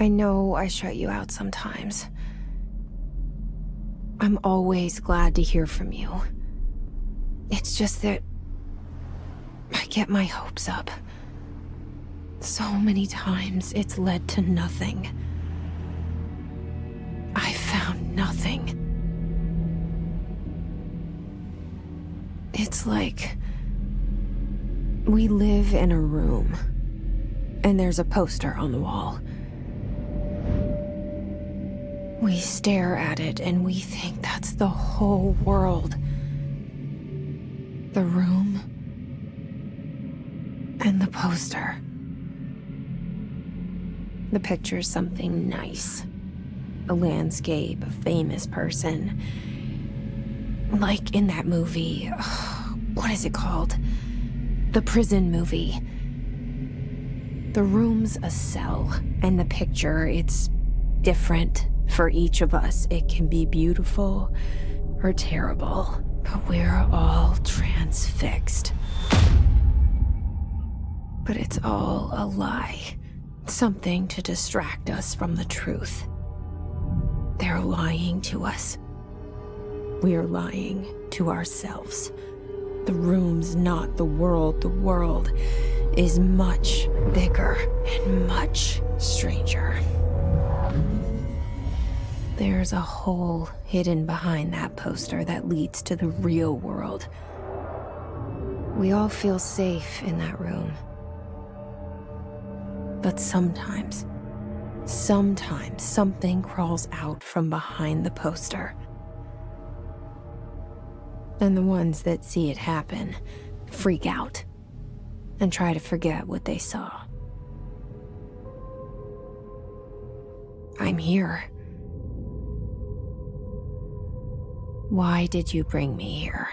I know I shut you out sometimes. I'm always glad to hear from you. It's just that I get my hopes up. So many times it's led to nothing. I found nothing. It's like we live in a room, and there's a poster on the wall. We stare at it and we think that's the whole world. The room and the poster. The picture's something nice. A landscape, a famous person. Like in that movie, what is it called? The prison movie. The room's a cell, and the picture, it's different for each of us. It can be beautiful or terrible, but we're all transfixed. But it's all a lie. Something to distract us from the truth. They're lying to us. We're lying to ourselves. The room's not the world. The world is much bigger and much stranger. There's a hole hidden behind that poster that leads to the real world. We all feel safe in that room. But sometimes something crawls out from behind the poster. And the ones that see it happen freak out and try to forget what they saw. I'm here. Why did you bring me here?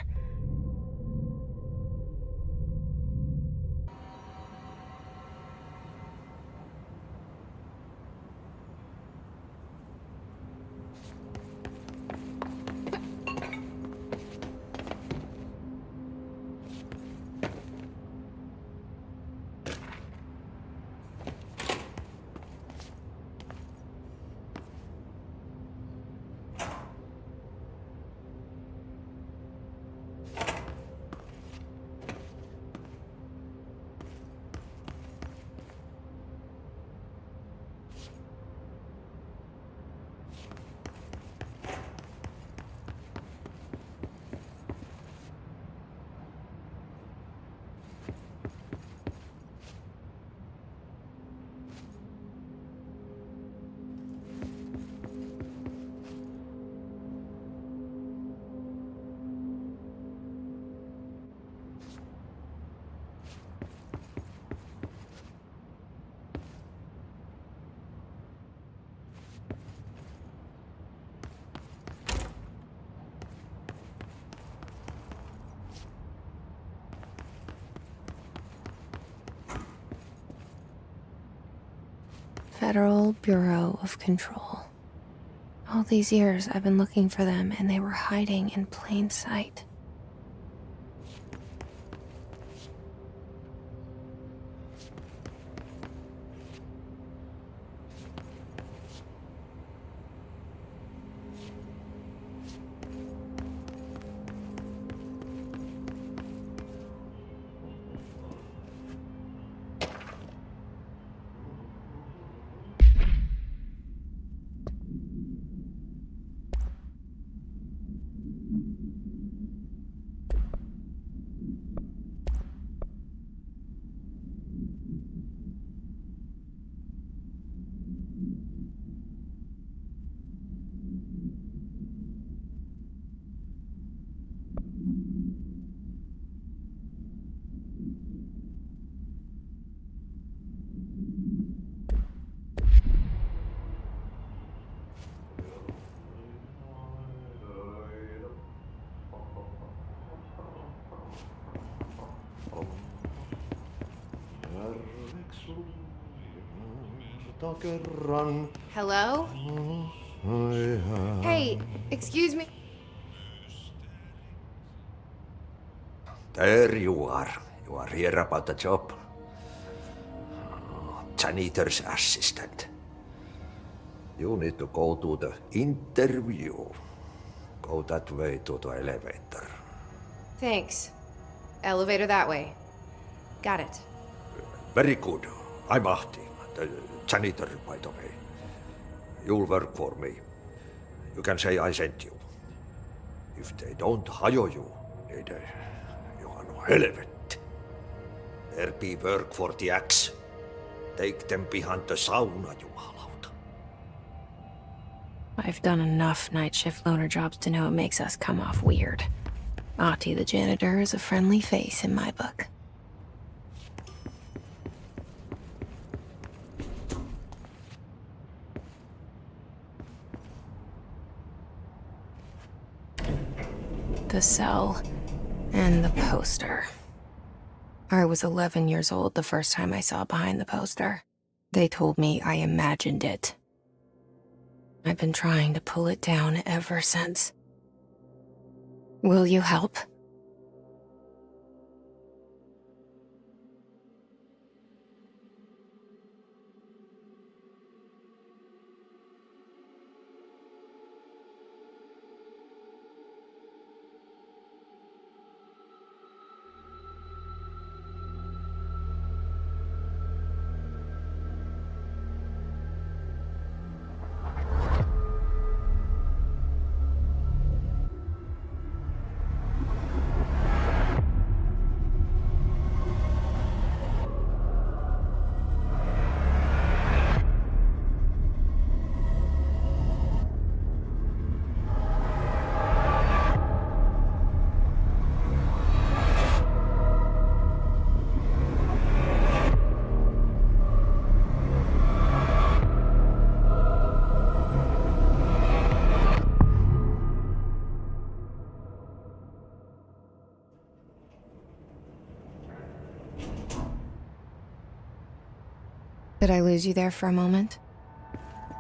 Federal Bureau of Control. All these years I've been looking for them, and they were hiding in plain sight. Hello? Hey, excuse me. There you are. You are here about the job. Janitor's assistant. You need to go to the interview. Go that way to the elevator. Thanks. Elevator that way. Got it. Very good. I'm Ahti, the janitor, by the way. You'll work for me. You can say I sent you. If they don't hire you, you are no helvet. There be work for the axe. Take them behind the sauna, jumalauta. I've done enough night shift loner jobs to know it makes us come off weird. Ahti the janitor is a friendly face in my book. The cell and the poster. I was 11 years old the first time I saw behind the poster. They told me I imagined it. I've been trying to pull it down ever since. Will you help? Did I lose you there for a moment?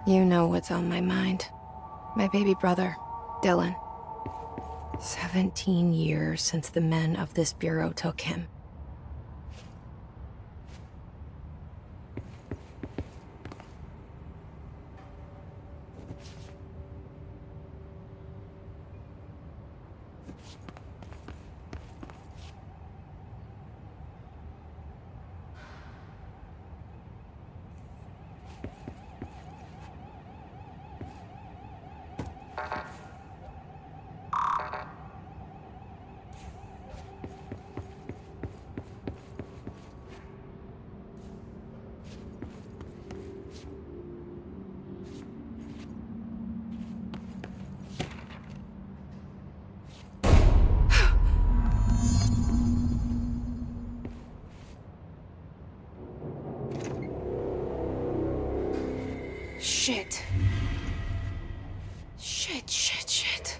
You know what's on my mind. My baby brother, Dylan. 17 years since the men of this bureau took him. Shit. Shit.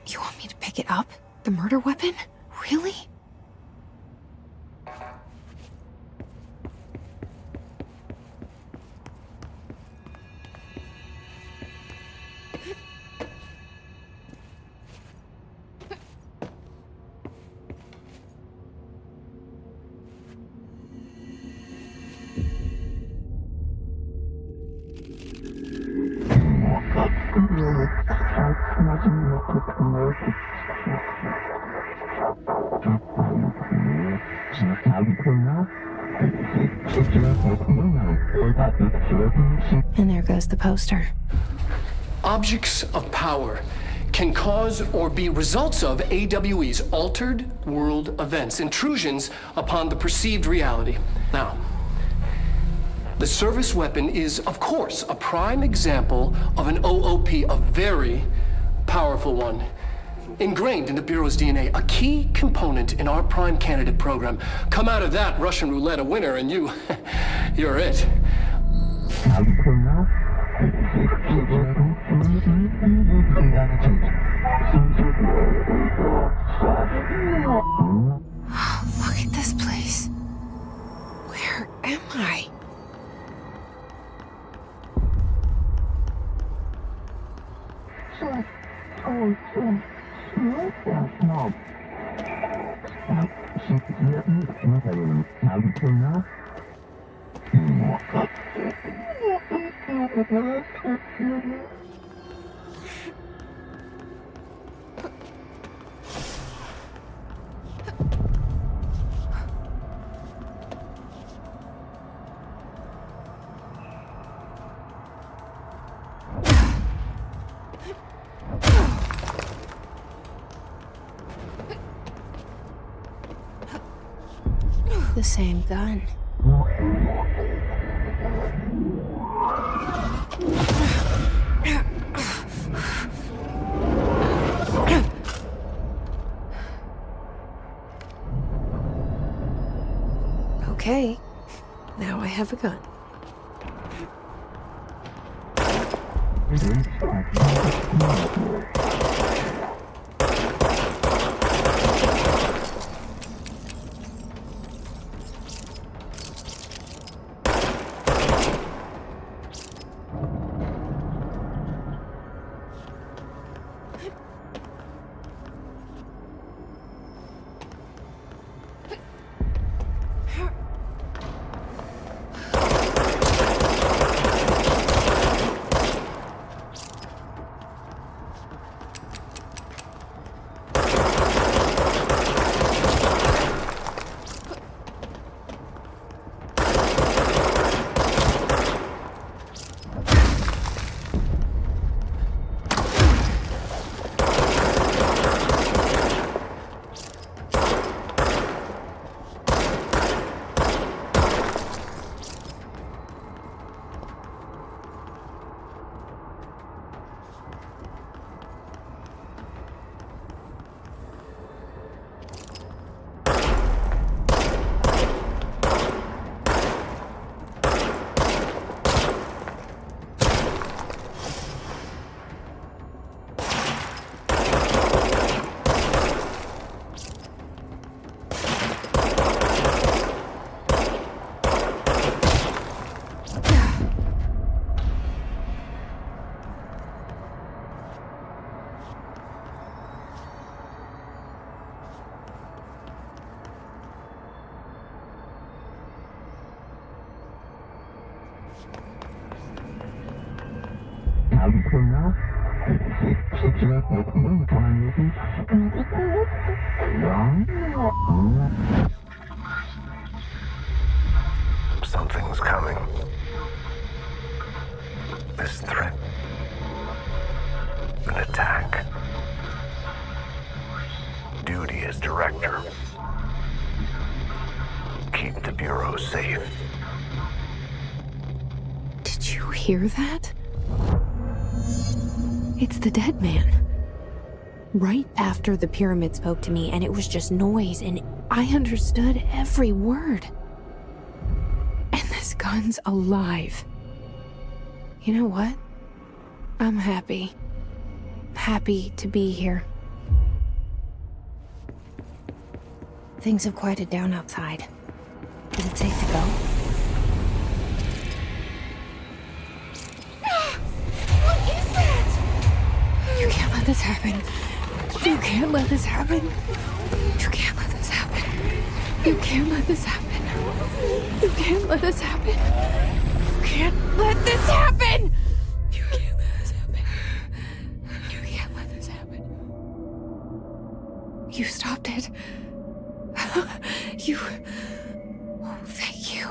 You want me to pick it up? The murder weapon? Really? And there goes the poster. Objects of power can cause or be results of AWE's altered world events, intrusions upon the perceived reality. Now, the service weapon is, of course, a prime example of an OOP, a very powerful one. Ingrained in the Bureau's DNA, a key component in our prime candidate program. Come out of that Russian roulette a winner and you're it. Look at this place. Where am I? The same gun. Okay, now I have a gun. Something's coming. This threat. An attack. Duty as director. Keep the Bureau safe. Did you hear that? It's the dead man. Right after the pyramid spoke to me, and it was just noise, and I understood every word. And this gun's alive. You know what? I'm happy. Happy to be here. Things have quieted down outside. Is it safe to go? What is that? You can't let this happen. You can't let this happen. You can't let this happen. You can't let this happen. You can't let this happen. You can't let this happen. You can't let this happen. You can't let this happen. You stopped it. You... Oh, thank you.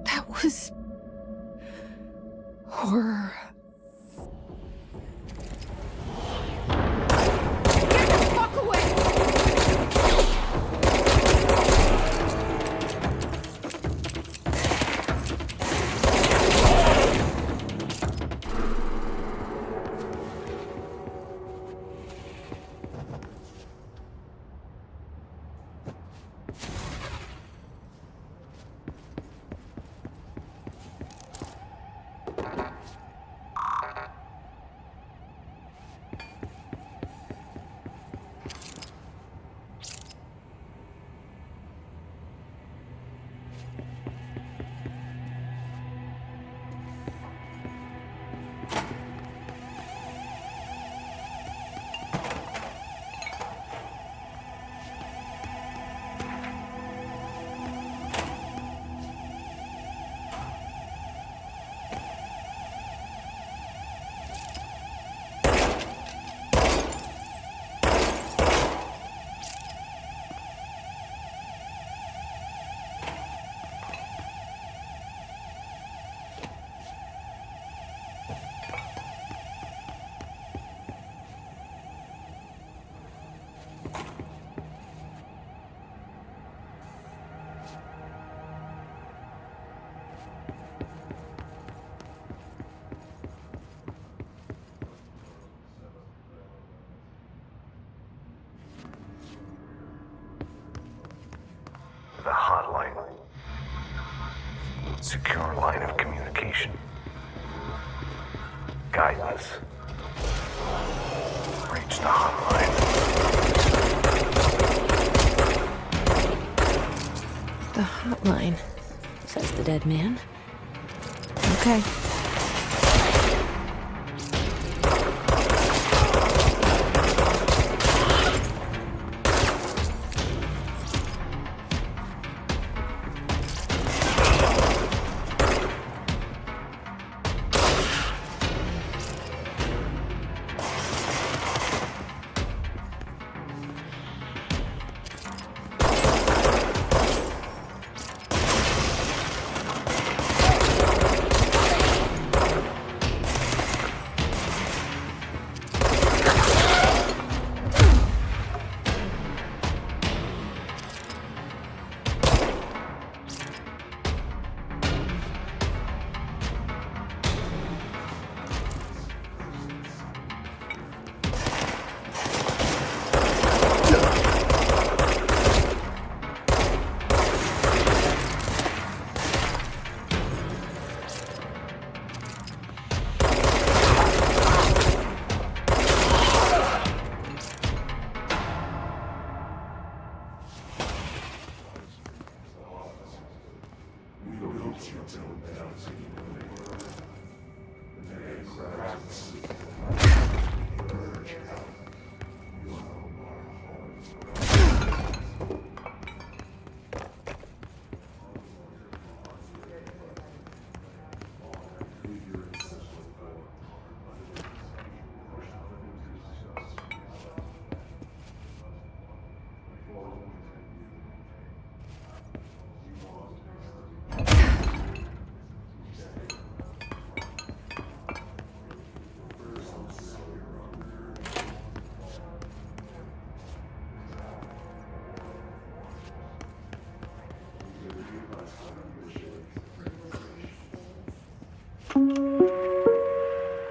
That was... horror. Get the fuck away! Secure line of communication. Guidance. Reach the hotline. The hotline, says the dead man. Okay.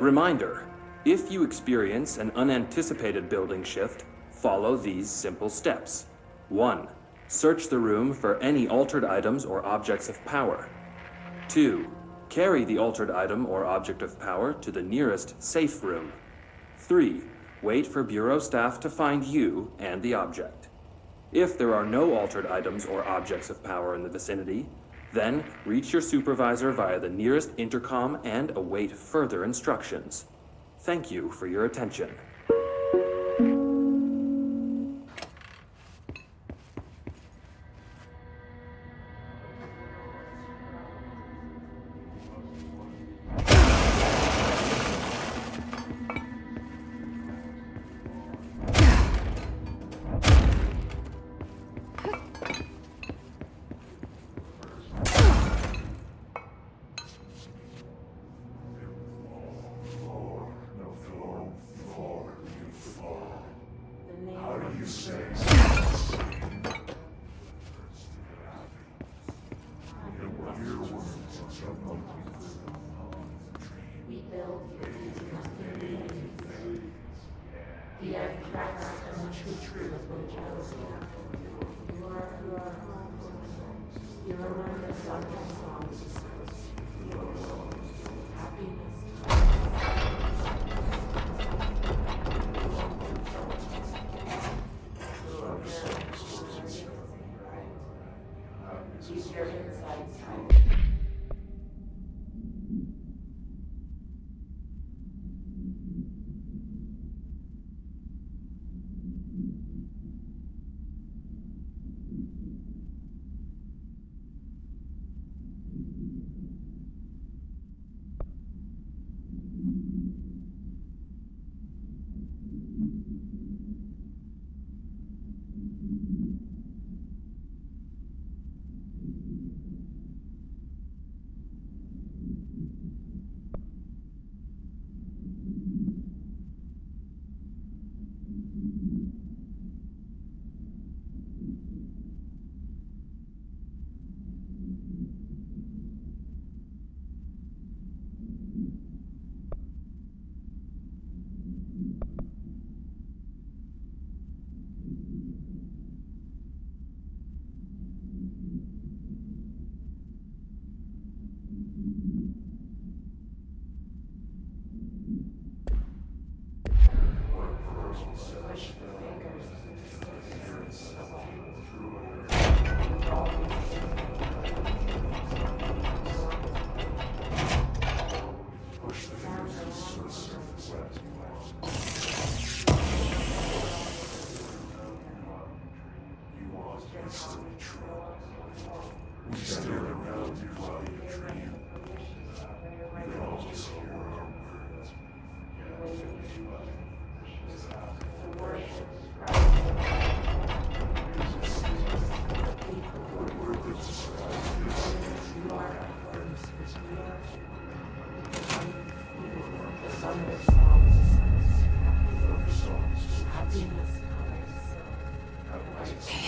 Reminder, if you experience an unanticipated building shift, follow these simple steps. 1. Search the room for any altered items or objects of power. 2. Carry the altered item or object of power to the nearest safe room. 3. Wait for Bureau staff to find you and the object. If there are no altered items or objects of power in the vicinity, then reach your supervisor via the nearest intercom and await further instructions. Thank you for your attention.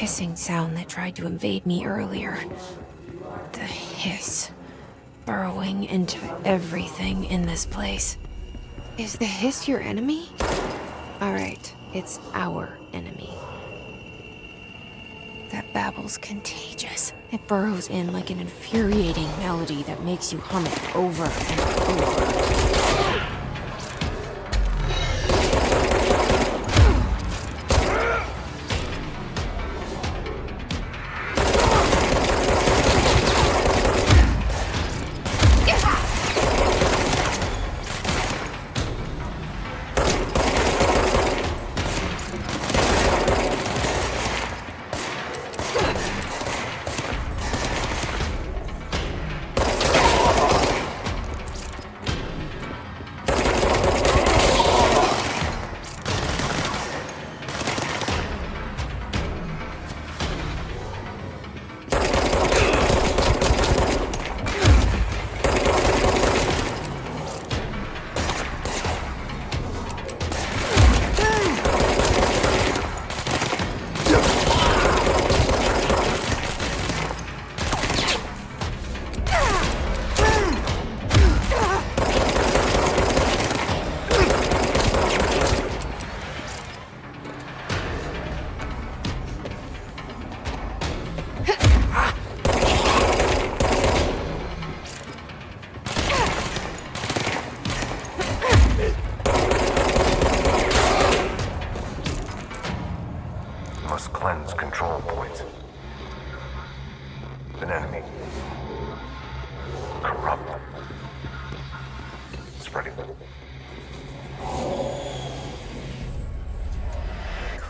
hissing sound that tried to invade me earlier. The hiss, burrowing into everything in this place. Is the hiss your enemy? Alright, it's our enemy. That babble's contagious. It burrows in like an infuriating melody that makes you hum it over and over.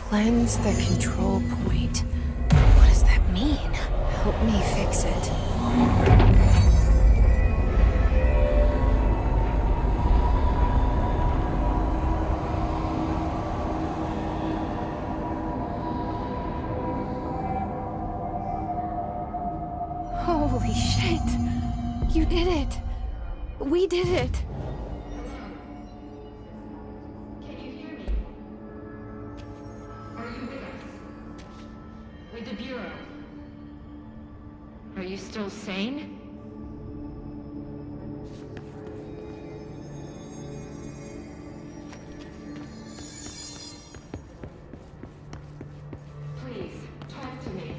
Cleanse the control point. What does that mean? Help me fix it. Holy shit! You did it! We did it! Still sane? Please, talk to me.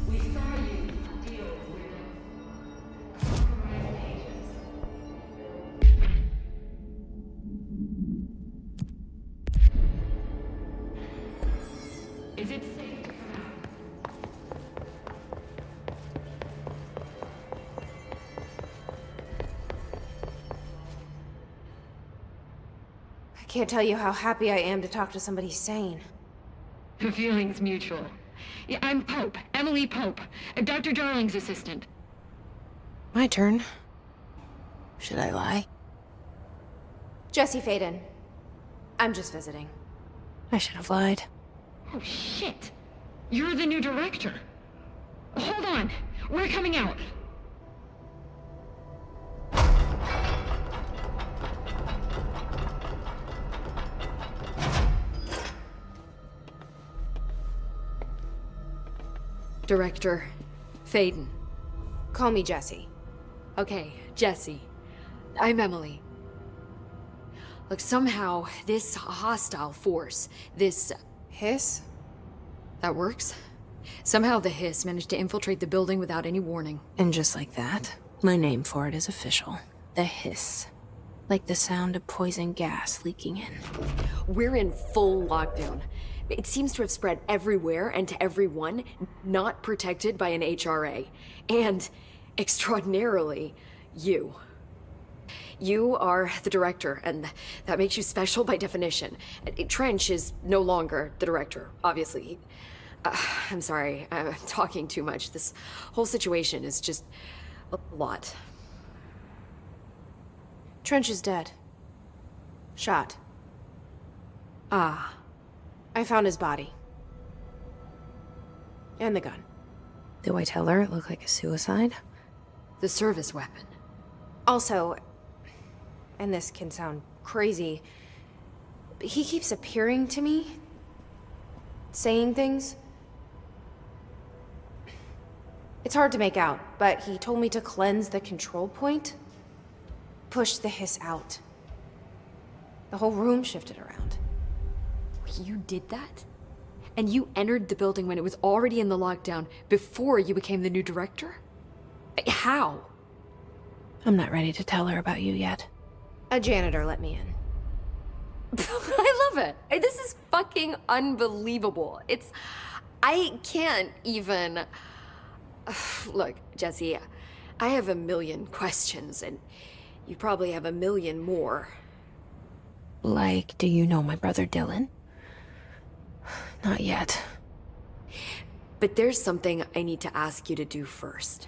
We saw you deal with compromised agents. Is it safe to come out? I can't tell you how happy I am to talk to somebody sane. The feeling's mutual. Yeah, I'm Pope, Emily Pope, Dr. Darling's assistant. My turn. Should I lie? Jesse Faden. I'm just visiting. I should have lied. Oh, shit. You're the new director. Hold on. We're coming out. Director Faden. Call me Jesse. Okay, Jesse. I'm Emily. Look, somehow, this hostile force, this... Hiss? That works? Somehow the hiss managed to infiltrate the building without any warning. And just like that, my name for it is official. The hiss. Like the sound of poison gas leaking in. We're in full lockdown. It seems to have spread everywhere and to everyone, not protected by an HRA. And, extraordinarily, you. You are the director, and that makes you special by definition. Trench is no longer the director, obviously. I'm sorry, I'm talking too much. This whole situation is just a lot. Trench is dead. Shot. Ah. I found his body. And the gun. Do I tell her it looked like a suicide? The service weapon. Also, and this can sound crazy, but he keeps appearing to me, saying things, It's hard to make out, but he told me to cleanse the control point. Push the hiss out. The whole room shifted around. You did that? And you entered the building when it was already in the lockdown before you became the new director? How? I'm not ready to tell her about you yet. A janitor let me in. I love it. This is fucking unbelievable. I can't even... Look, Jesse, I have a million questions, and you probably have a million more. Like, do you know my brother Dylan? Not yet. But there's something I need to ask you to do first.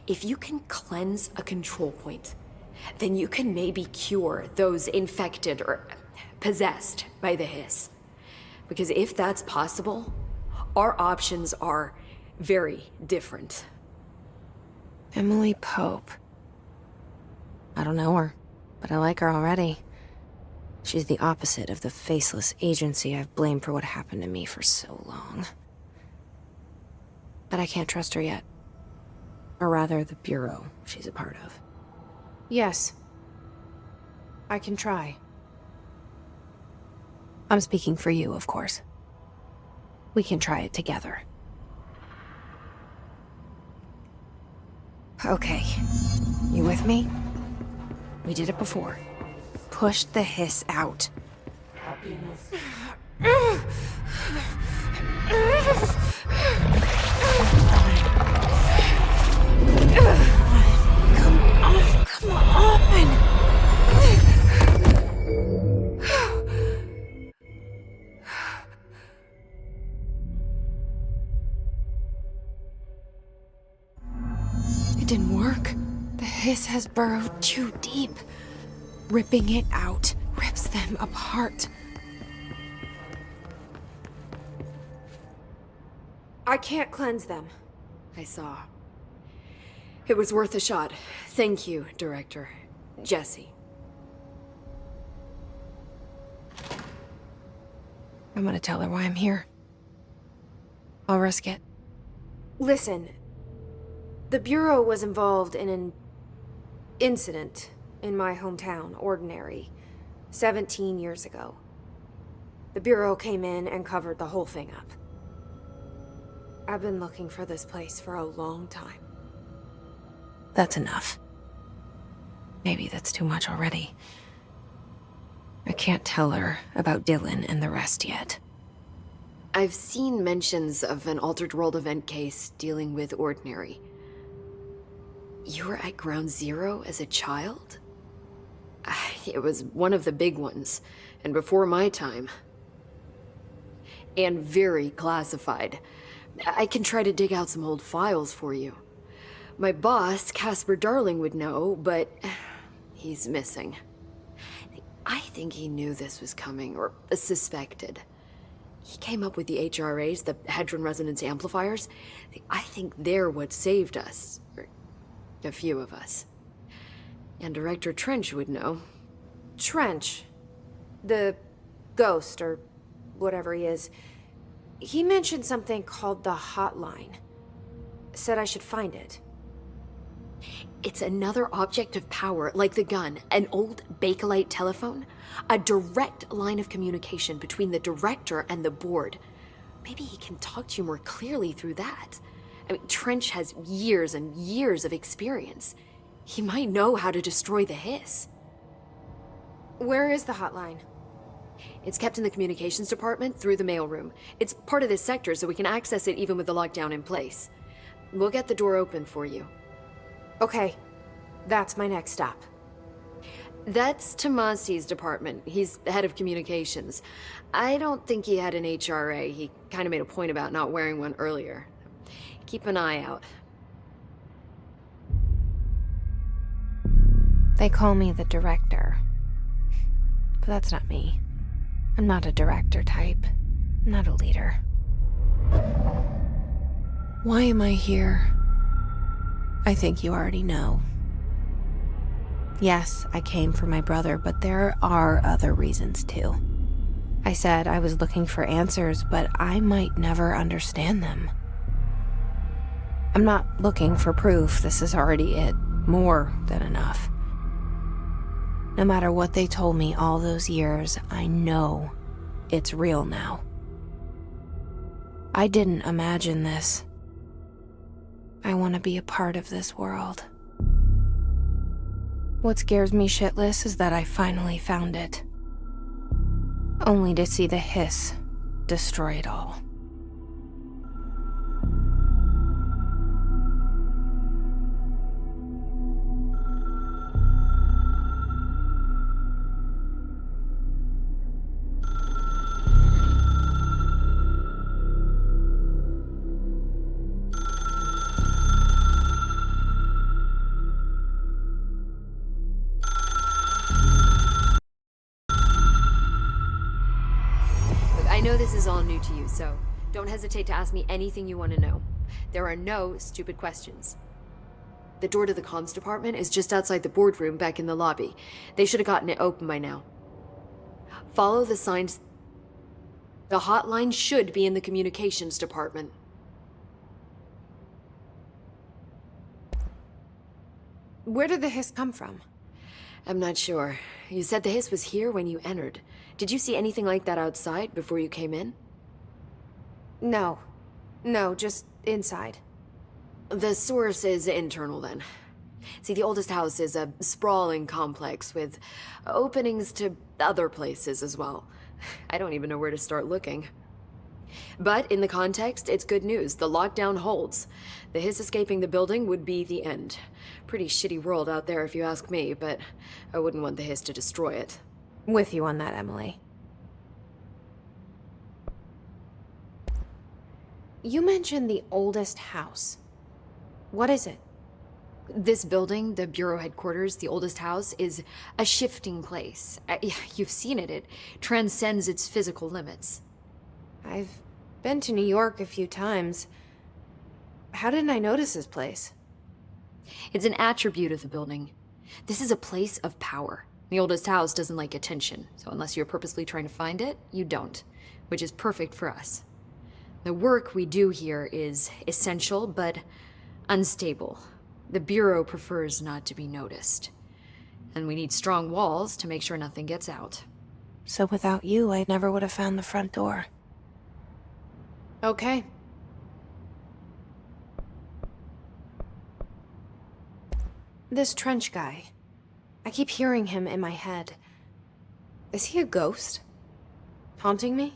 If you can cleanse a control point, then you can maybe cure those infected or possessed by the hiss. Because if that's possible, our options are very different. Emily Pope. I don't know her, but I like her already. She's the opposite of the faceless agency I've blamed for what happened to me for so long. But I can't trust her yet. Or rather, the bureau she's a part of. Yes. I can try. I'm speaking for you, of course. We can try it together. Okay. You with me? We did it before. Push the hiss out. Come on! It didn't work. The hiss has burrowed too deep. Ripping it out rips them apart. I can't cleanse them. I saw. It was worth a shot. Thank you, Director. Jesse. I'm gonna tell her why I'm here. I'll risk it. Listen. The Bureau was involved in an incident in my hometown, Ordinary, 17 years ago. The Bureau came in and covered the whole thing up. I've been looking for this place for a long time. That's enough. Maybe that's too much already. I can't tell her about Dylan and the rest yet. I've seen mentions of an Altered World event case dealing with Ordinary. You were at Ground Zero as a child? It was one of the big ones, and before my time. And very classified. I can try to dig out some old files for you. My boss, Casper Darling, would know, but he's missing. I think he knew this was coming, or suspected. He came up with the HRAs, the Hadron Resonance Amplifiers. I think they're what saved us. Or a few of us. And Director Trench would know. Trench? The ghost, or whatever he is. He mentioned something called the Hotline. Said I should find it. It's another object of power, like the gun, an old Bakelite telephone. A direct line of communication between the director and the board. Maybe he can talk to you more clearly through that. I mean, Trench has years and years of experience. He might know how to destroy the hiss. Where is the hotline? It's kept in the communications department through the mailroom. It's part of this sector, so we can access it even with the lockdown in place. We'll get the door open for you. Okay, that's my next stop. That's Tommasi's department. He's the head of communications. I don't think he had an HRA. He kind of made a point about not wearing one earlier. Keep an eye out. They call me the director. But that's not me. I'm not a director type. I'm not a leader. Why am I here? I think you already know. Yes, I came for my brother, but there are other reasons too. I said I was looking for answers, but I might never understand them. I'm not looking for proof. This is already it. More than enough. No matter what they told me all those years, I know it's real now. I didn't imagine this. I want to be a part of this world. What scares me shitless is that I finally found it. Only to see the hiss destroy it all. I know this is all new to you, so don't hesitate to ask me anything you want to know. There are no stupid questions. The door to the comms department is just outside the boardroom back in the lobby. They should have gotten it open by now. Follow the signs. The hotline should be in the communications department. Where did the hiss come from? I'm not sure. You said the hiss was here when you entered. Did you see anything like that outside before you came in? No. No, just inside. The source is internal then. See, the oldest house is a sprawling complex with openings to other places as well. I don't even know where to start looking. But in the context, it's good news. The lockdown holds. The hiss escaping the building would be the end. Pretty shitty world out there if you ask me, but I wouldn't want the hiss to destroy it. With you on that, Emily. You mentioned the oldest house. What is it? This building, the Bureau headquarters, the oldest house, is a shifting place. You've seen it. It transcends its physical limits. I've been to New York a few times. How didn't I notice this place? It's an attribute of the building. This is a place of power. The oldest house doesn't like attention, so unless you're purposely trying to find it, you don't, which is perfect for us. The work we do here is essential, but unstable. The Bureau prefers not to be noticed. And we need strong walls to make sure nothing gets out. So without you, I never would have found the front door. Okay. This trench guy. I keep hearing him in my head. Is he a ghost? Haunting me?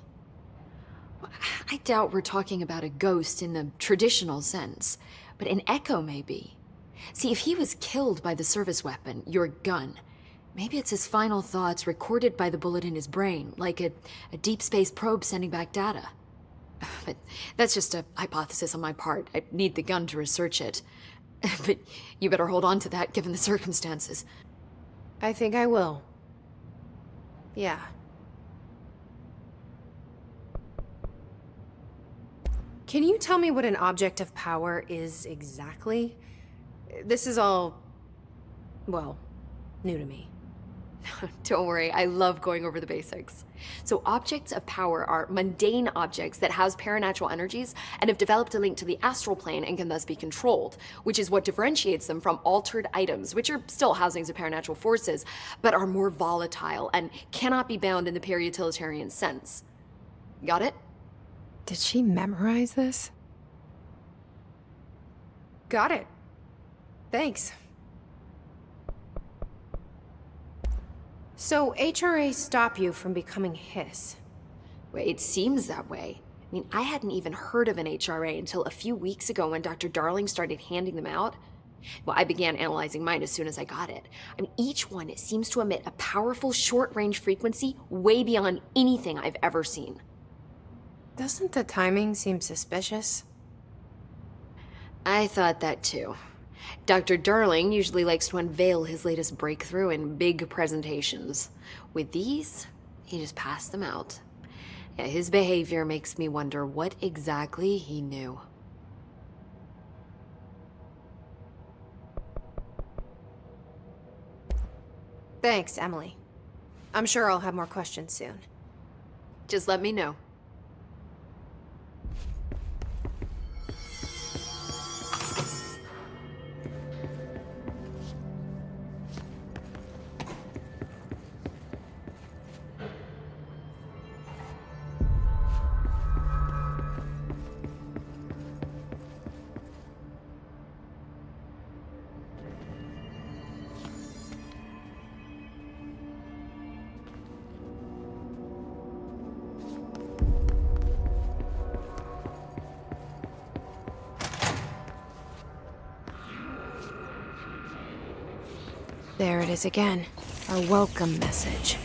I doubt we're talking about a ghost in the traditional sense, but an echo maybe. See, if he was killed by the service weapon, your gun, maybe it's his final thoughts recorded by the bullet in his brain, like a deep space probe sending back data. But that's just a hypothesis on my part. I'd need the gun to research it. But you better hold on to that given the circumstances. I think I will. Yeah. Can you tell me what an object of power is exactly? This is all, well, new to me. Don't worry, I love going over the basics. So objects of power are mundane objects that house paranatural energies and have developed a link to the astral plane and can thus be controlled, which is what differentiates them from altered items, which are still housings of paranatural forces, but are more volatile and cannot be bound in the peri-utilitarian sense. Got it? Did she memorize this? Got it. Thanks. So, HRA stop you from becoming Hiss? Well, it seems that way. I mean, I hadn't even heard of an HRA until a few weeks ago when Dr. Darling started handing them out. Well, I began analyzing mine as soon as I got it. I mean, each one seems to emit a powerful short-range frequency way beyond anything I've ever seen. Doesn't the timing seem suspicious? I thought that too. Dr. Darling usually likes to unveil his latest breakthrough in big presentations. With these, he just passed them out. Yeah, his behavior makes me wonder what exactly he knew. Thanks, Emily. I'm sure I'll have more questions soon. Just let me know. There it is again. Our welcome message.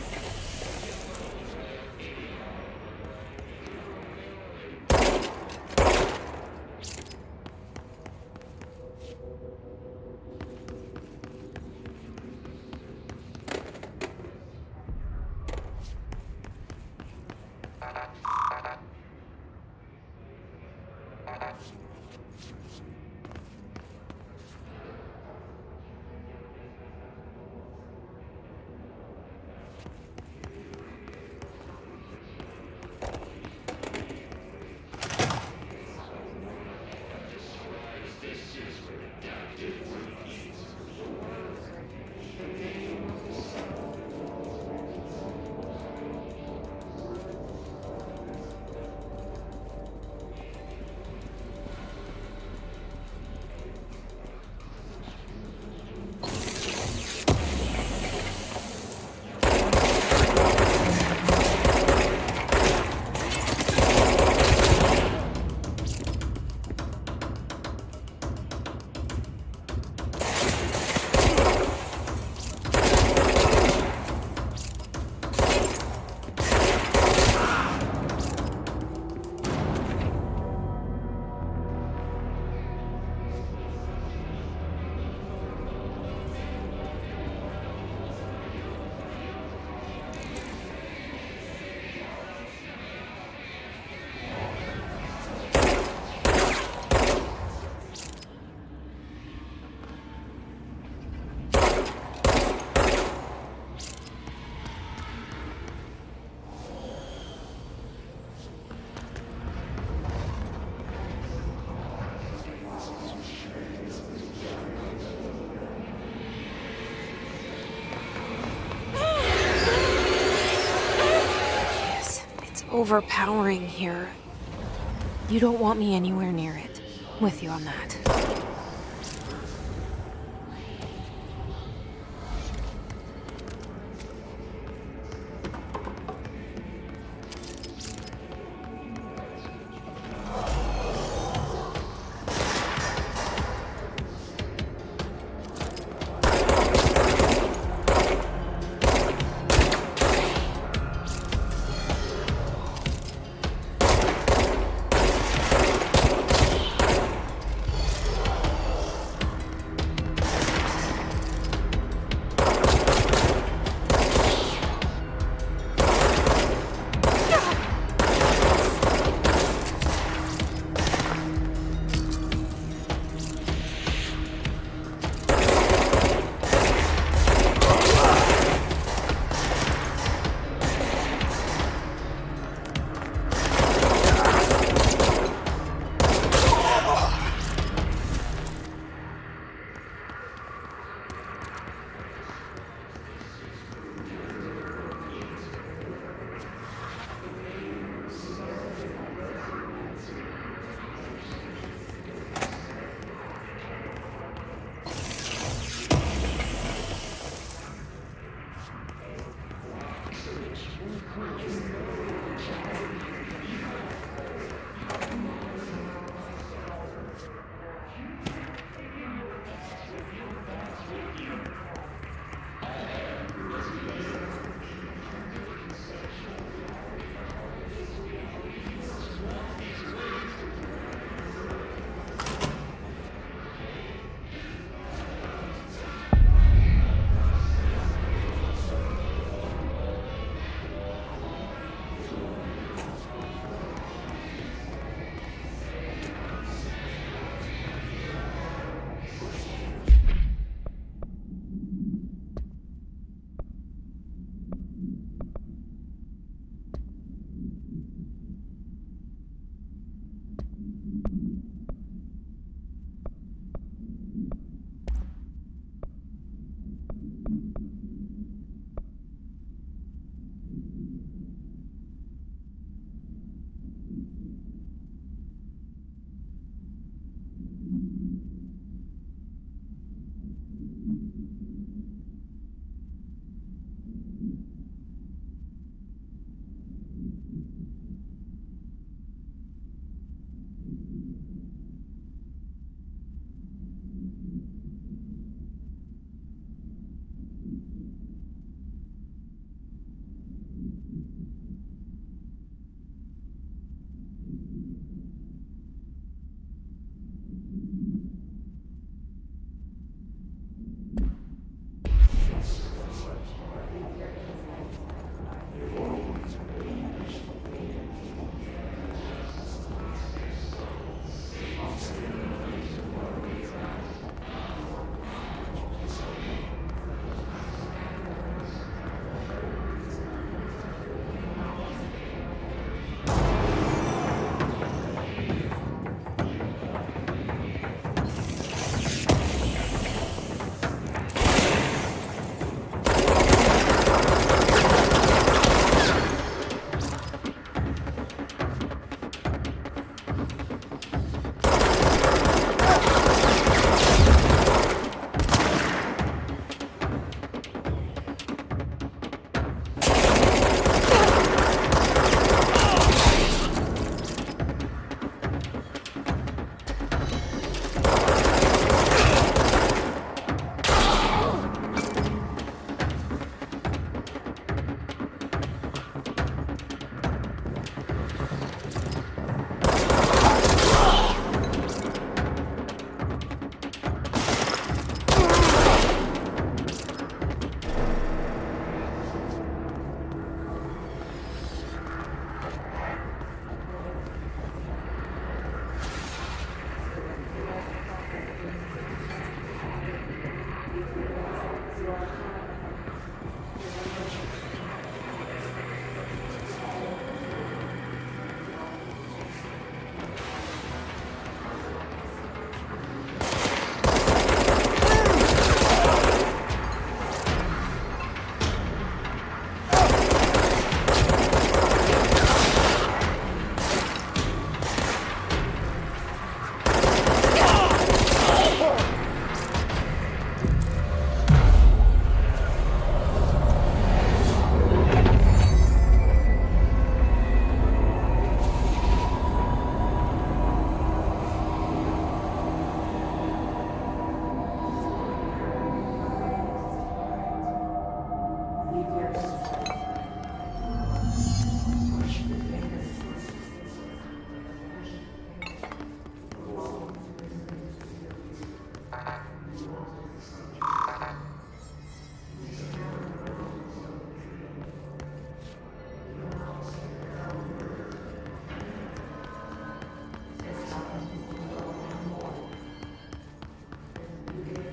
Overpowering here. You don't want me anywhere near it. With you on that.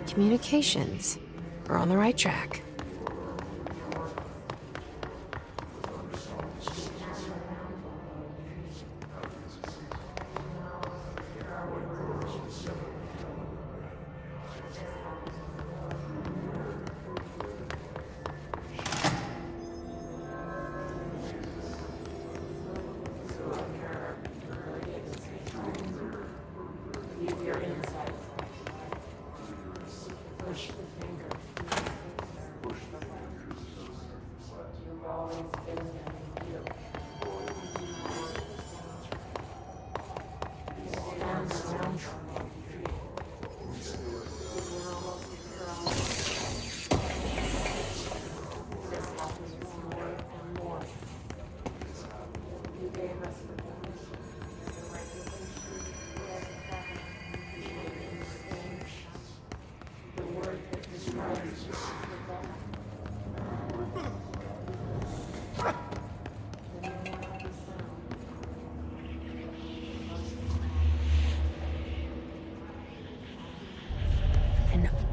Communications. We're on the right track.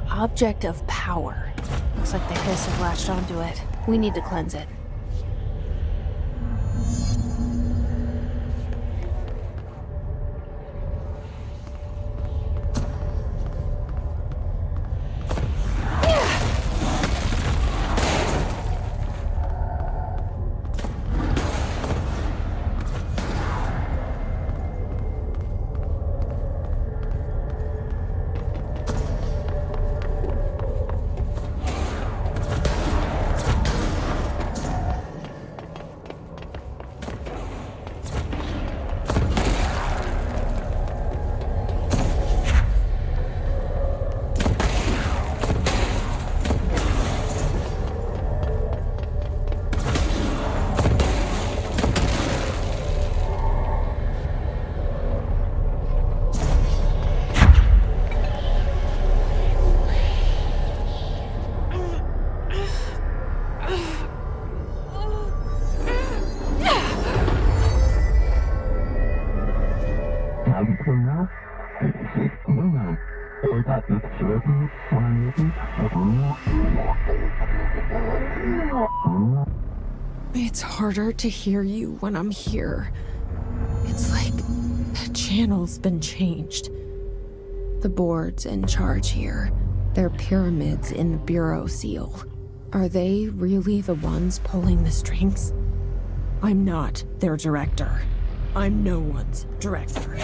Object of power. Looks like the hiss have latched onto it. We need to cleanse it. It's harder to hear you when I'm here. It's like the channel's been changed. The board's in charge here. They're pyramids in the Bureau seal. Are they really the ones pulling the strings? I'm not their director. I'm no one's director.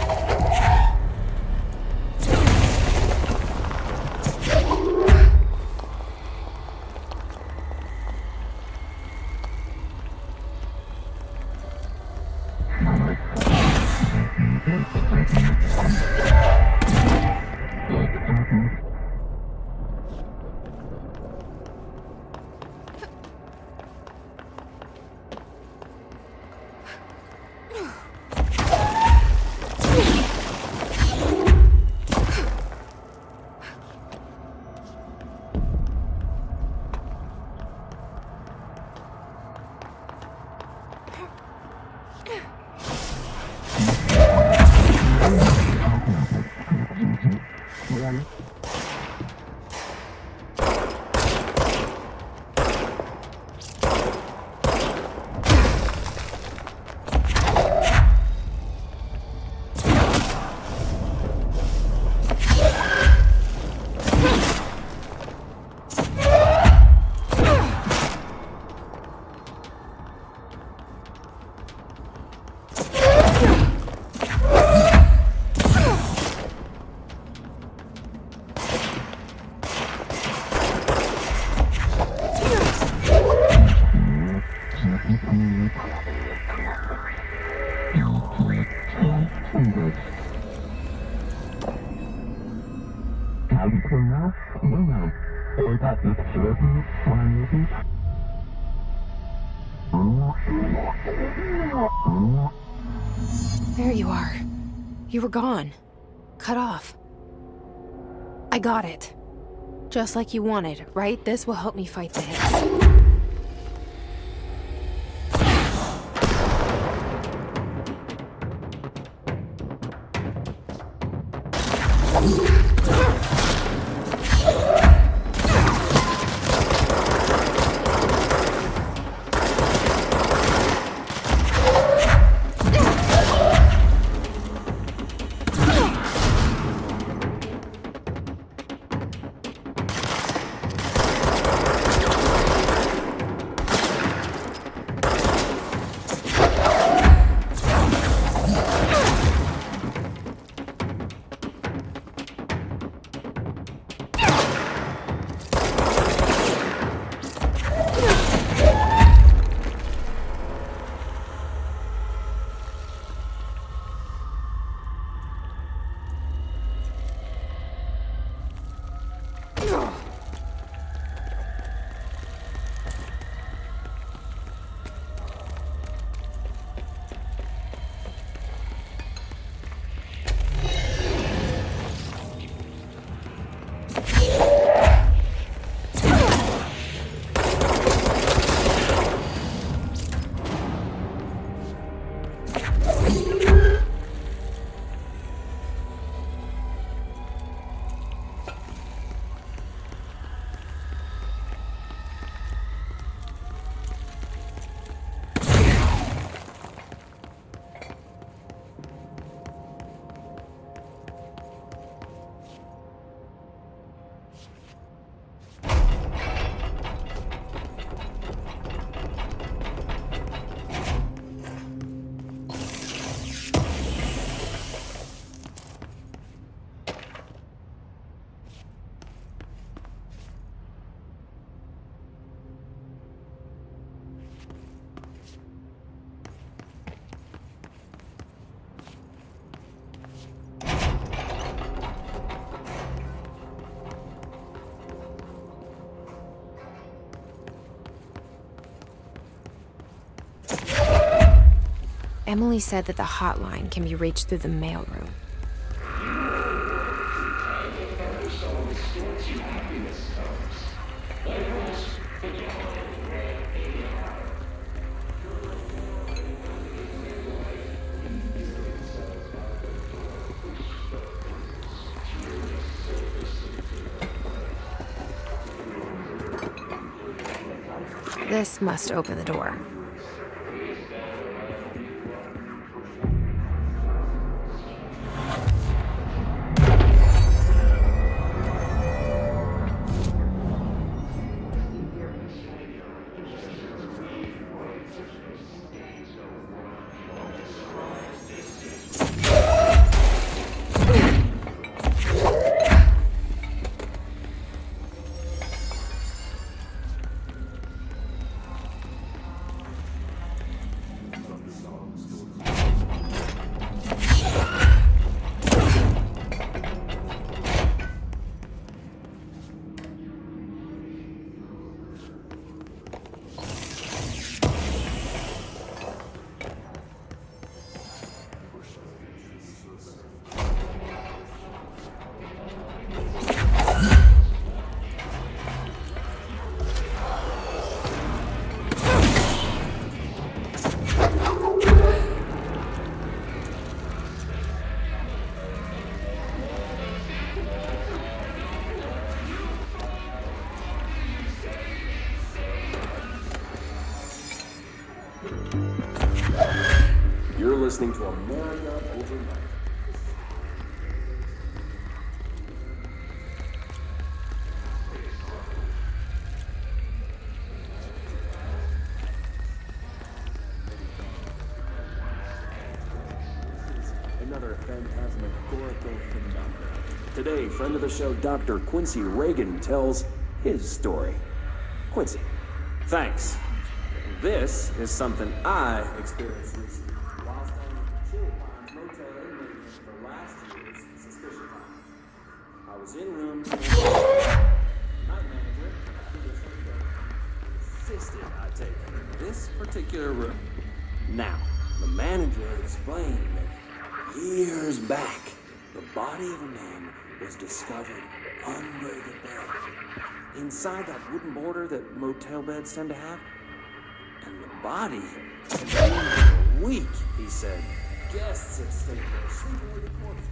There you are. You were gone. Cut off. I got it. Just like you wanted, right? This will help me fight the hiss. Emily said that the hotline can be reached through the mailroom. This must open the door. You're listening to America Overnight. Another phantasmagorical phenomenon. Today, friend of the show, Dr. Quincy Reagan tells his story. Quincy, thanks. This is something I experienced recently whilst on chill pond motel inmate for last year's suspicion time. I was in room night manager insisted I take this particular room. Now, the manager explained that years back, the body of a man was discovered under the bed, inside that wooden border that motel beds tend to have. And the body was weak, he said. Guests had stayed there, sleeping with the corpse.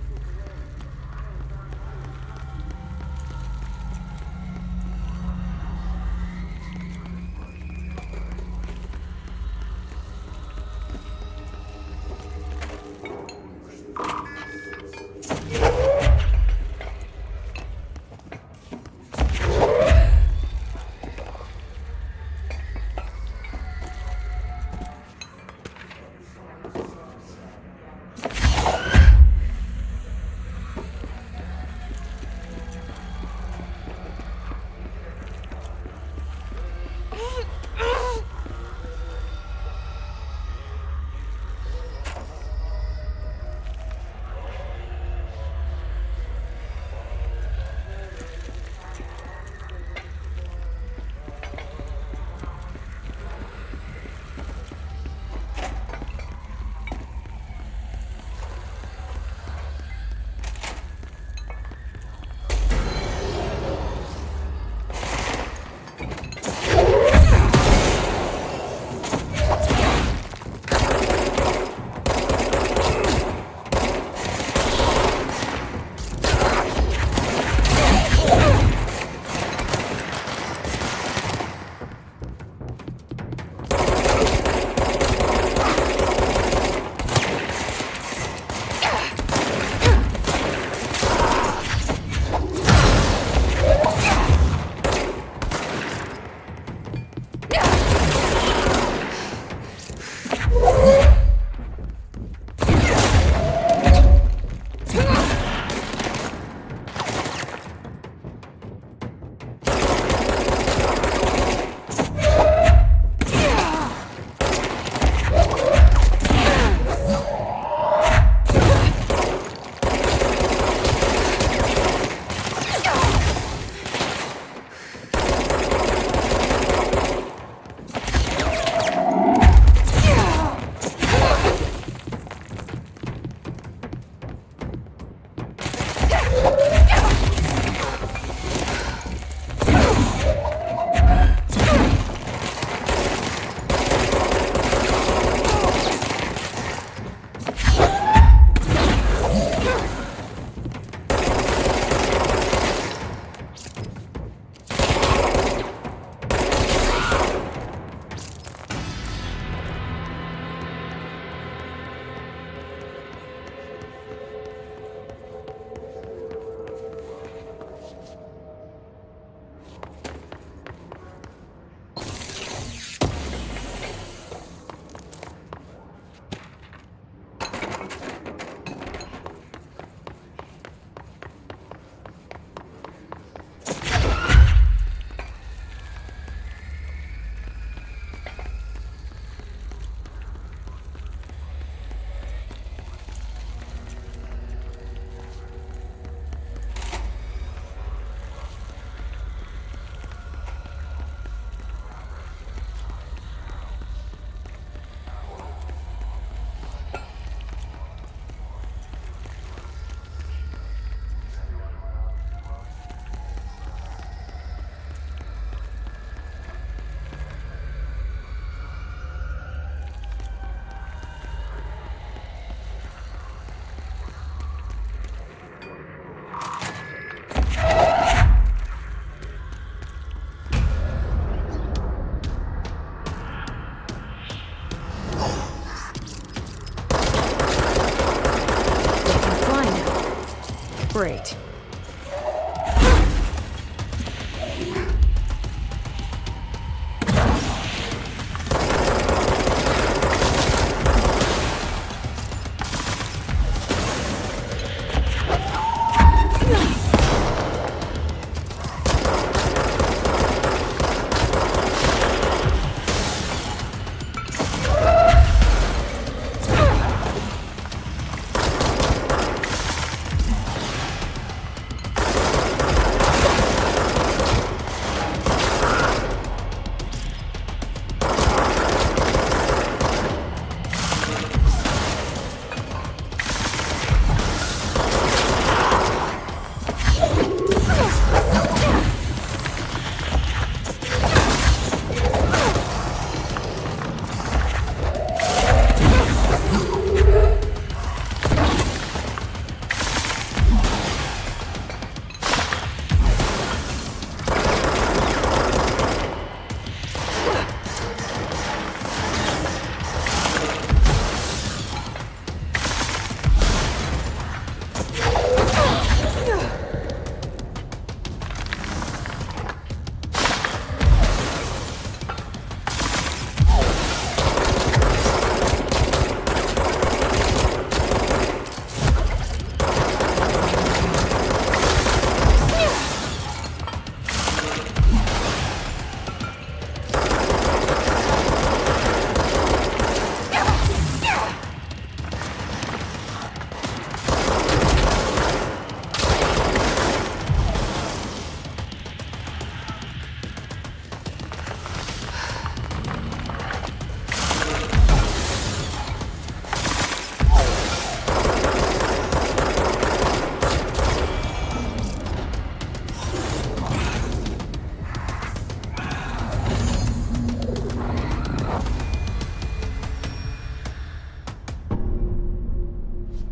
Great.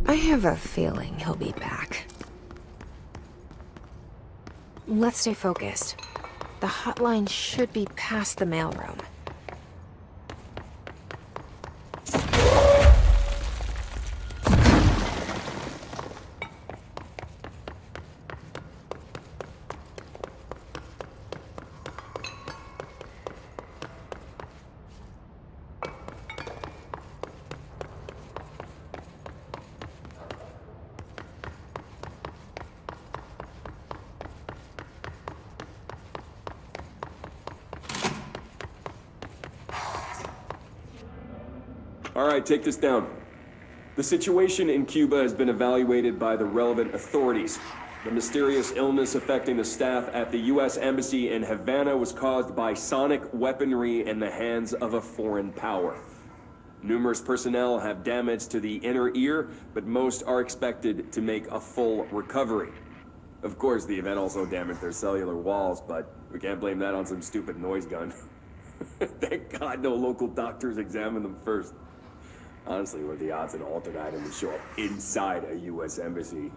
I have a feeling he'll be back. Let's stay focused. The hotline should be past the mailroom. All right, take this down. The situation in Cuba has been evaluated by the relevant authorities. The mysterious illness affecting the staff at the U.S. Embassy in Havana was caused by sonic weaponry in the hands of a foreign power. Numerous personnel have damage to the inner ear, but most are expected to make a full recovery. Of course, the event also damaged their cellular walls, but we can't blame that on some stupid noise gun. Thank God no local doctors examined them first. Honestly, what are the odds an altered item would show up inside a U.S. embassy?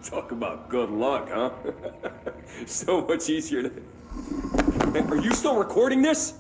Talk about good luck, huh? So much easier to... Hey, are you still recording this?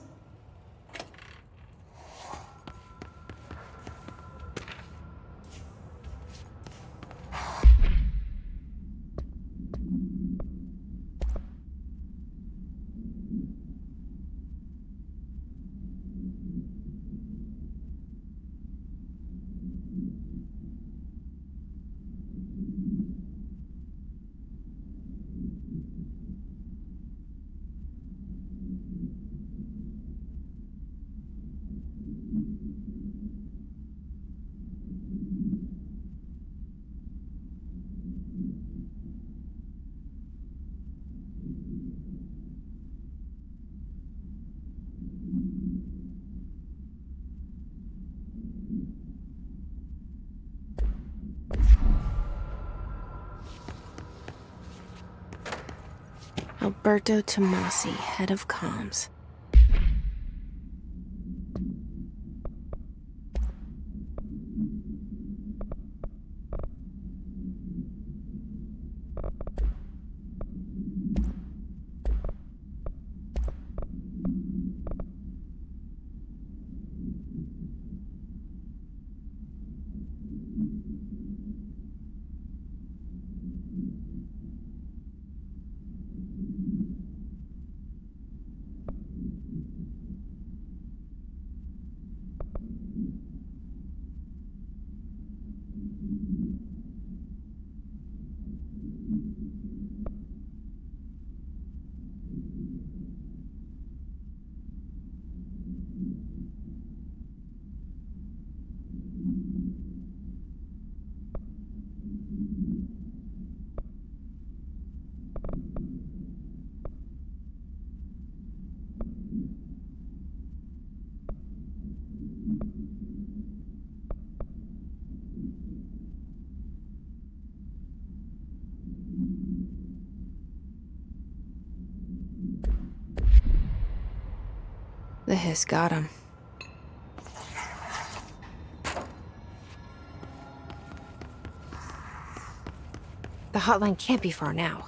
Alberto Tommasi, head of comms. The hiss got him. The hotline can't be far now.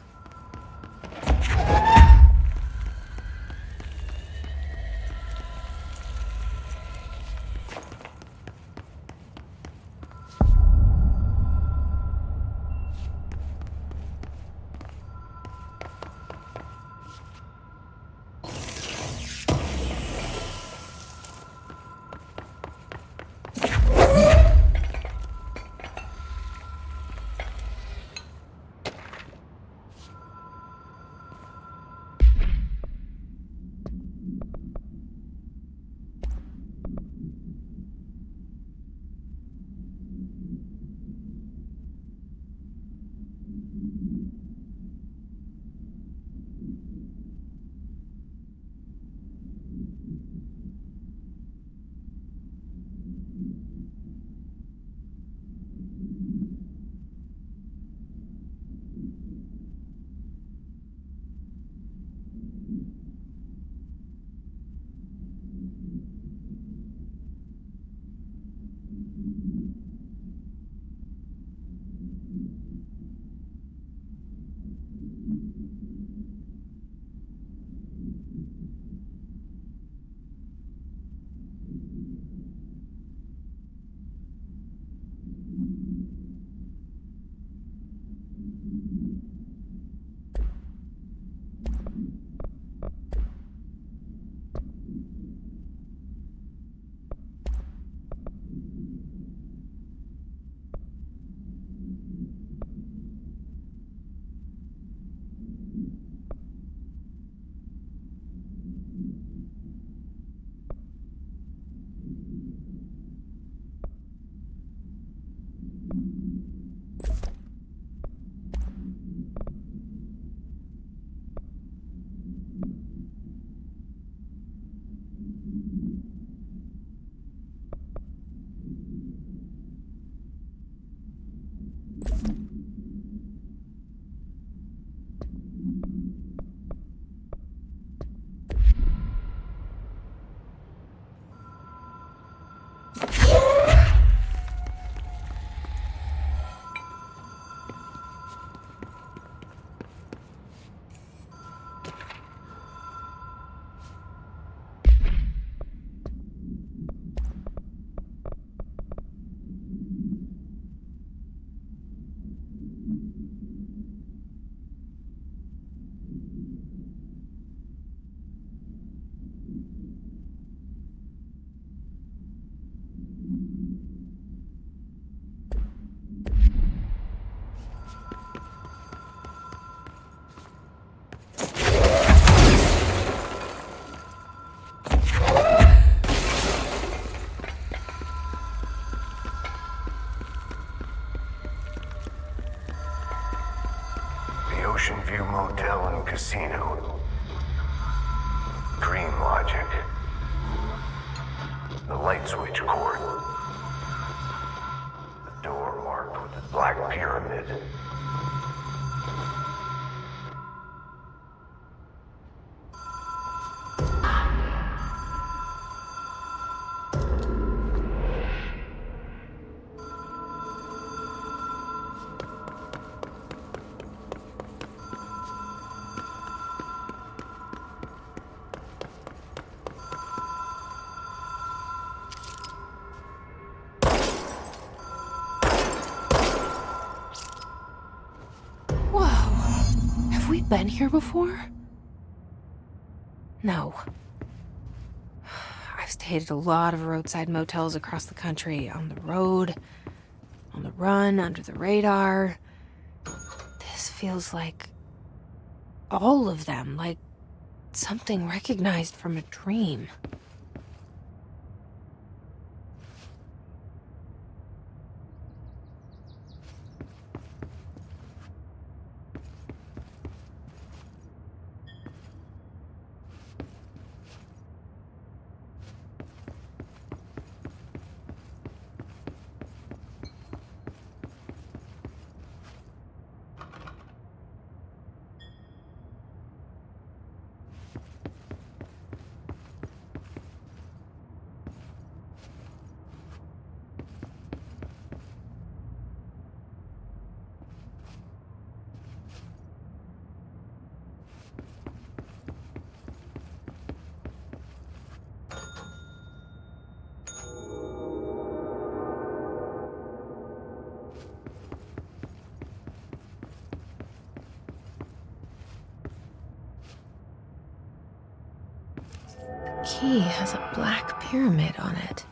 Oceanview Motel and Casino. Dream logic. The light switch cord. The door marked with the black pyramid. Been here before? No. I've stayed at a lot of roadside motels across the country, on the road, on the run, under the radar. This feels like all of them, like something recognized from a dream. key has a black pyramid on it.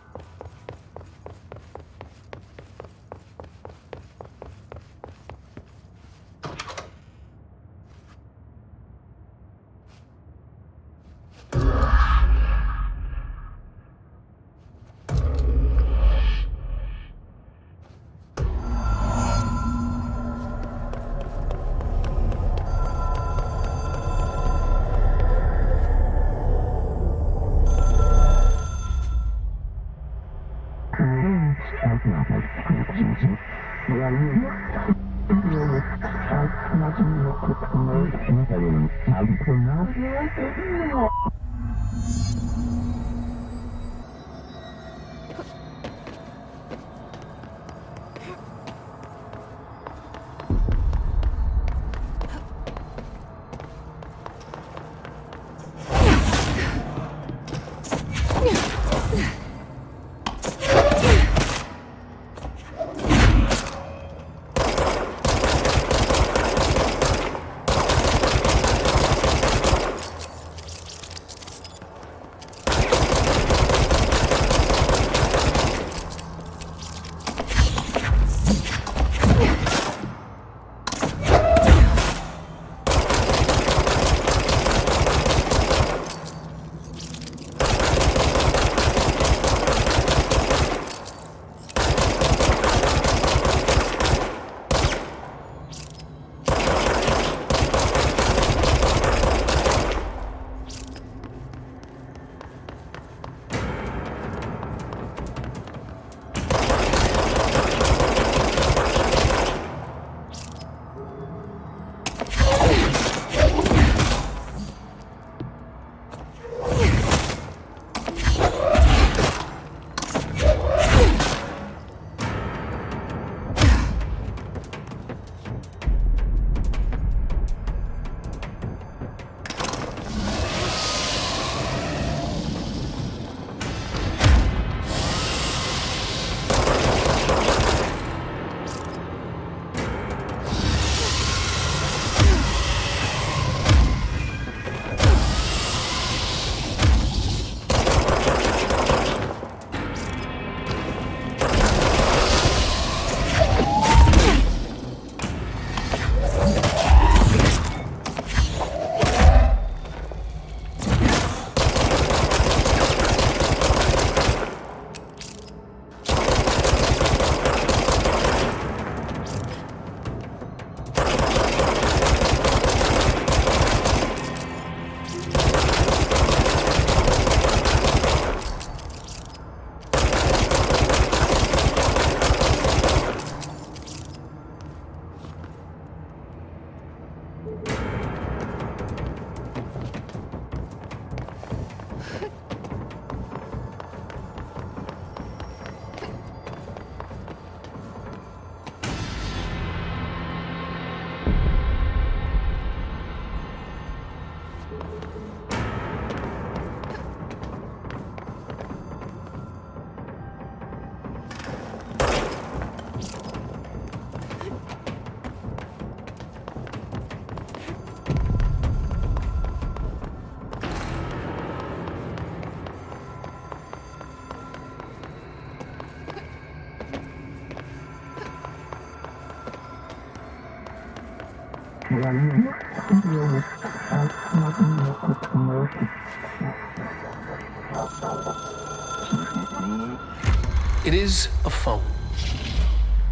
It is a phone.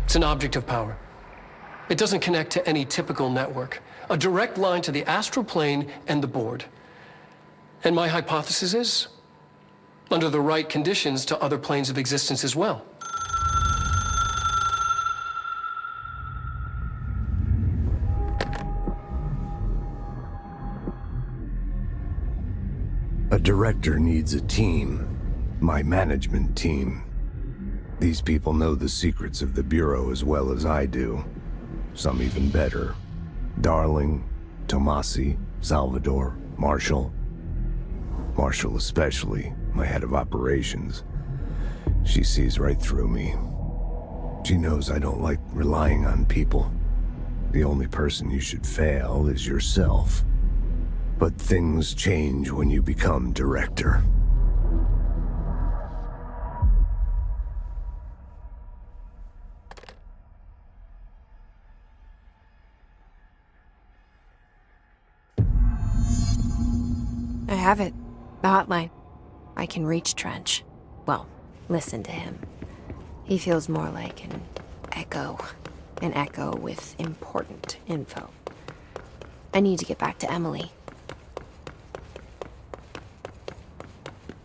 It's an object of power. It doesn't connect to any typical network. A direct line to the astral plane and the board. And my hypothesis is, under the right conditions, to other planes of existence as well. A director needs a team. My management team. These people know the secrets of the Bureau as well as I do. Some even better. Darling, Tommasi, Salvador, Marshall. Marshall especially, my head of operations. She sees right through me. She knows I don't like relying on people. The only person you should fail is yourself. But things change when you become director. I have it. The hotline. I can reach Trench. Well, listen to him. He feels more like an echo. An echo with important info. I need to get back to Emily.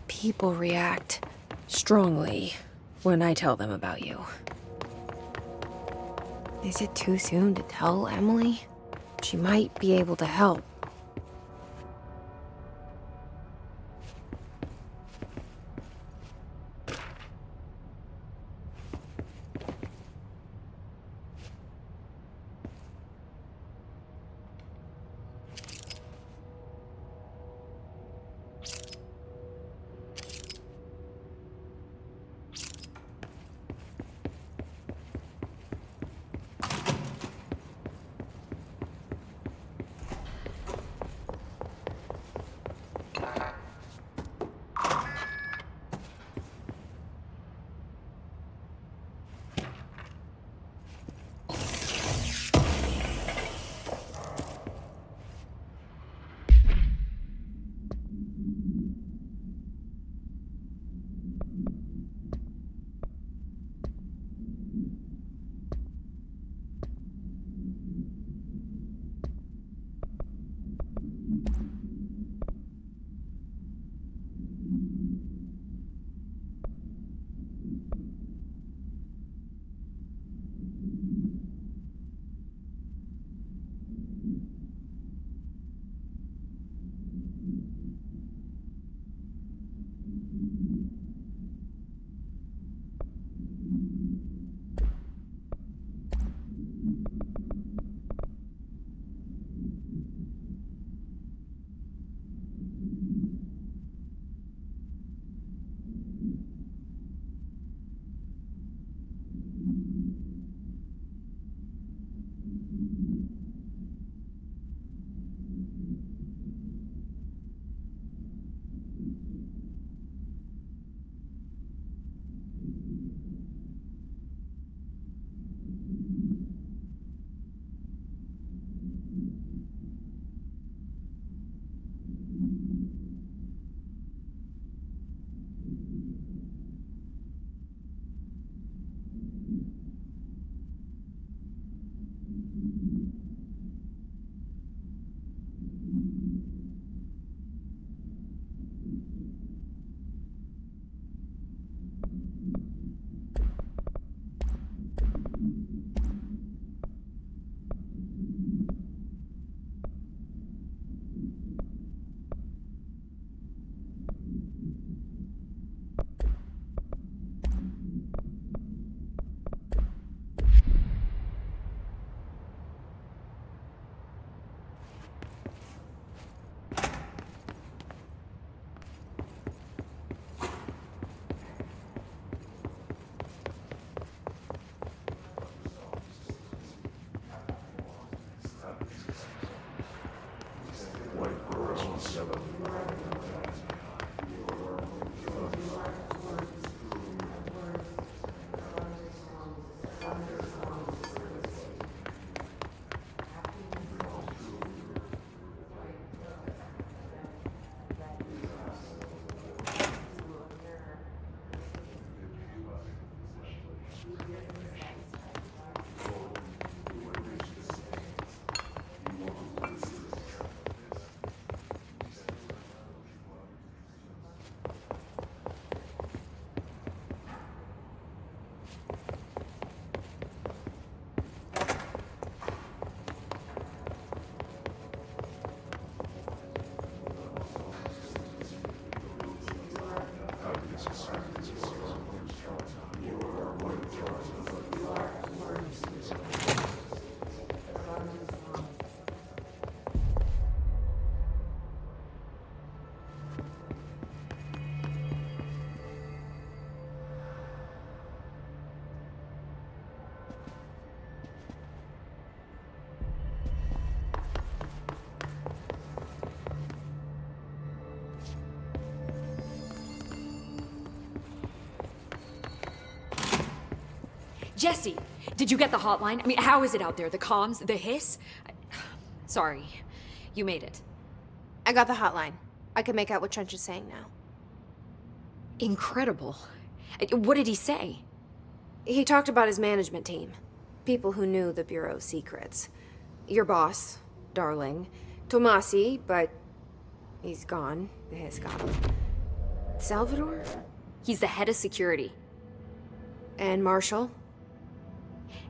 People react strongly when I tell them about you. Is it too soon to tell Emily? She might be able to help. Jesse, did you get the hotline? I mean, how is it out there? The comms? The hiss? Sorry. You made it. I got the hotline. I can make out what Trench is saying now. Incredible. What did he say? He talked about his management team. People who knew the Bureau's secrets. Your boss, Darling. Tommasi, but he's gone. The Hiss got him. Salvador? He's the head of security. And Marshall?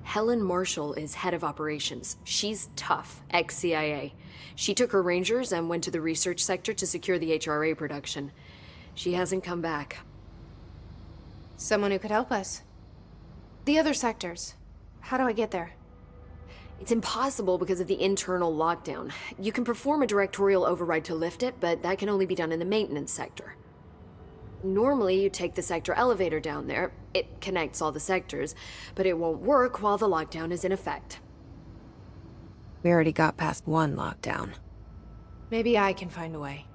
Helen Marshall is head of operations. She's tough, ex-CIA. She took her Rangers and went to the research sector to secure the HRA production. She hasn't come back. Someone who could help us. The other sectors. How do I get there? It's impossible because of the internal lockdown. You can perform a directorial override to lift it, but that can only be done in the maintenance sector. Normally, you take the sector elevator down there. It connects all the sectors, but it won't work while the lockdown is in effect. We already got past one lockdown. Maybe I can find a way.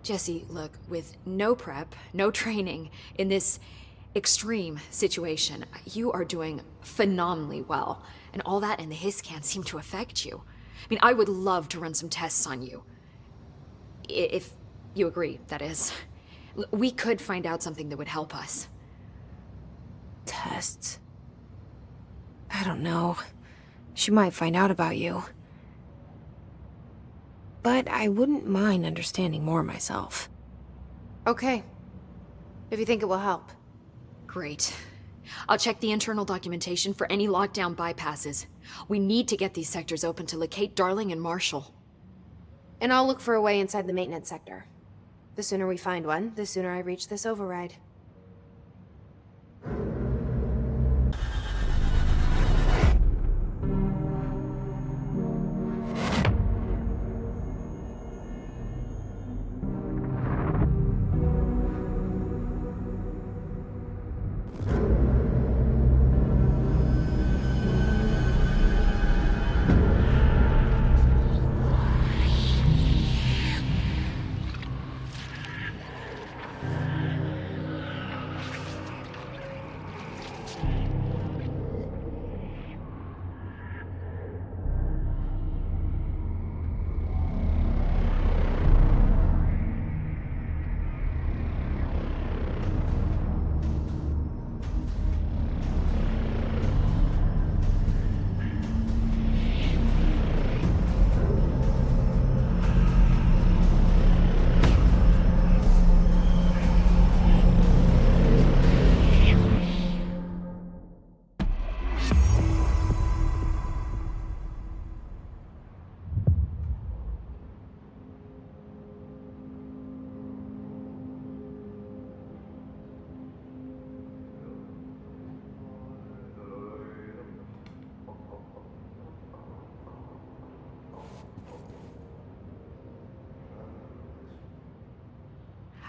Jesse, look, with no prep, no training, in this extreme situation, you are doing phenomenally well. And all that and the Hiss can't seem to affect you. I mean, I would love to run some tests on you. If you agree, that is. We could find out something that would help us. Tests? I don't know. She might find out about you. But I wouldn't mind understanding more myself. Okay. If you think it will help. Great. I'll check the internal documentation for any lockdown bypasses. We need to get these sectors open to locate Darling and Marshall. And I'll look for a way inside the maintenance sector. The sooner we find one, the sooner I reach this override.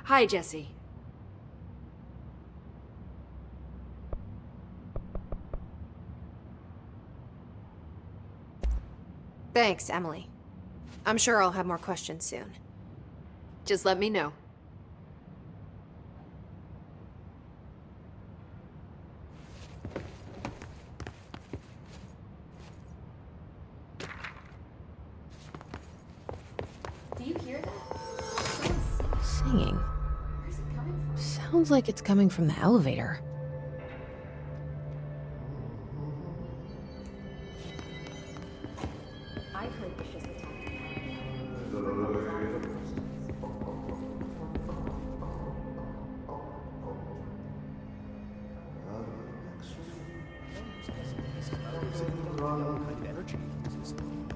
Hi, Jesse. Thanks, Emily. I'm sure I'll have more questions soon. Just let me know. Do you hear that? Singing. Where's it coming from? Sounds like it's coming from the elevator. I've heard this just attack.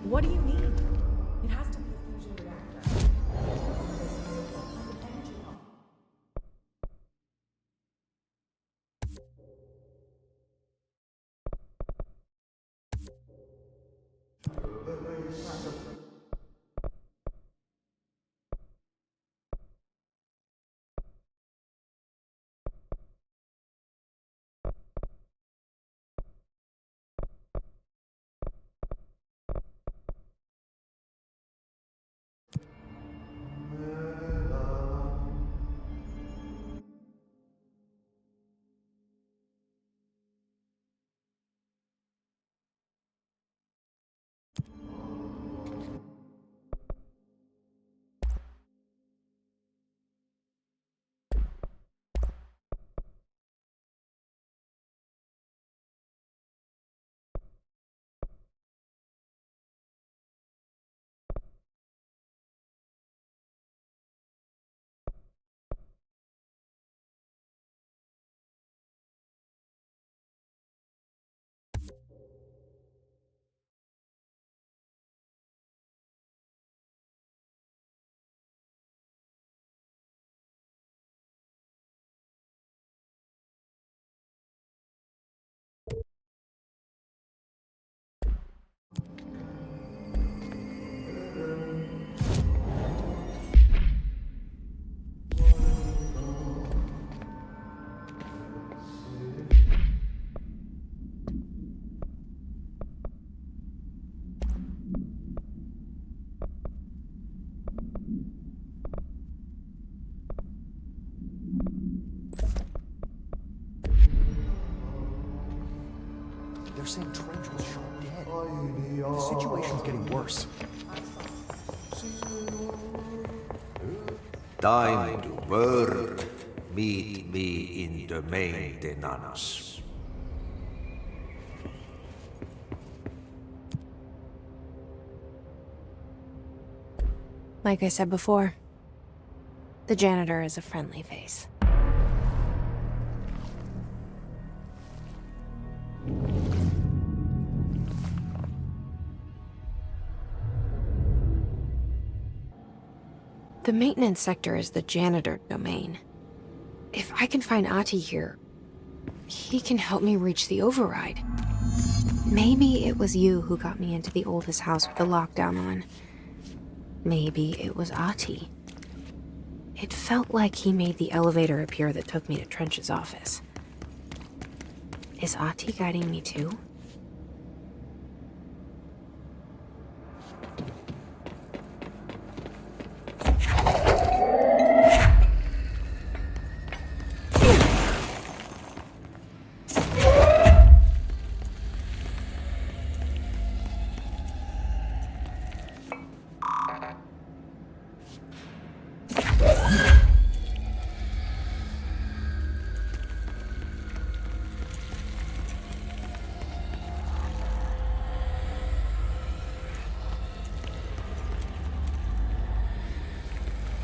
What do you mean? It has to be a fusion reactor. saying Trench was shot dead. The situation's getting worse. Time to work. Meet me in the maintenance. Like I said before, the janitor is a friendly face. The maintenance sector is the janitor domain. If I can find Ahti here, he can help me reach the override. Maybe it was you who got me into the oldest house with the lockdown on. Maybe it was Ahti. It felt like he made the elevator appear that took me to Trench's office. Is Ahti guiding me too?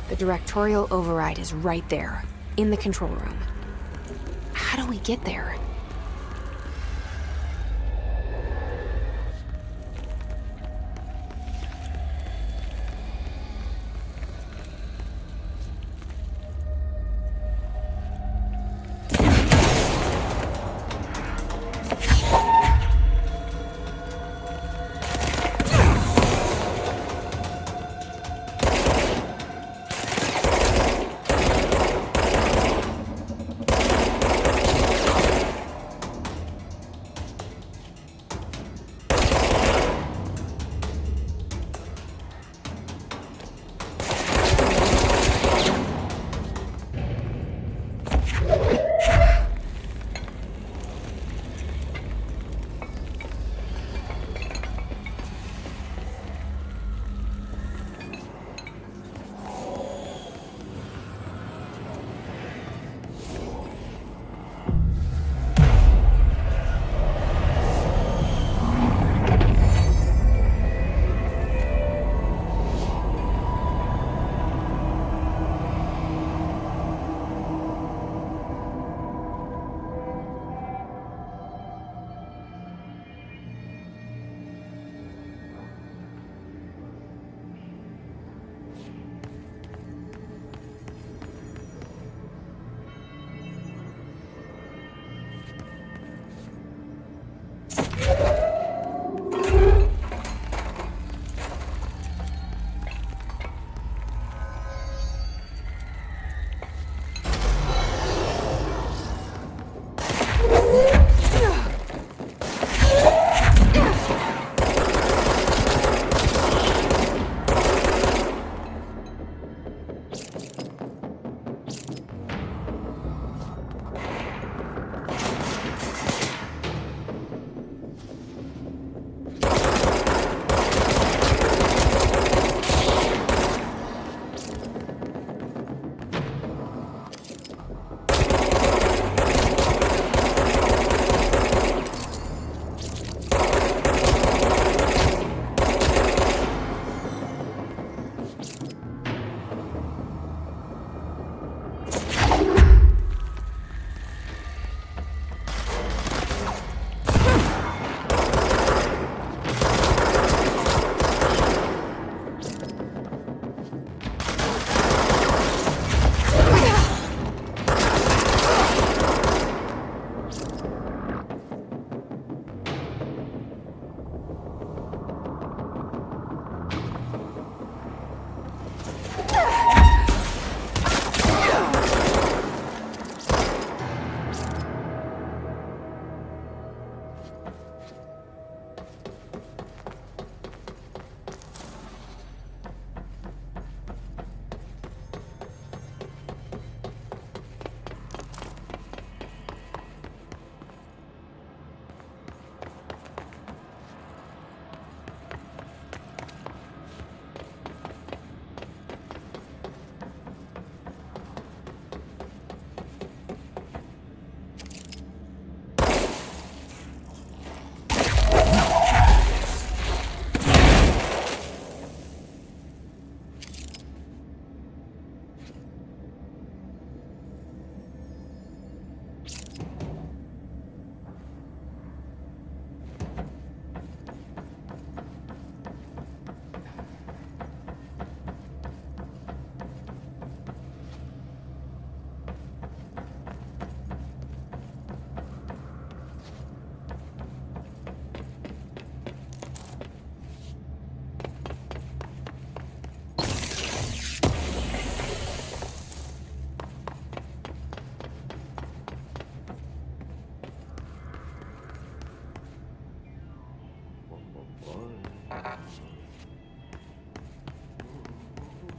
The Directorial Override is right there, in the control room. How do we get there?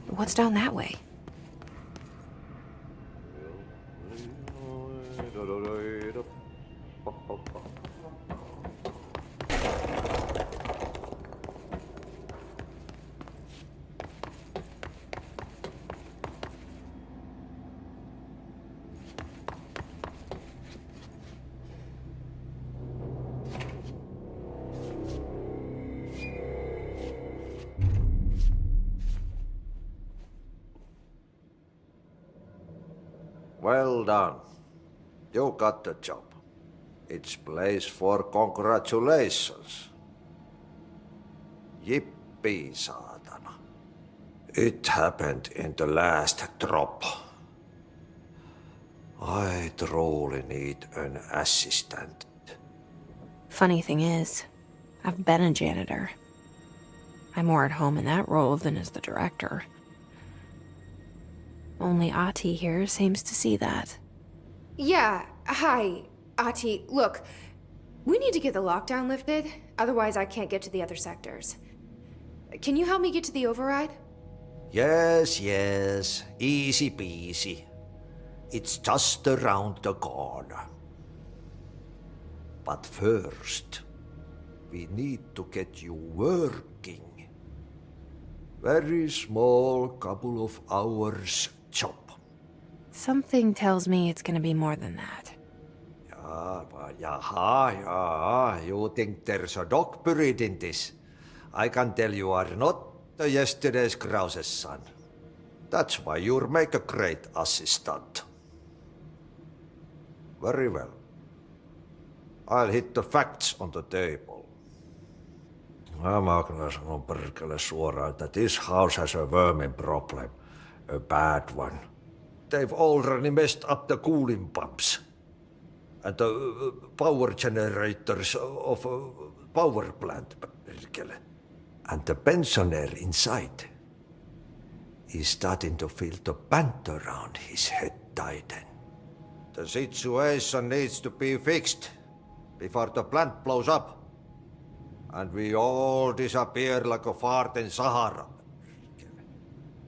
What's down that way? Well done. You got the job. It's place for congratulations. Yippee, saatana. It happened in the last drop. I truly need an assistant. Funny thing is, I've been a janitor. I'm more at home in that role than as the director. Only Ahti here seems to see that. Yeah, hi, Ahti. Look, we need to get the lockdown lifted, otherwise I can't get to the other sectors. Can you help me get to the override? Yes, easy peasy. It's just around the corner. But first, we need to get you working. Very small, couple of hours job. Something tells me it's gonna be more than that. Yaha, you think there's a dog buried in this? I can tell you are not the yesterday's Krause's son. That's why you make a great assistant. Very well. I'll hit the facts on the table. Mä kyllä sanon perkele suoraan, that this house has a vermin problem. A bad one. They've already messed up the cooling pumps. And the power generators of a power plant, perkele. And the pensioner inside is starting to feel the band around his head tighten. The situation needs to be fixed before the plant blows up. And we all disappear like a fart in Sahara.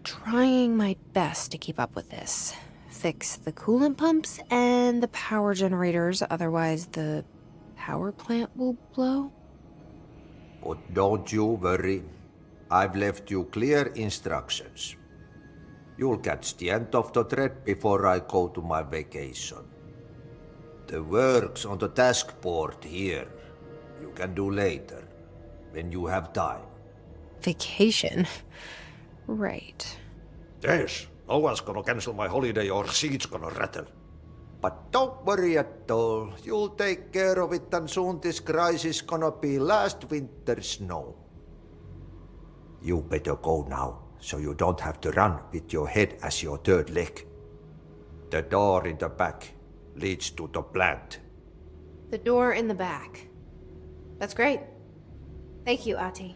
Trying my best to keep up with this. Fix the coolant pumps and the power generators, otherwise the power plant will blow. But don't you worry. I've left you clear instructions. You'll catch the end of the thread before I go to my vacation. The work's on the task board here. You can do later, when you have time. Vacation? Right. Yes, no one's gonna cancel my holiday or seat's gonna rattle. But don't worry at all. You'll take care of it and soon this crisis gonna be last winter's snow. You better go now, so you don't have to run with your head as your third leg. The door in the back leads to the plant. The door in the back. That's great. Thank you, Ahti.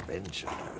Pensioner.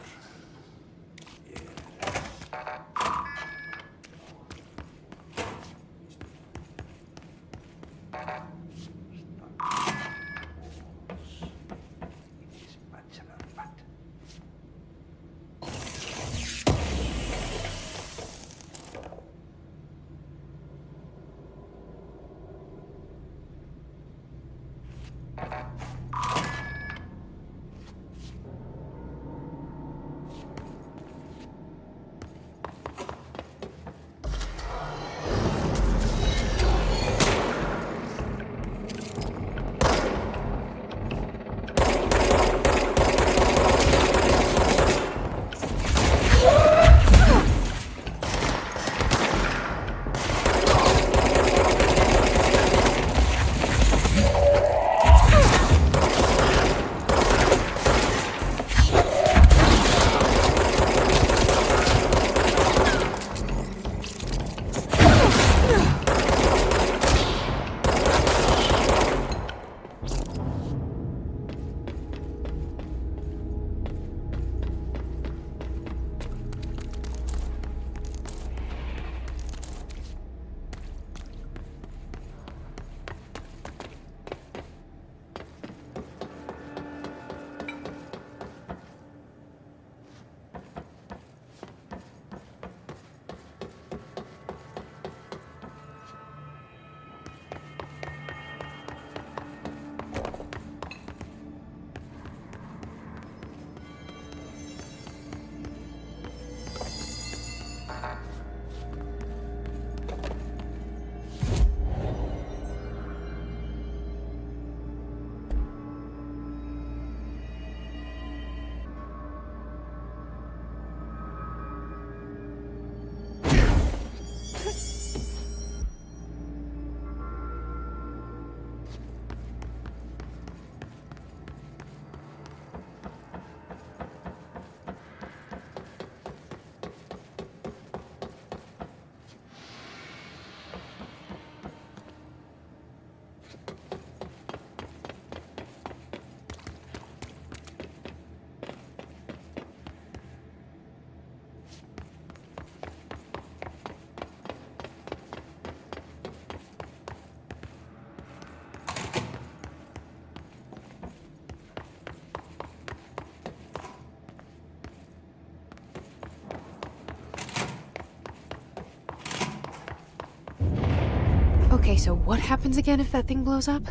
Okay, so what happens again if that thing blows up?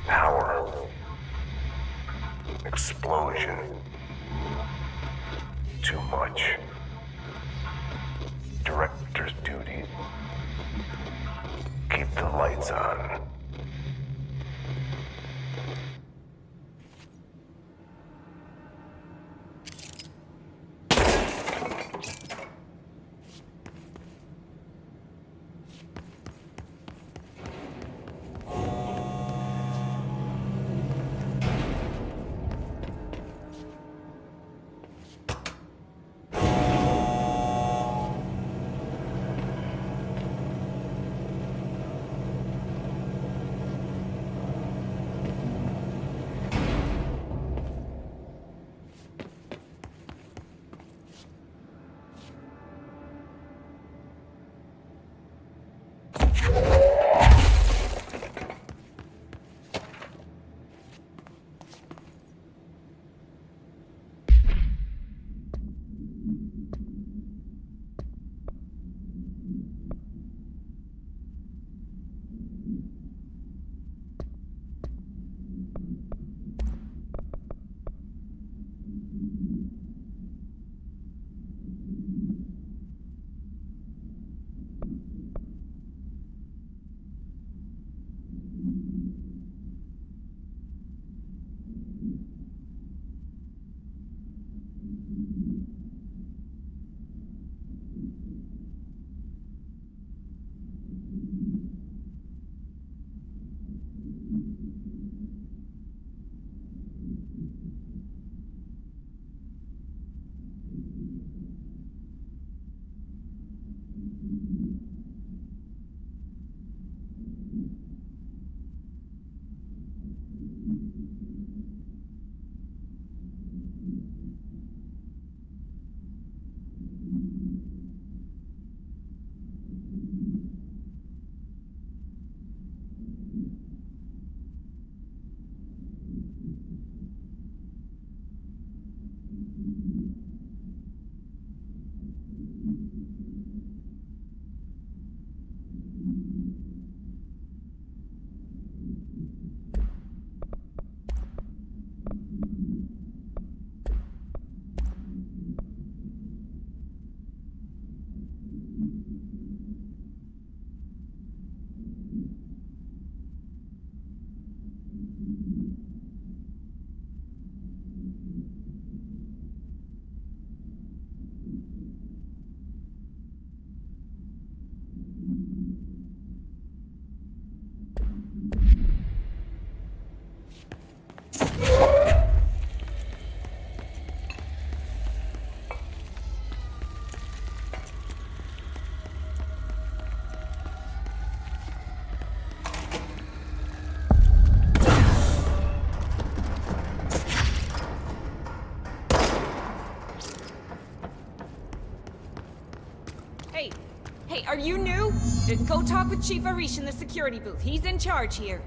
Power. Explosion. Too much. Director's duty. Keep the lights on. Hey, are you new? Go talk with Chief Arish in the security booth. He's in charge here.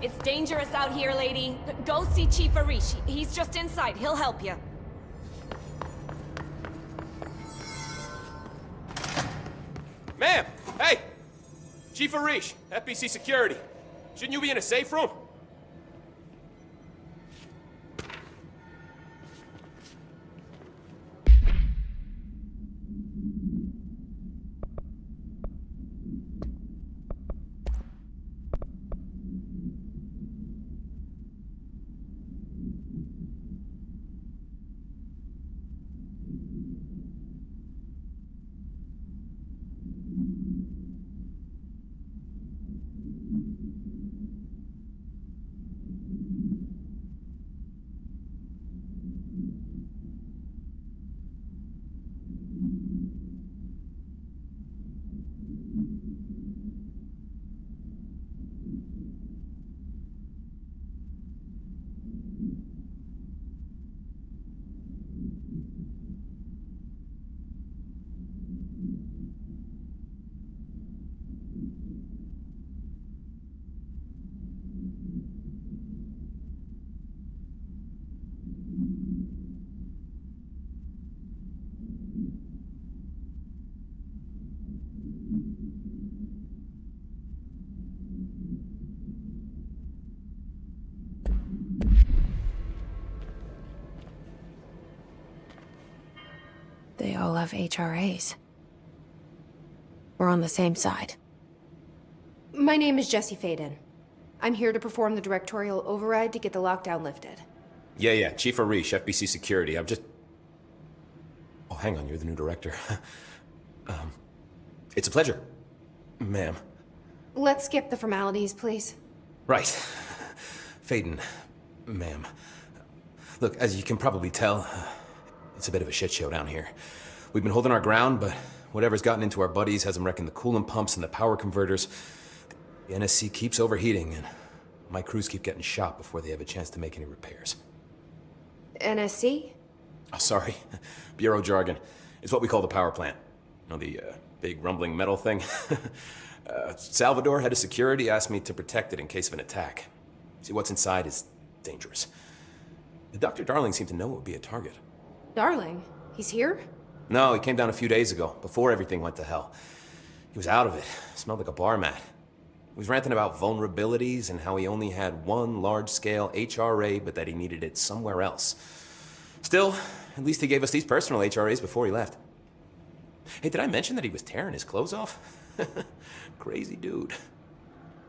It's dangerous out here, lady. Go see Chief Arish. He's just inside. He'll help you. Ma'am! Hey! Chief Arish, FBC Security. Shouldn't you be in a safe room? They all have HRAs. We're on the same side. My name is Jesse Faden. I'm here to perform the Directorial Override to get the lockdown lifted. Yeah, Chief Arish, FBC Security. I'm just... Oh, hang on, you're the new director. It's a pleasure, ma'am. Let's skip the formalities, please. Right. Faden, ma'am. Look, as you can probably tell, it's a bit of a shit show down here. We've been holding our ground, but whatever's gotten into our buddies has them wrecking the coolant pumps and the power converters. The NSC keeps overheating, and my crews keep getting shot before they have a chance to make any repairs. NSC? Oh, sorry. Bureau jargon. It's what we call the power plant. You know, the big rumbling metal thing? Salvador, head of security, asked me to protect it in case of an attack. See, what's inside is dangerous. Dr. Darling seemed to know it would be a target. Darling? He's here? No, he came down a few days ago, before everything went to hell. He was out of it. Smelled like a bar mat. He was ranting about vulnerabilities and how he only had one large-scale HRA, but that he needed it somewhere else. Still, at least he gave us these personal HRAs before he left. Hey, did I mention that he was tearing his clothes off? Crazy dude.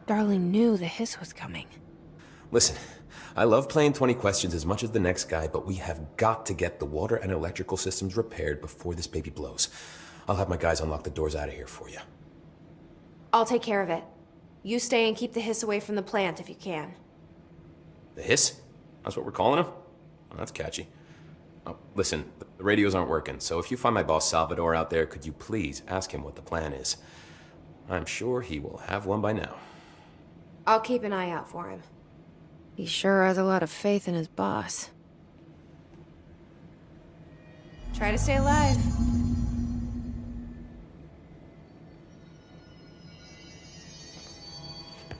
Darling knew the hiss was coming. Listen, I love playing 20 questions as much as the next guy, but we have got to get the water and electrical systems repaired before this baby blows. I'll have my guys unlock the doors out of here for you. I'll take care of it. You stay and keep the hiss away from the plant if you can. The hiss? That's what we're calling him? Oh, that's catchy. Oh, listen, the radios aren't working, so if you find my boss Salvador out there, could you please ask him what the plan is? I'm sure he will have one by now. I'll keep an eye out for him. He sure has a lot of faith in his boss. Try to stay alive.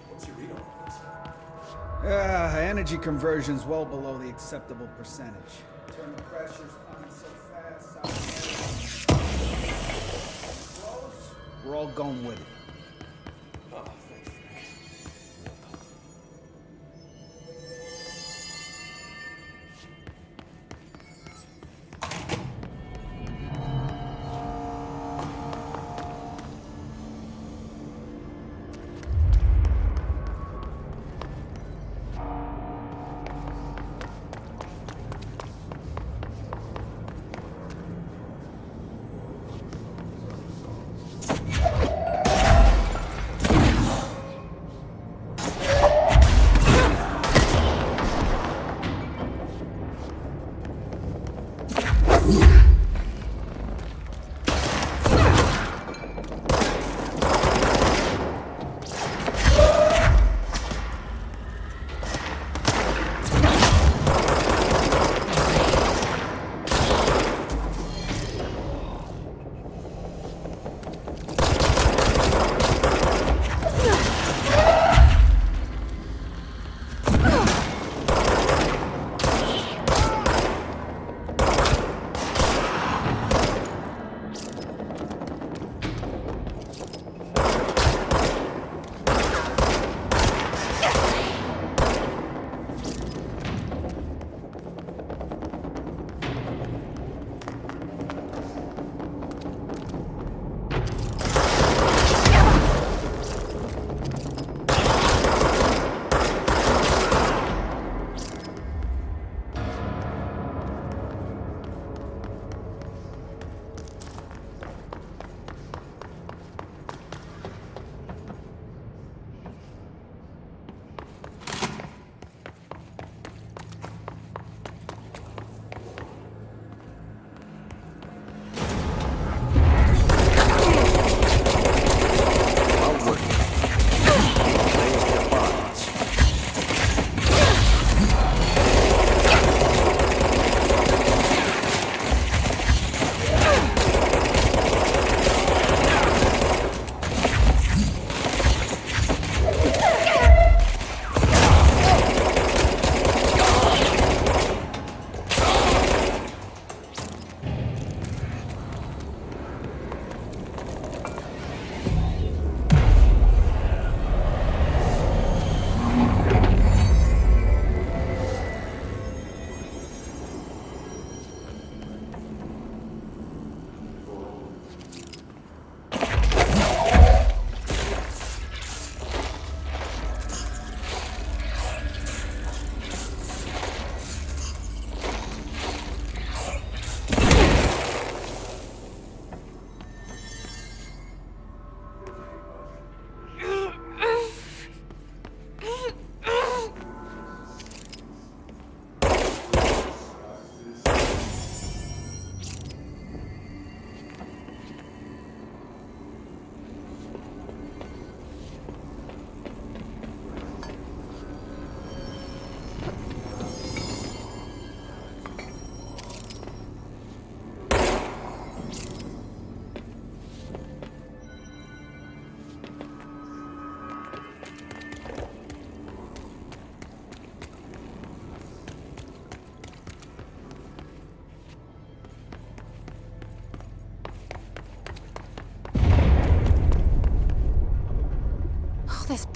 What's your read on this? Energy conversion's well below the acceptable percentage. Turn the pressures on so fast. Close. We're all going with it. Oh, thanks, Frank.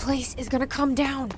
place is gonna come down.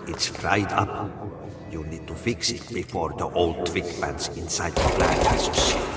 It's fried up. You need to fix it before the old twig pads inside the plant has a shift.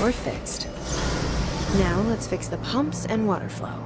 Power fixed. Now let's fix the pumps and water flow.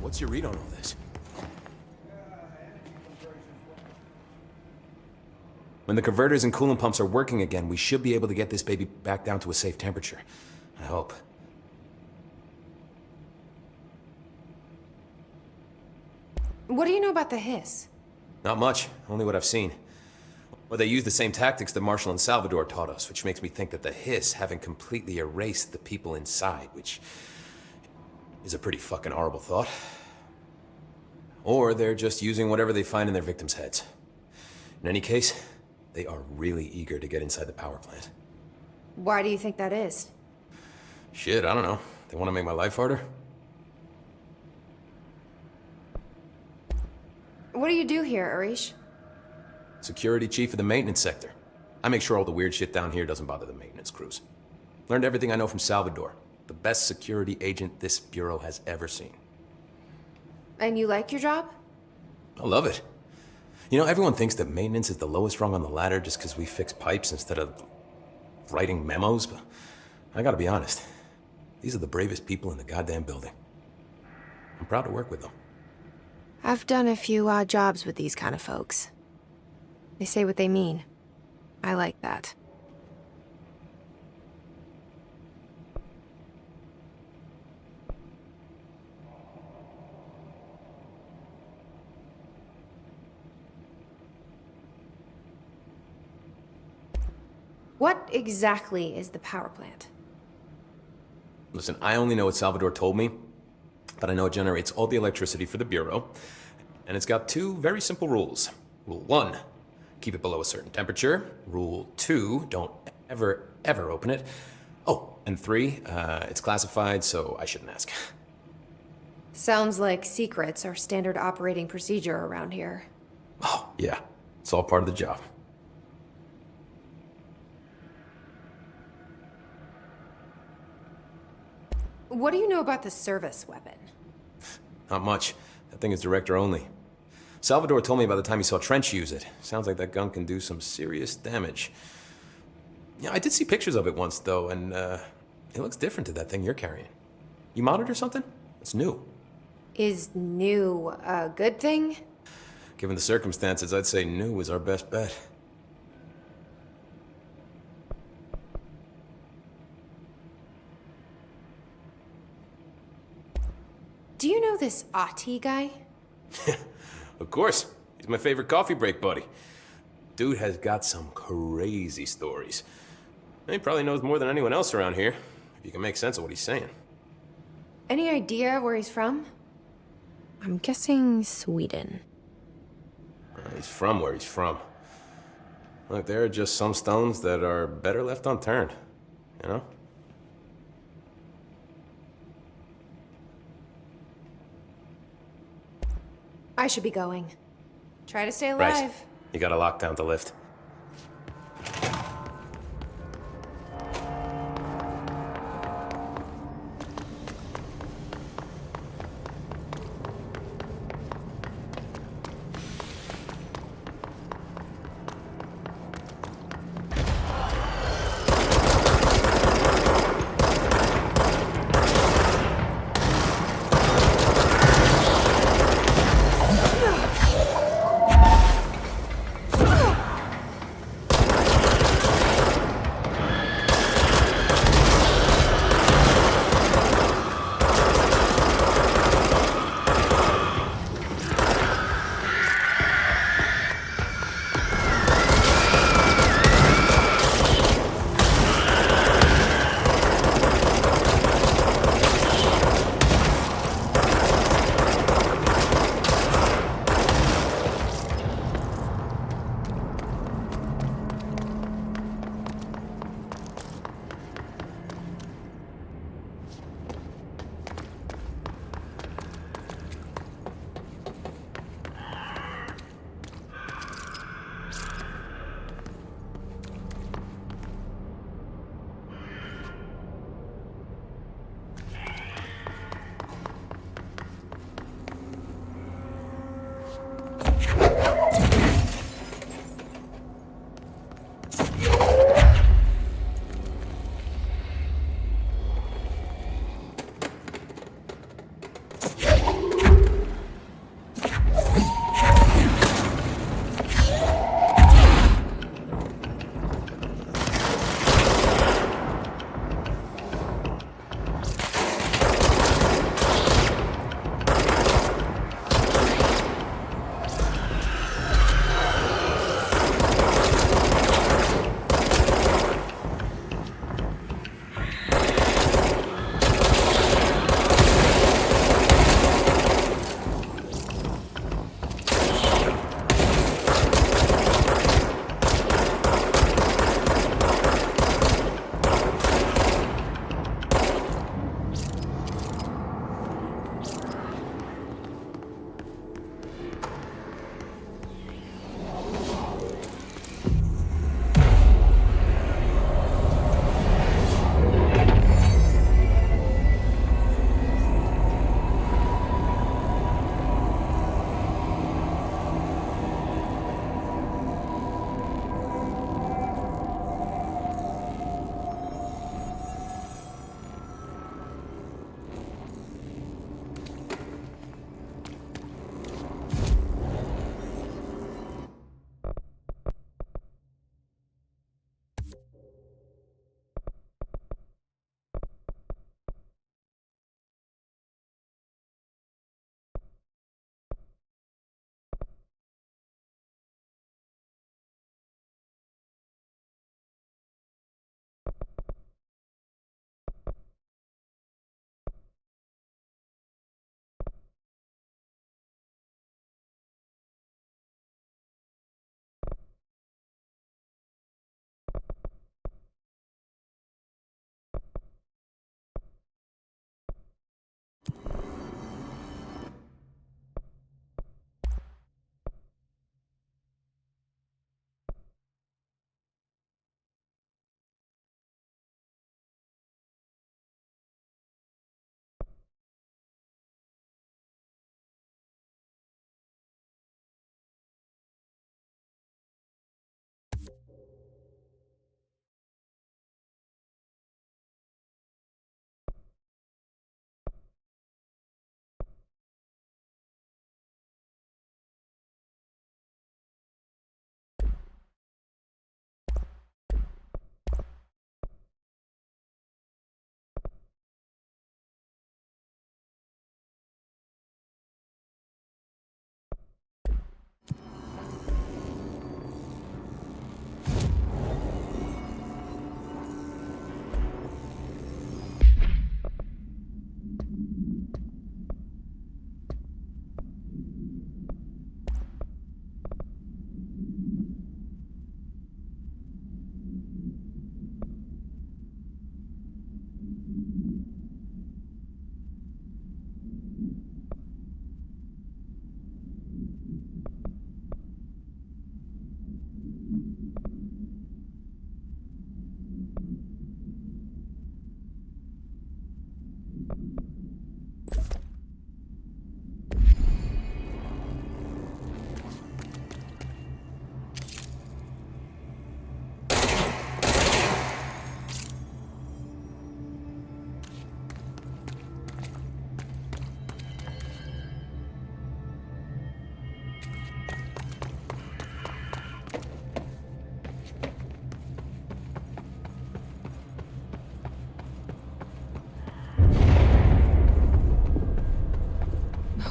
What's your read on all this? When the converters and coolant pumps are working again, we should be able to get this baby back down to a safe temperature. I hope. What do you know about the hiss? Not much, only what I've seen. Well, they use the same tactics that Marshall and Salvador taught us, which makes me think that the hiss haven't completely erased the people inside, which is a pretty fucking horrible thought. Or they're just using whatever they find in their victims' heads. In any case, they are really eager to get inside the power plant. Why do you think that is? Shit, I don't know. They want to make my life harder? What do you do here, Arish? Security chief of the maintenance sector. I make sure all the weird shit down here doesn't bother the maintenance crews. Learned everything I know from Salvador. The best security agent this bureau has ever seen. And you like your job? I love it. You know, everyone thinks that maintenance is the lowest rung on the ladder just because we fix pipes instead of writing memos, but I gotta be honest. These are the bravest people in the goddamn building. I'm proud to work with them. I've done a few odd jobs with these kind of folks. They say what they mean. I like that. What exactly is the power plant? Listen, I only know what Salvador told me, but I know it generates all the electricity for the Bureau, and it's got 2 very simple rules. Rule 1, keep it below a certain temperature. Rule 2, don't ever open it. Oh, and 3, it's classified, so I shouldn't ask. Sounds like secrets are standard operating procedure around here. Oh, yeah, it's all part of the job. What do you know about the service weapon? Not much. That thing is director only. Salvador told me by the time he saw Trench use it. Sounds like that gun can do some serious damage. Yeah, I did see pictures of it once, though, and it looks different to that thing you're carrying. You monitor something? It's new. Is new a good thing? Given the circumstances, I'd say new is our best bet. Do you know this Ahti guy? Of course. He's my favorite coffee break buddy. Dude has got some crazy stories. He probably knows more than anyone else around here, if you can make sense of what he's saying. Any idea where he's from? I'm guessing Sweden. He's from where he's from. Look, there are just some stones that are better left unturned, you know? I should be going. Try to stay alive. Right. You gotta lock down the lift.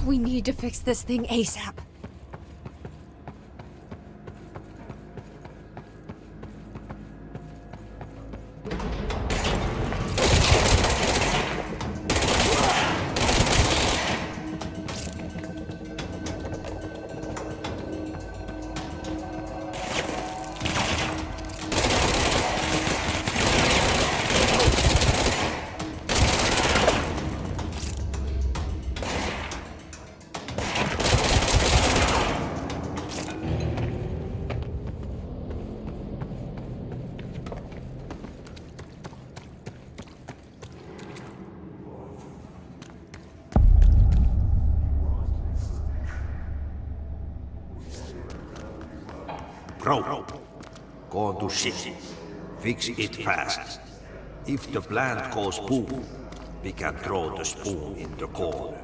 We need to fix this thing ASAP. Bro, go on to ship. Fix it fast. If the plant goes boom, we can throw the spoon in the corner.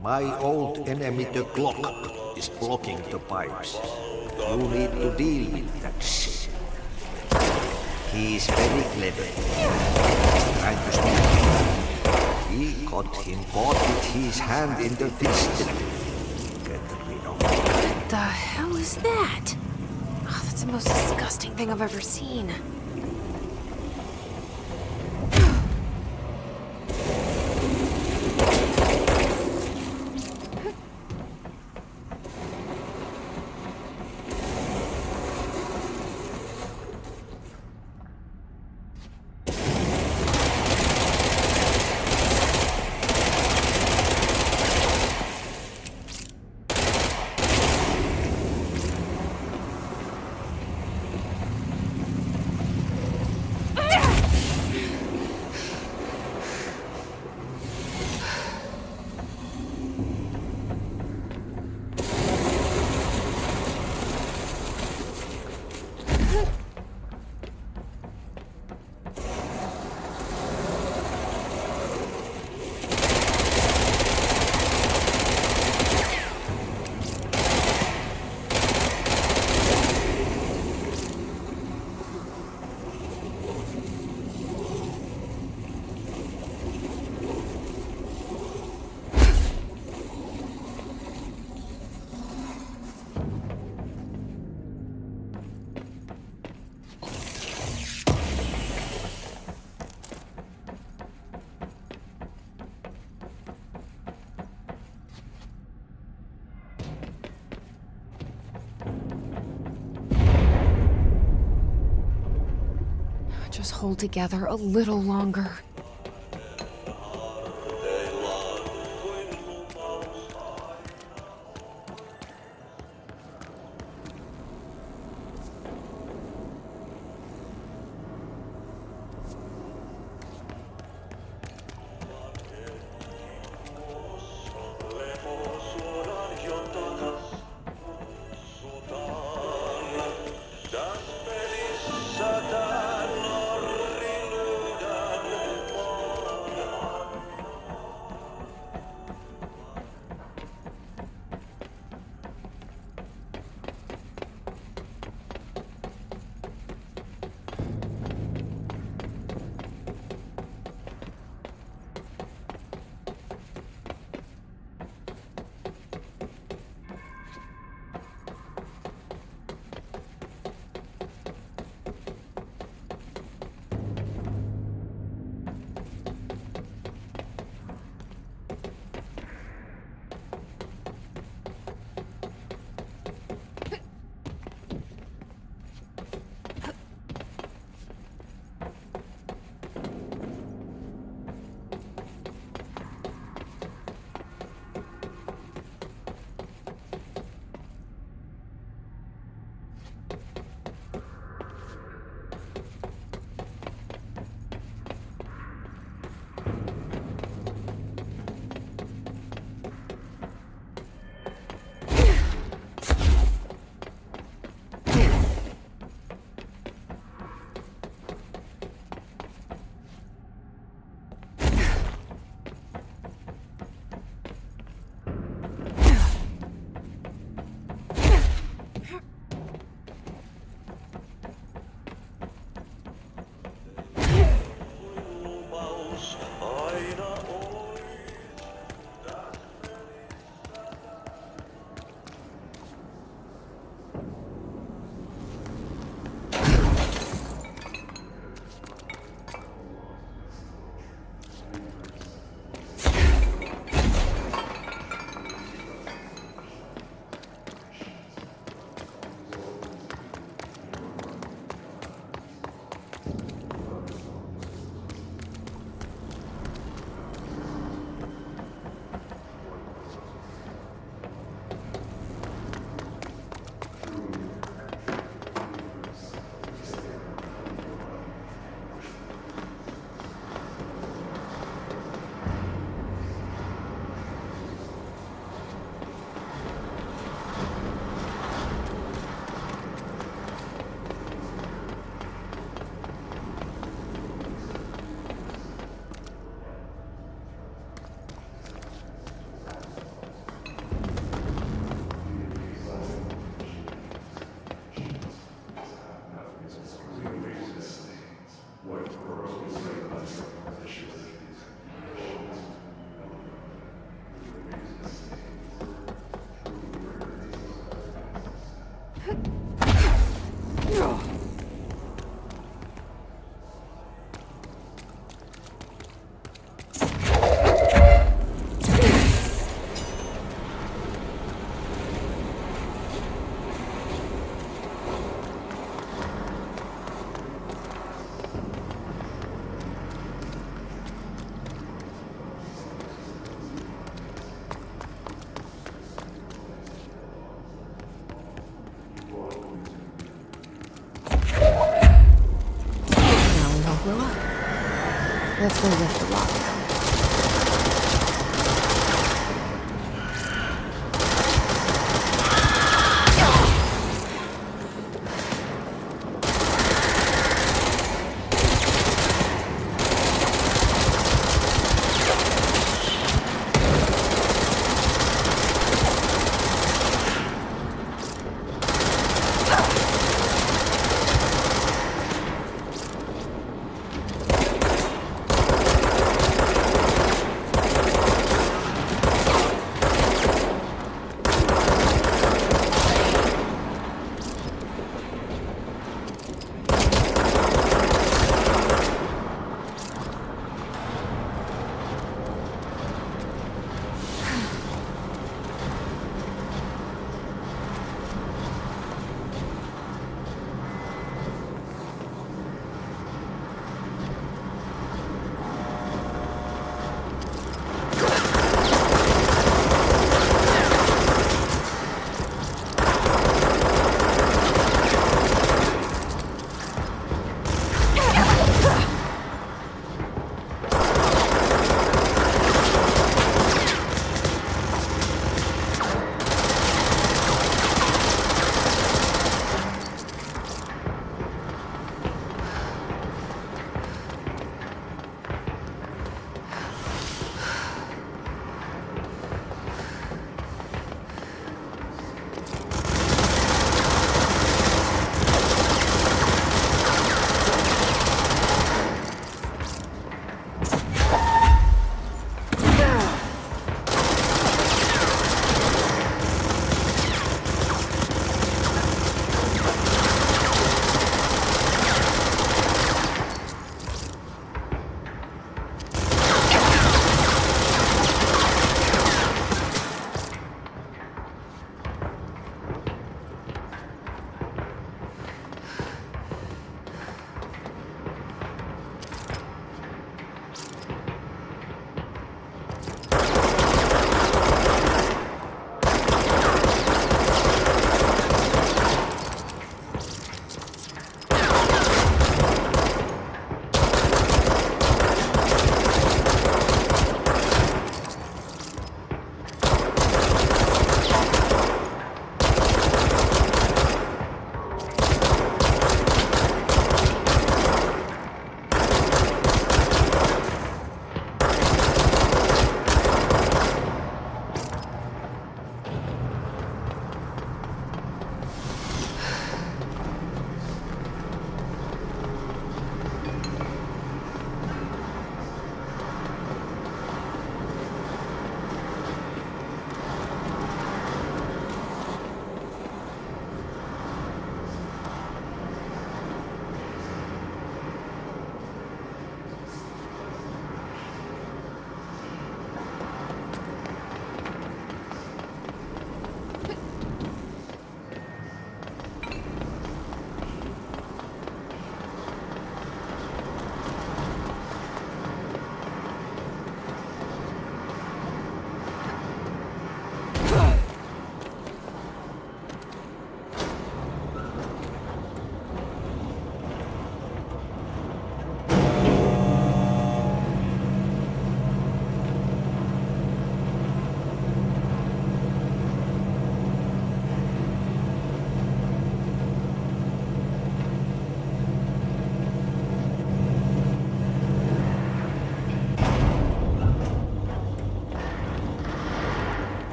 My old enemy, the clock, is blocking the pipes. You need to deal with that shit. He is very clever. He's trying to steal me. He got him caught with his hand in the fist. Get rid of it. What the hell is that? Oh, that's the most disgusting thing I've ever seen. Just hold together a little longer.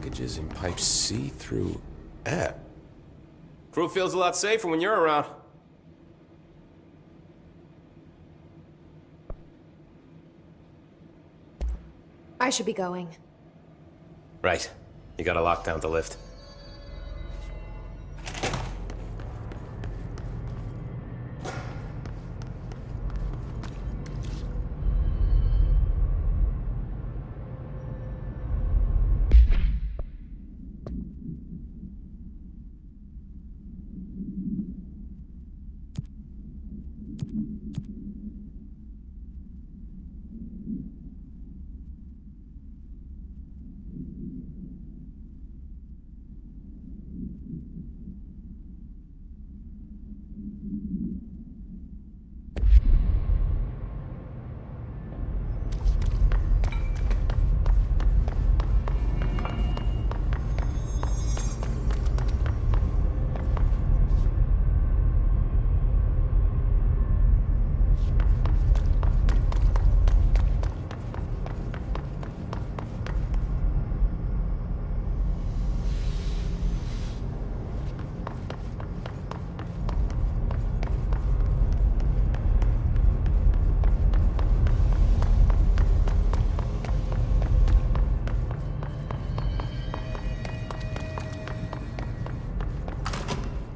Blockages in pipe C through F. Crew feels a lot safer when you're around. I should be going. Right. You got a lockdown to lift.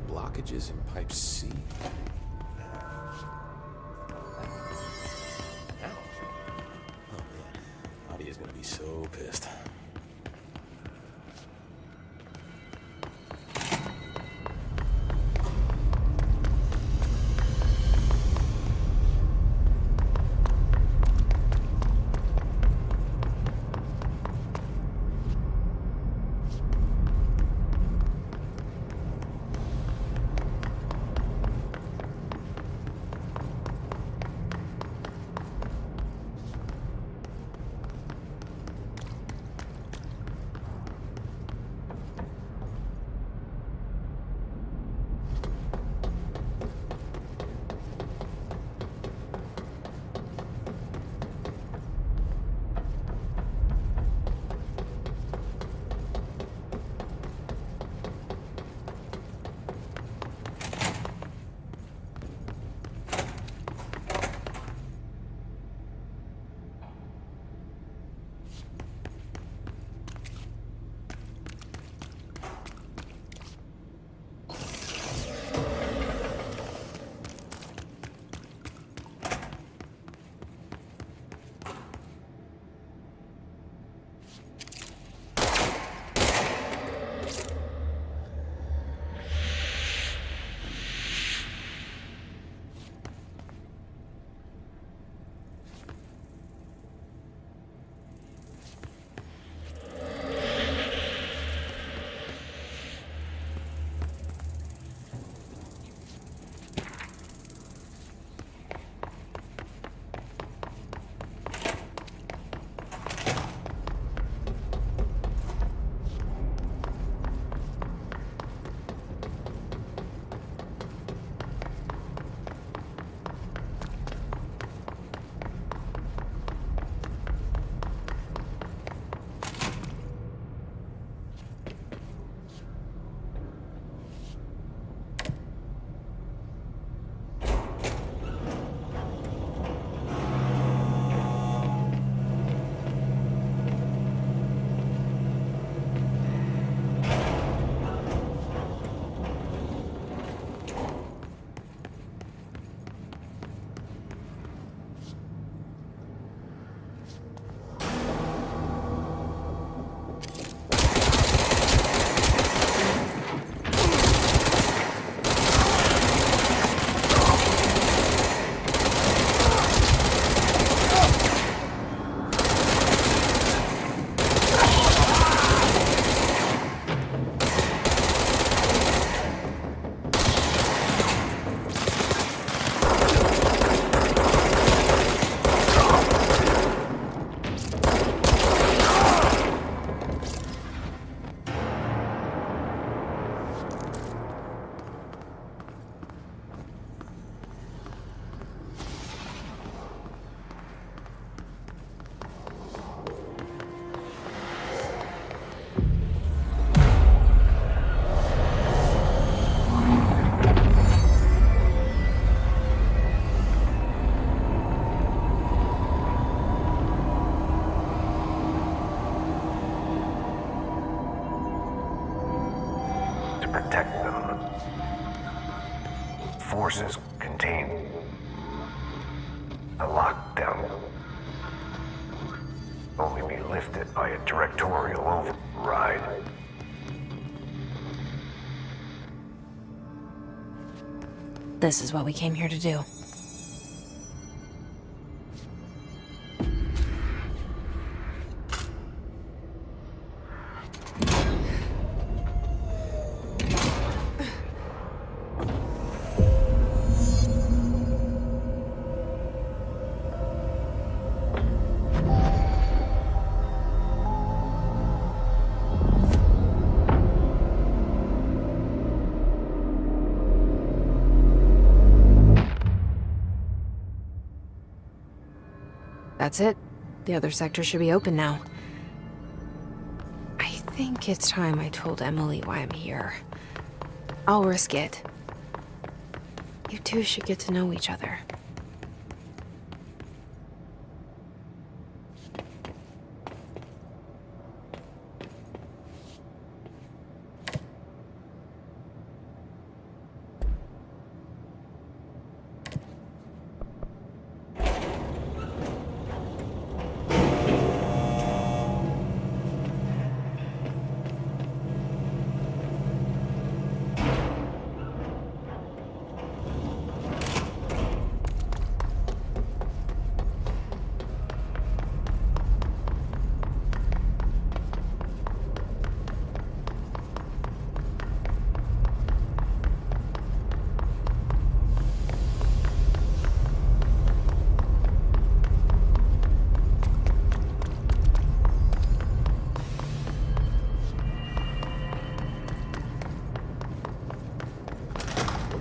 Blockages in pipe C. Ow. Oh man, Ahti is gonna be so pissed. forces contain a lockdown. Only be lifted by a directorial override. This is what we came here to do. That's it. The other sector should be open now. I think it's time I told Emily why I'm here. I'll risk it. You two should get to know each other.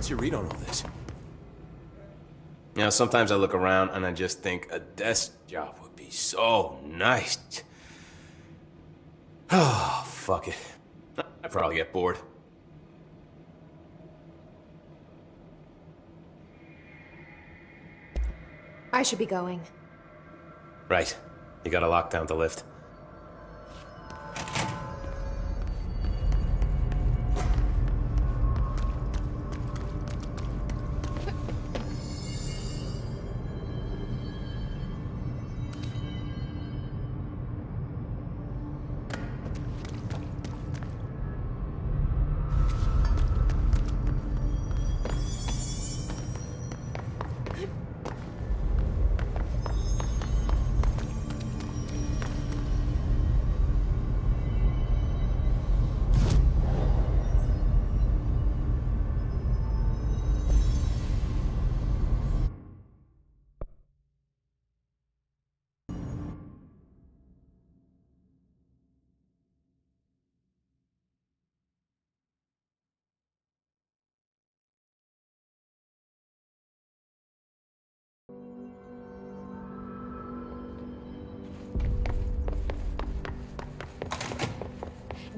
What's your read on all this? You know, sometimes I look around and I just think a desk job would be so nice. Oh, fuck it. I'd probably get bored. I should be going. Right. You got a lockdown to lift.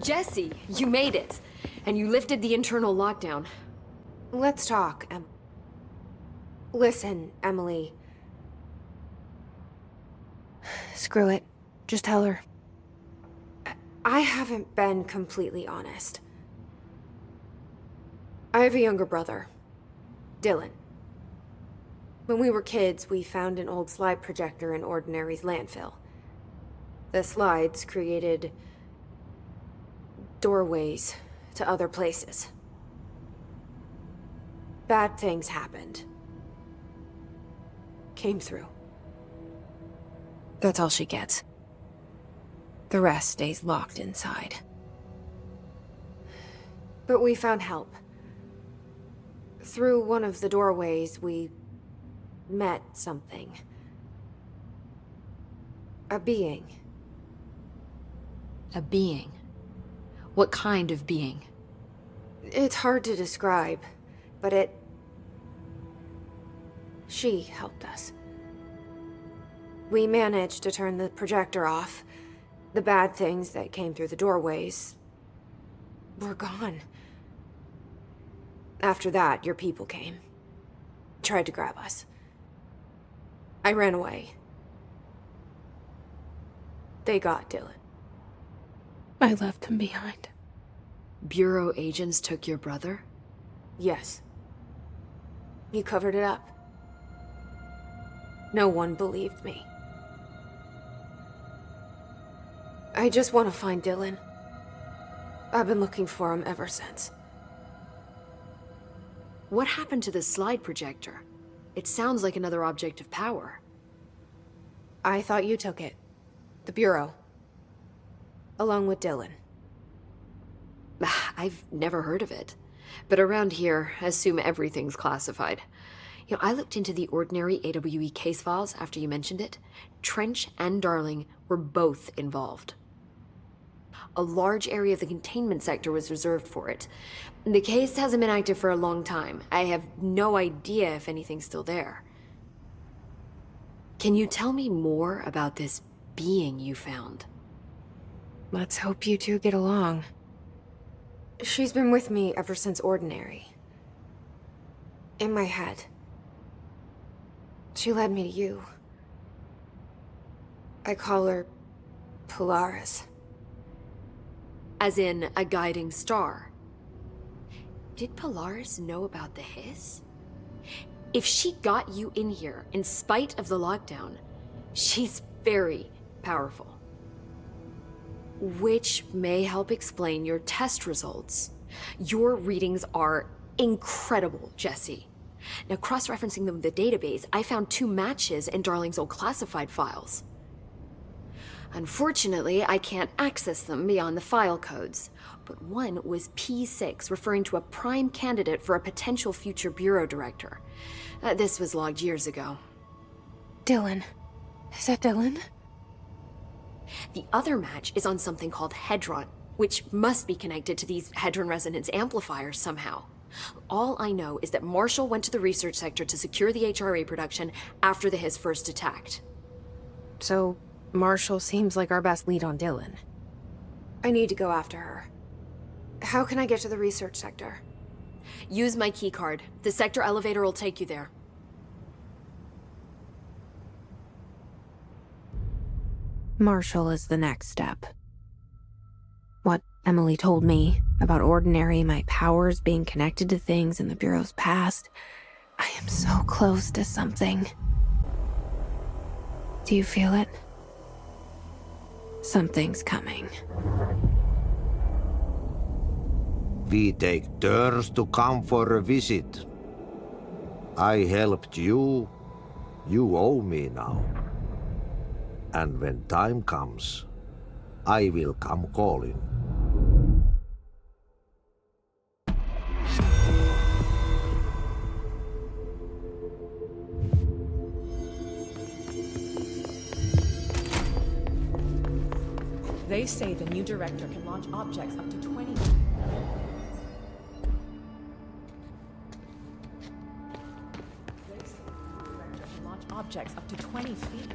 Jesse, you made it. And you lifted the internal lockdown. Let's talk, Listen, Emily. Screw it. Just tell her. I haven't been completely honest. I have a younger brother, Dylan. When we were kids, we found an old slide projector in Ordinary's landfill. The slides created doorways to other places. Bad things happened. Came through. That's all she gets. The rest stays locked inside. But we found help. Through one of the doorways, we met something. A being. A being? What kind of being? It's hard to describe, but she helped us. We managed to turn the projector off. The bad things that came through the doorways were gone. After that, your people came. Tried to grab us. I ran away. They got Dylan. I left him behind. Bureau agents took your brother? Yes. You covered it up. No one believed me. I just want to find Dylan. I've been looking for him ever since. What happened to the slide projector? It sounds like another object of power. I thought you took it. The Bureau. Along with Dylan. I've never heard of it. But around here, assume everything's classified. You know, I looked into the ordinary AWE case files after you mentioned it. Trench and Darling were both involved. A large area of the containment sector was reserved for it. The case hasn't been active for a long time. I have no idea if anything's still there. Can you tell me more about this being you found? Let's hope you two get along. She's been with me ever since Ordinary. In my head. She led me to you. I call her Polaris. As in, a guiding star. Did Polaris know about the hiss? If she got you in here in spite of the lockdown, she's very powerful. Which may help explain your test results. Your readings are incredible, Jesse. Now, cross-referencing them with the database, I found 2 matches in Darling's old classified files. Unfortunately, I can't access them beyond the file codes, but one was P6, referring to a prime candidate for a potential future bureau director. This was logged years ago. Dylan. Is that Dylan? The other match is on something called Hedron, which must be connected to these Hedron resonance amplifiers somehow. All I know is that Marshall went to the research sector to secure the HRA production after the hiss first attacked. So, Marshall seems like our best lead on Dylan. I need to go after her. How can I get to the research sector? Use my keycard. The sector elevator will take you there. Marshall is the next step. What Emily told me about Ordinary, my powers being connected to things in the Bureau's past, I am so close to something. Do you feel it? Something's coming. We take turns to come for a visit. I helped you. You owe me now. And when time comes, I will come calling. They say the new director can launch objects up to 20... objects up to 20 feet.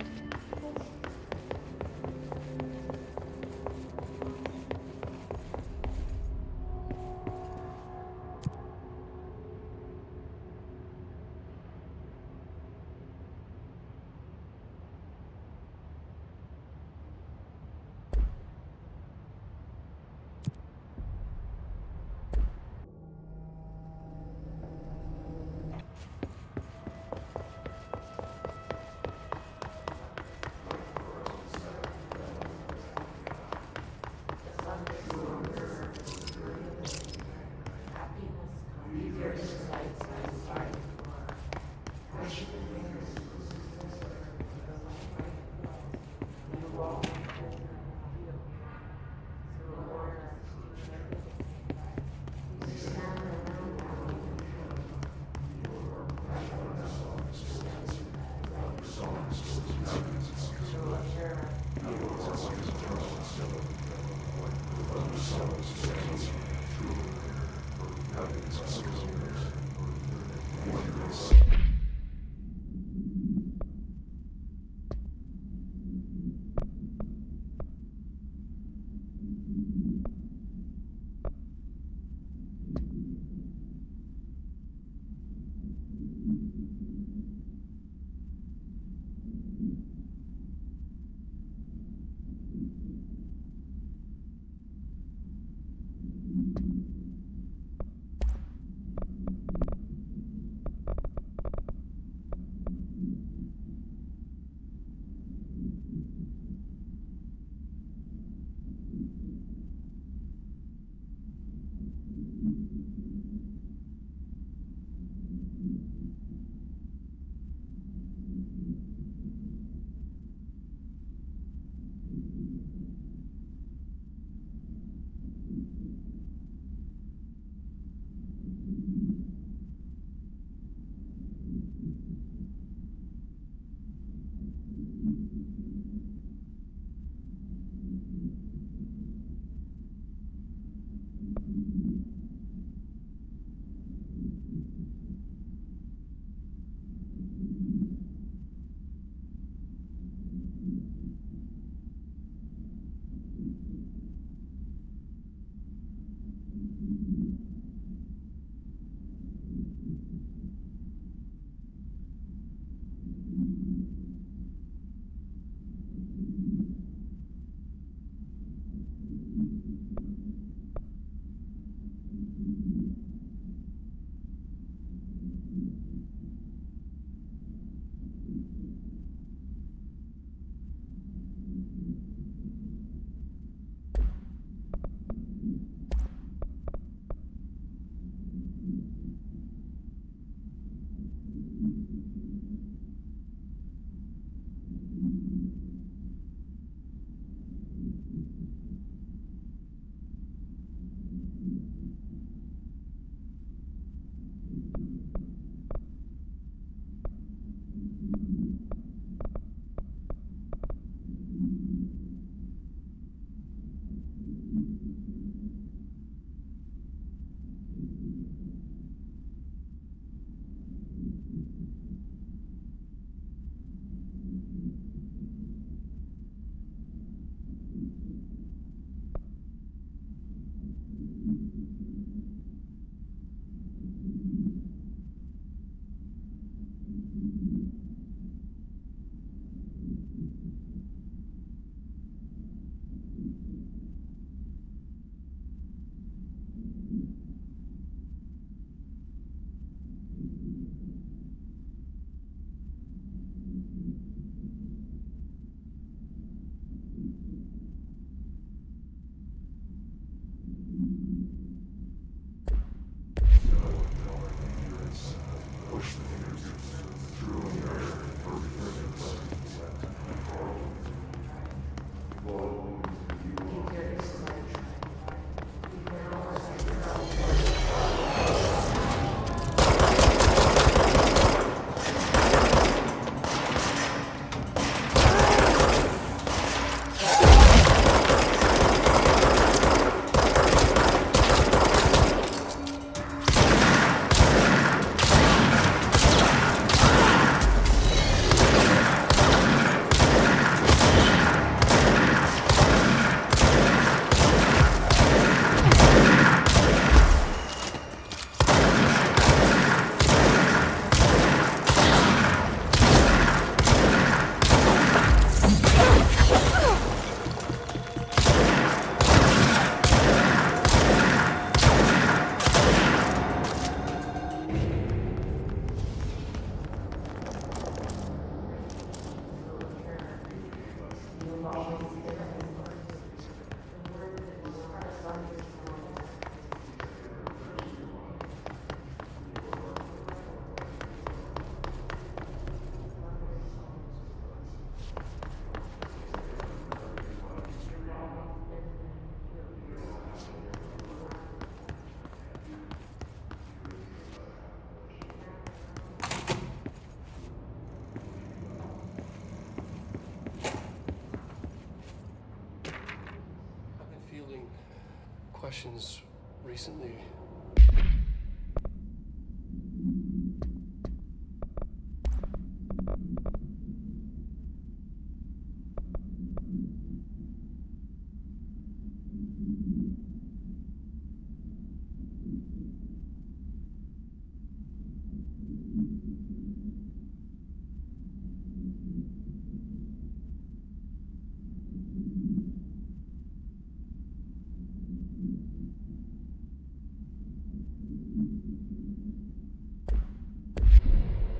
Questions recently.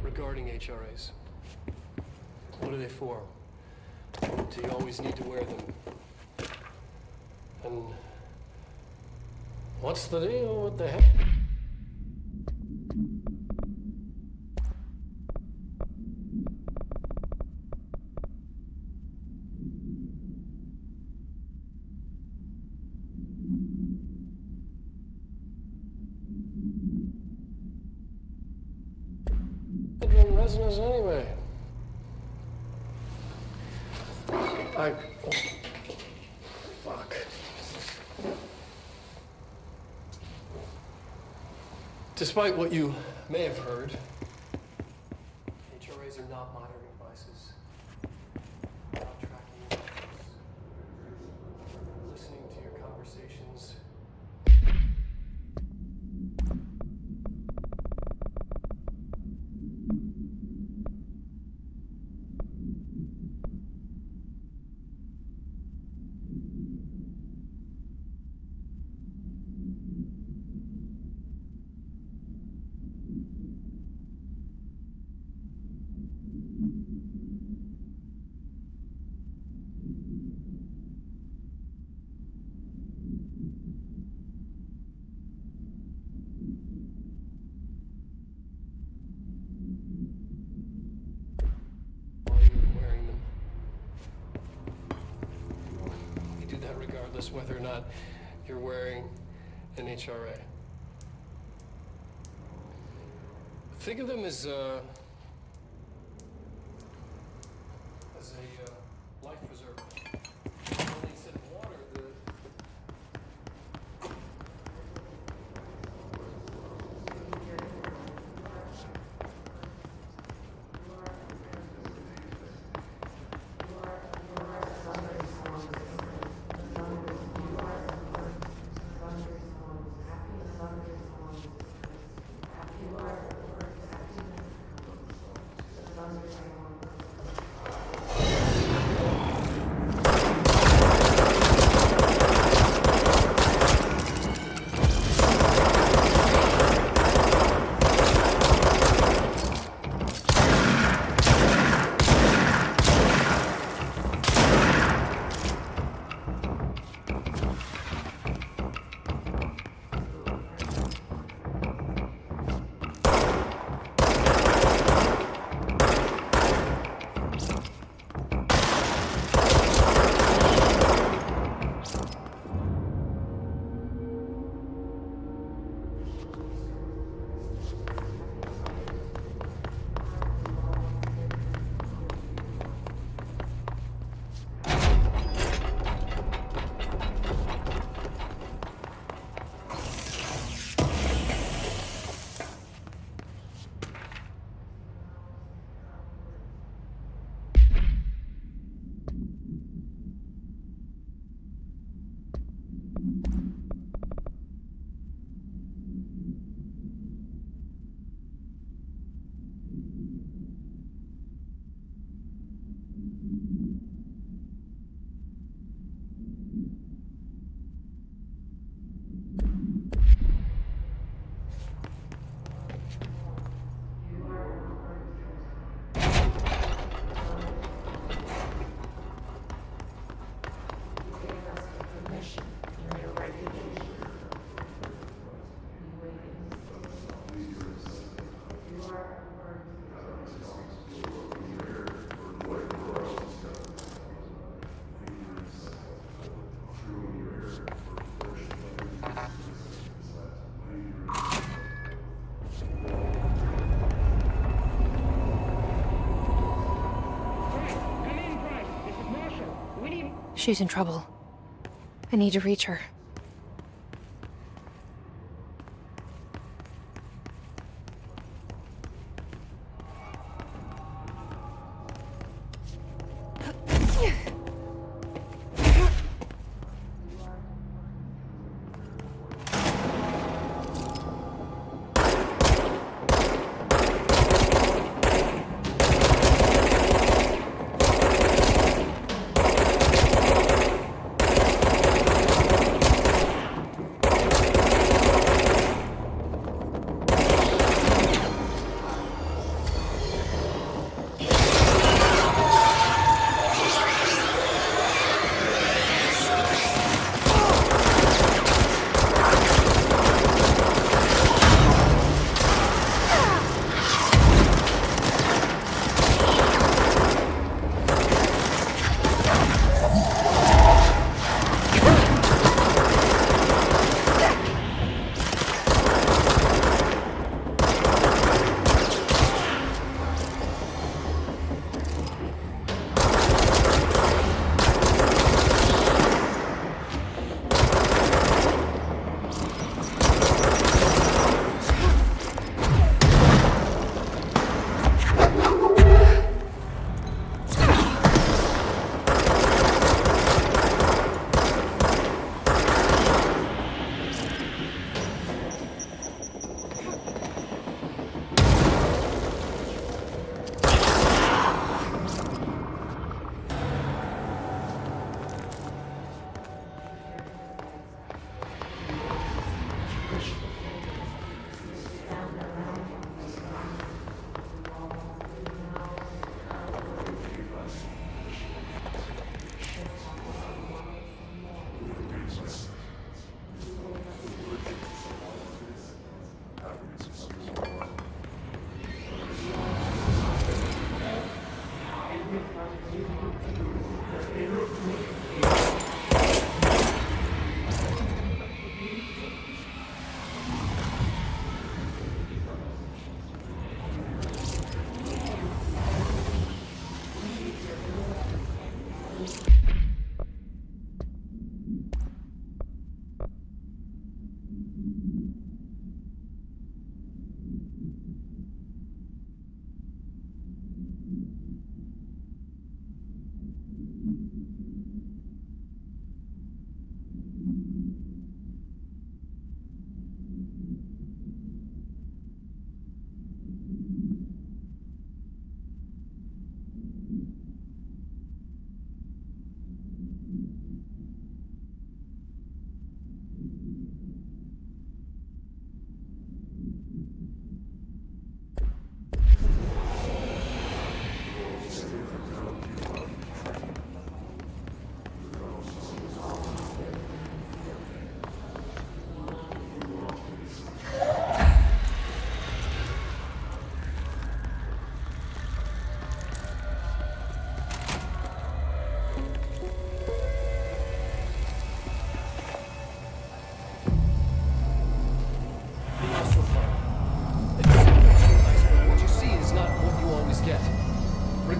Regarding HRAs, what are they for? Do you always need to wear them? And what's the deal with the heck? Resonance anyway. Fuck. Despite what you may have heard, HRAs are not monitoring devices. Not tracking your actions. Listening to your conversations. Whether or not you're wearing an HRA. Think of them as a life preserver. Only instead of water, She's in trouble. I need to reach her.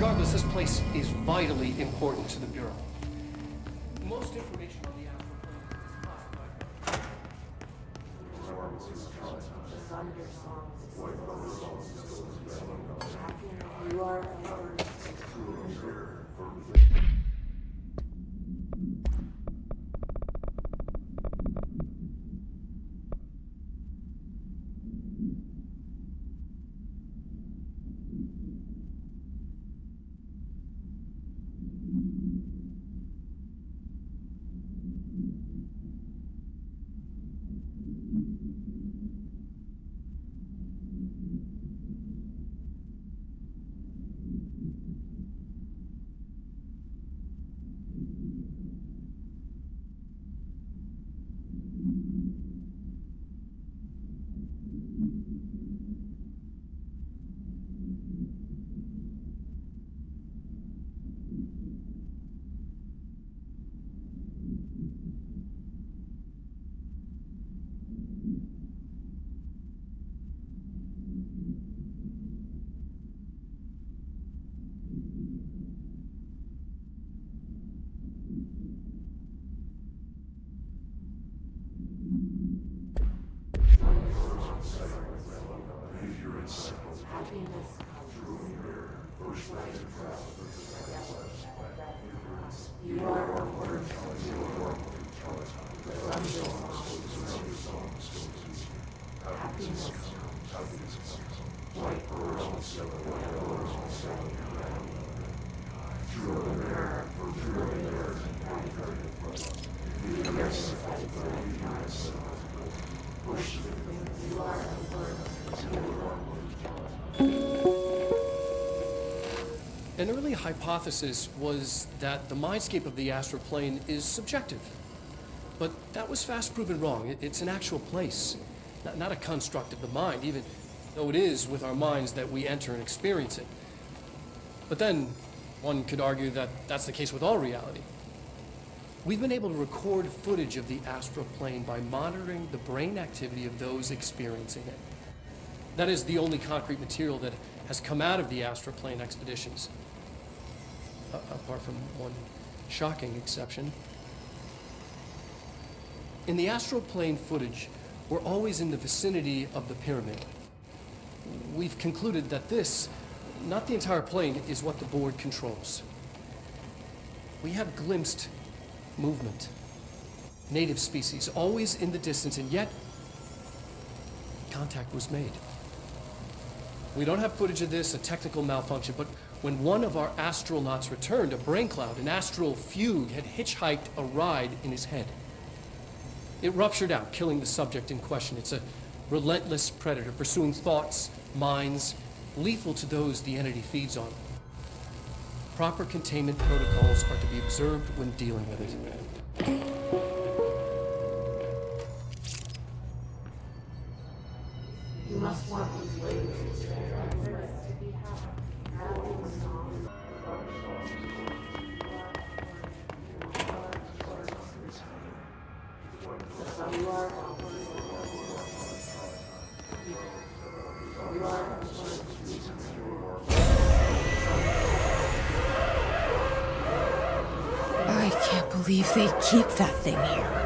Regardless, this place is vitally important to the Bureau. Most information on the Astral An early hypothesis was that the mindscape of the astral plane is subjective. But that was fast proven wrong. It's an actual place, not a construct of the mind, even though it is with our minds that we enter and experience it. But then, one could argue that that's the case with all reality. We've been able to record footage of the astral plane by monitoring the brain activity of those experiencing it. That is the only concrete material that has come out of the astral plane expeditions. Apart from one shocking exception. In the astral plane footage, we're always in the vicinity of the pyramid. We've concluded that this, not the entire plane, is what the board controls. We have glimpsed movement, native species, always in the distance, and yet contact was made. We don't have footage of this, a technical malfunction, but when one of our astronauts returned, a brain cloud, an astral fugue, had hitchhiked a ride in his head. It ruptured out, killing the subject in question. It's a relentless predator, pursuing thoughts, minds, lethal to those the entity feeds on. Proper containment protocols are to be observed when dealing with it. You must want these waves to be I can't believe they keep that thing here.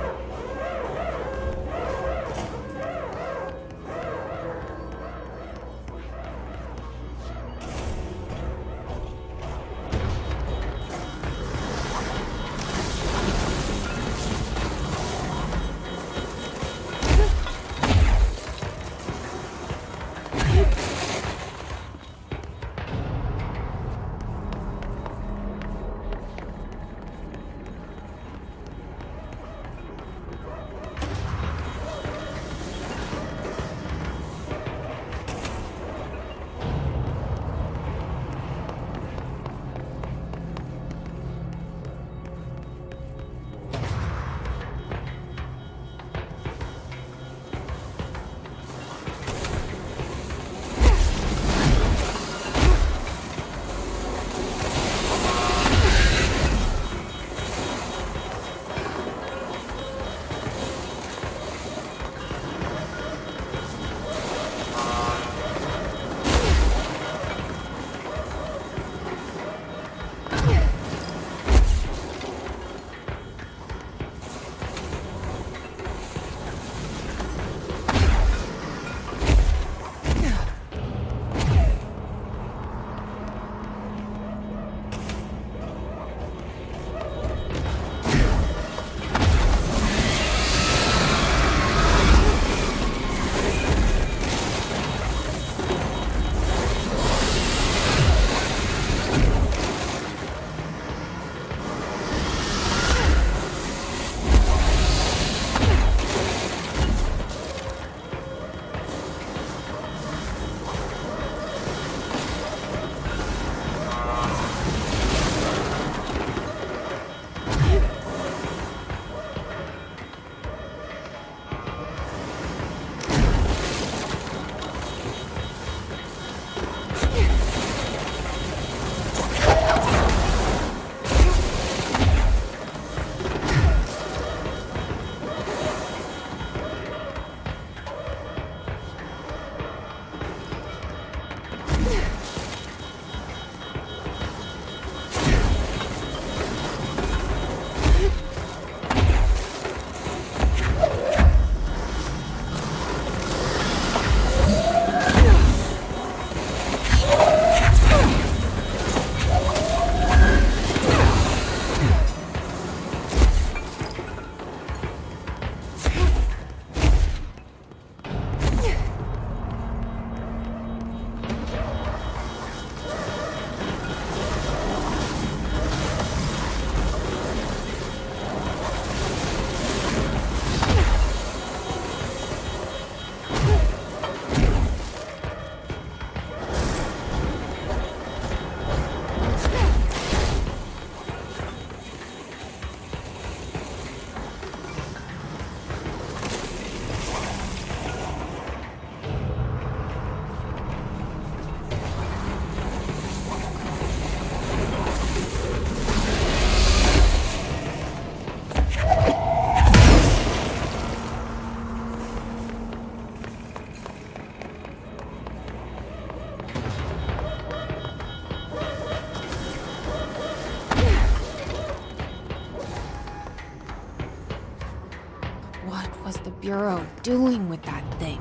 What was the Bureau doing with that thing?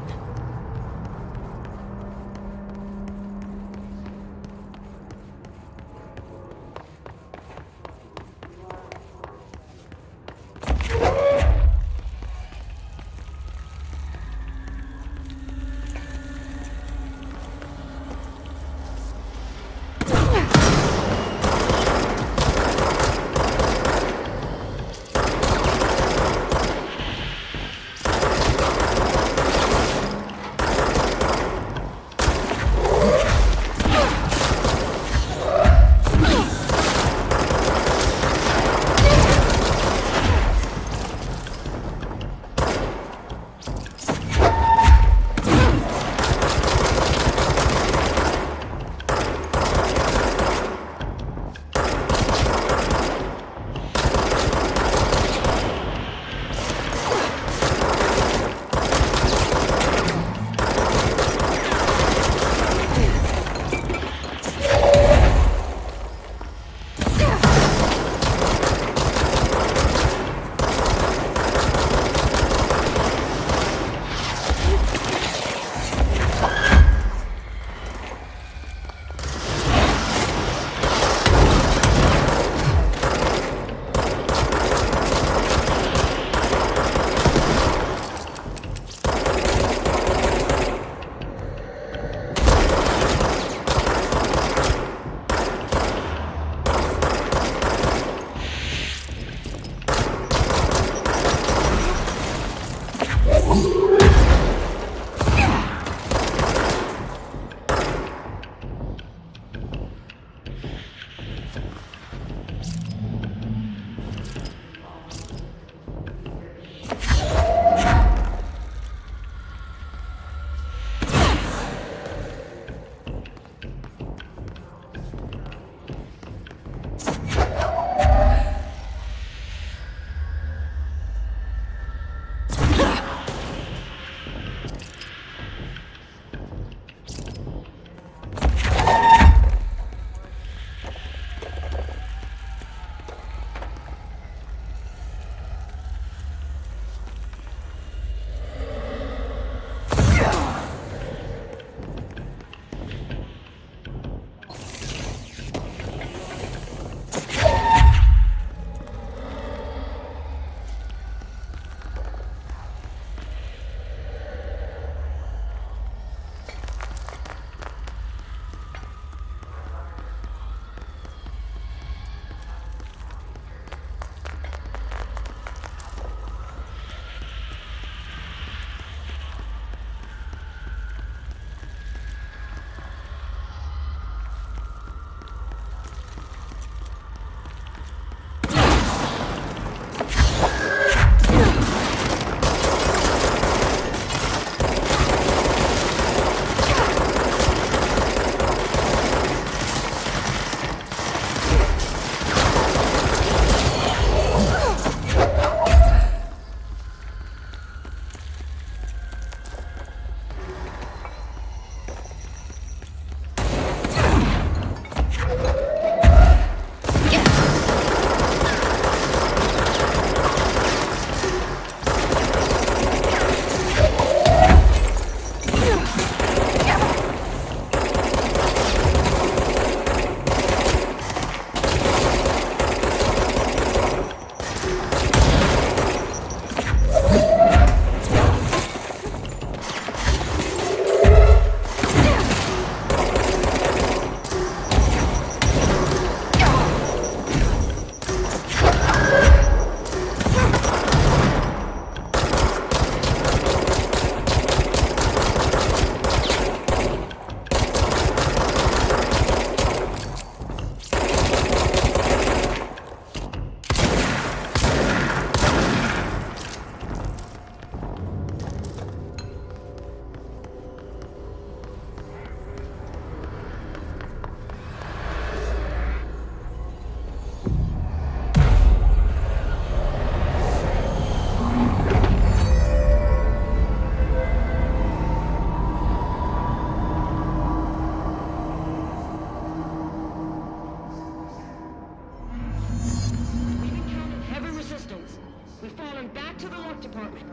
We've fallen back to the lock department.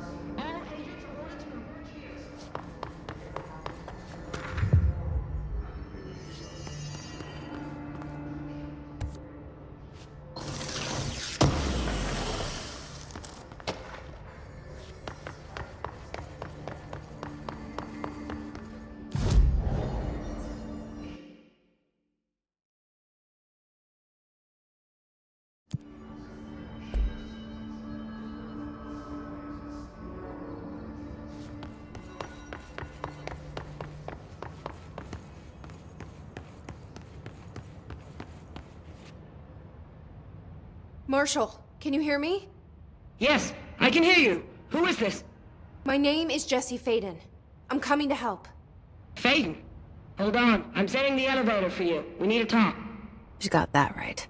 Marshall, can you hear me? Yes, I can hear you. Who is this? My name is Jesse Faden. I'm coming to help. Faden? Hold on, I'm setting the elevator for you. We need to talk. She got that right.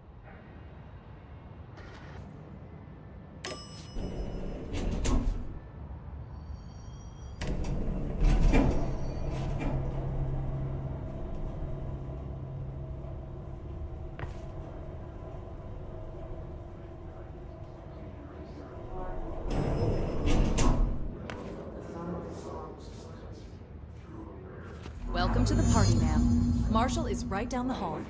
Welcome to the party, ma'am. Marshall is right down the hall.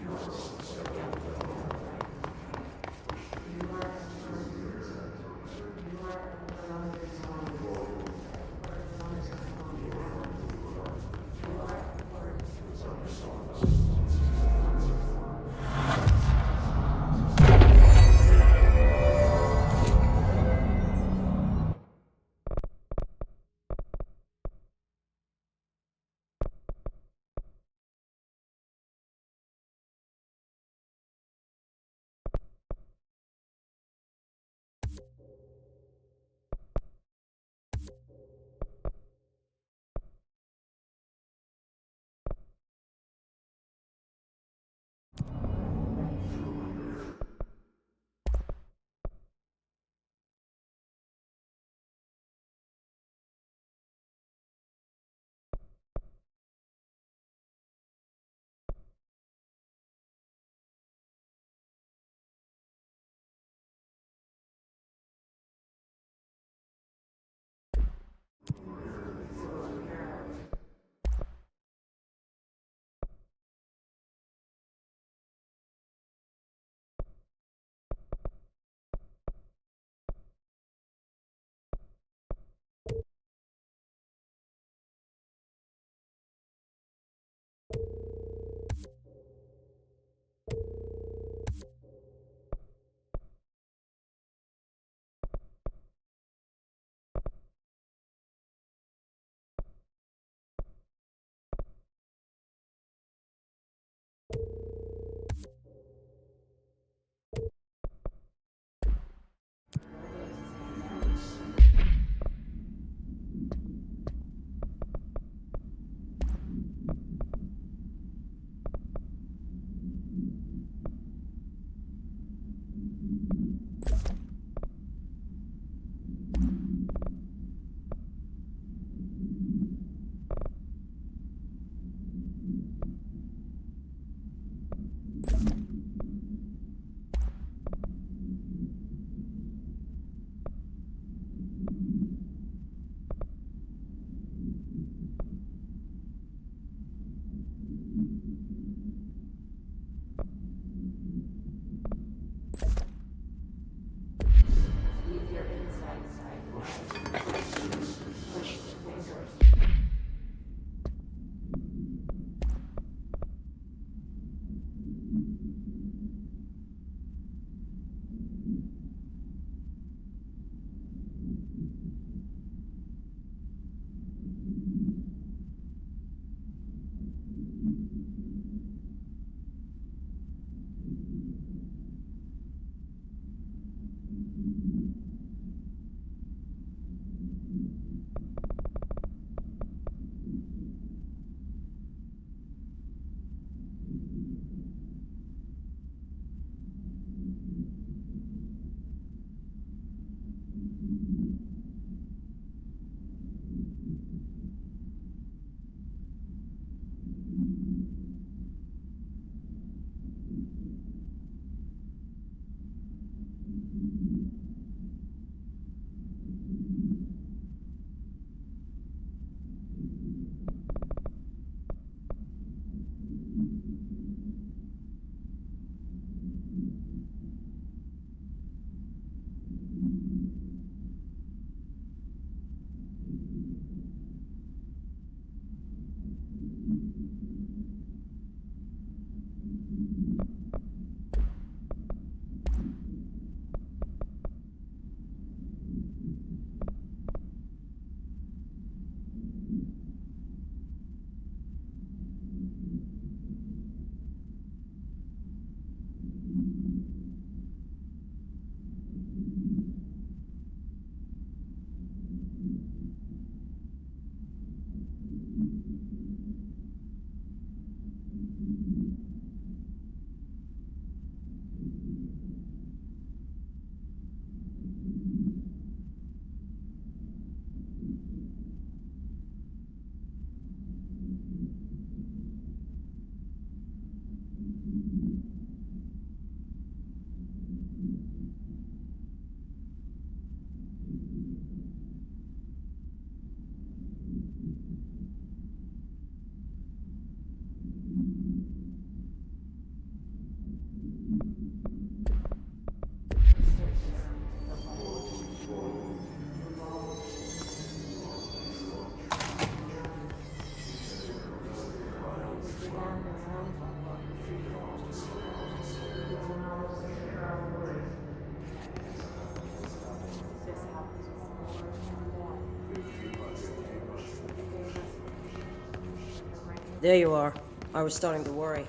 There you are. I was starting to worry.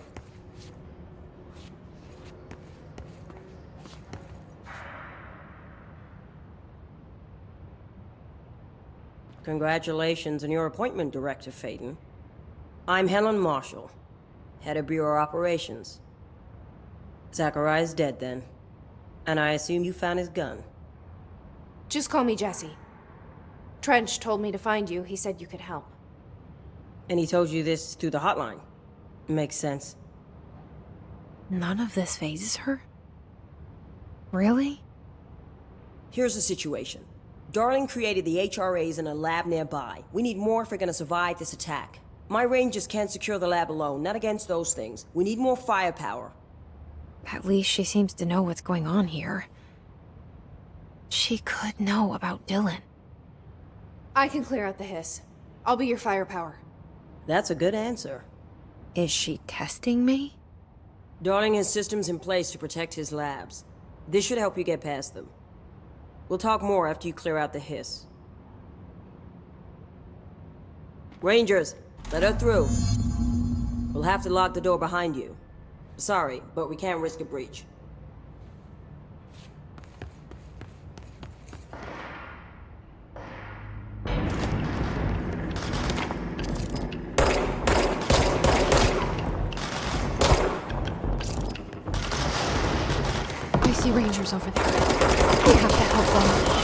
Congratulations on your appointment, Director Faden. I'm Helen Marshall, head of Bureau Operations. Zachariah's dead then, and I assume you found his gun. Just call me Jesse. Trench told me to find you. He said you could help. And he told you this through the hotline. Makes sense. None of this phases her? Really? Here's the situation. Darling created the HRAs in a lab nearby. We need more if we're gonna survive this attack. My rangers can't secure the lab alone, not against those things. We need more firepower. At least she seems to know what's going on here. She could know about Dylan. I can clear out the hiss. I'll be your firepower. That's a good answer. Is she testing me? Darling has systems in place to protect his labs. This should help you get past them. We'll talk more after you clear out the hiss. Rangers, let her through. We'll have to lock the door behind you. Sorry, but we can't risk a breach. I see Rangers over there. We have to help them.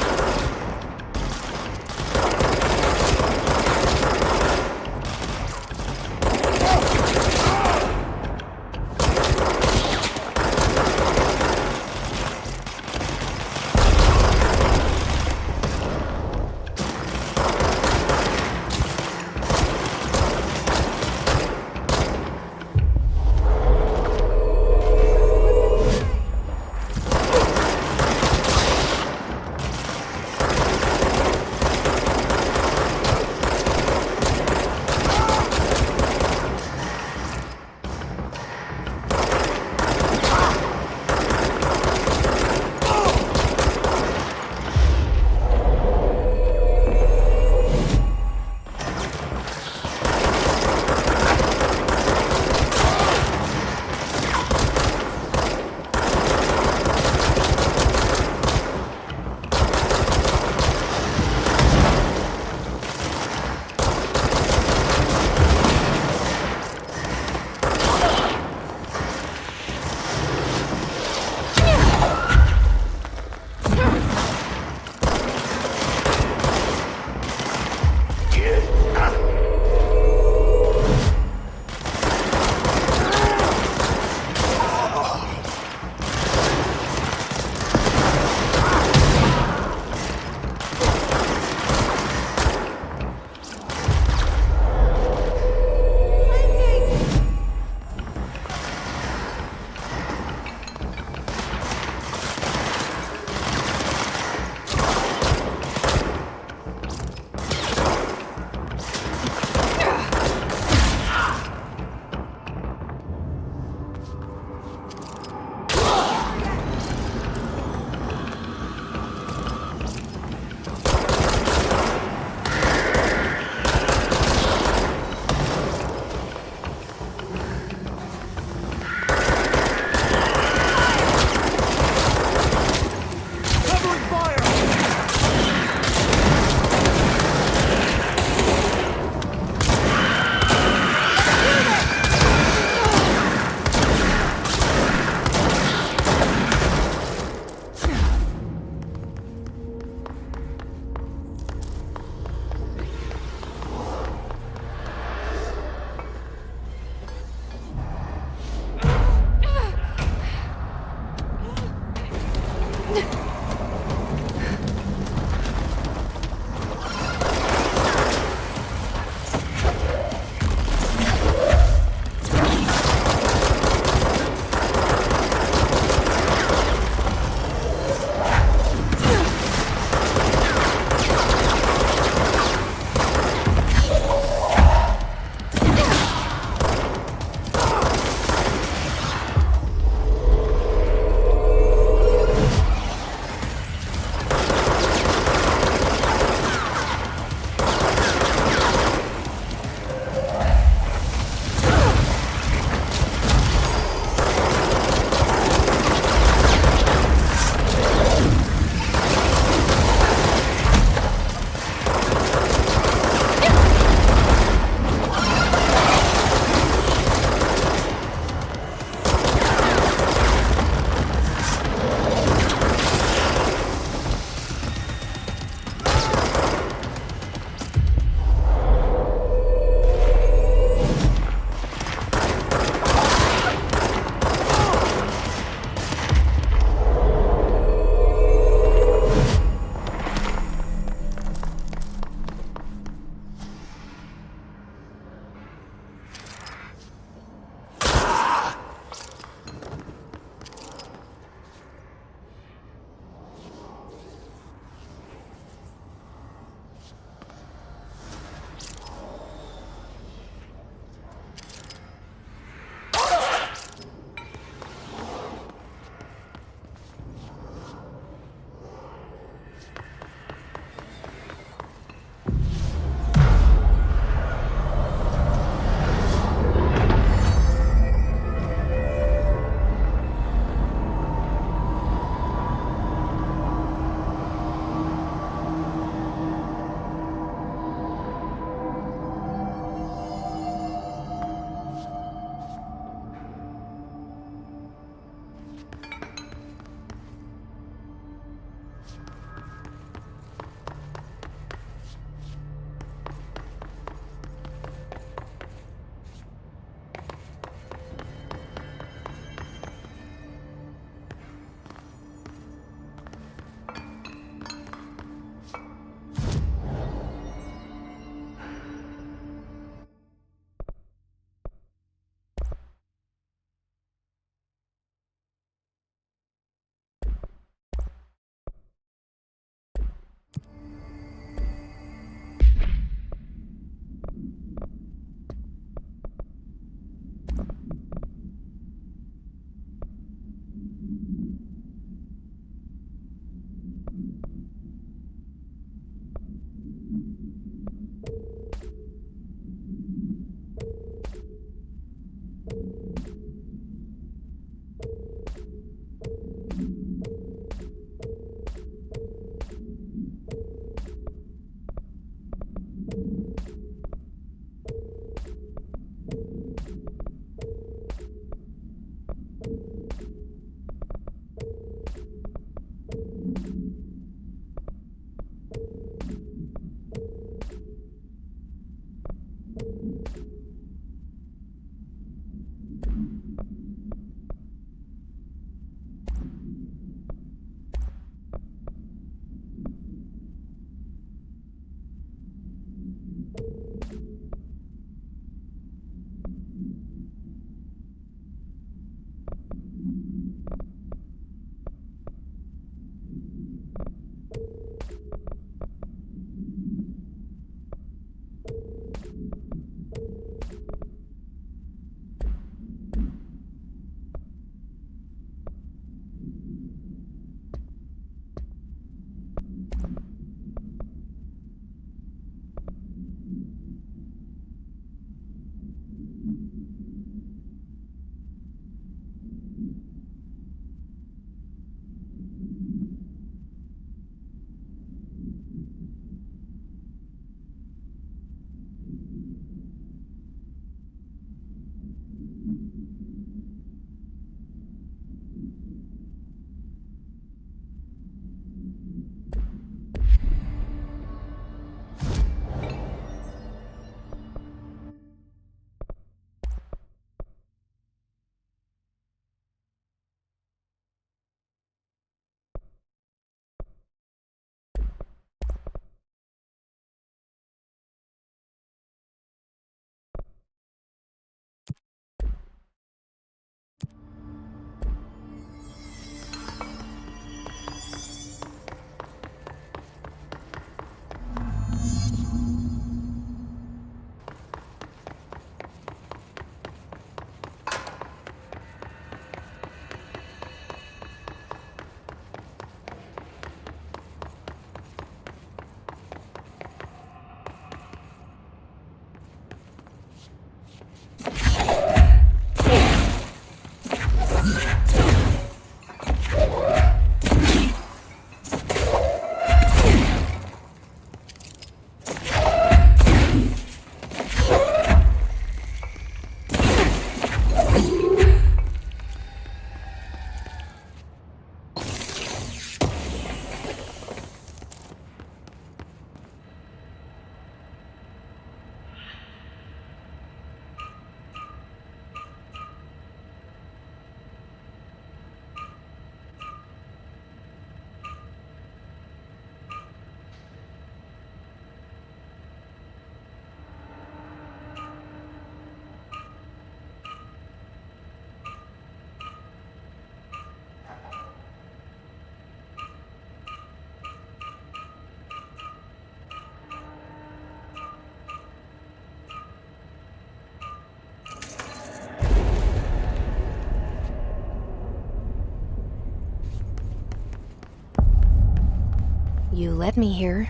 You led me here.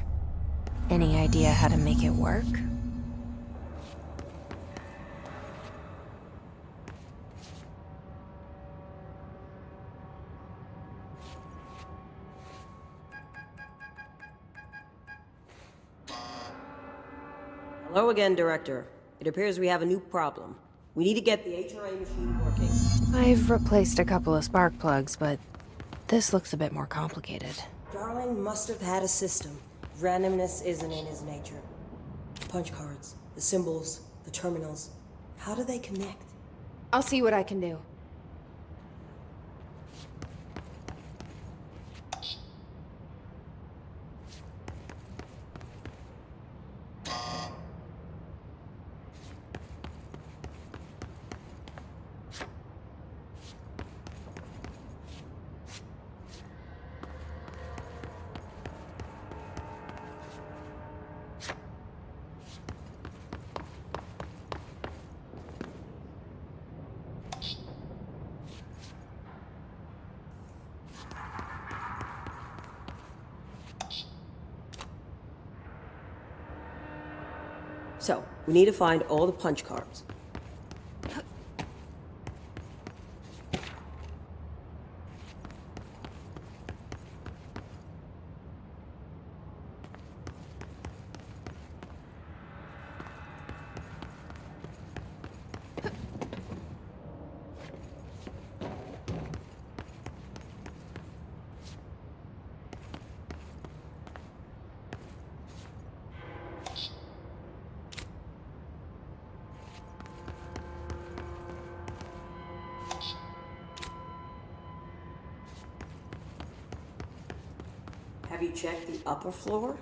Any idea how to make it work? Hello again, Director. It appears we have a new problem. We need to get the HRA machine working. I've replaced a couple of spark plugs, but this looks a bit more complicated. Darling must have had a system. Randomness isn't in his nature. Punch cards, the symbols, the terminals. How do they connect? I'll see what I can do. So, we need to find all the punch cards. Have you checked the upper floor?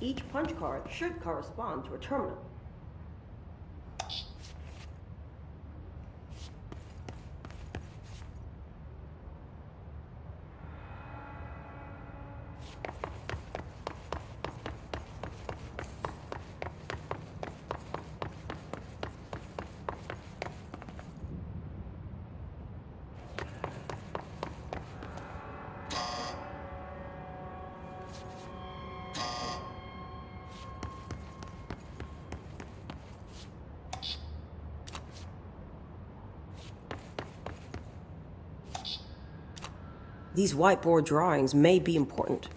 Each punch card should correspond to a terminal. These whiteboard drawings may be important.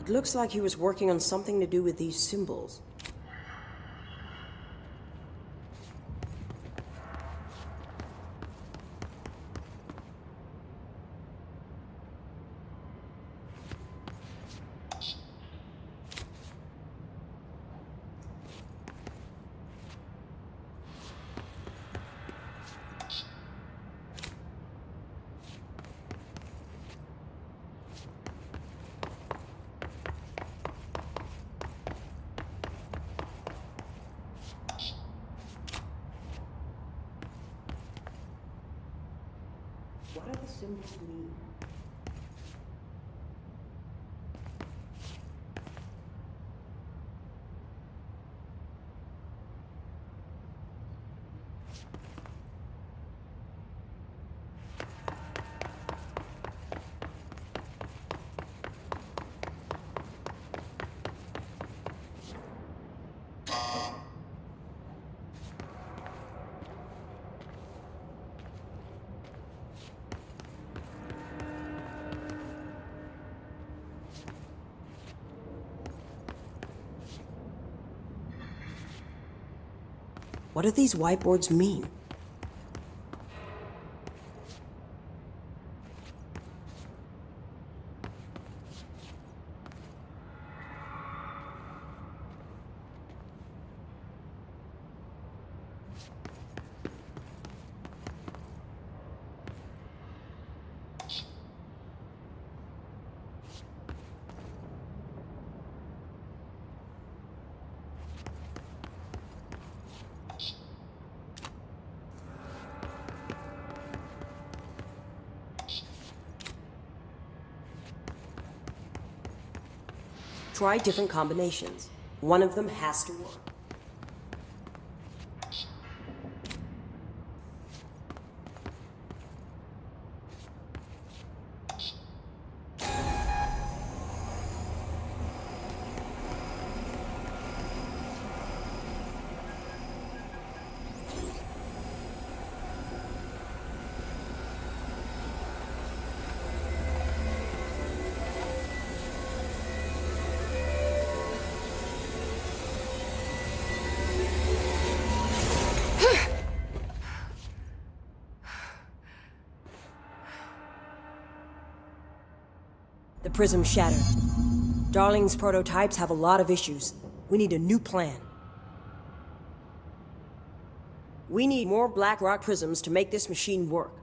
It looks like he was working on something to do with these symbols. What do the symbols mean? What do these whiteboards mean? Try different combinations. One of them has to work. The prism shattered. Darling's prototypes have a lot of issues. We need a new plan. We need more Black Rock Prisms to make this machine work.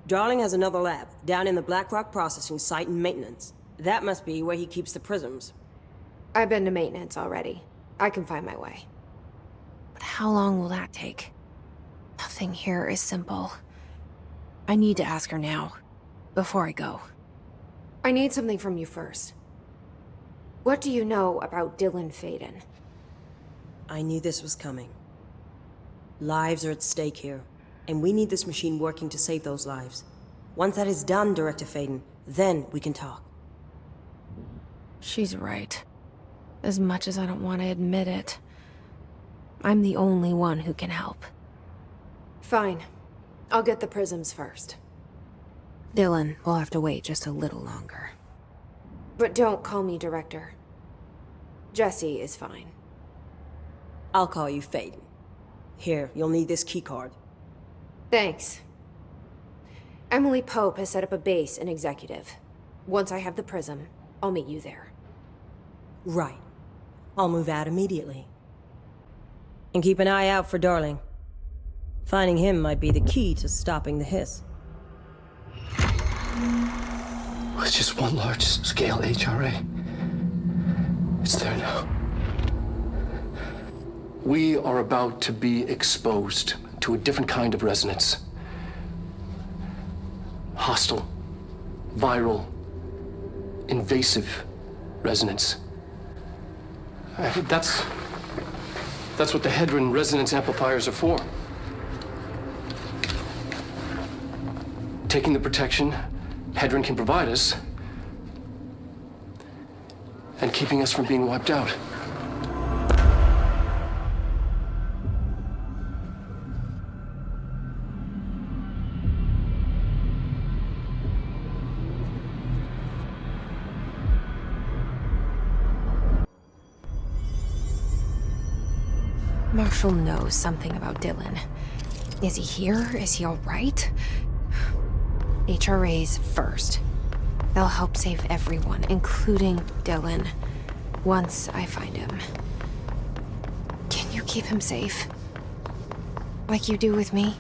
Darling has another lab, down in the Black Rock processing site and maintenance. That must be where he keeps the prisms. I've been to maintenance already. I can find my way. But how long will that take? Nothing here is simple. I need to ask her now, before I go. I need something from you first. What do you know about Dylan Faden? I knew this was coming. Lives are at stake here, and we need this machine working to save those lives. Once that is done, Director Faden, then we can talk. She's right. As much as I don't want to admit it, I'm the only one who can help. Fine. I'll get the prisms first. Dylan will have to wait just a little longer. But don't call me Director. Jesse is fine. I'll call you Faden. Here, you'll need this keycard. Thanks. Emily Pope has set up a base in Executive. Once I have the prism, I'll meet you there. Right. I'll move out immediately. And keep an eye out for Darling. Finding him might be the key to stopping the hiss. It's just one large-scale HRA. It's there now. We are about to be exposed to a different kind of resonance. Hostile, viral, invasive resonance. That's what the Hedron resonance amplifiers are for. Taking the protection Hedron can provide us, and keeping us from being wiped out. Marshall knows something about Dylan. Is he here? Is he all right? HRAs first. They'll help save everyone, including Dylan, once I find him. Can you keep him safe? Like you do with me?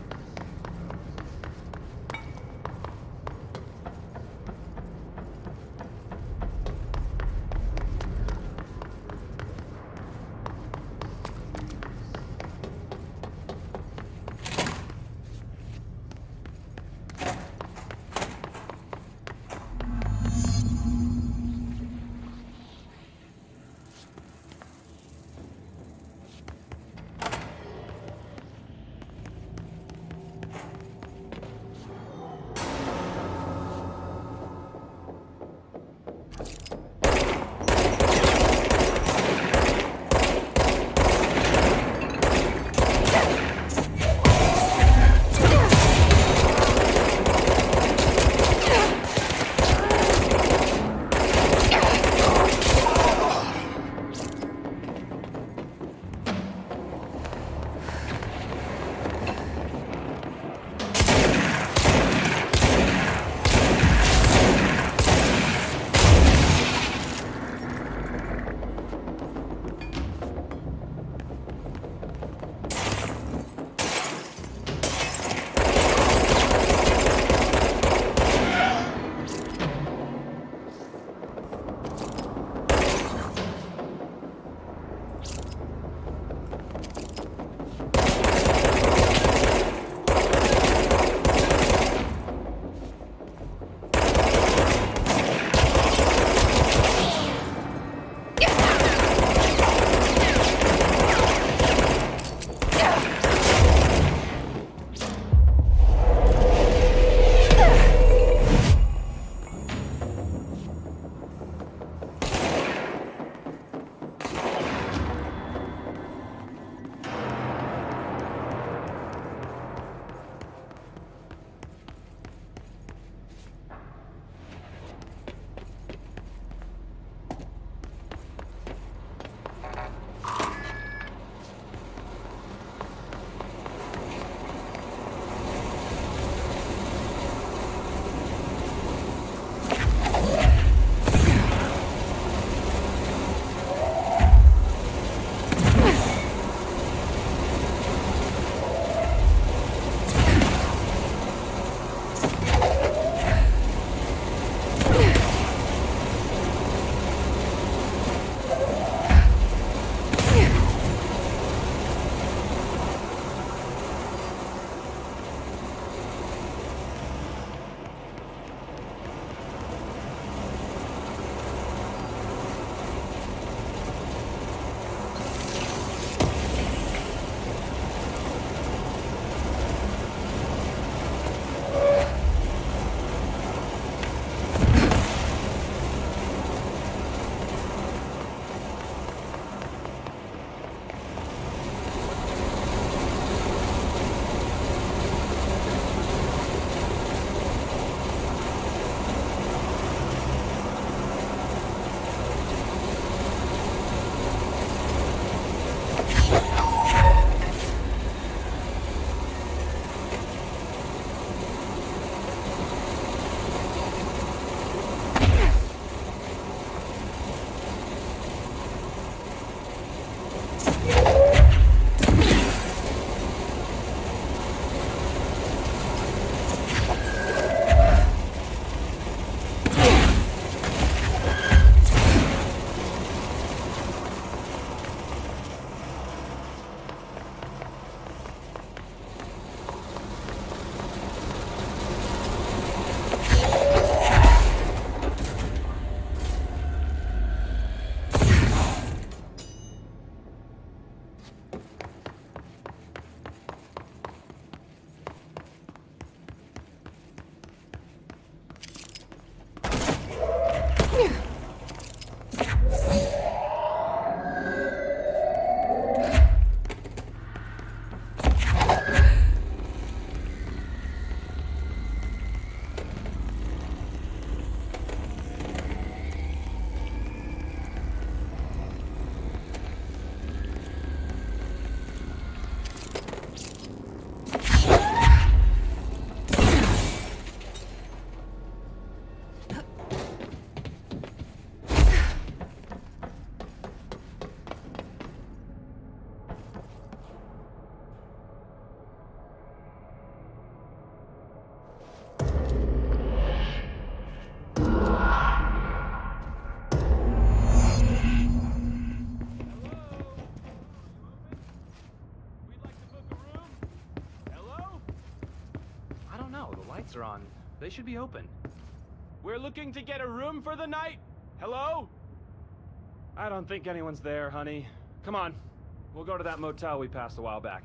lights are on. They should be open. We're looking to get a room for the night. Hello? I don't think anyone's there, honey. Come on. We'll go to that motel we passed a while back.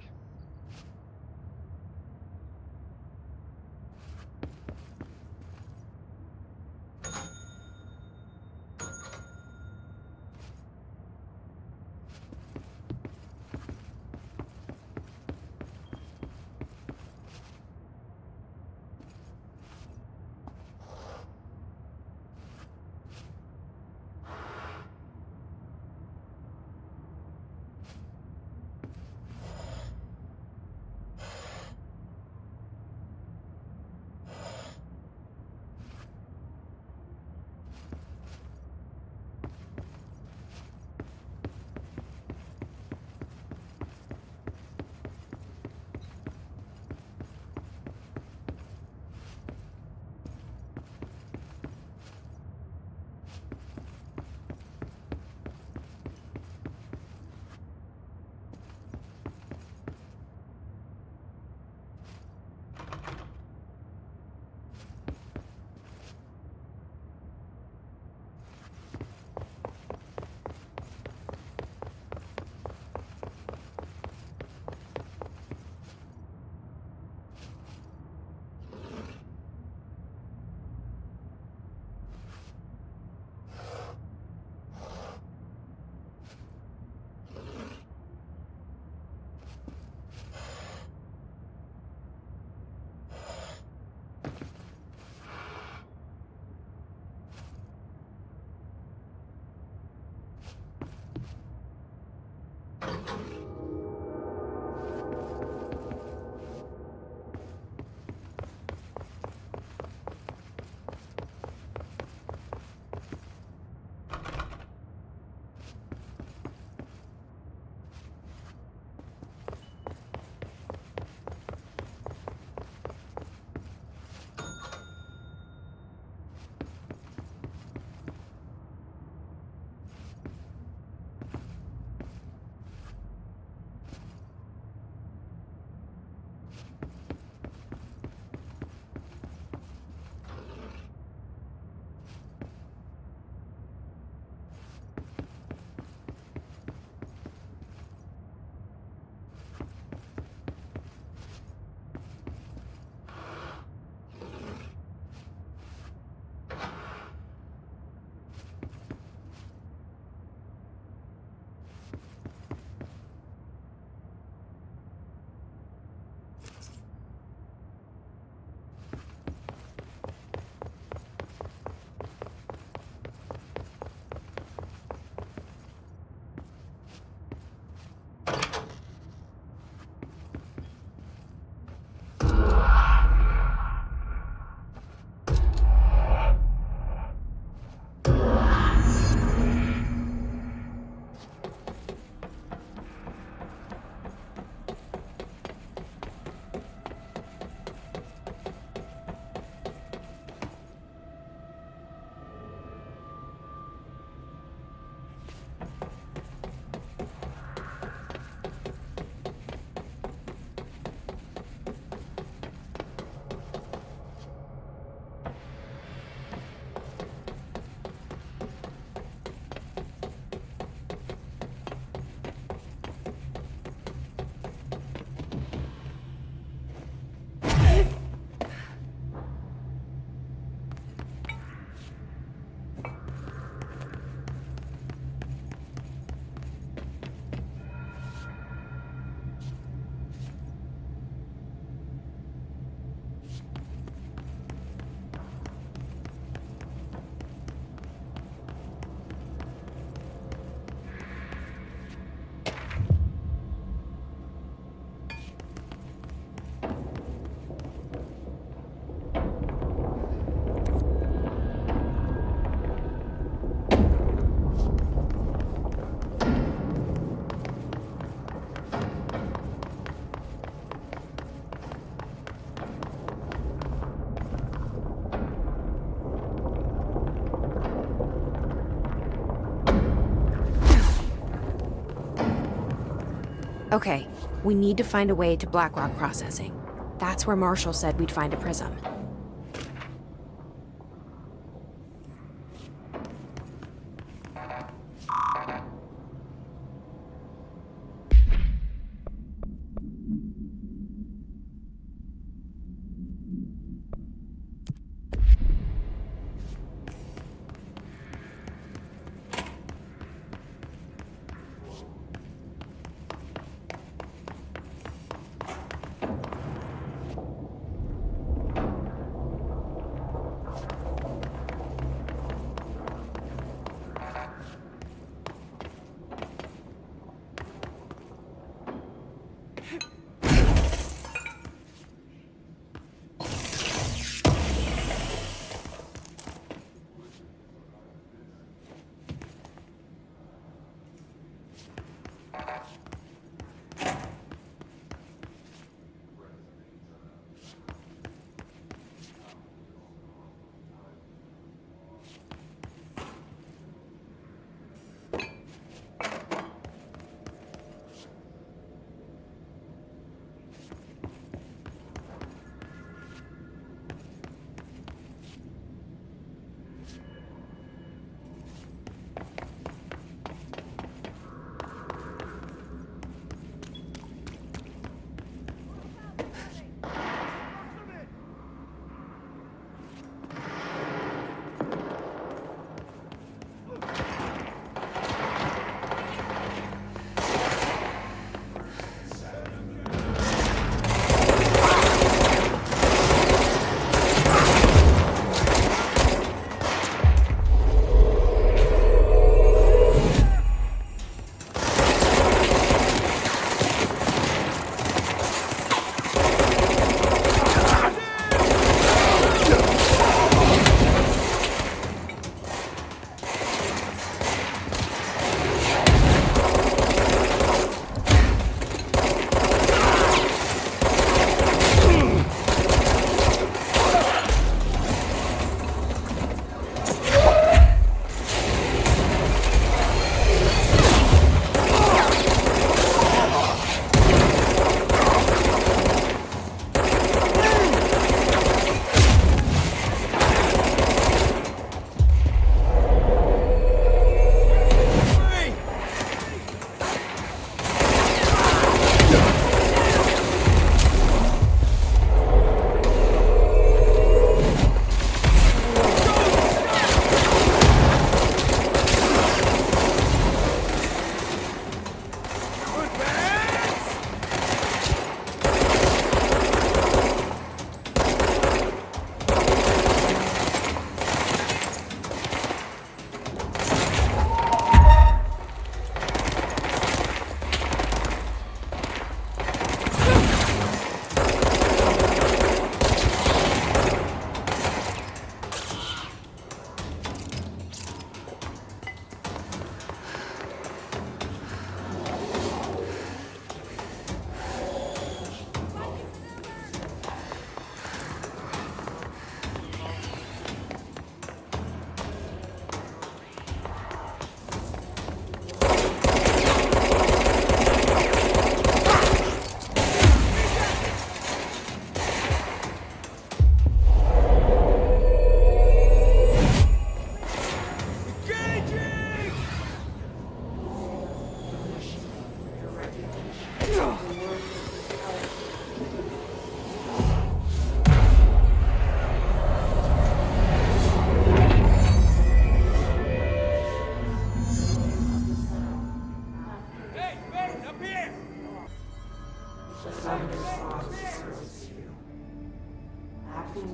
Okay, we need to find a way to Black Rock processing. That's where Marshall said we'd find a prism. So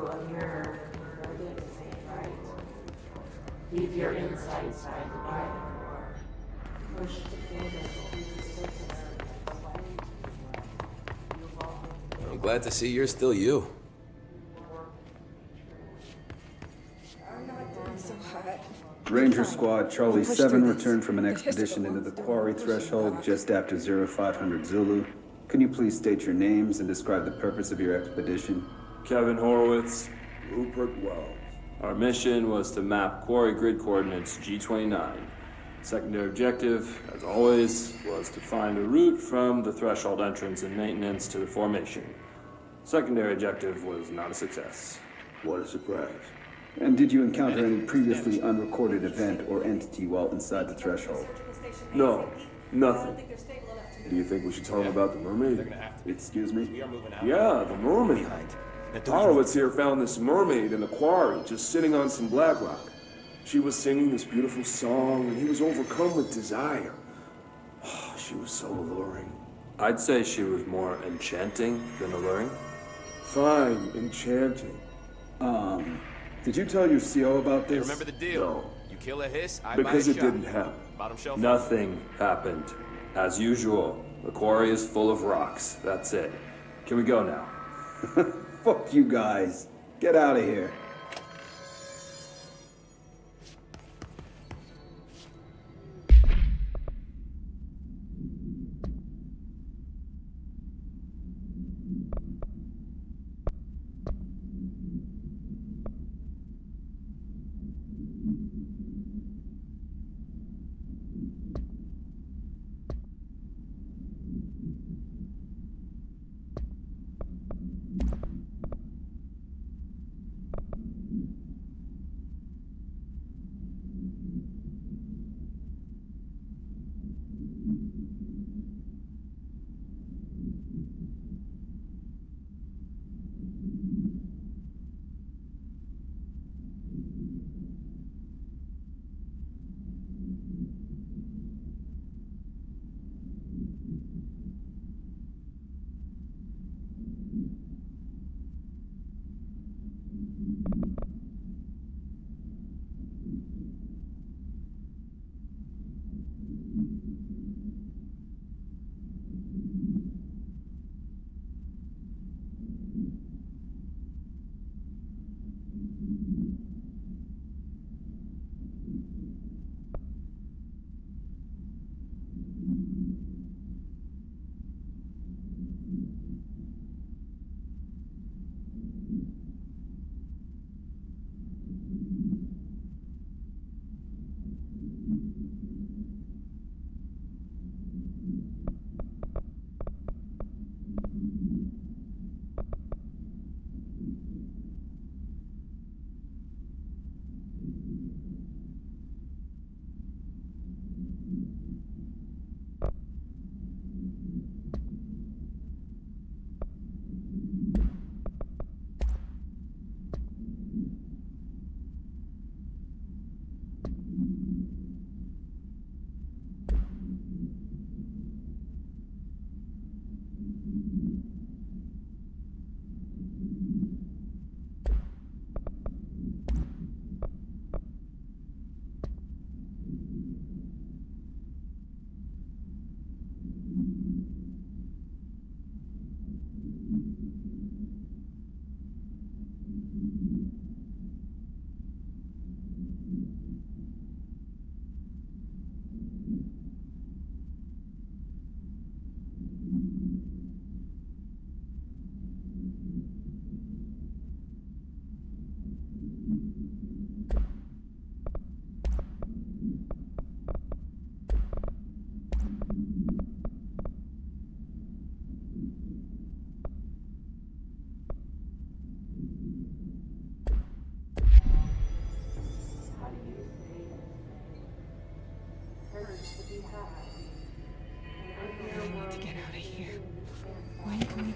a mirror is safe, right? Leave your insides by the door. Push the fingers through the surface of the way. I'm glad to see you're still you. Ranger Squad, Charlie 7 returned from an expedition into the Quarry threshold just after 0500 Zulu. Can you please state your names and describe the purpose of your expedition? Kevin Horowitz, Rupert Wells. Our mission was to map Quarry grid coordinates G29. Secondary objective, as always, was to find a route from the threshold entrance and maintenance to the formation. Secondary objective was not a success. What a surprise. And did you encounter any previously unrecorded event or entity while inside the threshold? No, nothing. Do you think we should tell them about the mermaid? Excuse me? Yeah, the mermaid. Horowitz here found this mermaid in the quarry, just sitting on some black rock. She was singing this beautiful song, and he was overcome with desire. Oh, she was so alluring. I'd say she was more enchanting than alluring. Fine, enchanting. Did you tell your CO about this? Remember the deal. No. You kill a hiss, I Because buy a it shot. didn't happen. Bottom shelf. Nothing happened. As usual, the quarry is full of rocks. That's it. Can we go now? Fuck you guys. Get out of here.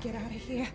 Get out of here.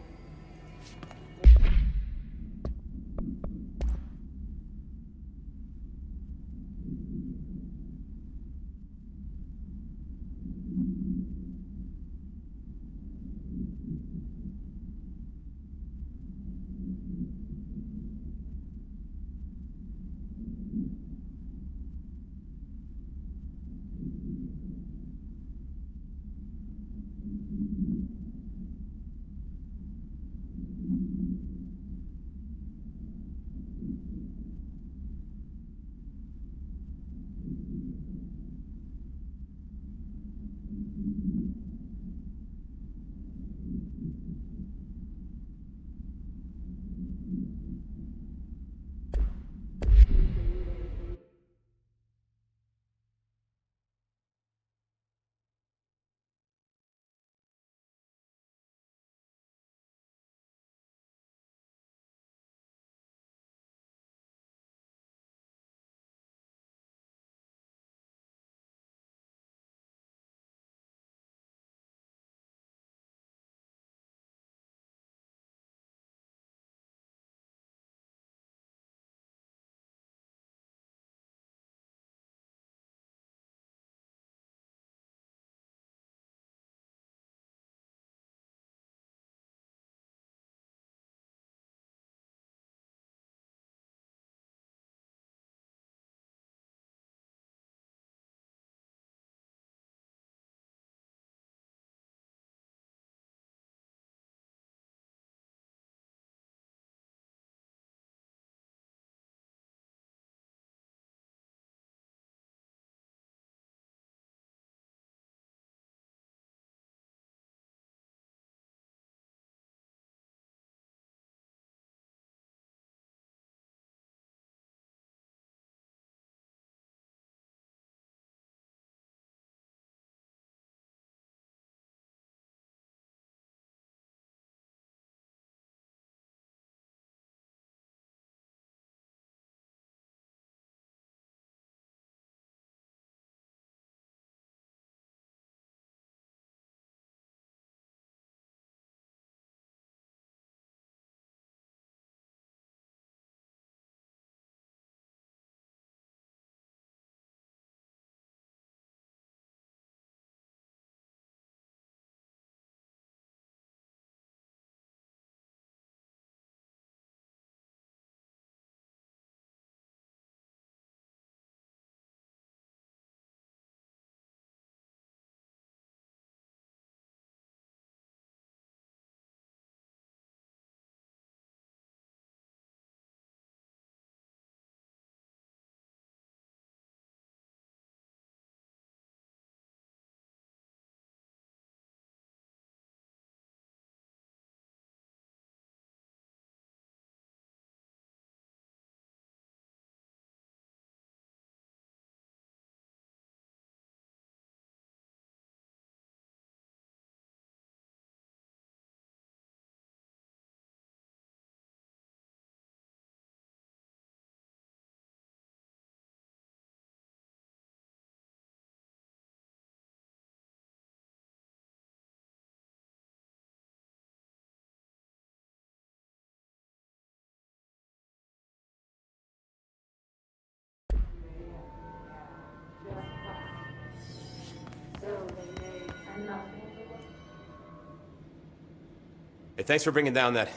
Hey, thanks for bringing down that...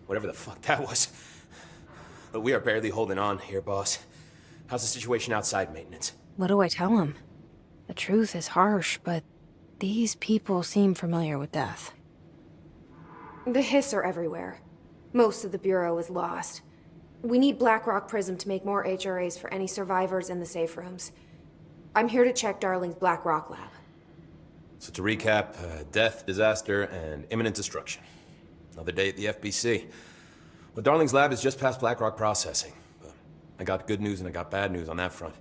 whatever the fuck that was. But we are barely holding on here, boss. How's the situation outside maintenance? What do I tell him? The truth is harsh, but these people seem familiar with death. The hiss are everywhere. Most of the Bureau is lost. We need Black Rock Prism to make more HRAs for any survivors in the safe rooms. I'm here to check Darling's Black Rock lab. So to recap, death, disaster, and imminent destruction. Another day at the FBC. Well, Darling's lab is just past Black Rock processing. But I got good news and I got bad news on that front.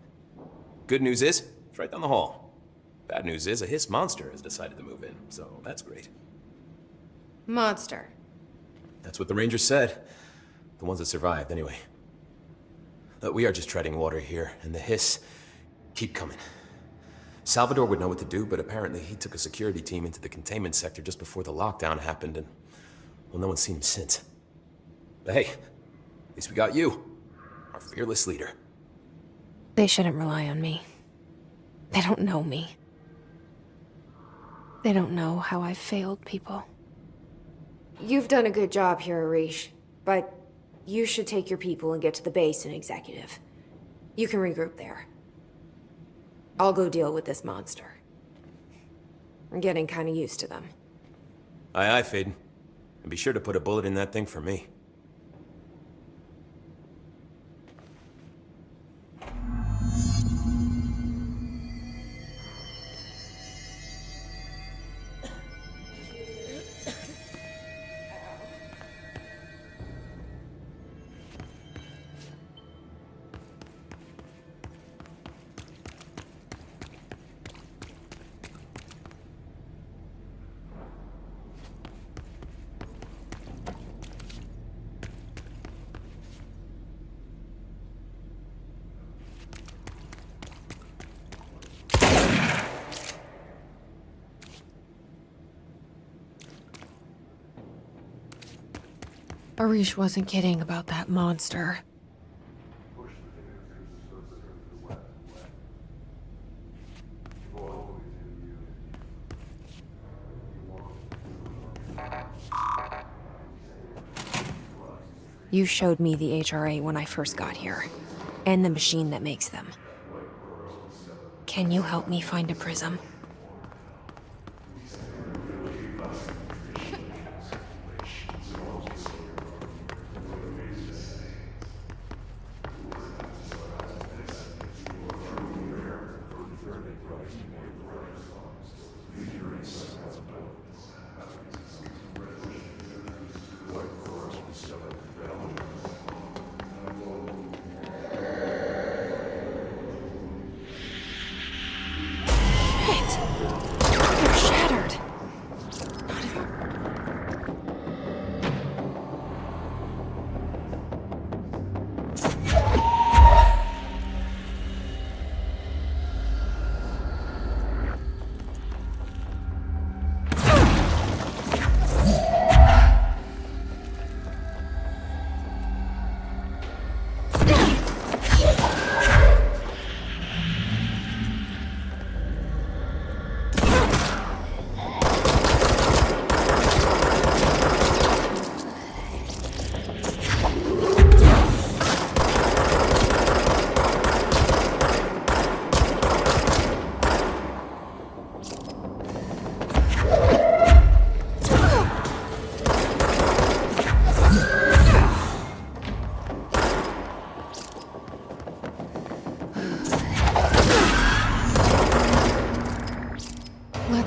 Good news is, it's right down the hall. Bad news is, a hiss monster has decided to move in, so that's great. Monster. That's what the Rangers said. The ones that survived, anyway. But we are just treading water here, and the hiss keep coming. Salvador would know what to do, but apparently he took a security team into the containment sector just before the lockdown happened, and, well, no one's seen him since. But hey, at least we got you, our fearless leader. They shouldn't rely on me. They don't know me. They don't know how I've failed people. You've done a good job here, Arish, but you should take your people and get to the base in Executive. You can regroup there. I'll go deal with this monster. I'm getting kinda used to them. Aye, aye, Faden. And be sure to put a bullet in that thing for me. Arish wasn't kidding about that monster. You showed me the HRA when I first got here, and the machine that makes them. Can you help me find a prism?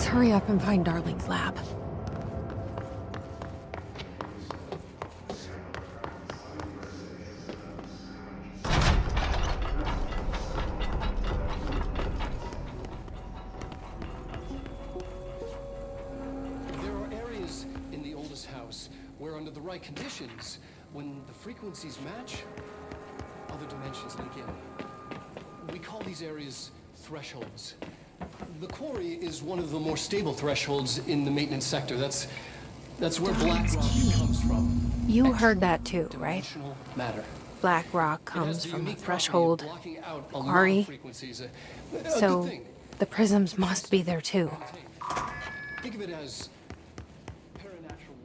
Hurry up and find Darling's lab. There are areas in the oldest house where, under the right conditions, when the frequencies match, other dimensions link in. We call these areas thresholds. The Quarry is one of the more stable thresholds in the maintenance sector. That's where Black Rock comes from. You heard that too, right? Matter. Black Rock comes from a threshold, Quarry. So the prisms must be there too. Think of it as paranatural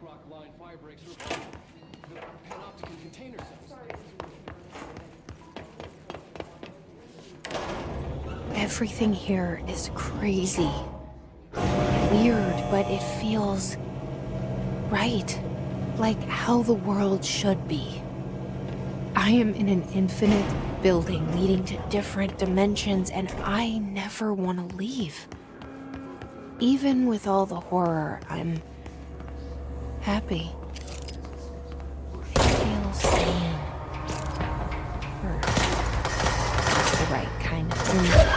Black Rock line fire breaks were the Panopticon container cells. Everything here is crazy. Weird, but it feels right. Like how the world should be. I am in an infinite building leading to different dimensions, and I never want to leave. Even with all the horror, I'm happy. It feels sane. Or just the right kind of thing.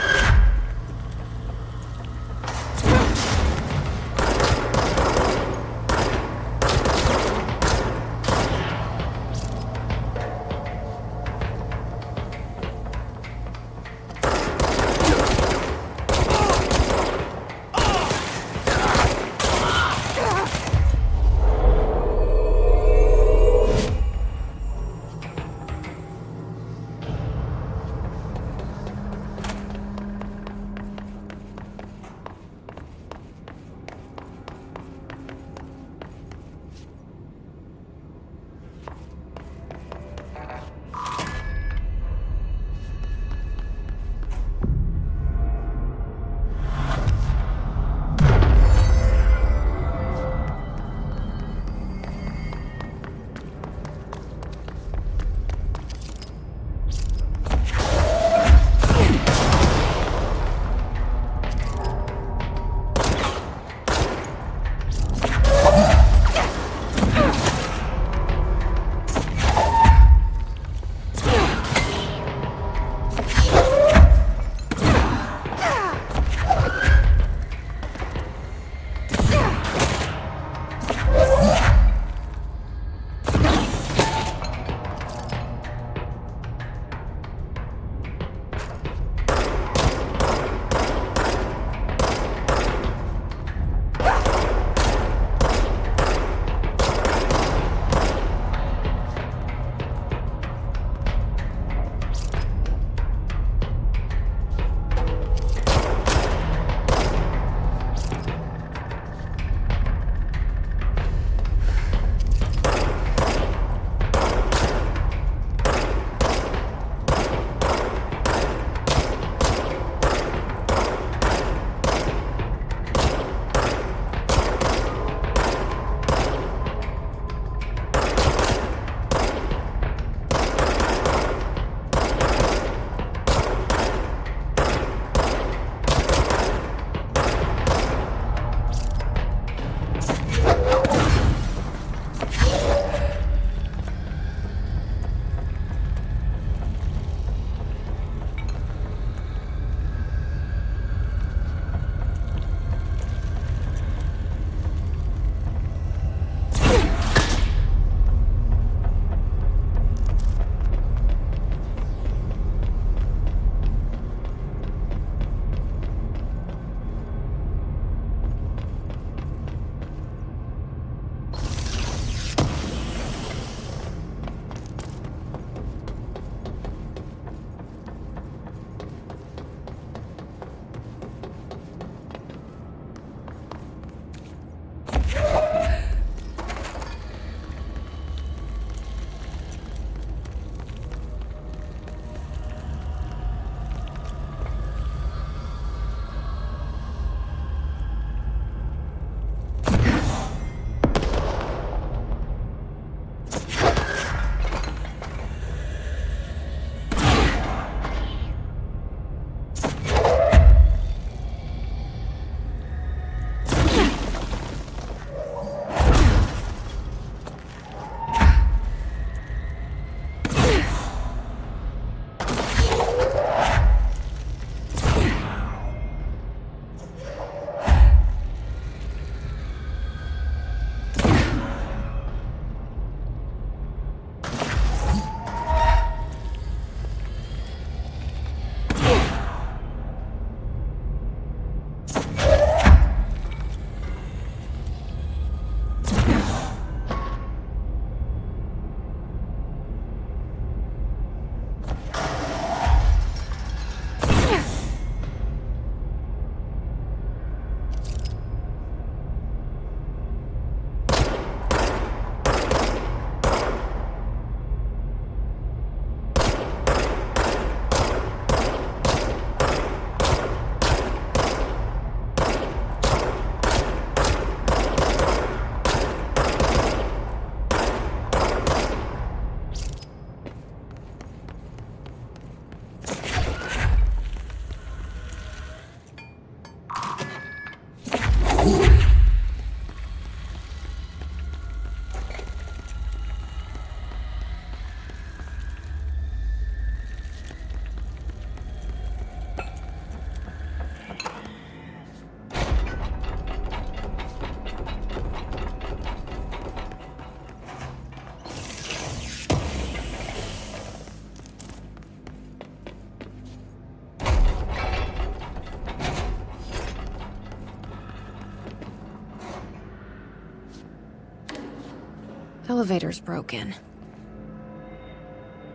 Elevator's broken.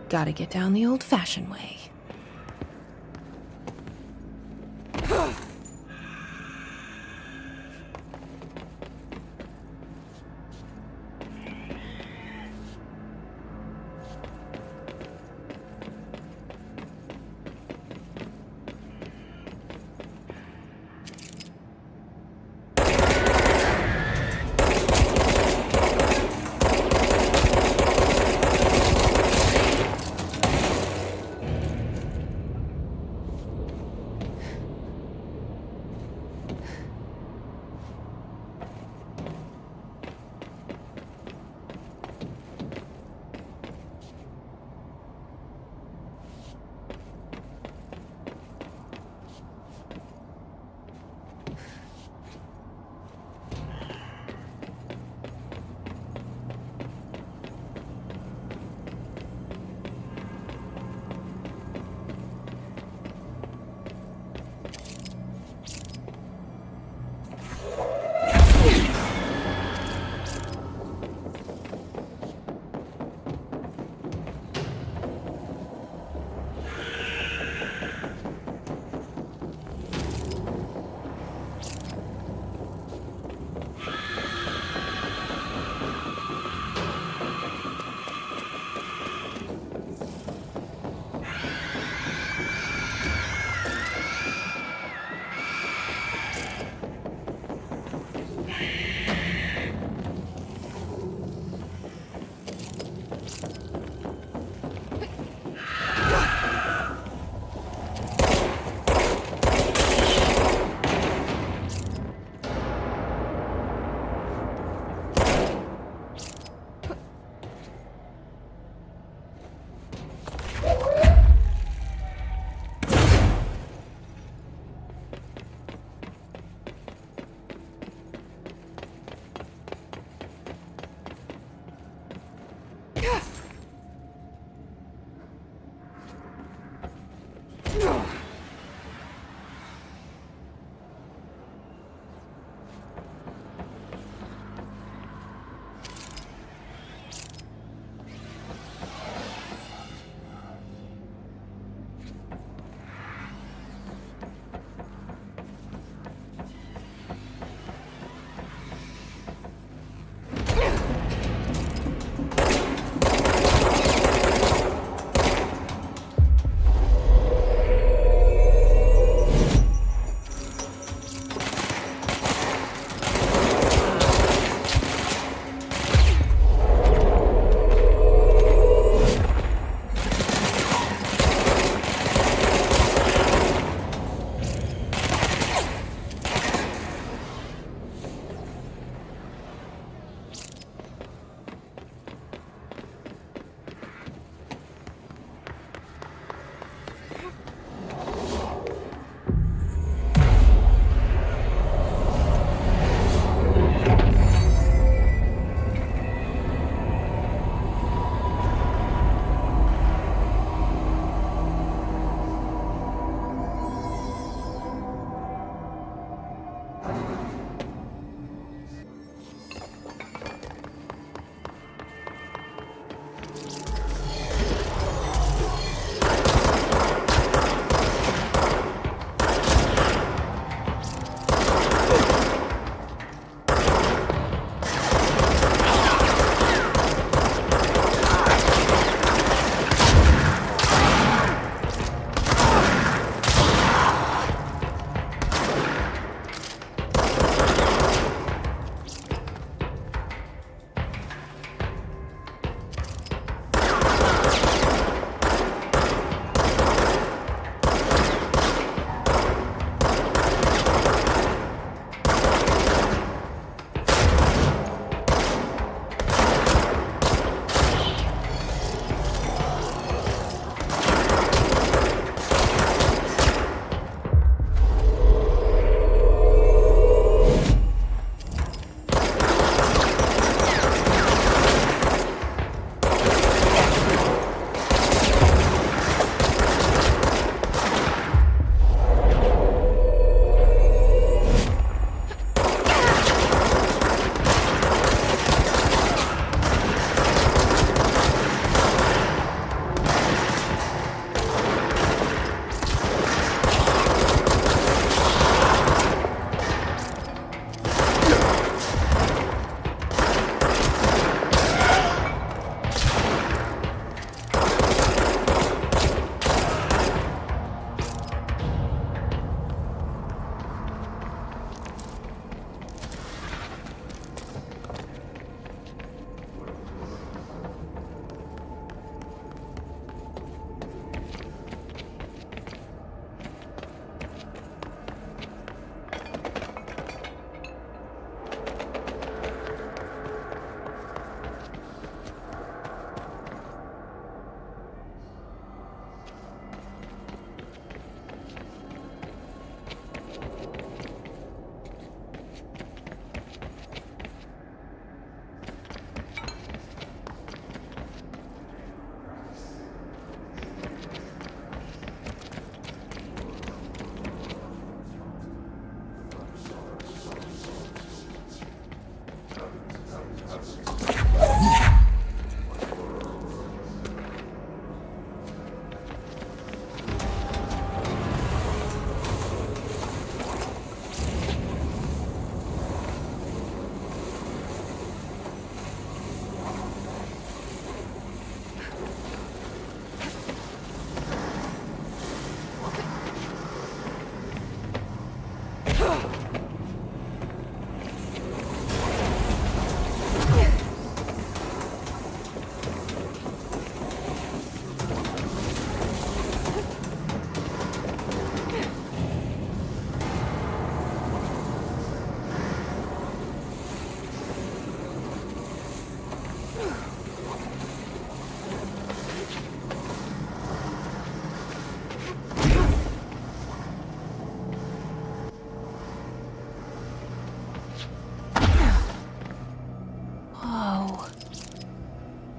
Gotta get down the old-fashioned way.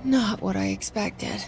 Not what I expected.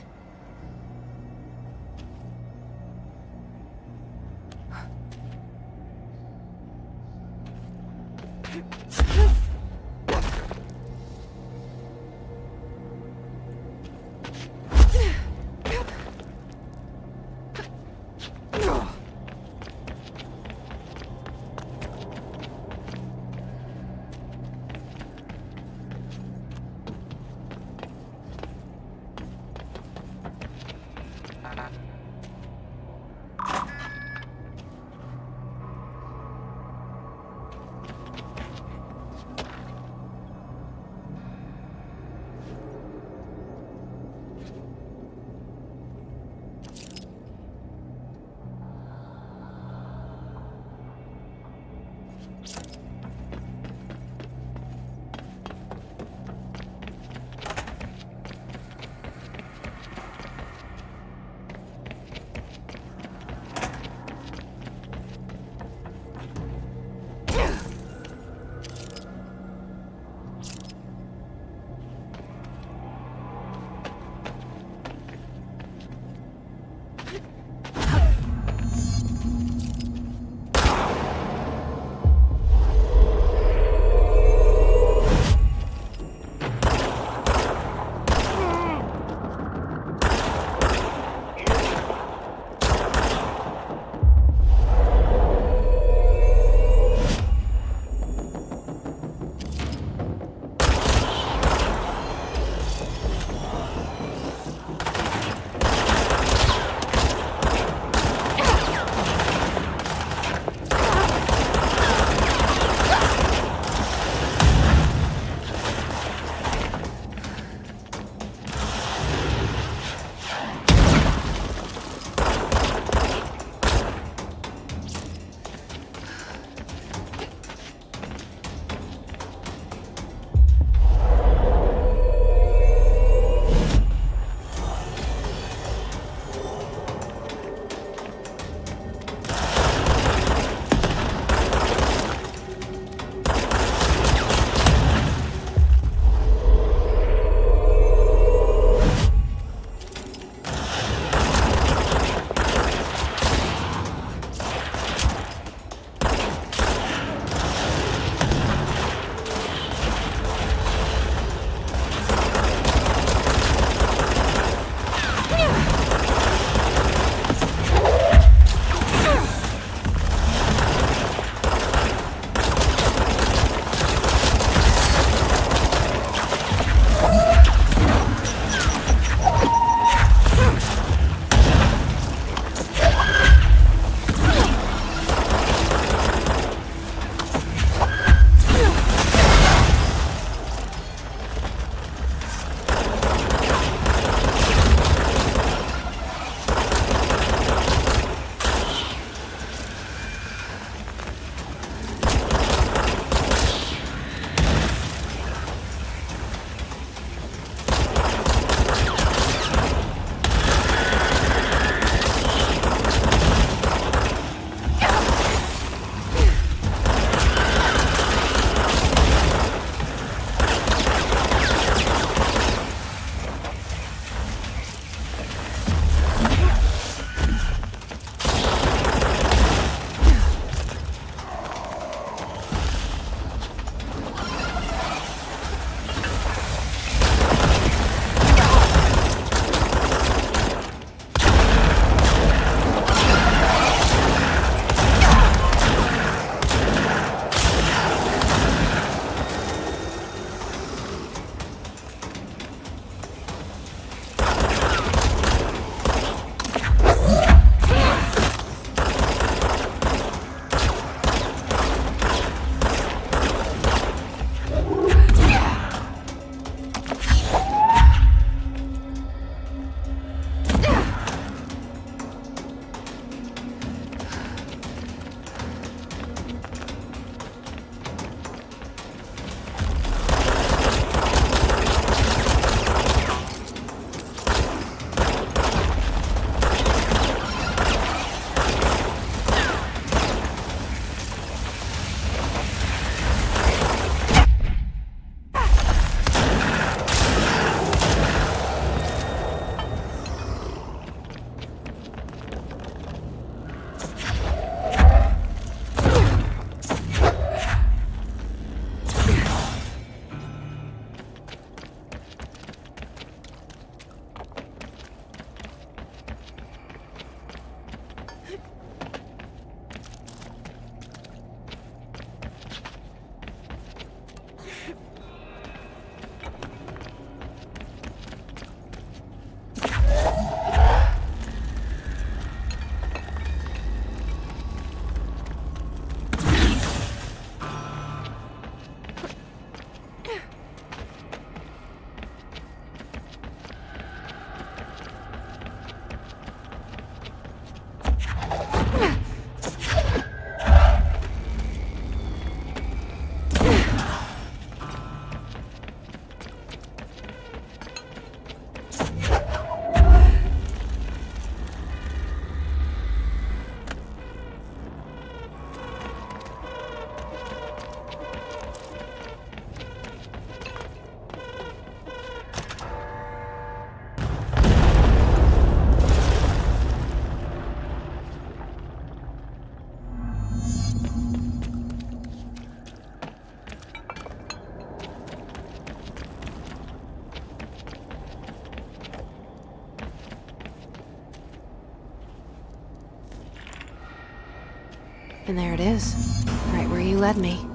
And there it is, right where you led me.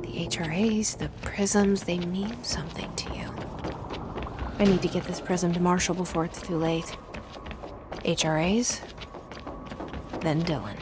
The HRAs, the prisms, they mean something to you. I need to get this prism to Marshall before it's too late. HRAs, then Dylan.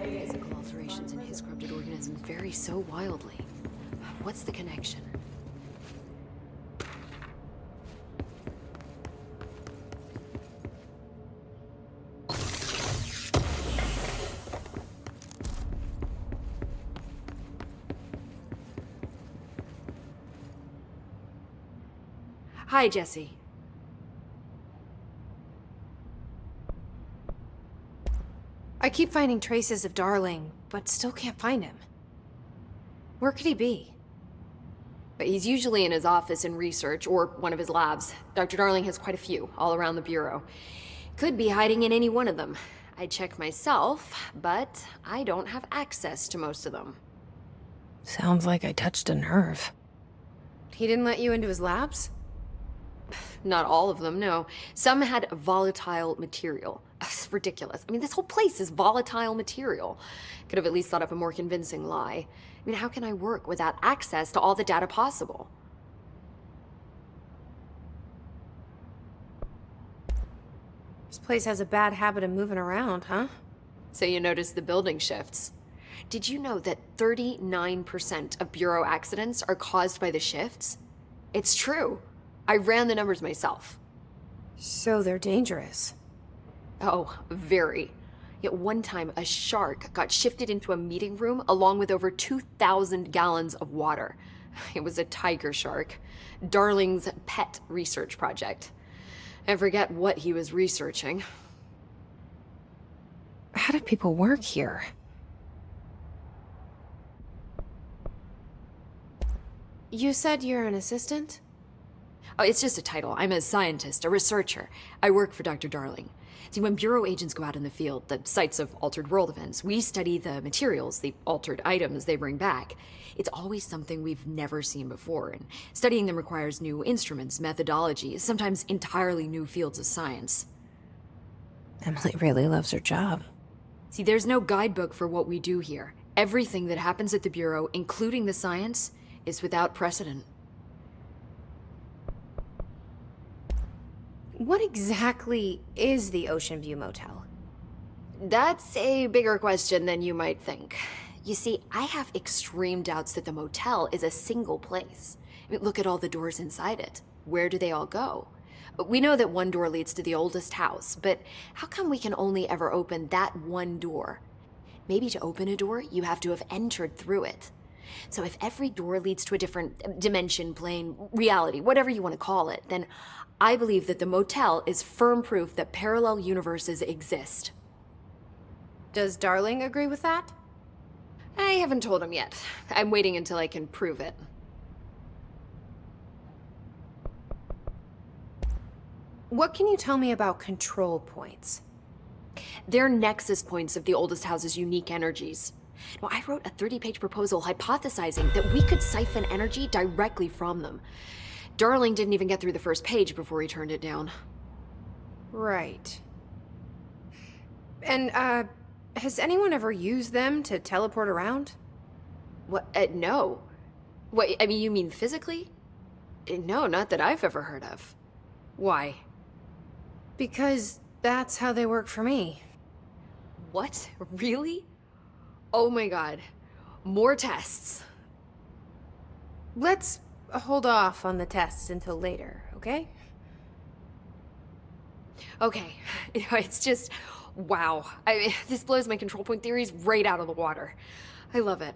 Physical alterations in his corrupted organism vary so wildly. What's the connection? Hi, Jesse. I keep finding traces of Darling, but still can't find him. Where could he be? But he's usually in his office in research, or one of his labs. Dr. Darling has quite a few, all around the Bureau. Could be hiding in any one of them. I check myself, but I don't have access to most of them. Sounds like I touched a nerve. He didn't let you into his labs? Not all of them, no. Some had volatile material. It's ridiculous. I mean, this whole place is volatile material. Could have at least thought up a more convincing lie. I mean, how can I work without access to all the data possible? This place has a bad habit of moving around, huh? So you noticed the building shifts. Did you know that 39% of Bureau accidents are caused by the shifts? It's true. I ran the numbers myself. So they're dangerous. Oh, very. Yet one time, a shark got shifted into a meeting room along with over 2,000 gallons of water. It was a tiger shark. Darling's pet research project. I forget what he was researching. How do people work here? You said you're an assistant? Oh, it's just a title. I'm a scientist, a researcher. I work for Dr. Darling. See, when Bureau agents go out in the field, the sites of altered world events, we study the materials, the altered items they bring back. It's always something we've never seen before, and studying them requires new instruments, methodologies, sometimes entirely new fields of science. Emily really loves her job. See, there's no guidebook for what we do here. Everything that happens at the Bureau, including the science, is without precedent. What exactly is the Oceanview Motel? That's a bigger question than you might think. You see, I have extreme doubts that the motel is a single place. I mean, look at all the doors inside it. Where do they all go? We know that one door leads to the oldest house, but how come we can only ever open that one door? Maybe to open a door, you have to have entered through it. So if every door leads to a different dimension, plane, reality, whatever you want to call it, then I believe that the motel is firm proof that parallel universes exist. Does Darling agree with that? I haven't told him yet. I'm waiting until I can prove it. What can you tell me about control points? They're nexus points of the oldest house's unique energies. Now, I wrote a 30-page proposal hypothesizing that we could siphon energy directly from them. Darling didn't even get through the first page before he turned it down. Right. And, has anyone ever used them to teleport around? What? No. What, I mean, you mean physically? No, not that I've ever heard of. Why? Because that's how they work for me. What? Really? Oh my god. More tests. Let's hold off on the tests until later, okay? Okay. It's just... wow. This blows my control point theories right out of the water. I love it.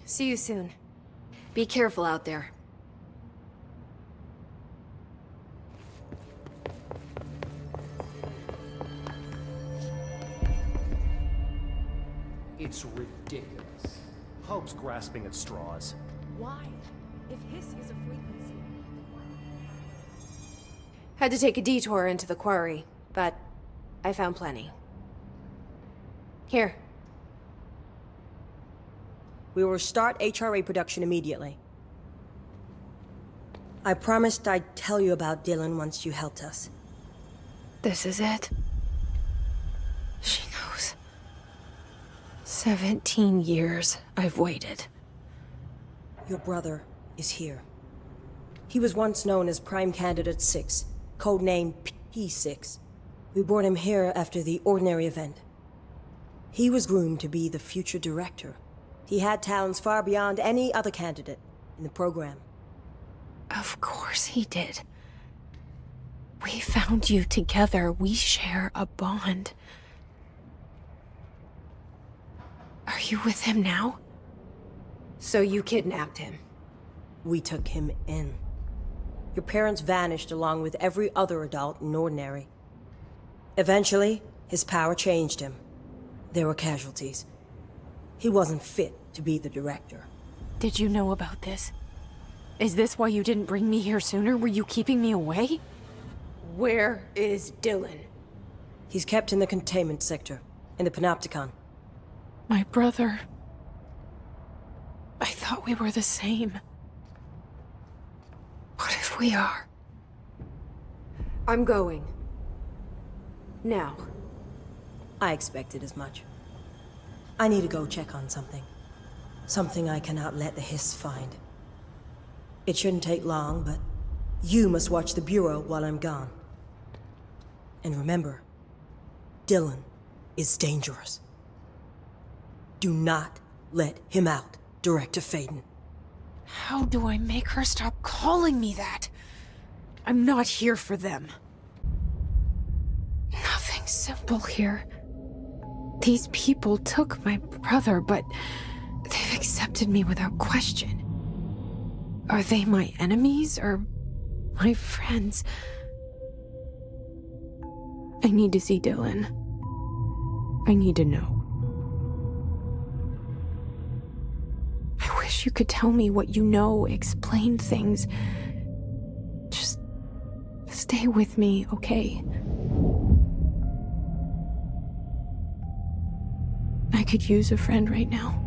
See you soon. Be careful out there. It's ridiculous. Pope's grasping at straws. Why? If hiss is a frequency... Had to take a detour into the quarry, but I found plenty. Here. We will start HRA production immediately. I promised I'd tell you about Dylan once you helped us. This is it. She knows. 17 years I've waited. Your brother is here. He was once known as Prime Candidate 6, codename P6. We brought him here after the ordinary event. He was groomed to be the future director. He had talents far beyond any other candidate in the program. Of course he did. We found you together. We share a bond. Are you with him now? So you kidnapped him? We took him in. Your parents vanished along with every other adult in Ordinary. Eventually, his power changed him. There were casualties. He wasn't fit to be the director. Did you know about this? Is this why you didn't bring me here sooner? Were you keeping me away? Where is Dylan? He's kept in the containment sector, in the Panopticon. My brother. I thought we were the same. What if we are? I'm going. Now. I expected as much. I need to go check on something. Something I cannot let the hiss find. It shouldn't take long, but you must watch the Bureau while I'm gone. And remember, Dylan is dangerous. Do not let him out, Director Faden. How do I make her stop calling me that? I'm not here for them. Nothing simple here. These people took my brother, but they've accepted me without question. Are they my enemies or my friends? I need to see Dylan. I need to know. I wish you could tell me what you know, explain things. Just stay with me, okay? I could use a friend right now.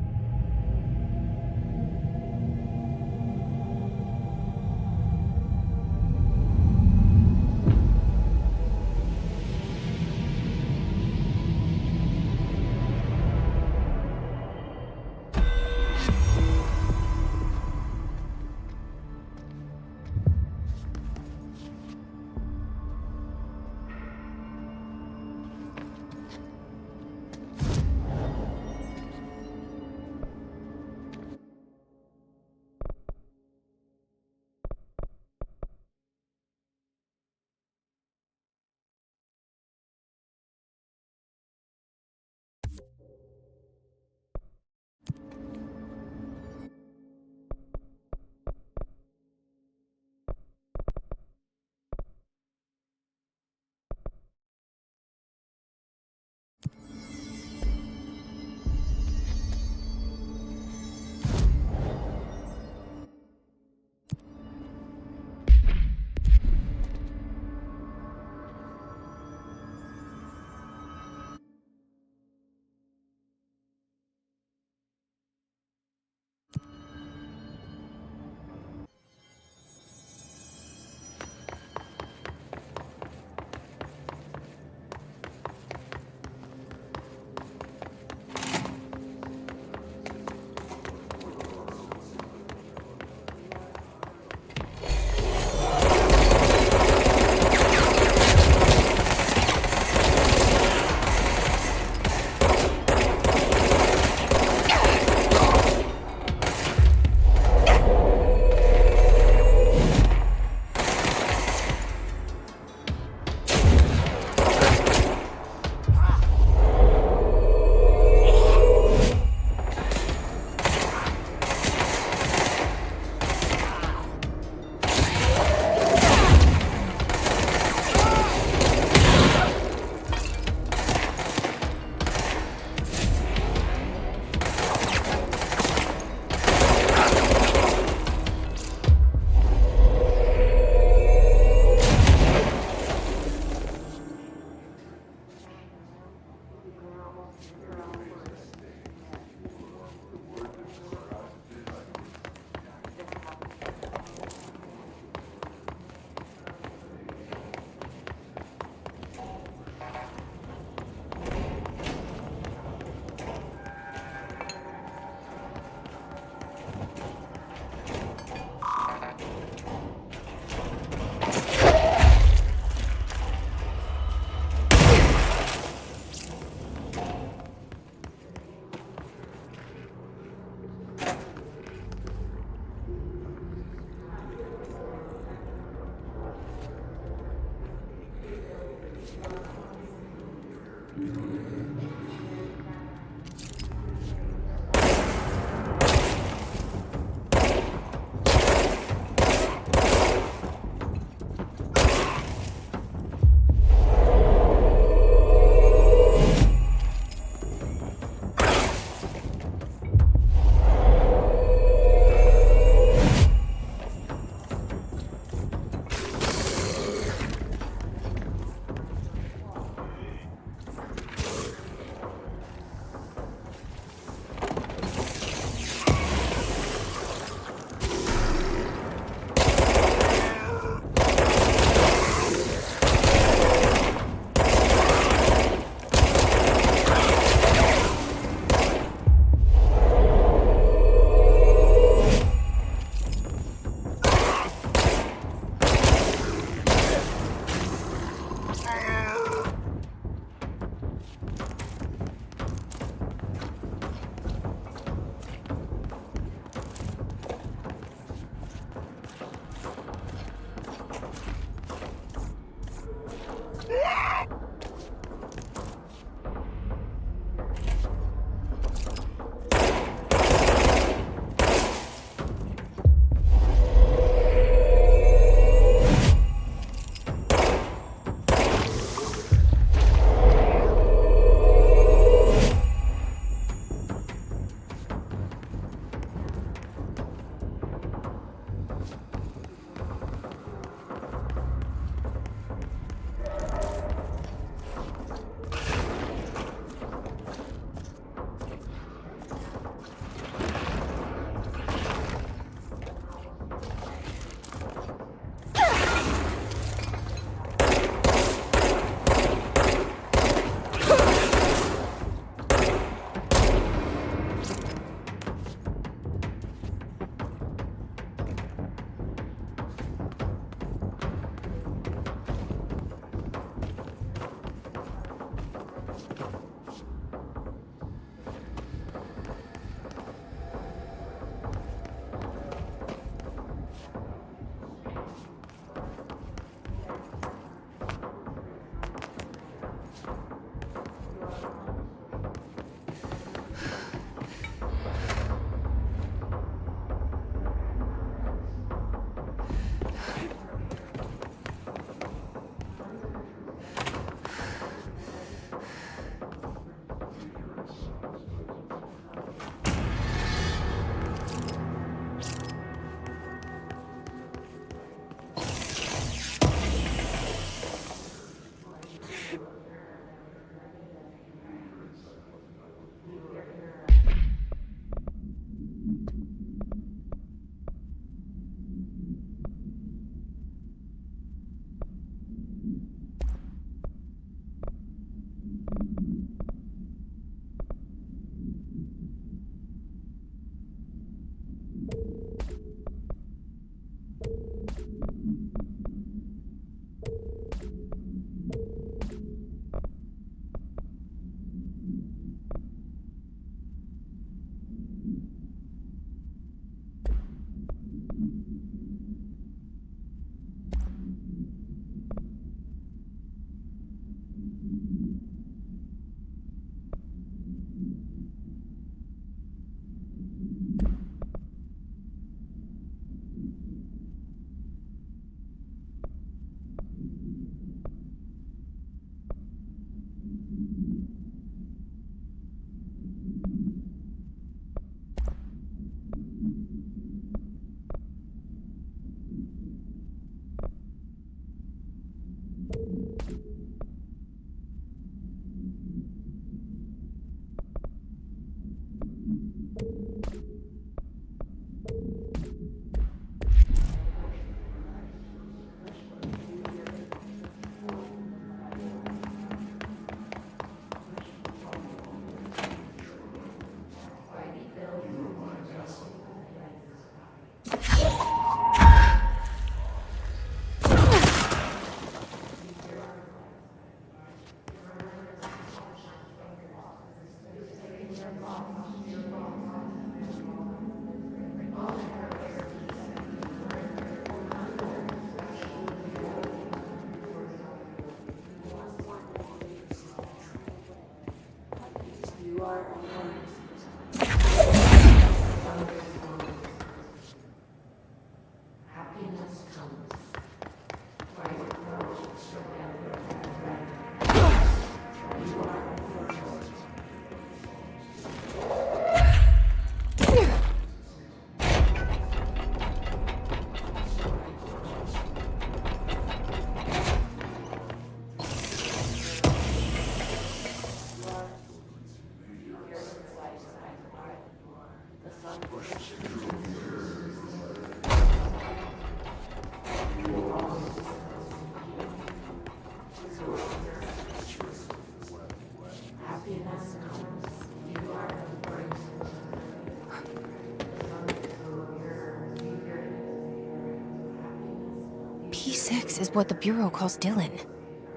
P6 is what the Bureau calls Dylan.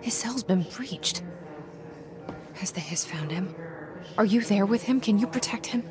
His cell's been breached. Has the Hiss found him? Are you there with him? Can you protect him?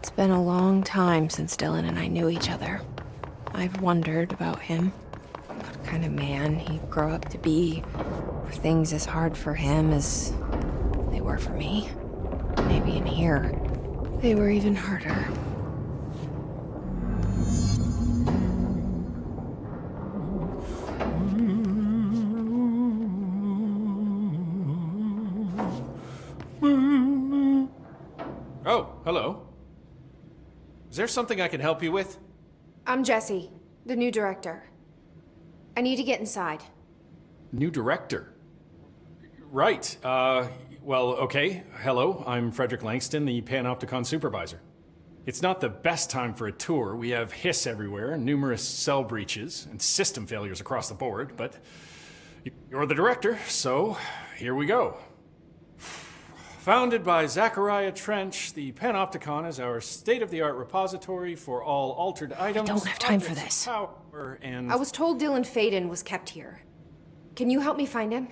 It's been a long time since Dylan and I knew each other. I've wondered about him. What kind of man he'd grow up to be. Were things as hard for him as they were for me? Maybe in here, they were even harder. Oh, hello. Is there something I can help you with? I'm Jesse, the new director. I need to get inside. New director? Right. Well, okay. Hello, I'm Frederick Langston, the Panopticon supervisor. It's not the best time for a tour. We have hiss everywhere, numerous cell breaches, and system failures across the board, but you're the director, so here we go. Founded by Zachariah Trench, the Panopticon is our state-of-the-art repository for all altered items. I don't have time for this. I was told Dylan Faden was kept here. Can you help me find him?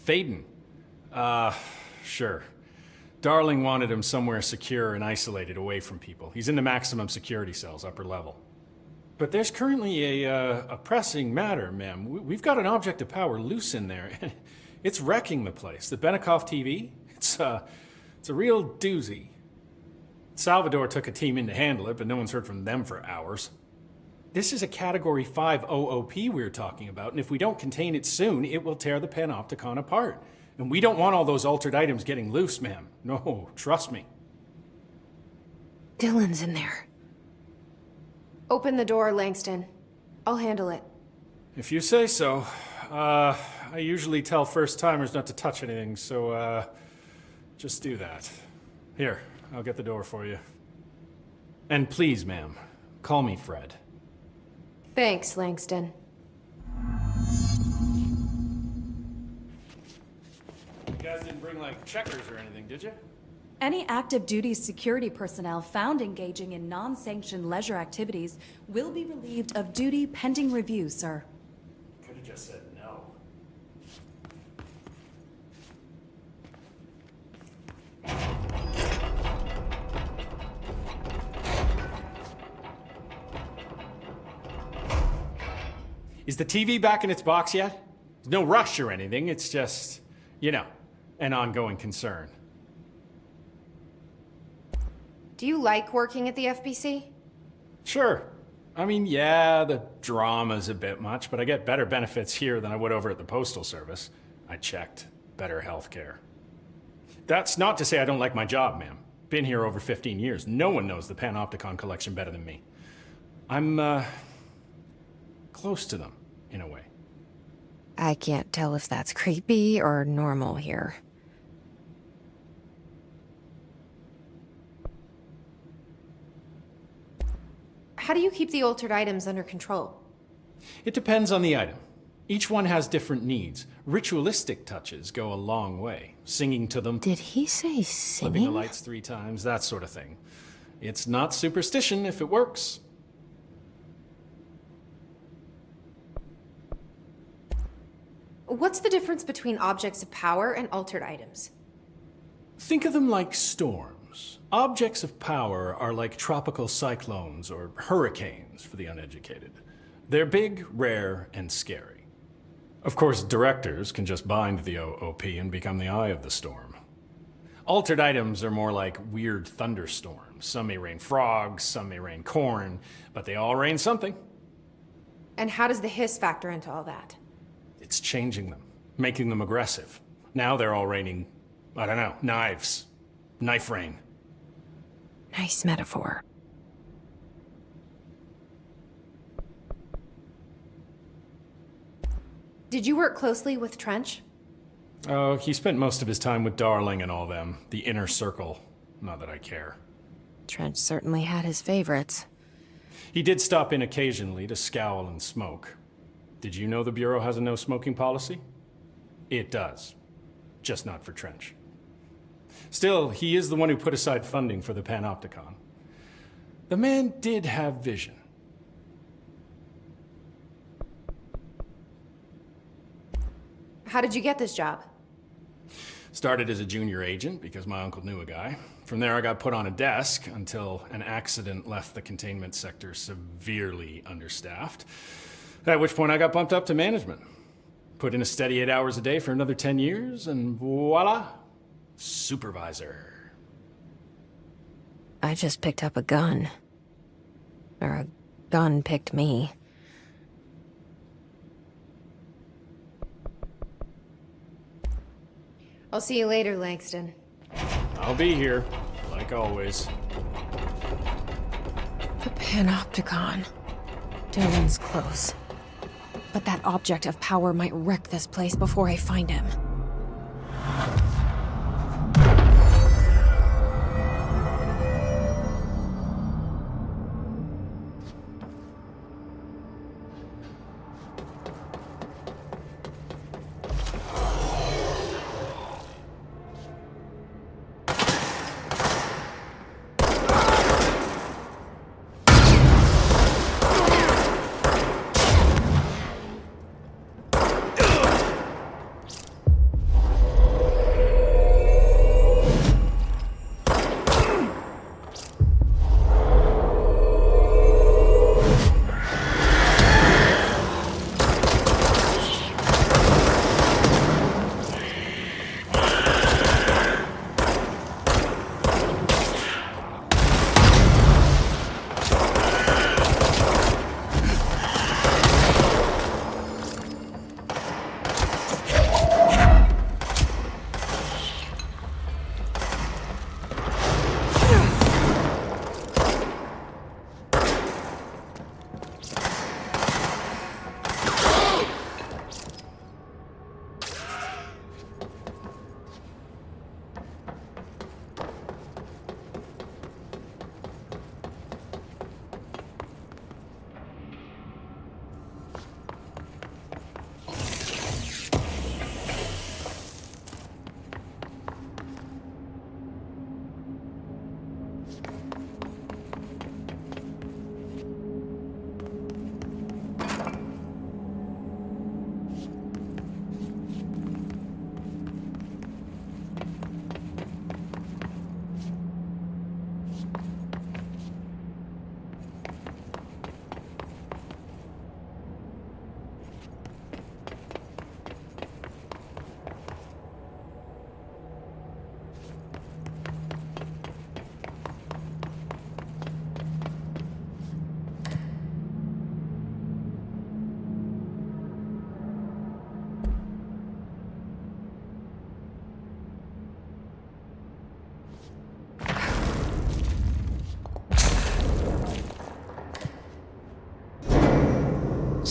Faden? Sure. Darling wanted him somewhere secure and isolated away from people. He's in the maximum security cells, upper level. But there's currently a pressing matter, ma'am. We've got an object of power loose in there. It's wrecking the place. The Benicoff TV, it's a real doozy. Salvador took a team in to handle it, but no one's heard from them for hours. This is a Category 5 OOP we're talking about, and if we don't contain it soon, it will tear the Panopticon apart. And we don't want all those altered items getting loose, ma'am. No, trust me. Dylan's in there. Open the door, Langston. I'll handle it. If you say so. I usually tell first-timers not to touch anything, so, just do that. Here, I'll get the door for you. And please, ma'am, call me Fred. Thanks, Langston. You guys didn't bring, like, checkers or anything, did you? Any active duty security personnel found engaging in non-sanctioned leisure activities will be relieved of duty pending review, sir. Could have just said no. Is the TV back in its box yet? There's no rush or anything, it's just, you know, an ongoing concern. Do you like working at the FBC? Sure. I mean, yeah, the drama's a bit much, but I get better benefits here than I would over at the Postal Service. I checked. Better healthcare. That's not to say I don't like my job, ma'am. Been here over 15 years. No one knows the Panopticon collection better than me. I'm, close to them, in a way. I can't tell if that's creepy or normal here. How do you keep the altered items under control? It depends on the item. Each one has different needs. Ritualistic touches go a long way. Singing to them. Did he say Flipping singing? the lights 3 times, that sort of thing. It's not superstition if it works. What's the difference between objects of power and altered items? Think of them like storms. Objects of power are like tropical cyclones or hurricanes for the uneducated. They're big, rare, and scary. Of course, directors can just bind the OOP and become the eye of the storm. Altered items are more like weird thunderstorms. Some may rain frogs, some may rain corn, but they all rain something. And how does the hiss factor into all that? It's changing them, making them aggressive. Now they're all raining, I don't know, knives. Knife rain. Nice metaphor. Did you work closely with Trench? Oh, he spent most of his time with Darling and all them. The inner circle. Not that I care. Trench certainly had his favorites. He did stop in occasionally to scowl and smoke. Did you know the Bureau has a no smoking policy? It does. Just not for Trench. Still, he is the one who put aside funding for the Panopticon. The man did have vision. How did you get this job? Started as a junior agent because my uncle knew a guy. From there I got put on a desk until an accident left the containment sector severely understaffed. At which point I got bumped up to management. Put in a steady 8 hours a day for another 10 years and voila, supervisor. I just picked up a gun. Or a gun picked me. I'll see you later, Langston. I'll be here, like always. The Panopticon. Dylan's close. But that object of power might wreck this place before I find him.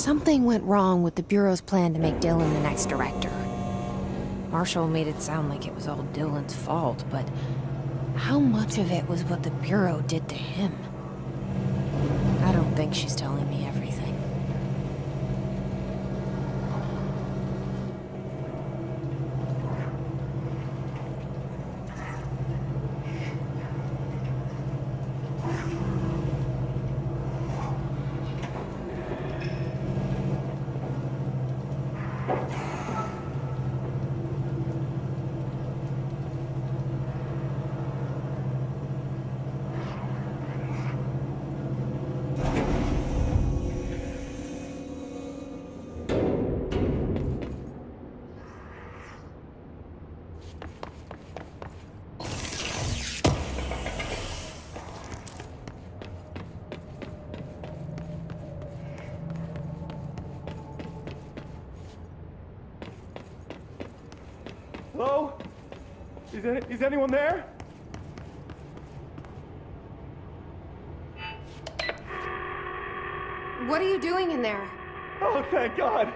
Something went wrong with the Bureau's plan to make Dylan the next director. Marshall made it sound like it was all Dylan's fault, but how much of it was what the Bureau did to him? I don't think she's telling me everything. Hello? Is anyone there? What are you doing in there? Oh, thank God!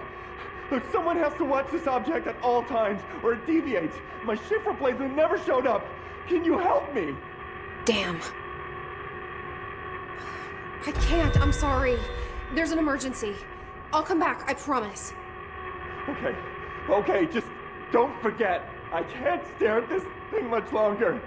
Look, someone has to watch this object at all times, or it deviates. My shift replacement never showed up. Can you help me? Damn. I can't, I'm sorry. There's an emergency. I'll come back, I promise. Okay, just don't forget. I can't stare at this thing much longer.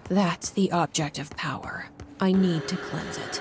That's the object of power. I need to cleanse it.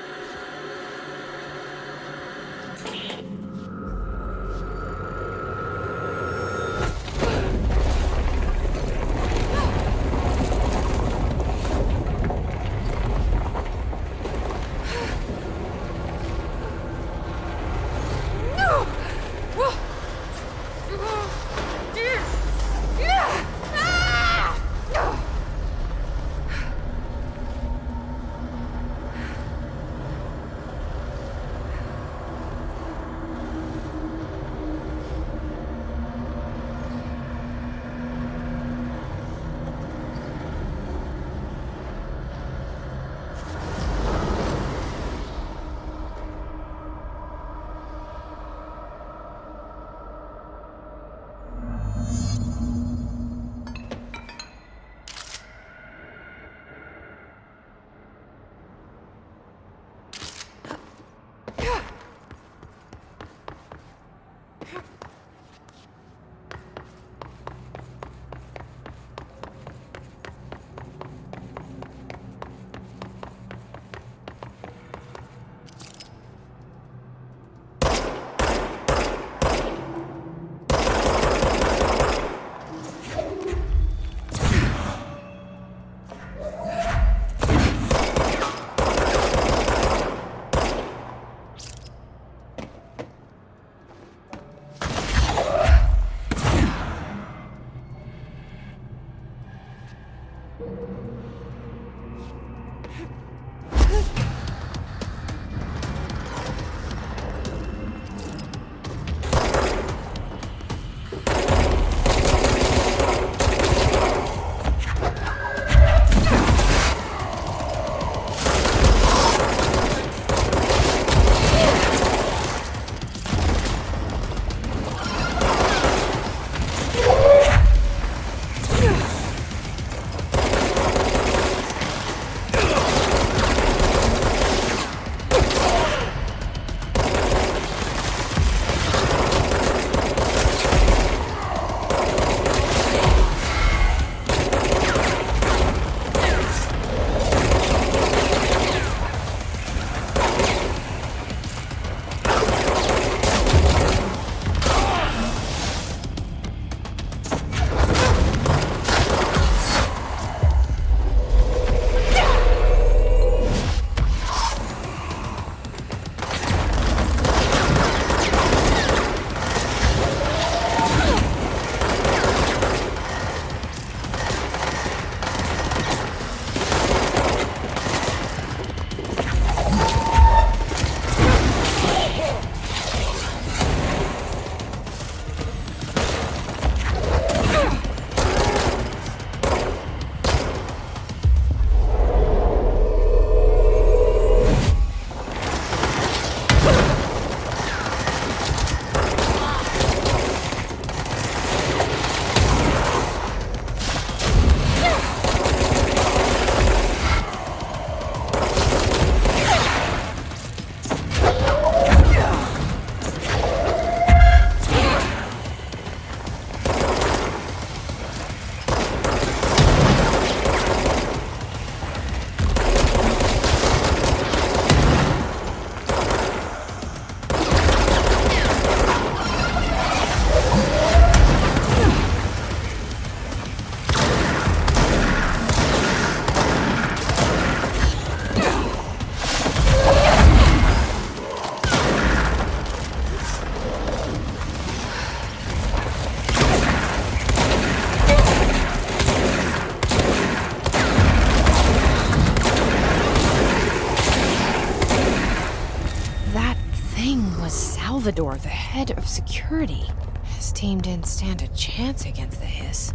Salvador, the head of security. His team didn't stand a chance against the Hiss.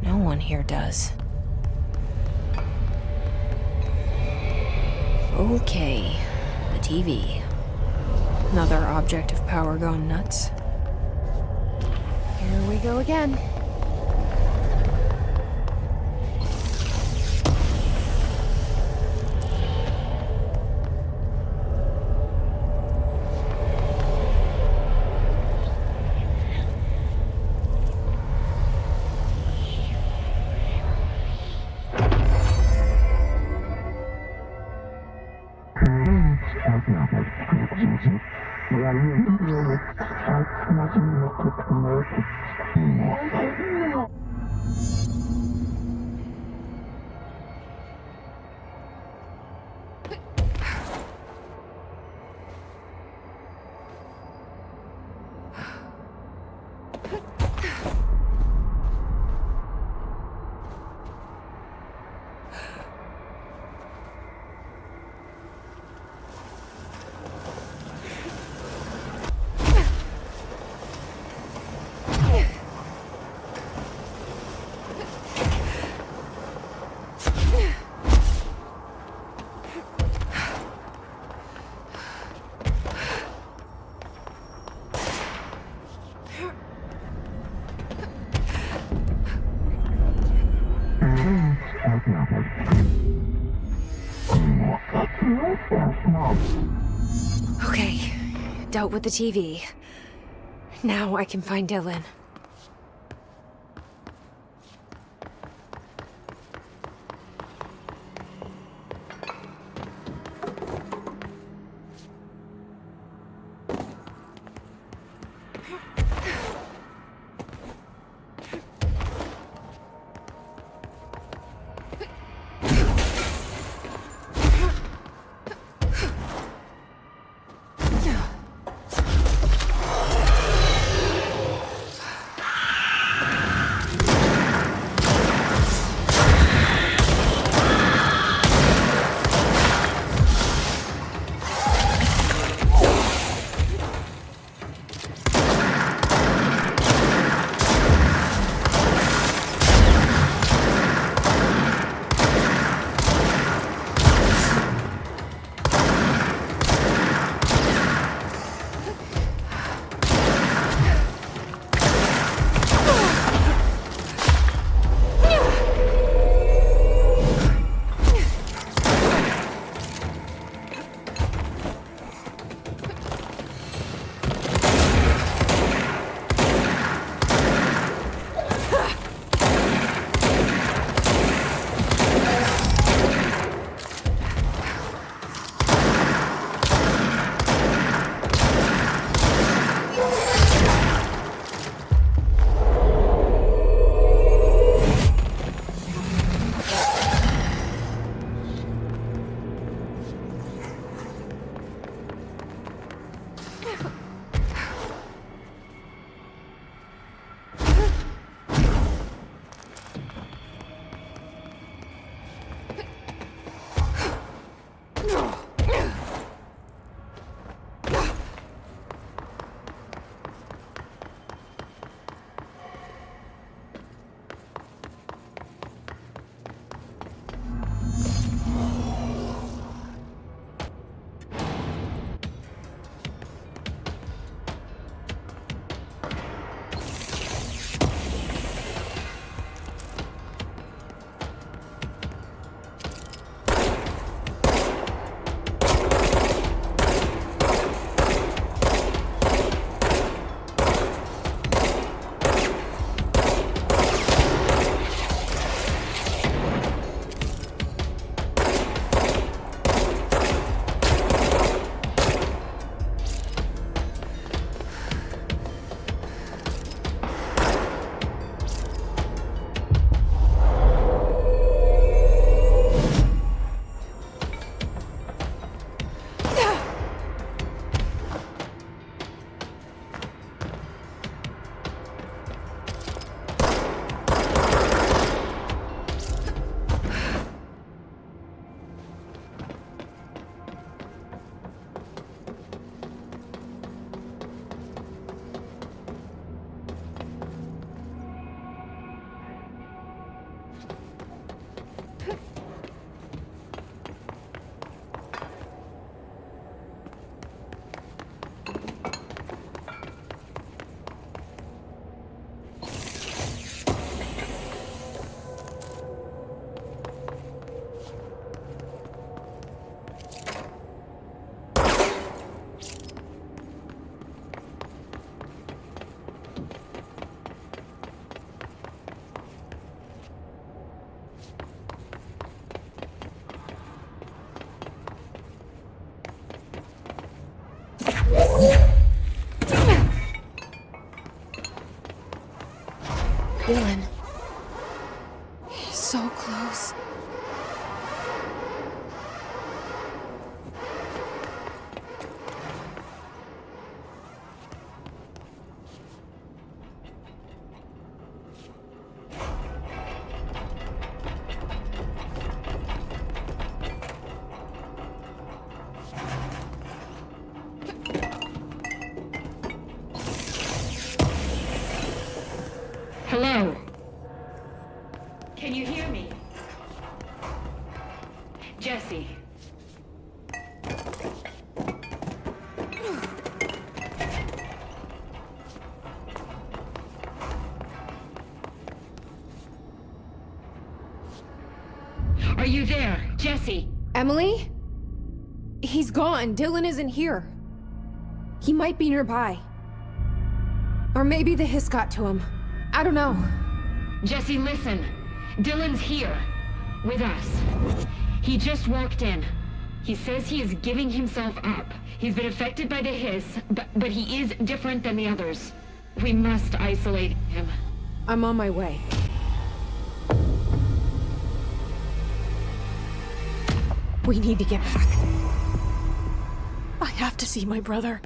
No one here does. Okay, the TV. Another object of power gone nuts. Here we go again. Okay, dealt with the TV. Now I can find Dylan. Hello? Can you hear me? Jesse. Are you there, Jesse? Emily? He's gone. Dylan isn't here. He might be nearby. Or maybe the hiss got to him. I don't know. Jesse, listen. Dylan's here. With us. He just walked in. He says he is giving himself up. He's been affected by the hiss, but he is different than the others. We must isolate him. I'm on my way. We need to get back. I have to see my brother.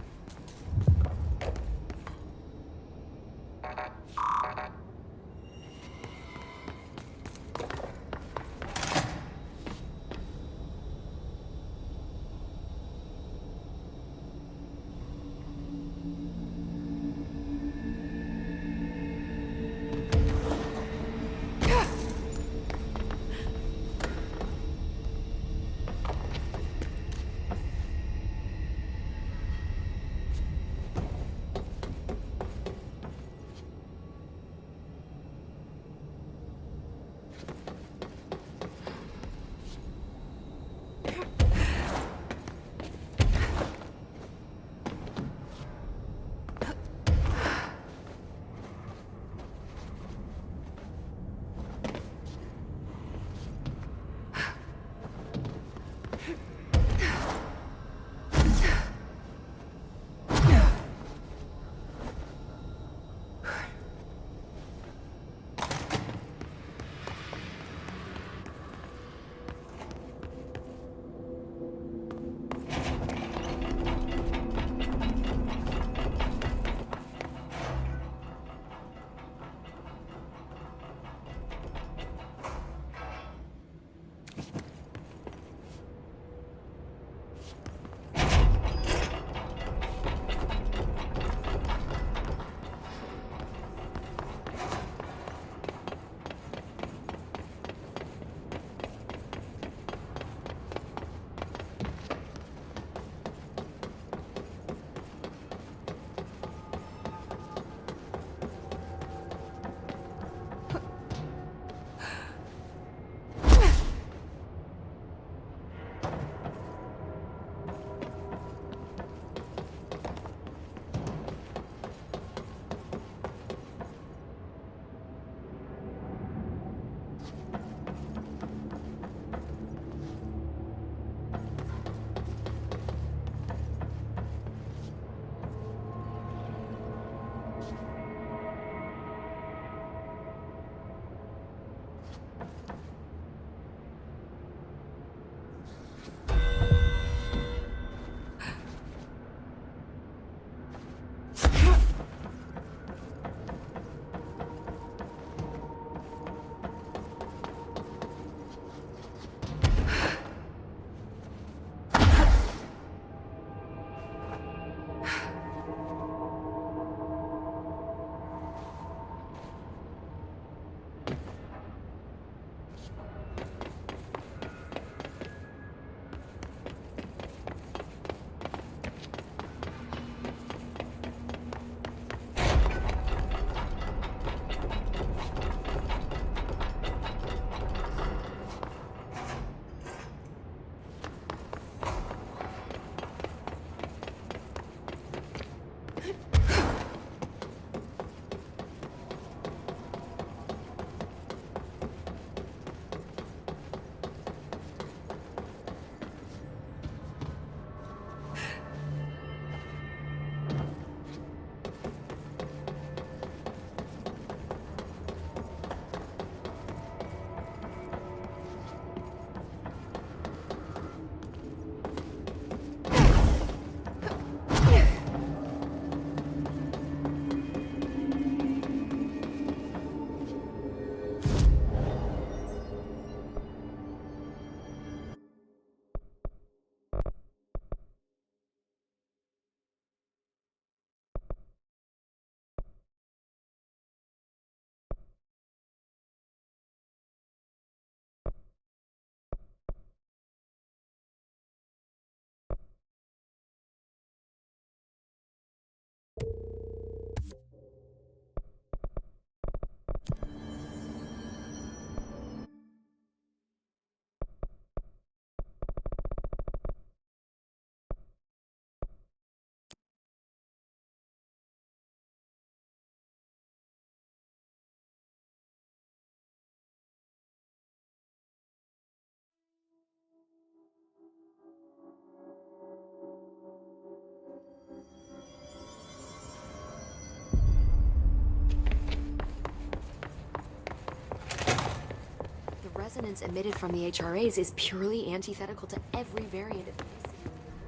resonance emitted from the HRAs is purely antithetical to every variant of the hiss.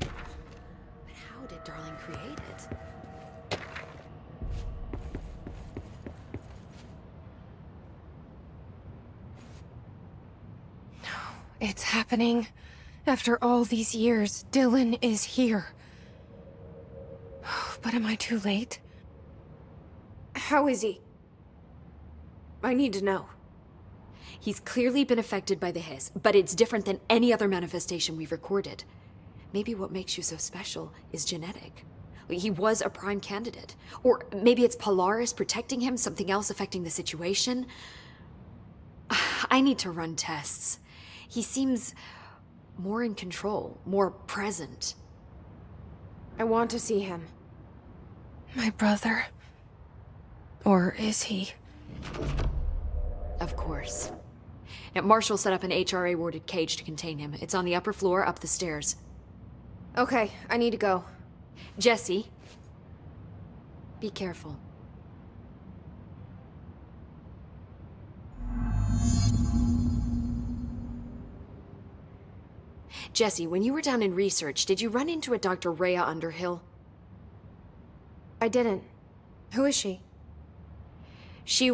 But how did Darling create it? It's happening. After all these years, Dylan is here. But am I too late? How is he? I need to know. He's clearly been affected by the hiss, but it's different than any other manifestation we've recorded. Maybe what makes you so special is genetic. He was a prime candidate. Or maybe it's Polaris protecting him, something else affecting the situation. I need to run tests. He seems more in control, more present. I want to see him. My brother. Or is he? Of course. Now, Marshall set up an HRA-warded cage to contain him. It's on the upper floor, up the stairs. Okay, I need to go. Jesse, be careful. Jesse, when you were down in research, did you run into a Dr. Rhea Underhill? I didn't. Who is she? She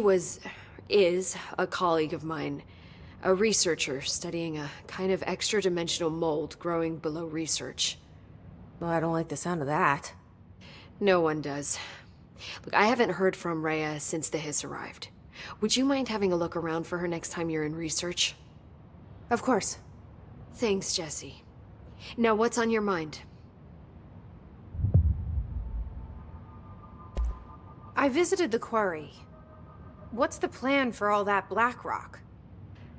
is a colleague of mine. A researcher studying a kind of extra-dimensional mold growing below research. Well, I don't like the sound of that. No one does. Look, I haven't heard from Rhea since the hiss arrived. Would you mind having a look around for her next time you're in research? Of course. Thanks, Jesse. Now, what's on your mind? I visited the Quarry. What's the plan for all that Black Rock?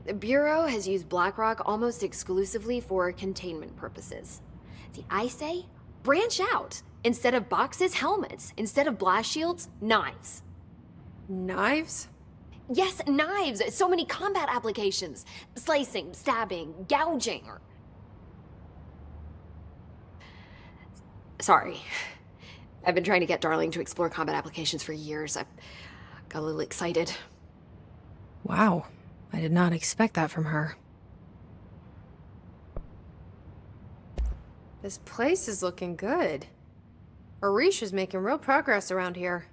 The Bureau has used Black Rock almost exclusively for containment purposes. See, I say, branch out. Instead of boxes, helmets. Instead of blast shields, knives. Knives? Yes, knives! So many combat applications. Slicing, stabbing, gouging. Sorry. I've been trying to get Darling to explore combat applications for years. I got a little excited. Wow. I did not expect that from her. This place is looking good. Arish is making real progress around here.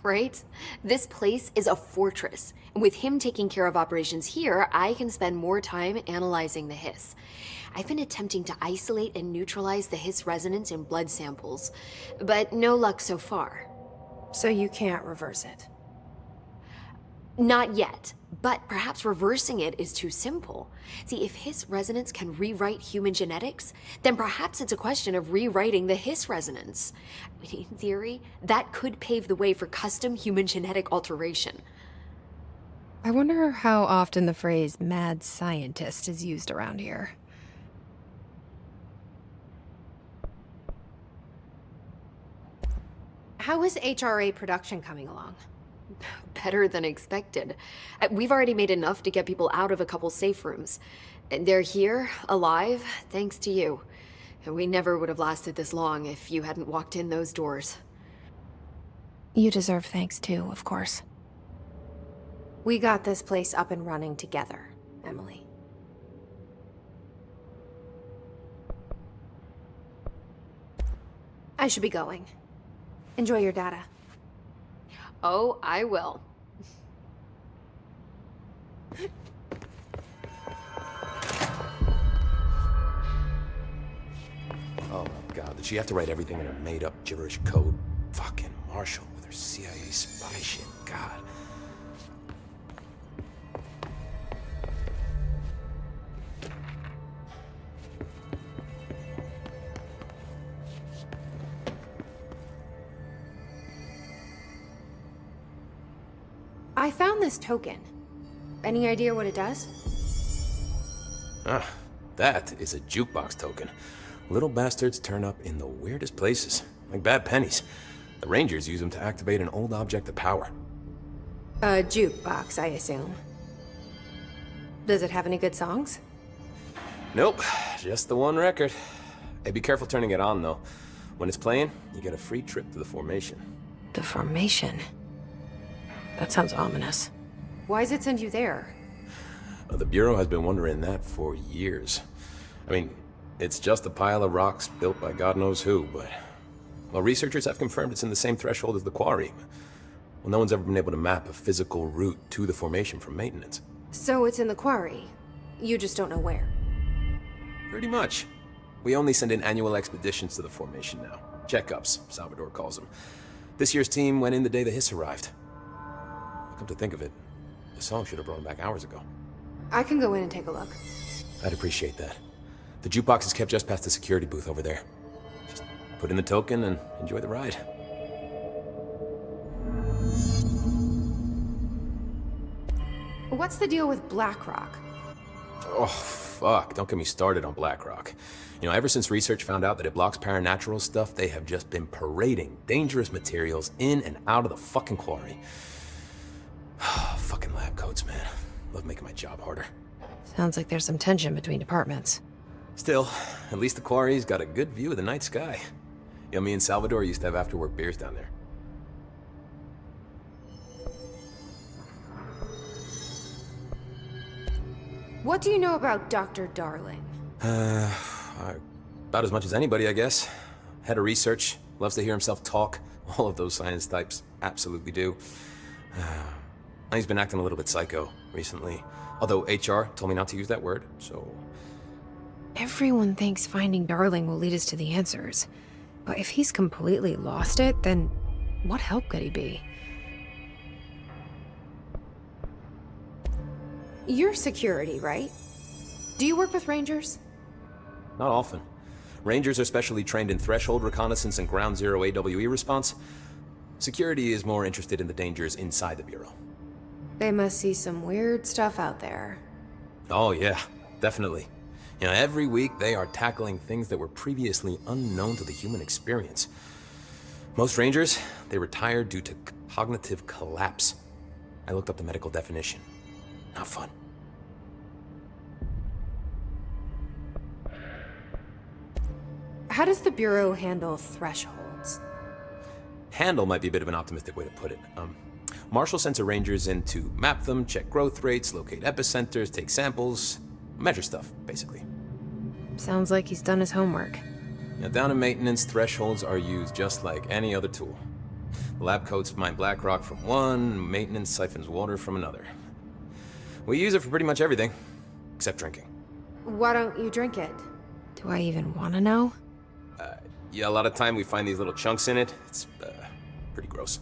Right? This place is a fortress. And with him taking care of operations here, I can spend more time analyzing the hiss. I've been attempting to isolate and neutralize the hiss resonance in blood samples, but no luck so far. So you can't reverse it? Not yet, but perhaps reversing it is too simple. See, if hiss resonance can rewrite human genetics, then perhaps it's a question of rewriting the hiss resonance. In theory, that could pave the way for custom human genetic alteration. I wonder how often the phrase mad scientist is used around here. How is HRA production coming along? Better than expected. We've already made enough to get people out of a couple safe rooms. They're here, alive, thanks to you. And we never would have lasted this long if you hadn't walked in those doors. You deserve thanks too, of course. We got this place up and running together, Emily. I should be going. Enjoy your data. Oh, I will. Oh my god, did she have to write everything in a made-up gibberish code? Fucking Marshall with her CIA spy shit, god. I found this token. Any idea what it does? Ah, that is a jukebox token. Little bastards turn up in the weirdest places, like bad pennies. The Rangers use them to activate an old object of power. A jukebox, I assume. Does it have any good songs? Nope, just the one record. Hey, be careful turning it on, though. When it's playing, you get a free trip to the formation. The formation? That sounds ominous. Why does it send you there? The Bureau has been wondering that for years. I mean, it's just a pile of rocks built by God knows who, but... Well, researchers have confirmed it's in the same threshold as the Quarry. Well, no one's ever been able to map a physical route to the formation from maintenance. So it's in the Quarry. You just don't know where. Pretty much. We only send in annual expeditions to the formation now. Checkups, Salvador calls them. This year's team went in the day the Hiss arrived. Come to think of it, the song should have brought him back hours ago. I can go in and take a look. I'd appreciate that. The jukebox is kept just past the security booth over there. Just put in the token and enjoy the ride. What's the deal with Black Rock? Oh, fuck. Don't get me started on Black Rock. You know, ever since research found out that it blocks paranatural stuff, they have just been parading dangerous materials in and out of the fucking Quarry. Fucking lab coats, man. Love making my job harder. Sounds like there's some tension between departments. Still, at least the Quarry's got a good view of the night sky. You know, me and Salvador used to have after-work beers down there. What do you know about Dr. Darling? About as much as anybody, I guess. Head of research, loves to hear himself talk. All of those science types absolutely do. He's been acting a little bit psycho recently. Although HR told me not to use that word, so... Everyone thinks finding Darling will lead us to the answers. But if he's completely lost it, then what help could he be? You're security, right? Do you work with Rangers? Not often. Rangers are specially trained in threshold reconnaissance and ground zero AWE response. Security is more interested in the dangers inside the Bureau. They must see some weird stuff out there. Oh yeah, definitely. You know, every week they are tackling things that were previously unknown to the human experience. Most Rangers, they retire due to cognitive collapse. I looked up the medical definition. Not fun. How does the Bureau handle thresholds? Handle might be a bit of an optimistic way to put it. Marshall sends her Rangers in to map them, check growth rates, locate epicenters, take samples, measure stuff, basically. Sounds like he's done his homework. Now, down in maintenance, thresholds are used just like any other tool. The lab coats mine black rock from one, maintenance siphons water from another. We use it for pretty much everything, except drinking. Why don't you drink it? Do I even want to know? Yeah, a lot of time we find these little chunks in it. It's pretty gross.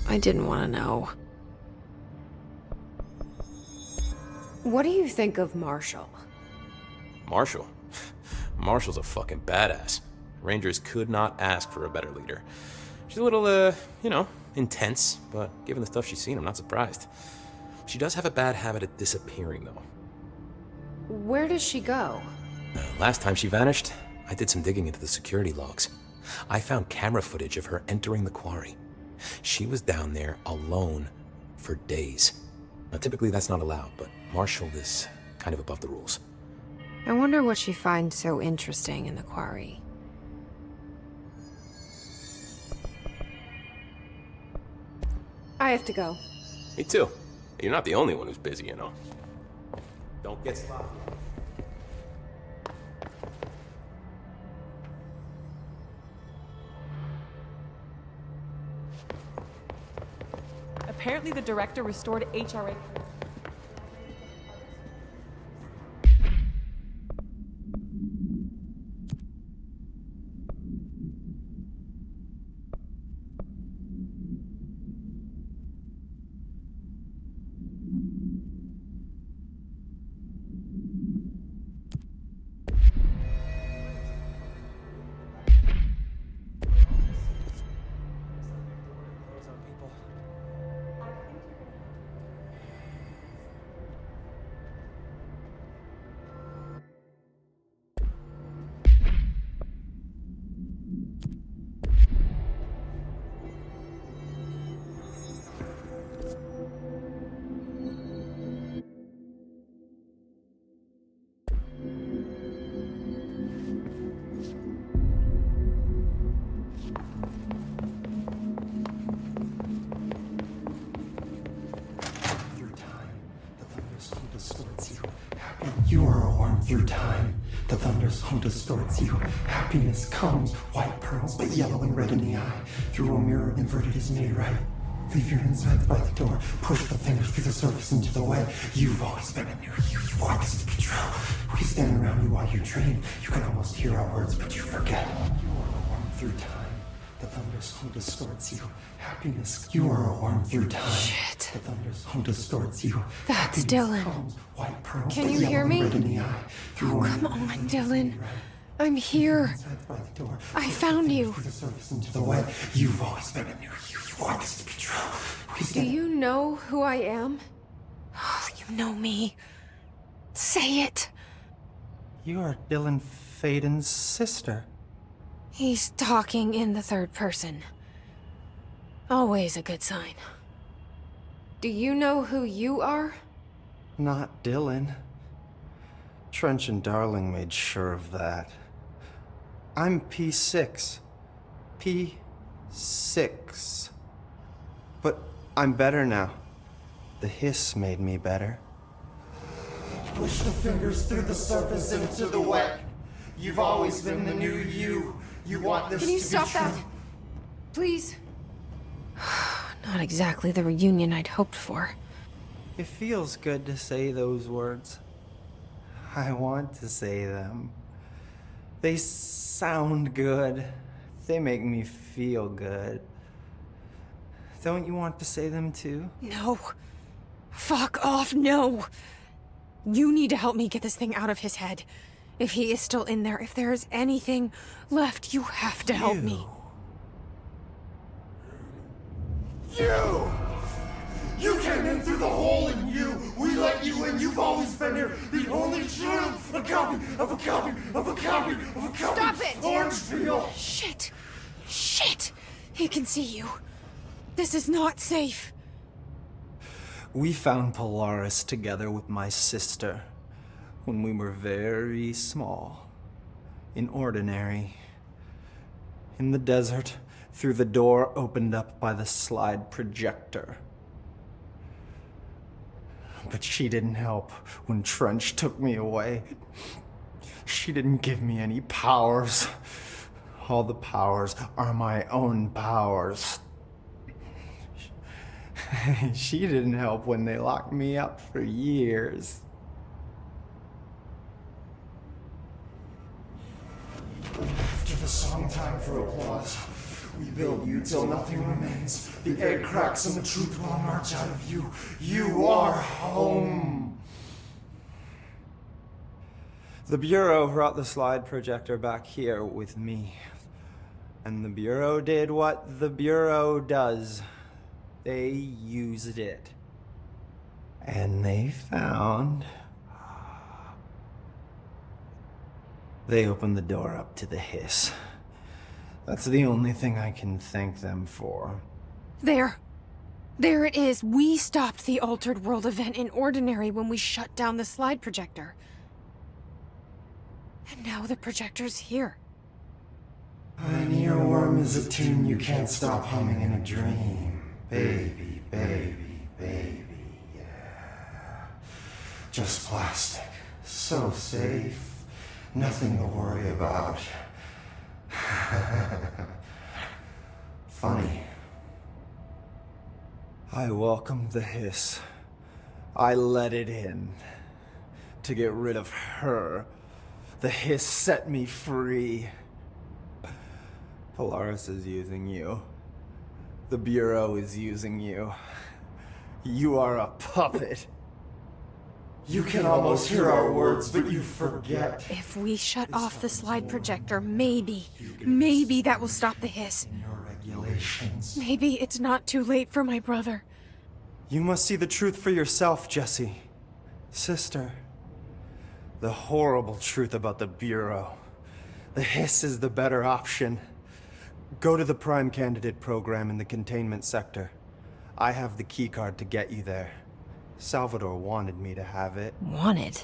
I didn't want to know. What do you think of Marshall? Marshall? Marshall's a fucking badass. Rangers could not ask for a better leader. She's a little, you know, intense, but given the stuff she's seen, I'm not surprised. She does have a bad habit of disappearing, though. Where does she go? Last time she vanished, I did some digging into the security logs. I found camera footage of her entering the Quarry. She was down there alone for days. Now, typically that's not allowed, but Marshall is kind of above the rules. I wonder what she finds so interesting in the Quarry. I have to go. Me too. You're not the only one who's busy, you know. Don't get sloppy. Apparently the director restored HRA. warm through time. The thunderstorm distorts you. Happiness comes, white pearls, but yellow and red in the eye. Through a mirror, inverted is made right. Leave your insides by the door. Push the fingers through the surface into the wet. You've always been a new you. You want this to be true. We stand around you while you dream. You can almost hear our words, but you forget. You are a worm through time. The thunderstorm distorts you. Happiness. You are a worm through time. Shit. The thunderstorm distorts you. That's Happiness Dylan. comes, white pearls, Can but you yellow hear and me? red in the eye. Through Oh, a come mirror, on, inverted is Dylan. made right. I'm here. Insides by the door. I found you. Through the surface into the wet. You've always been a new you. You want this to be true. We Do stand you know who I am? Oh, you know me. Say it. You are Dylan Faden's sister. He's talking in the third person. Always a good sign. Do you know who you are? Not Dylan. Trench and Darling made sure of that. I'm P6. P6. But I'm better now. The hiss made me better. Push the fingers through the surface into the wet. You've always been the new you. You want this Can you to stop be true. that? Please? Not exactly the reunion I'd hoped for. It feels good to say those words. I want to say them. They sound good. They make me feel good. Don't you want to say them too? No. Fuck off, no. You need to help me get this thing out of his head. If he is still in there, if there is anything left, you have to help me. You! You came in through the hole in you! We let you in, you've always been here! The only true! A copy of a copy of a copy of a copy! Stop it! Orange Shit! Shit! He can see you. This is not safe. We found Polaris together with my sister when we were very small. In Ordinary. In the desert, through the door opened up by the slide projector. But she didn't help when Trench took me away. She didn't give me any powers. All the powers are my own powers. She didn't help when they locked me up for years. After the song time for applause, we build you till nothing remains. The egg cracks and the truth will emerge out of you. You are home. The Bureau brought the slide projector back here with me. And the Bureau did what the Bureau does. They used it. And they found... They opened the door up to the hiss. That's the only thing I can thank them for. There. There it is. We stopped the Altered World event in Ordinary when we shut down the slide projector. And now the projector's here. An earworm is a tune you can't stop humming in a dream. Baby, baby, baby, yeah. Just plastic. So safe. Nothing to worry about. Funny. I welcomed the hiss. I let it in. To get rid of her. The hiss set me free. Polaris is using you. The Bureau is using you. You are a puppet. You can almost hear our words, but you forget. If we shut off the slide projector, maybe that will stop the hiss. Regulations. Maybe it's not too late for my brother. You must see the truth for yourself, Jesse. Sister. The horrible truth about the Bureau. The hiss is the better option. Go to the Prime Candidate program in the containment sector. I have the keycard to get you there. Salvador wanted me to have it. Wanted?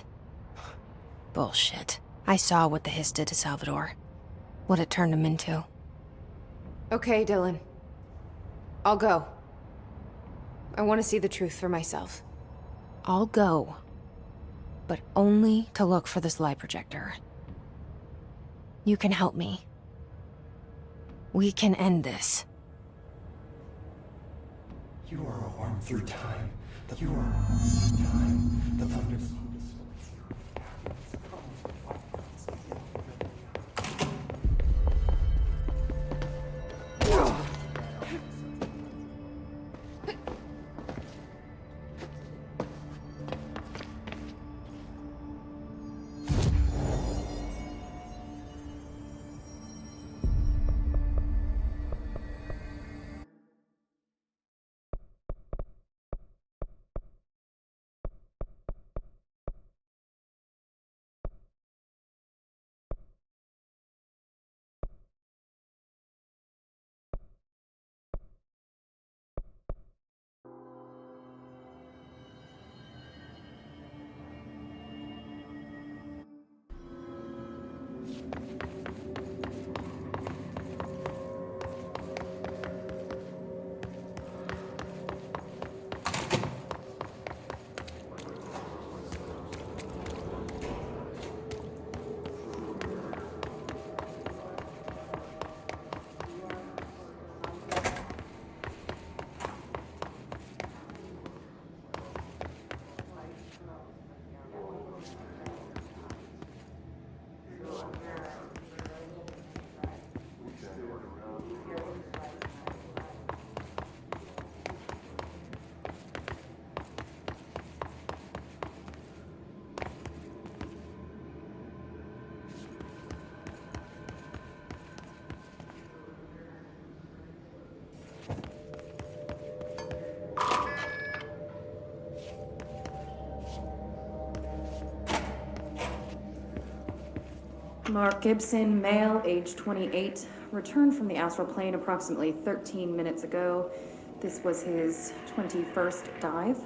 Bullshit. I saw what the hiss did to Salvador. What it turned him into. Okay, Dylan. I'll go. I want to see the truth for myself. I'll go. but only to look for this light projector. You can help me. We can end this. You are a worm through time. You are a worm through time. The thunders. Mark Gibson, male, age 28, returned from the Astral Plane approximately 13 minutes ago. This was his 21st dive.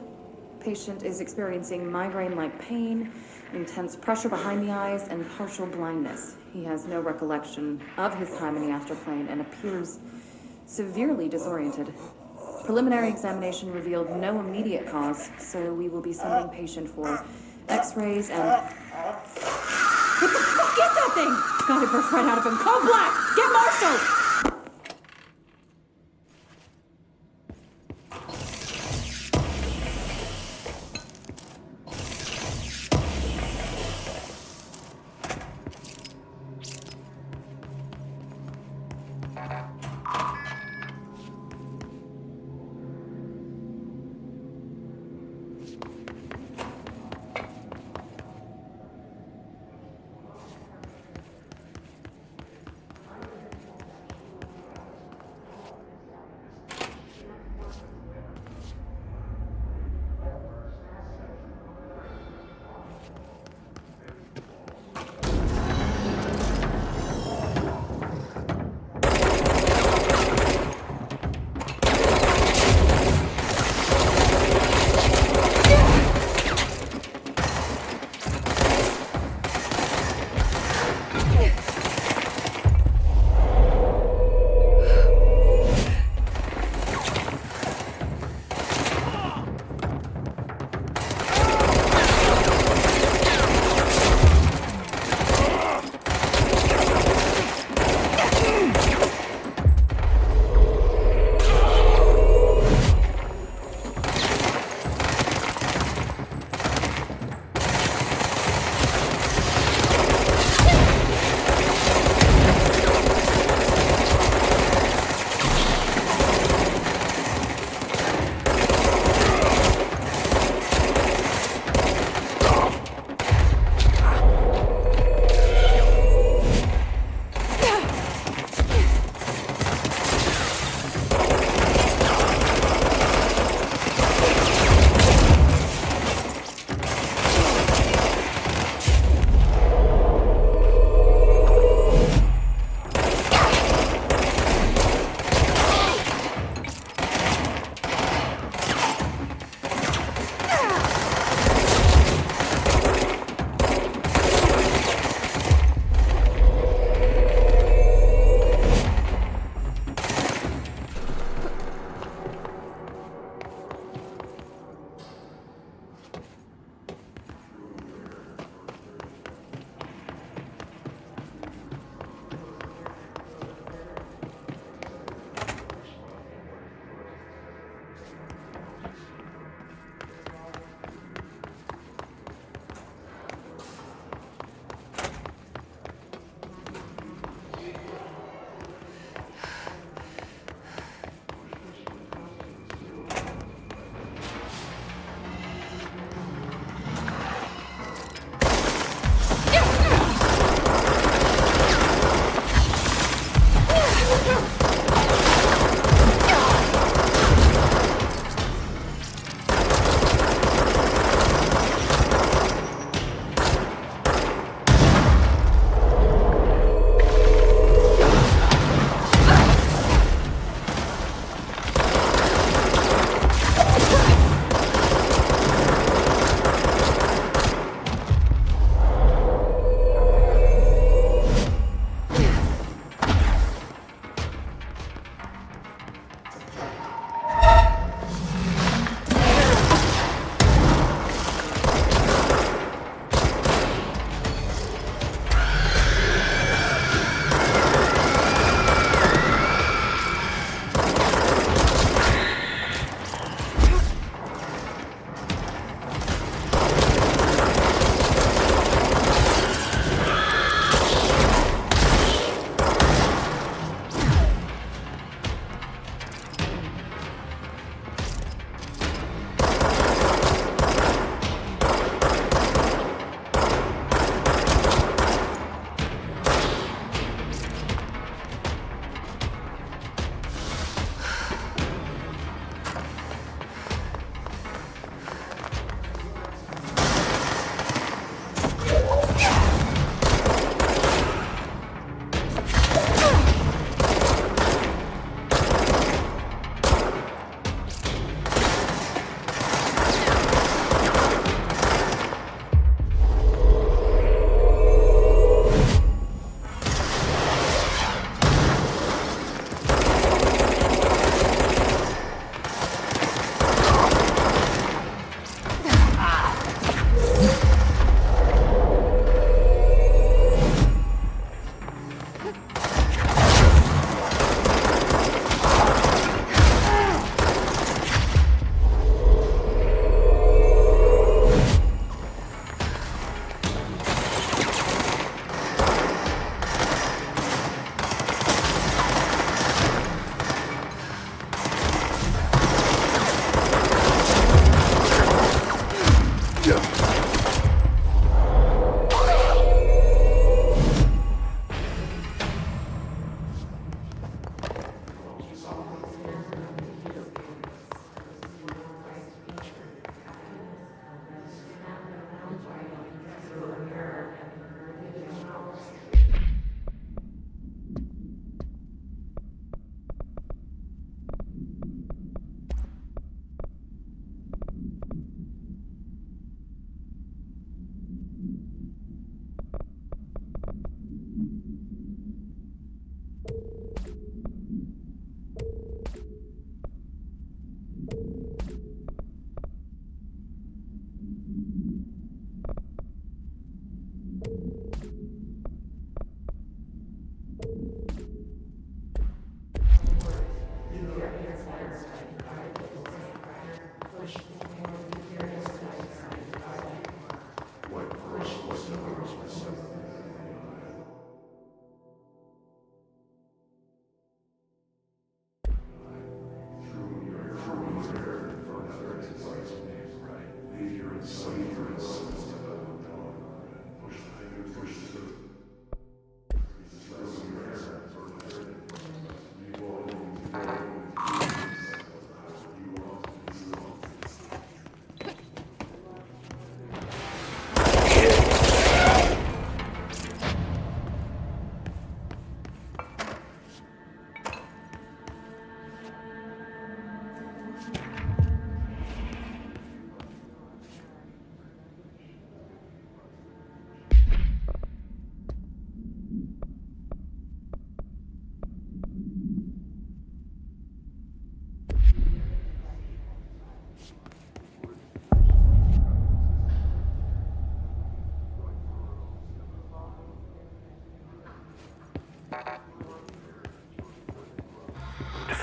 Patient is experiencing migraine-like pain, intense pressure behind the eyes, and partial blindness. He has no recollection of his time in the Astral Plane and appears severely disoriented. Preliminary examination revealed no immediate cause, so we will be sending patient for x-rays and... What the fuck is that thing? God, it burst right out of him. Call Black! Get Marshall!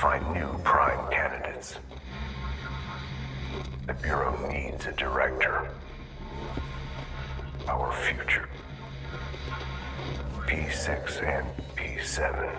Find new prime candidates. The Bureau needs a director. Our future. P6 and P7.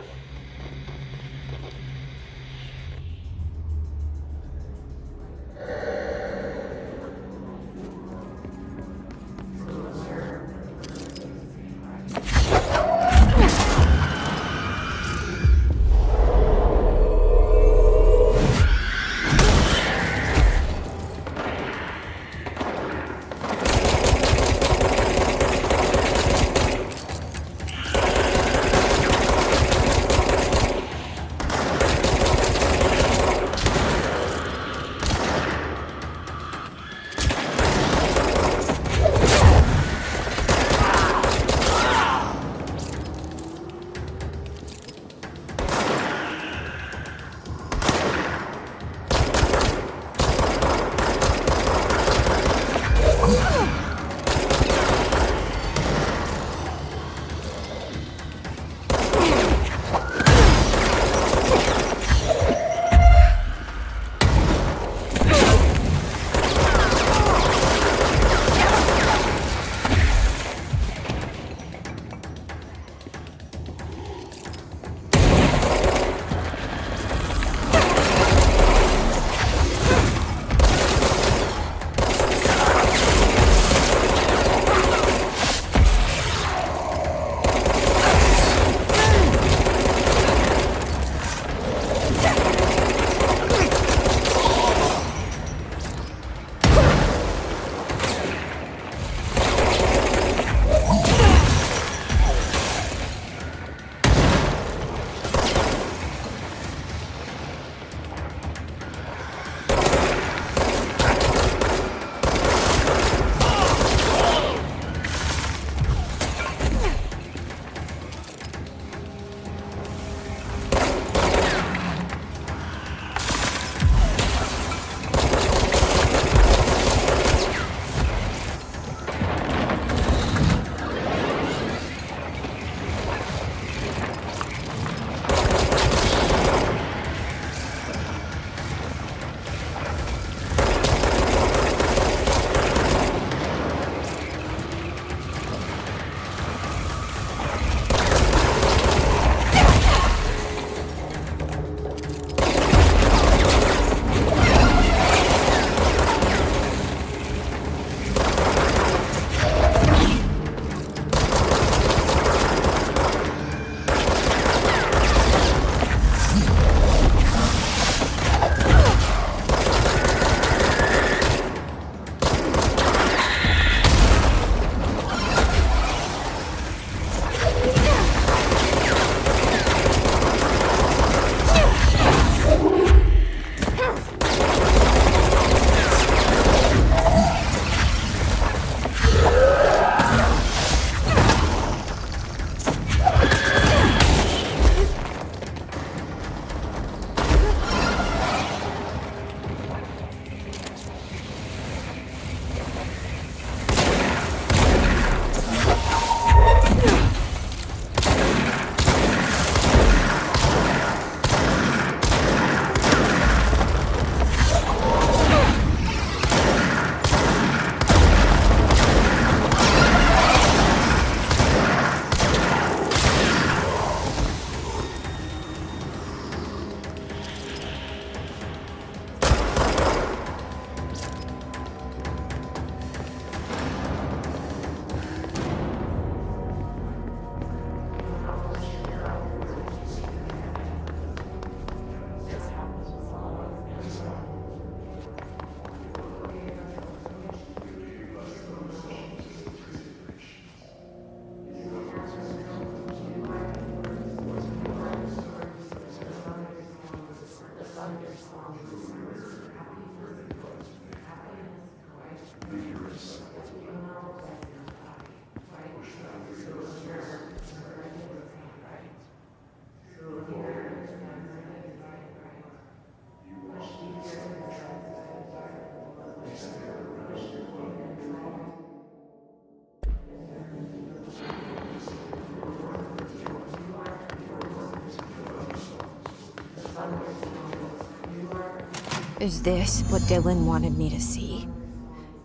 Is this what Dylan wanted me to see?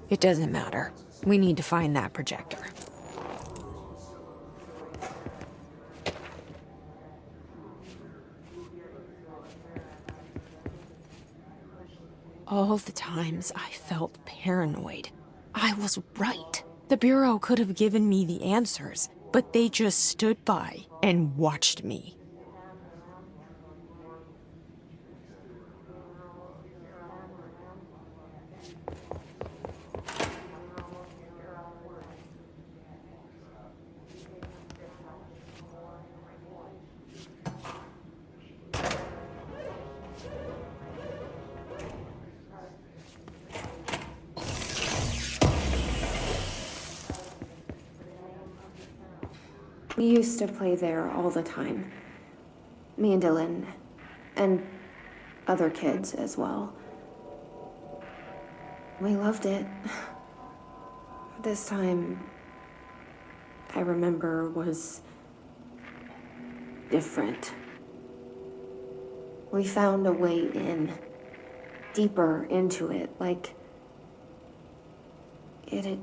It doesn't matter. We need to find that projector. All the times I felt paranoid, I was right. The Bureau could have given me the answers, but they just stood by and watched me. We used to play there all the time. Me and Dylan, and other kids as well. We loved it. This time, I remember, was different. We found a way in, deeper into it, like it had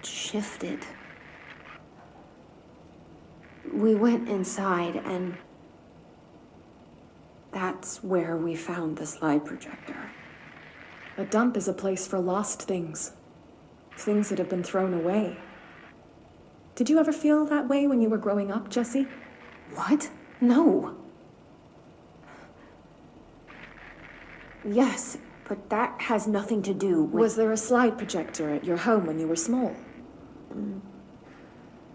shifted. We went inside, and that's where we found the slide projector. A dump is a place for lost things. Things that have been thrown away. Did you ever feel that way when you were growing up, Jesse? What? No. Yes, but that has nothing to do with... Was there a slide projector at your home when you were small?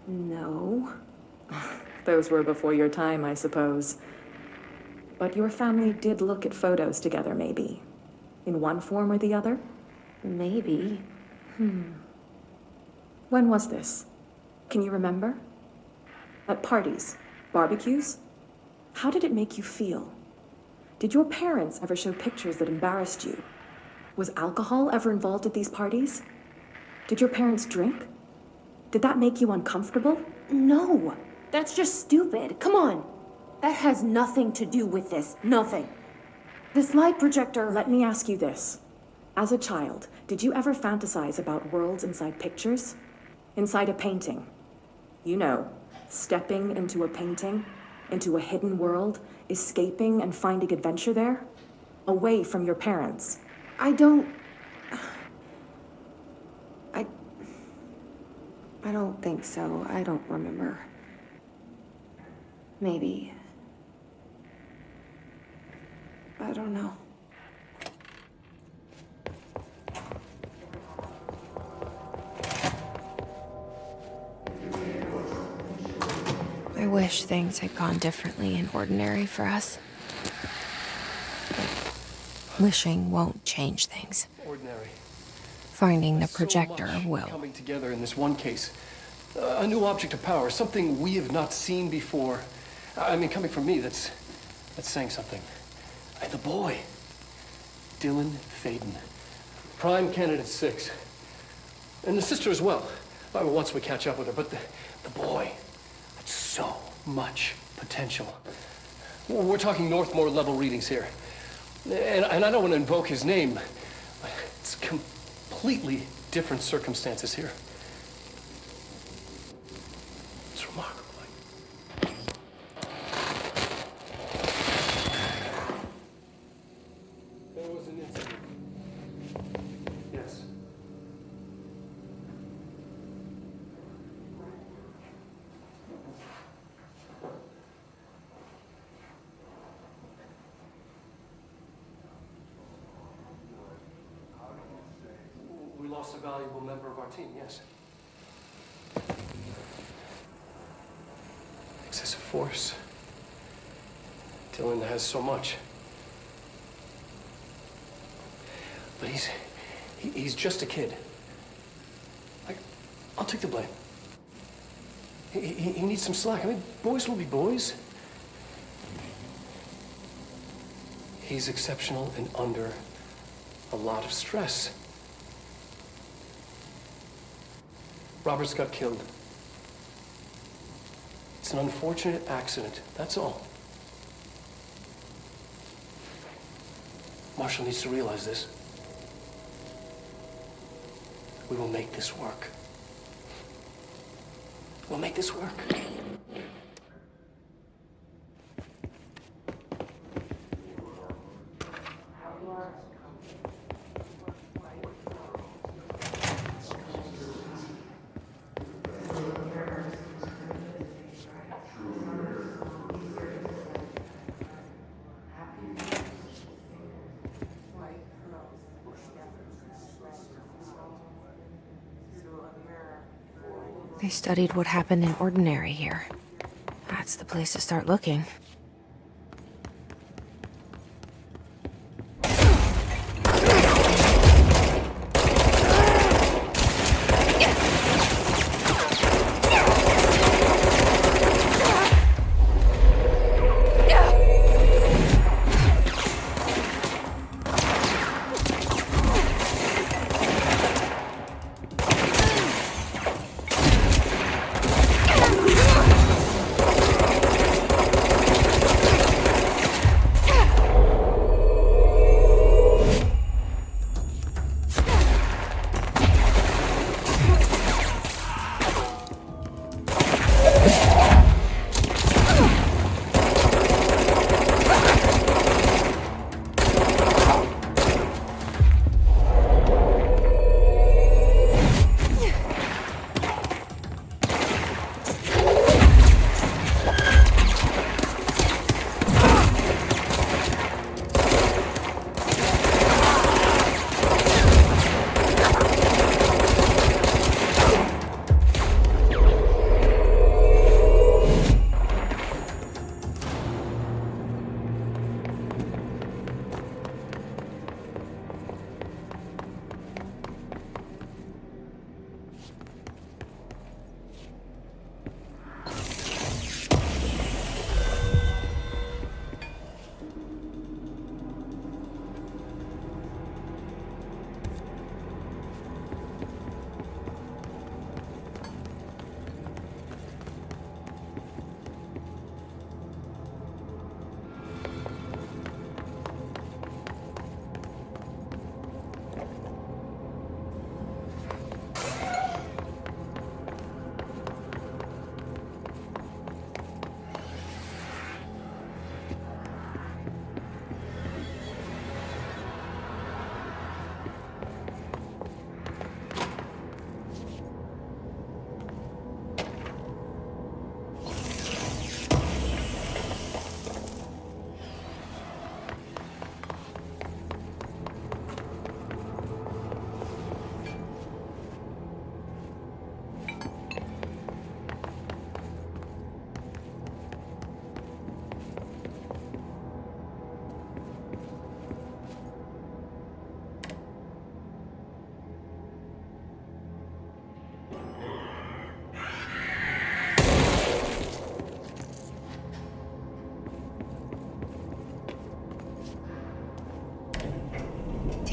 No. Those were before your time, I suppose. But your family did look at photos together, maybe. In one form or the other? Maybe. When was this? Can you remember? At parties? Barbecues? How did it make you feel? Did your parents ever show pictures that embarrassed you? Was alcohol ever involved at these parties? Did your parents drink? Did that make you uncomfortable? No. That's just stupid. Come on. That has nothing to do with this. Nothing. The slide projector... Let me ask you this. As a child, did you ever fantasize about worlds inside pictures? Inside a painting? You know, stepping into a painting, into a hidden world, escaping and finding adventure there? Away from your parents. I don't think so. I don't remember. Maybe. I don't know. I wish things had gone differently in Ordinary for us. Wishing won't change things. Ordinary. Finding the projector So much will. coming together in this one case. A new object of power, something we have not seen before. I mean, coming from me, that's saying something. And the boy, Dylan Faden, prime candidate 6. And the sister as well. Once we catch up with her, but the boy, that's so much potential. We're talking Northmore level readings here. And I don't want to invoke his name, but it's completely different circumstances here. It's remarkable. There was an incident. Yes. We lost a valuable member of our team, yes. Excessive force. Dylan has so much. But he's just a kid. I'll take the blame. He needs some slack. I mean, boys will be boys. He's exceptional and under a lot of stress. Roberts got killed. It's an unfortunate accident, that's all. My Marshall needs to realize this. We will make this work. We'll make this work. They studied what happened in Ordinary here. That's the place to start looking.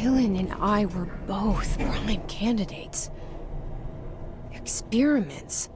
Dylan and I were both prime candidates. Experiments.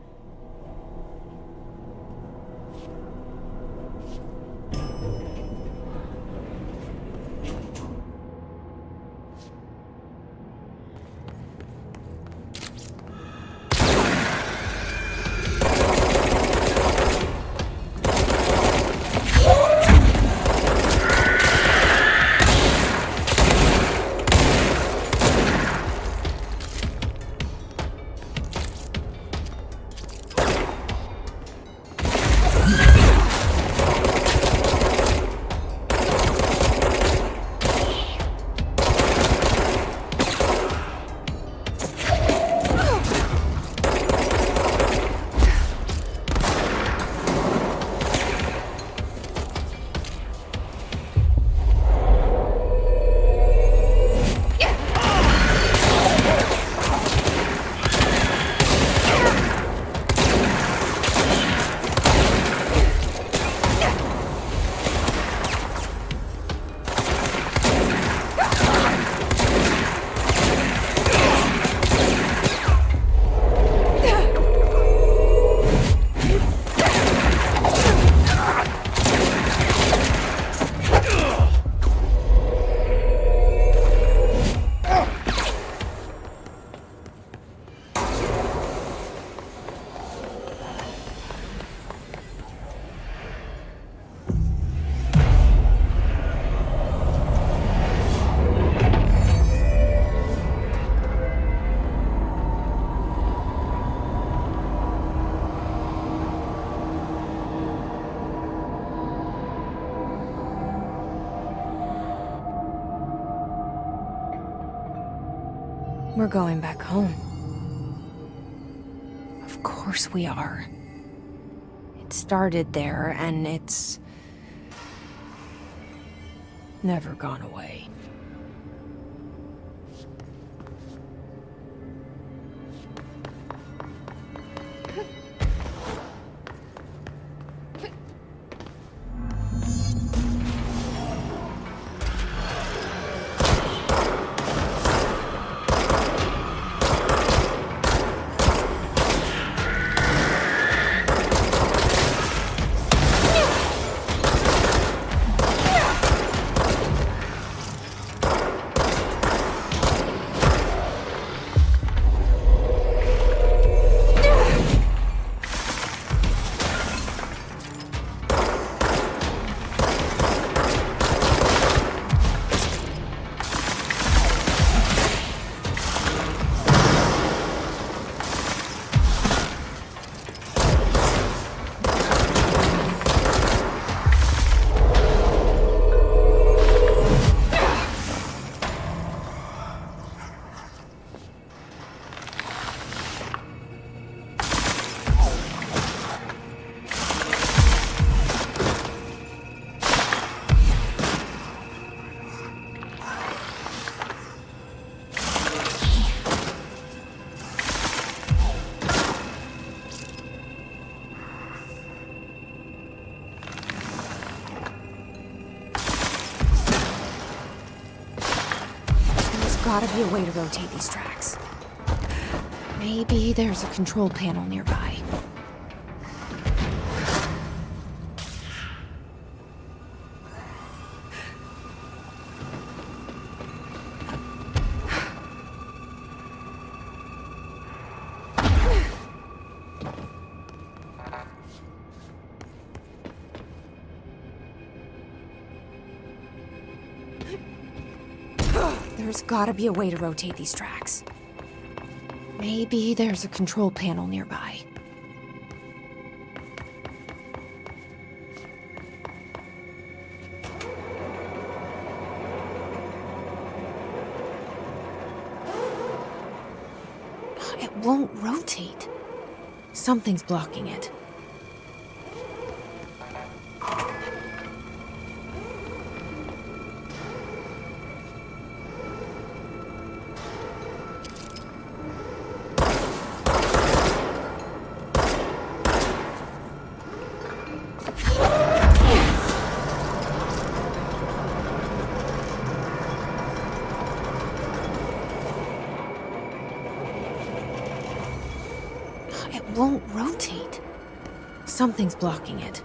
We're going back home. Of course we are. It started there, and it's never gone away. Gotta be a way to rotate these tracks. Maybe there's a control panel nearby. There's gotta be a way to rotate these tracks. Maybe there's a control panel nearby. It won't rotate. Something's blocking it. Won't rotate. Something's blocking it.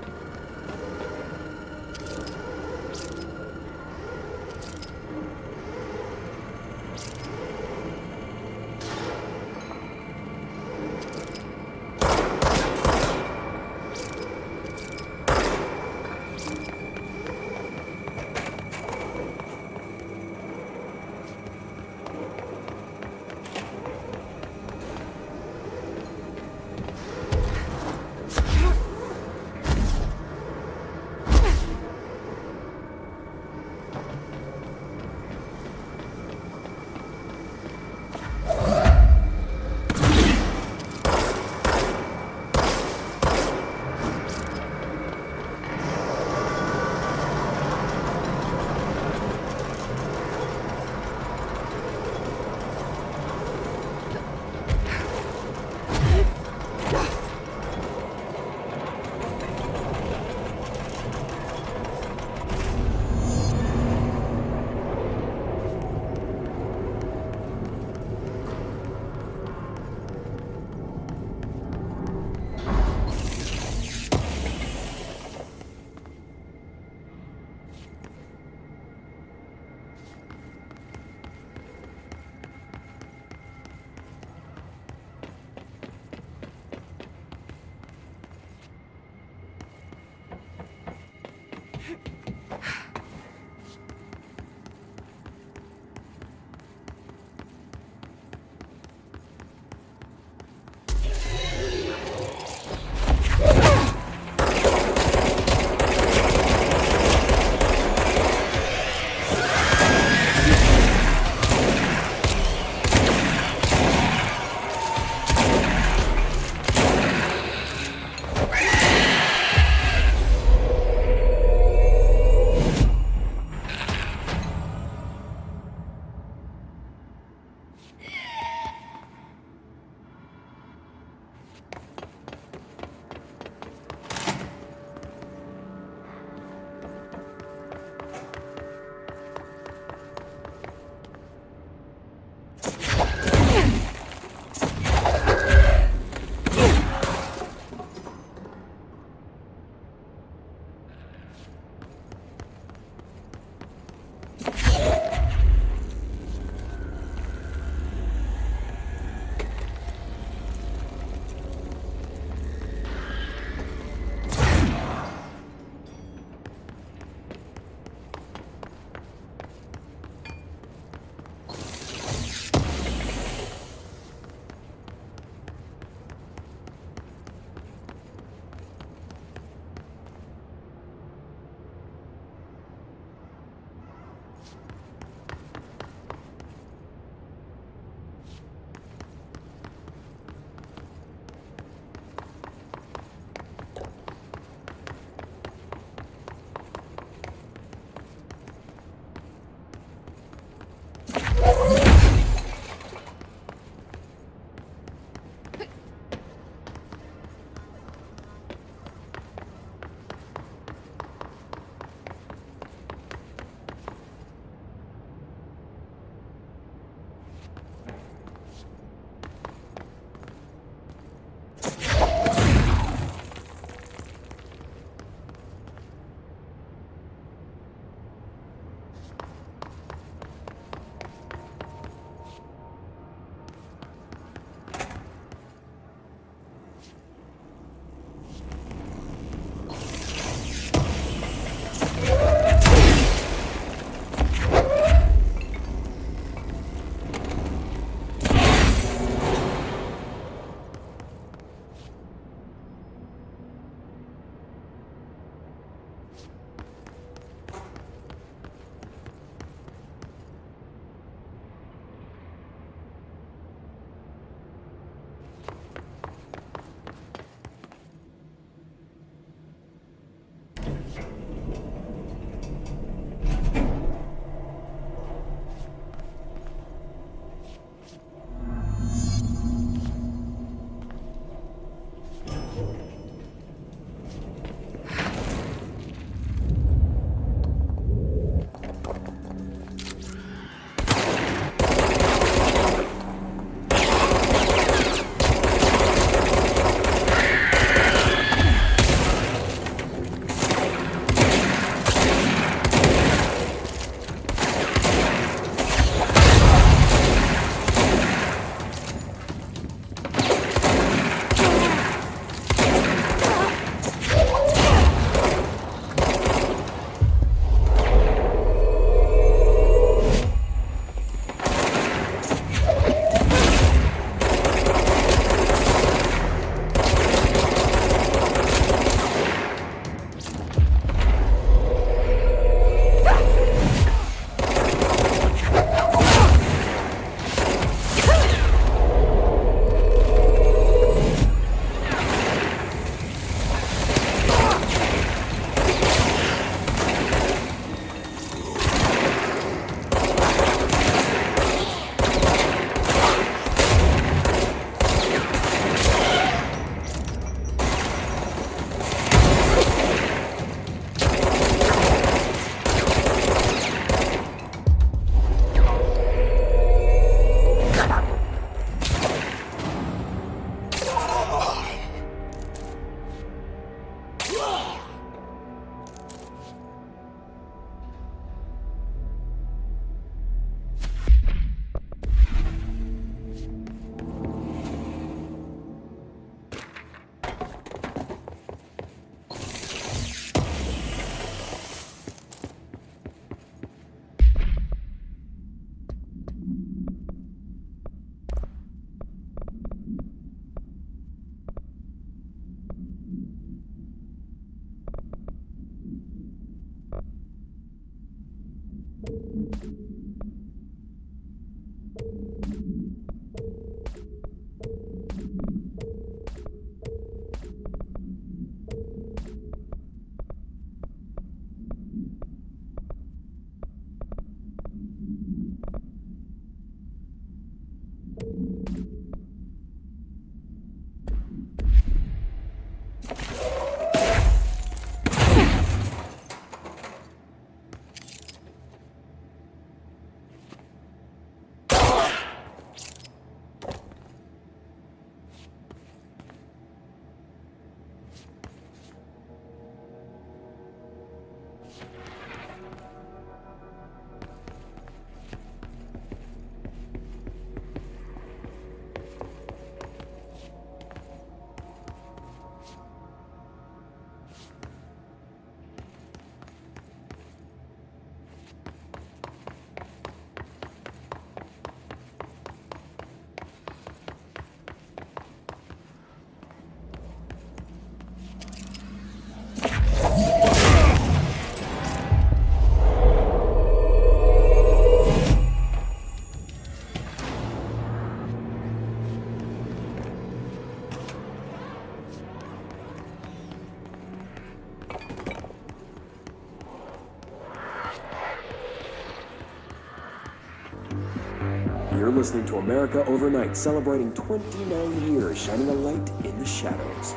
You're listening to America Overnight, celebrating 29 years, shining a light in the shadows.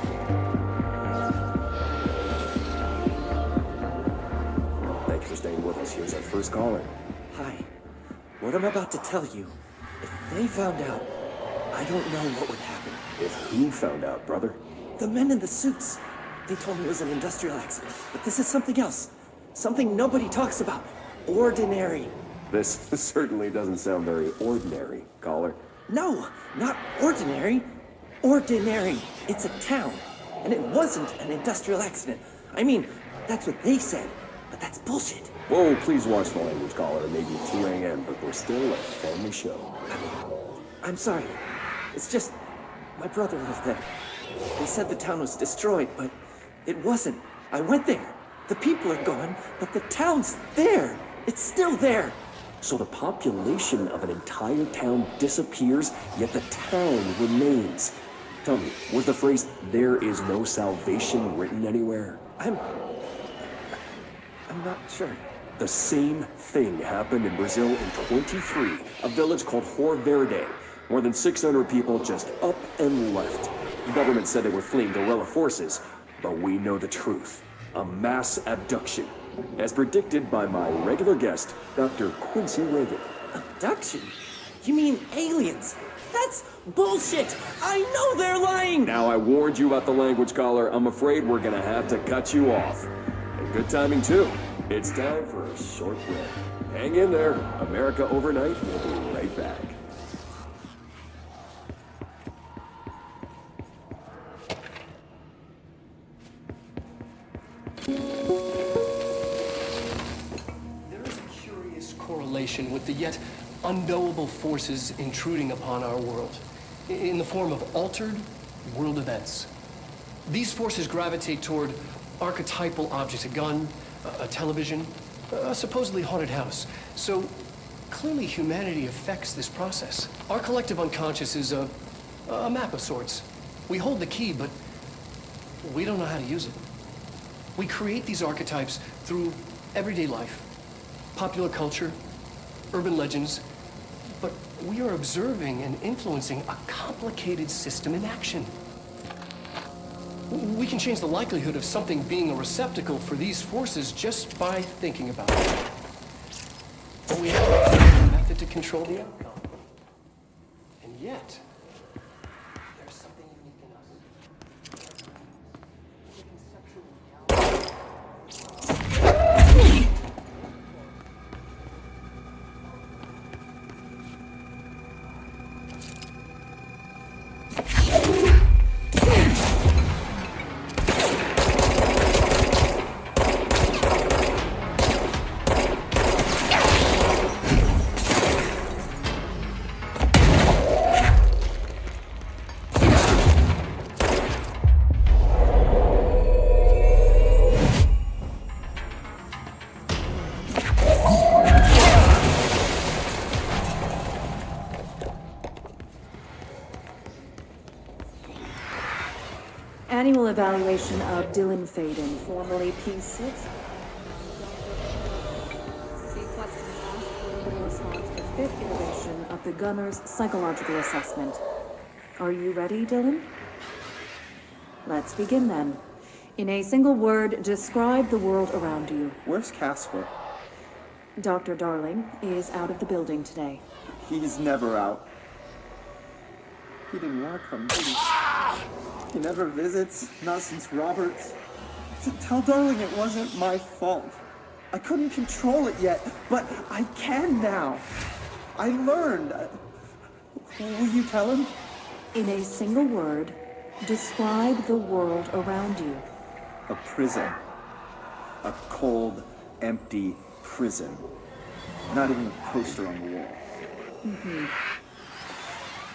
Thank you for staying with us. Here's our first caller. Hi. What I'm about to tell you, if they found out, I don't know what would happen. If who found out, brother? The men in the suits. They told me it was an industrial accident, but this is something else. Something nobody talks about. Ordinary. This certainly doesn't sound very ordinary, caller. No, not ordinary. Ordinary. It's a town. And it wasn't an industrial accident. I mean, that's what they said, but that's bullshit. Whoa, please watch the language, caller. It may be 2 a.m., but we're still a family show. I'm sorry. It's just, my brother lived there. They said the town was destroyed, but it wasn't. I went there. The people are gone, but the town's there. It's still there. So the population of an entire town disappears, yet the town remains. Tell me, was the phrase, "there is no salvation," written anywhere? I'm not sure. The same thing happened in Brazil in 23, a village called Rio Verde. More than 600 people just up and left. The government said they were fleeing guerrilla forces, but we know the truth. A mass abduction, as predicted by my regular guest, Dr. Quincy Reagan. Abduction? You mean aliens? That's bullshit! I know they're lying! Now, I warned you about the language, caller. I'm afraid we're gonna have to cut you off. And good timing, too. It's time for a short break. Hang in there. America Overnight will be right back. Correlation with the yet unknowable forces intruding upon our world in the form of altered world events. These forces gravitate toward archetypal objects, a gun, a television, a supposedly haunted house. So clearly humanity affects this process. Our collective unconscious is a map of sorts. We hold the key, but we don't know how to use it. We create these archetypes through everyday life, popular culture, urban legends, but we are observing and influencing a complicated system in action. We can change the likelihood of something being a receptacle for these forces just by thinking about it. But we have a method to control the outcome. And yet, there's something unique in us. Annual evaluation of Dylan Faden, formerly P6. C-plus in response to the fifth iteration of the Gunner's psychological assessment. Are you ready, Dylan? Let's begin then. In a single word, describe the world around you. Where's Casper? Dr. Darling is out of the building today. He's never out. He didn't want to come, did he? He never visits, not since Roberts. Tell Darling it wasn't my fault. I couldn't control it yet, but I can now. I learned. Will you tell him? In a single word, describe the world around you. A prison. A cold, empty prison. Not even a poster on the wall.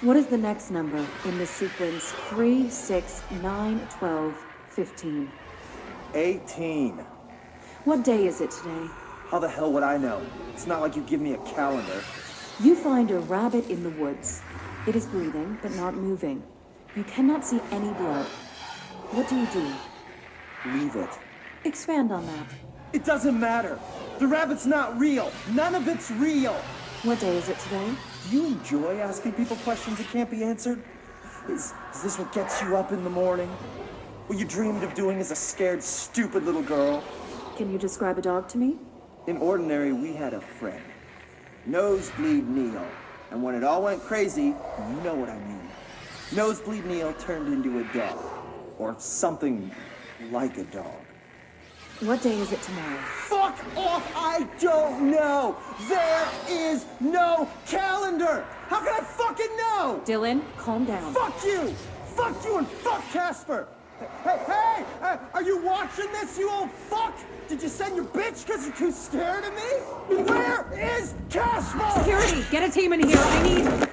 What is the next number in the sequence 3, 6, 9, 12, 15? 18. What day is it today? How the hell would I know? It's not like you give me a calendar. You find a rabbit in the woods. It is breathing, but not moving. You cannot see any blood. What do? Leave it. Expand on that. It doesn't matter. The rabbit's not real. None of it's real. What day is it today? Do you enjoy asking people questions that can't be answered? Is this what gets you up in the morning? What you dreamed of doing as a scared, stupid little girl? Can you describe a dog to me? In Ordinary, we had a friend. Nosebleed Neil. And when it all went crazy, you know what I mean. Nosebleed Neil turned into a dog. Or something like a dog. What day is it tomorrow? Fuck off! I don't know! There is no calendar! How can I fucking know? Dylan, calm down. Fuck you! Fuck you and fuck Casper! Hey! Are you watching this, you old fuck? Did you send your bitch because you're too scared of me? Where is Casper? Security, get a team in here. I need...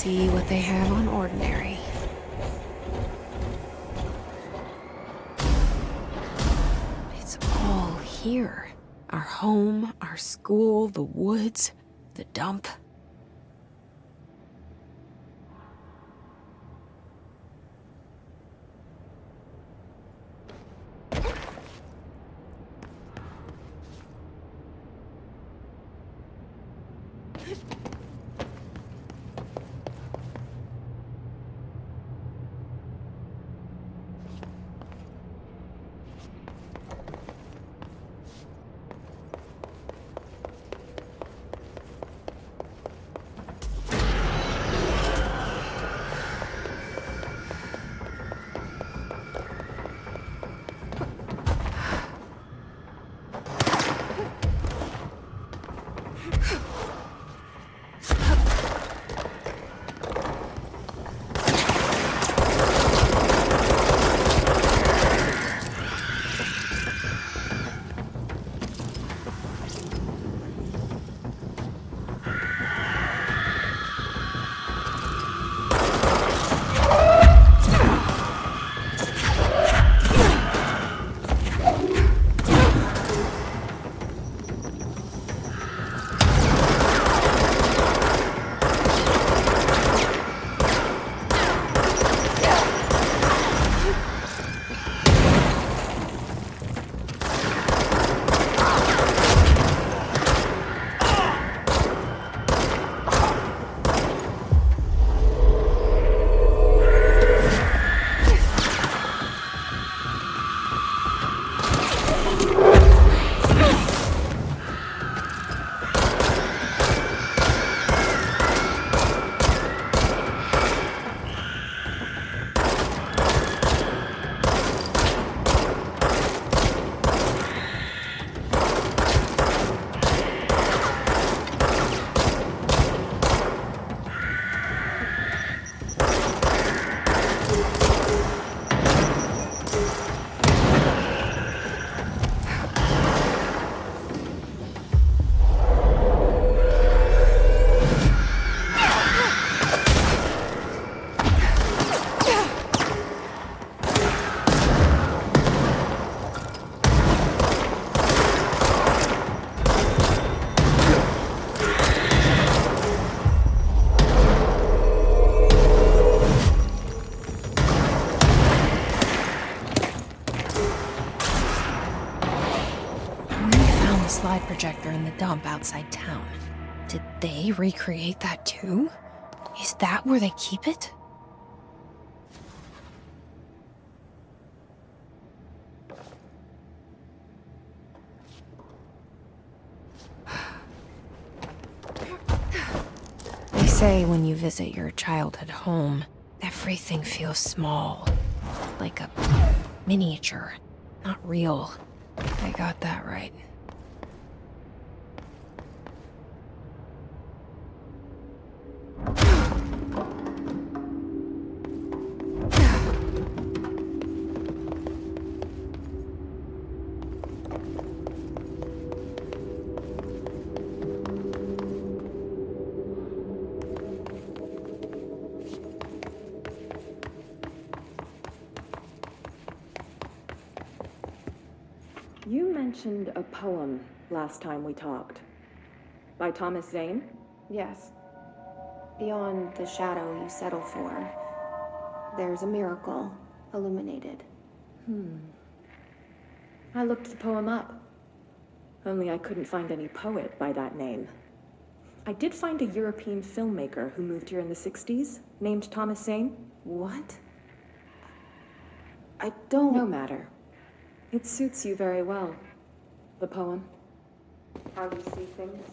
see what they have on Ordinary. It's all here. Our home, our school, the woods, the dump. Projector in the dump outside town. Did they recreate that too? Is that where they keep it? They say when you visit your childhood home, everything feels small. Like a miniature, not real. I got that right. You mentioned a poem last time we talked. By Thomas Zane? Yes. Beyond the shadow you settle for, there's a miracle illuminated. I looked the poem up. Only I couldn't find any poet by that name. I did find a European filmmaker who moved here in the 60s, named Thomas Zane. What? I don't... No matter. It suits you very well, the poem. How you see things?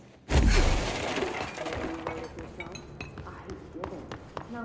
No.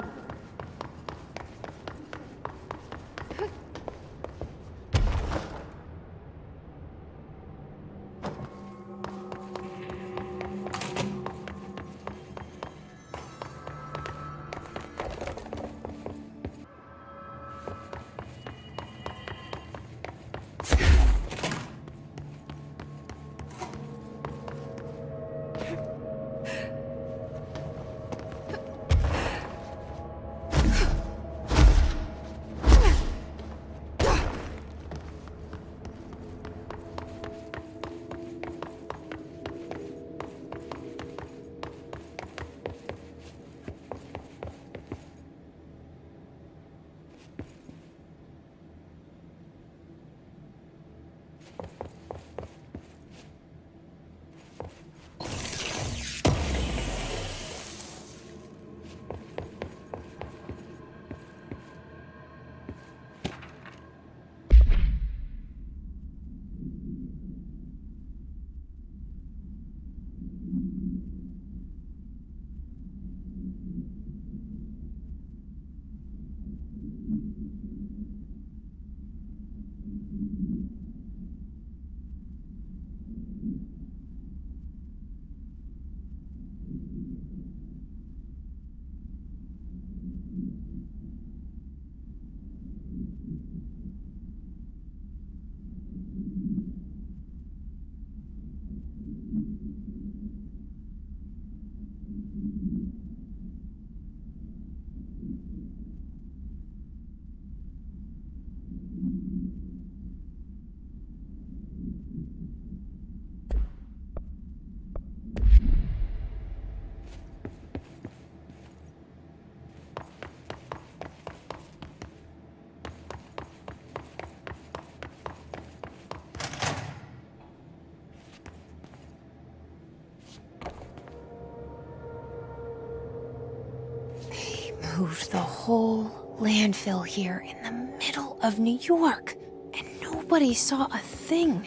moved the whole landfill here in the middle of New York, and nobody saw a thing.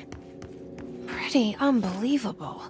Pretty unbelievable.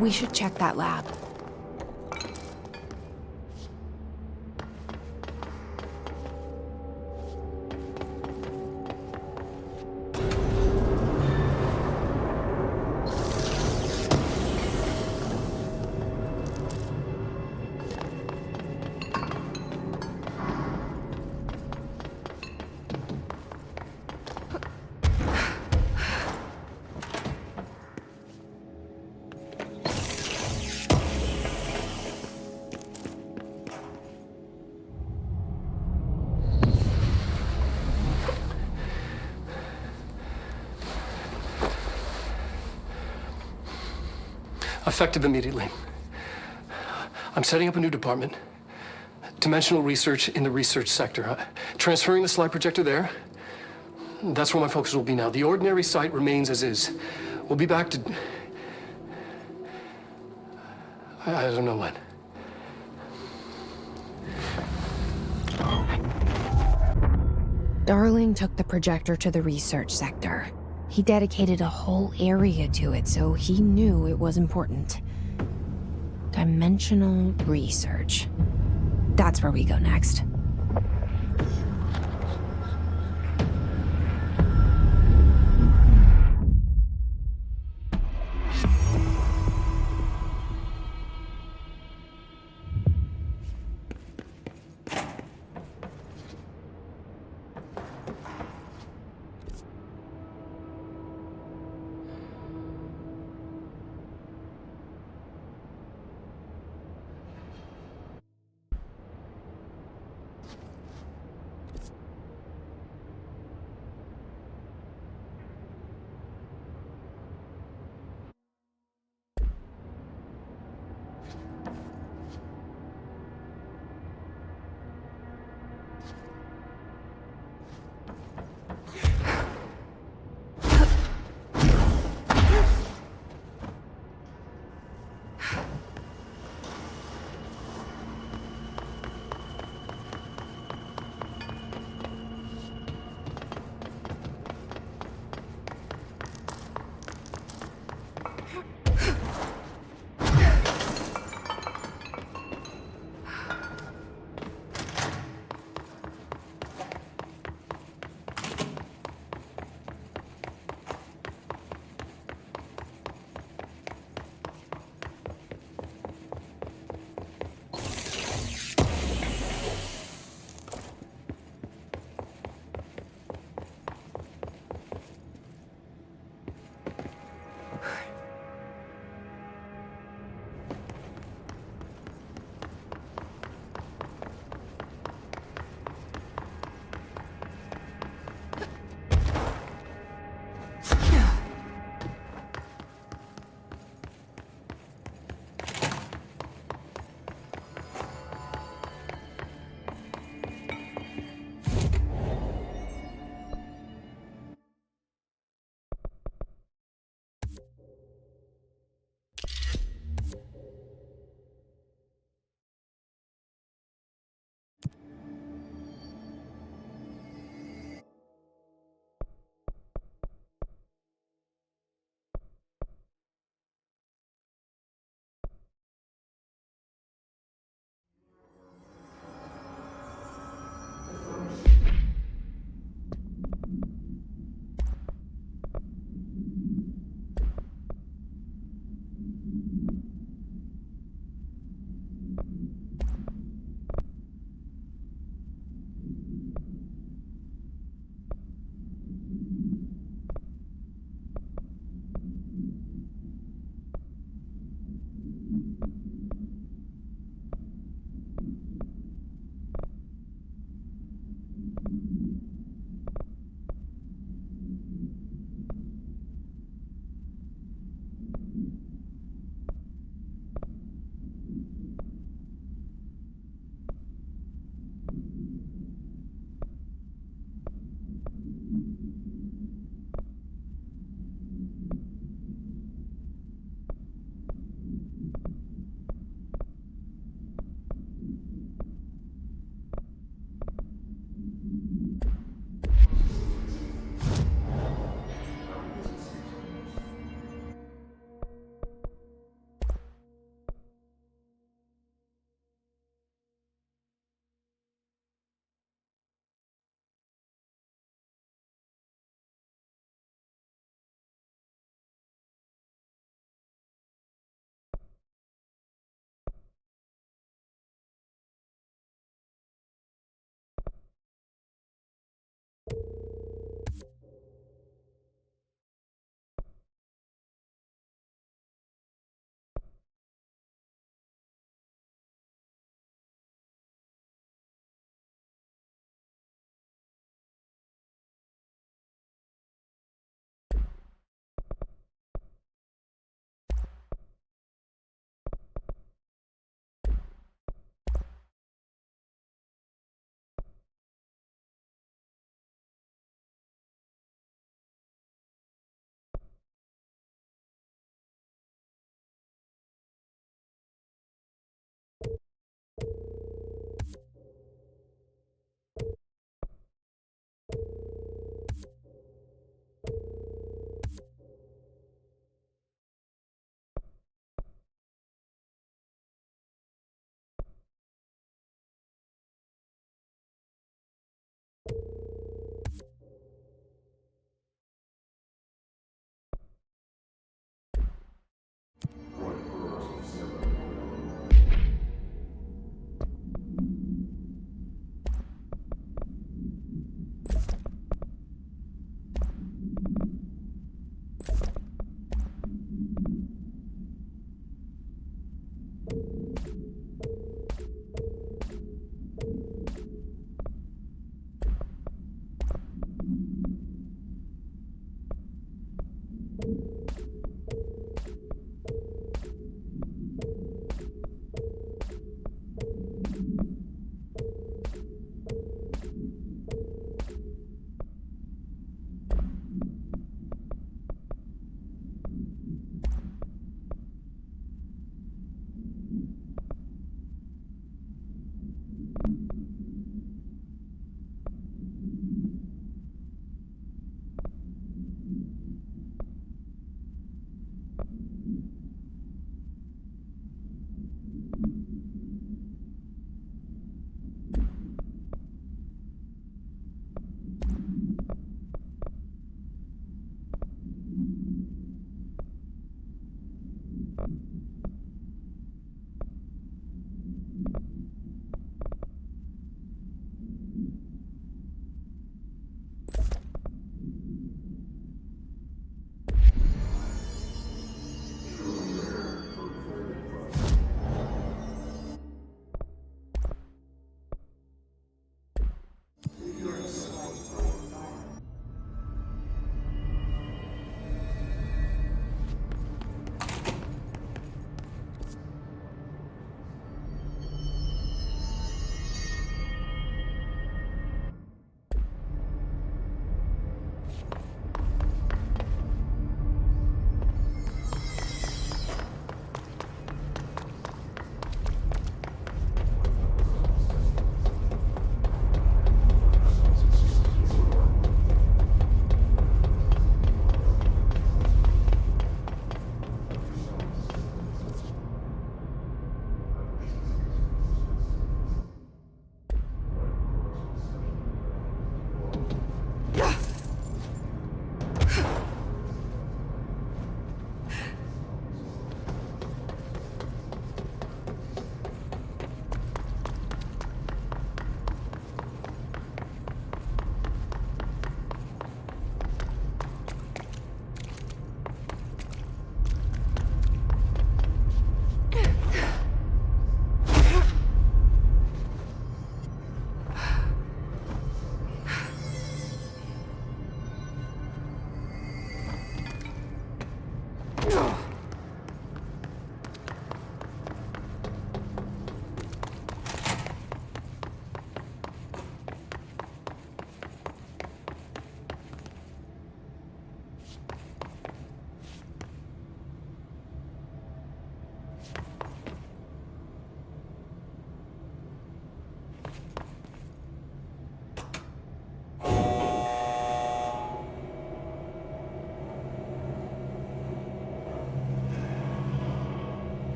We should check that lab. Effective immediately. I'm setting up a new department. Dimensional research in the research sector. Transferring the slide projector there. That's where my focus will be now. The ordinary site remains as is. We'll be back to... I don't know when. Darling took the projector to the research sector. He dedicated a whole area to it, so he knew it was important. Dimensional research. That's where we go next.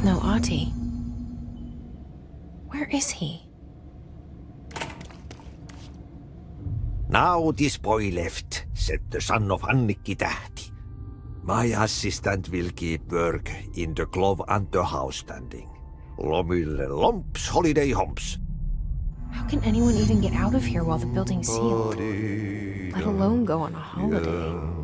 No Ahti. Where is he? Now this boy left, said the son of Annikki Tähti. My assistant will keep work in the glove and the house standing. Lomille lomps, holiday humps. How can anyone even get out of here while the building's sealed? Let alone go on a holiday.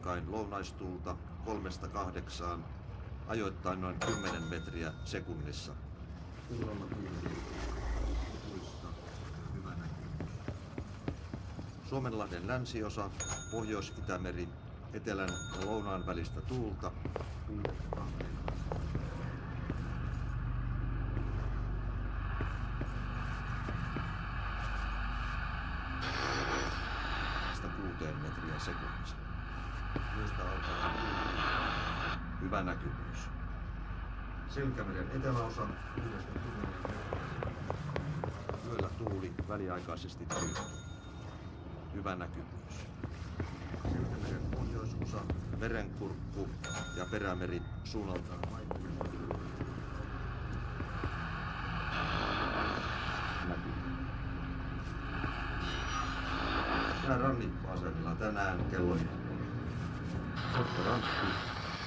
alkaen lounaistuulta 3-8, ajoittain noin 10 metriä sekunnissa. Kuulolla tuuli, puista, hyvä näkymys. Suomenlahden länsiosa, Pohjois-Itämeri, etelän ja lounaan välistä tuulta, 6-2. metriä sekunnissa. Joista alkaa hyvä näkyvyys. Selkämeren eteläosa 6-10 yöllä tuuli väliaikaisesti tyyntyy. Hyvä näkyvyys. Selkämeren pohjoisosa, Merenkurkku ja Perämeri suunnaltaan rannikkoasemilla tänään kello Sottarankki,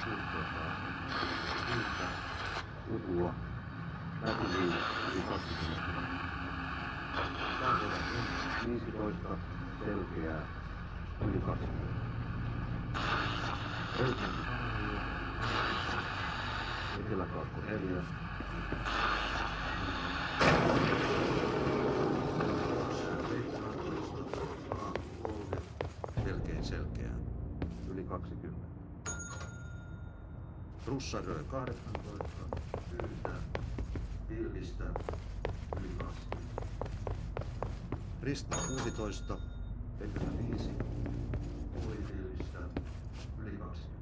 Kulta, Ukua, Lätiliin, yli 20 000. 15, selkeää, yli 20. Helsinki, Etelä-Kaakko 4. Selkeää. Yli 20. Russarö 18. Syytä. Pilvistä. Yli 20. Rista 16. Etelä 5. Puolipilvistä. Yli 20.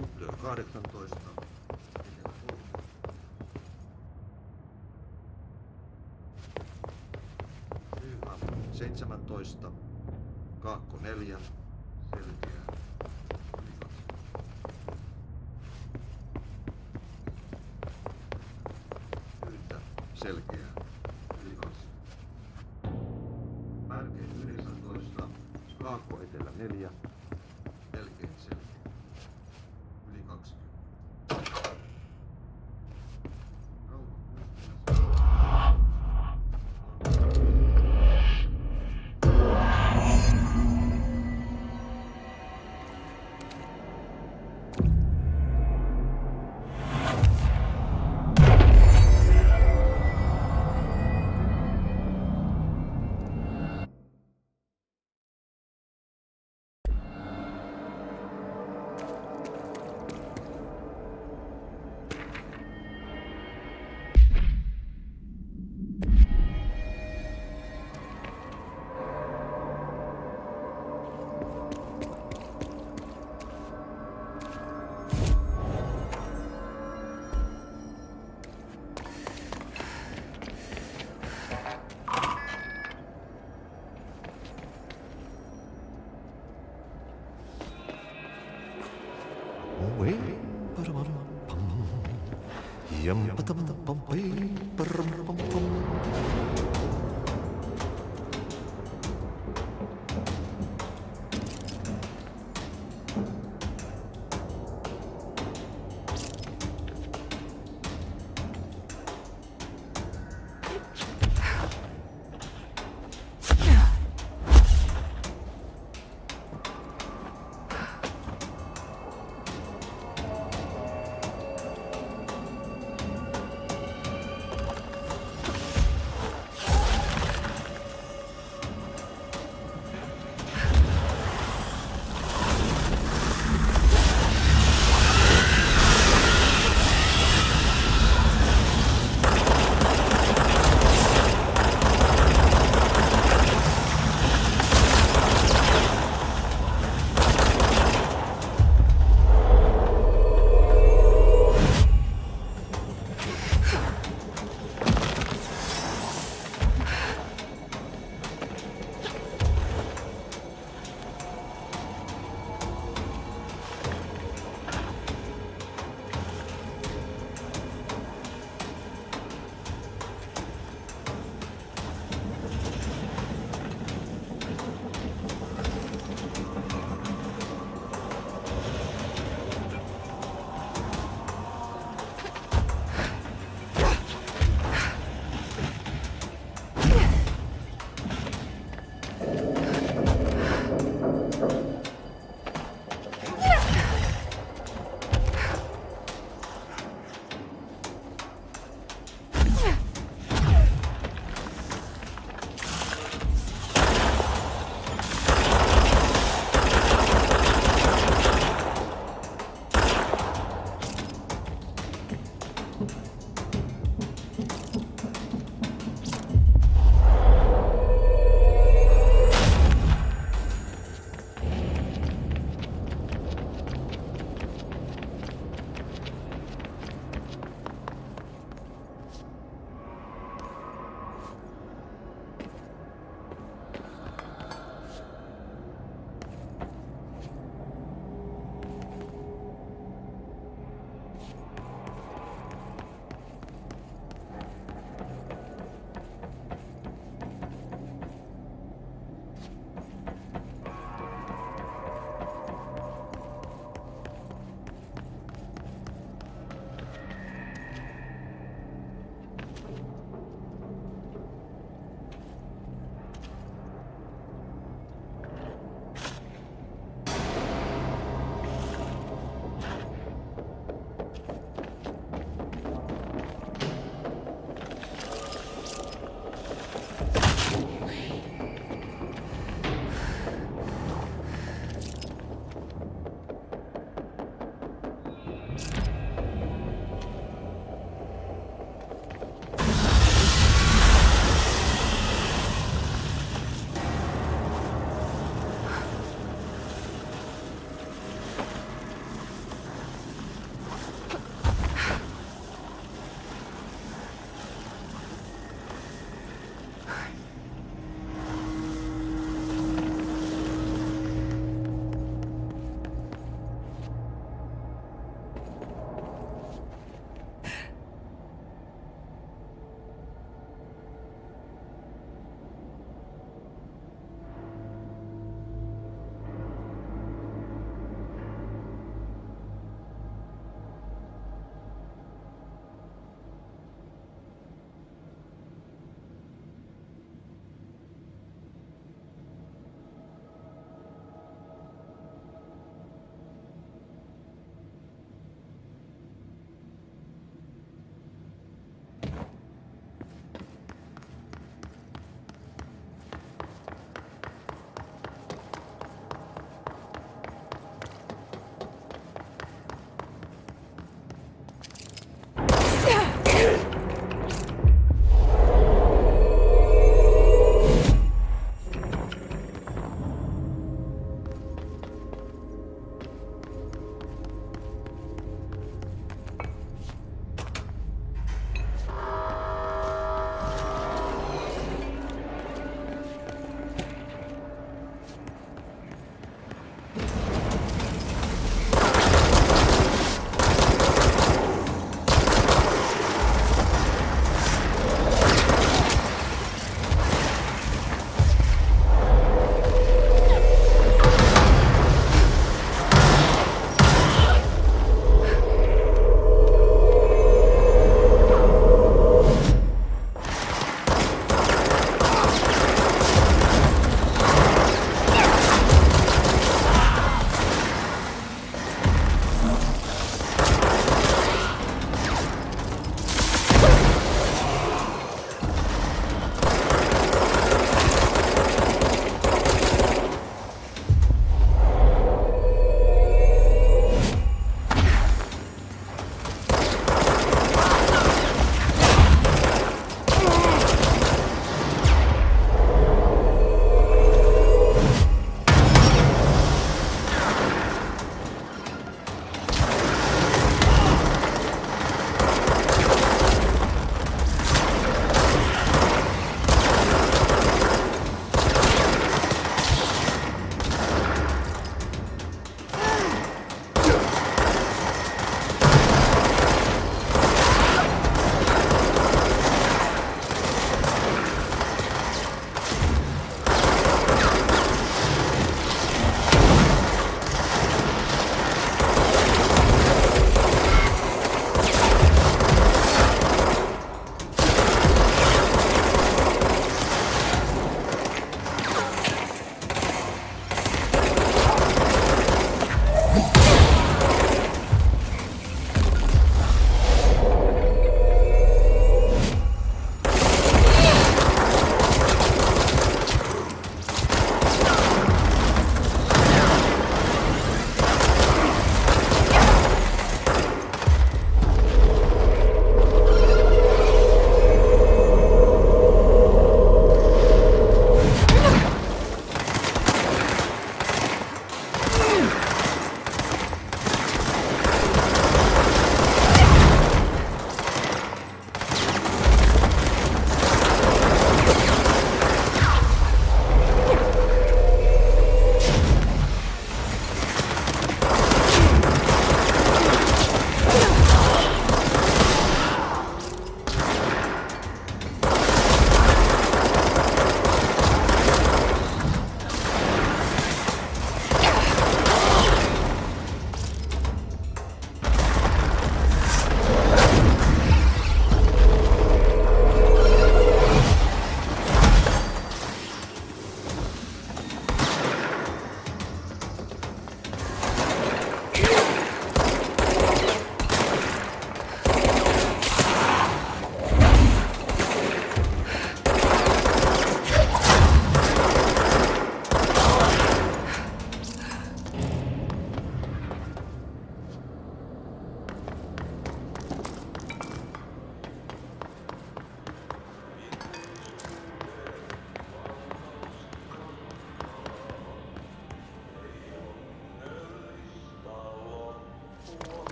Uuttyö 18. Etelä 3. Syyhä 17. Kaakko 4, selkeää, yli 20. Syytä, selkeää, yli 20. Märkein 19, Kaakko etelä 4, melkein selkeää, yli 20.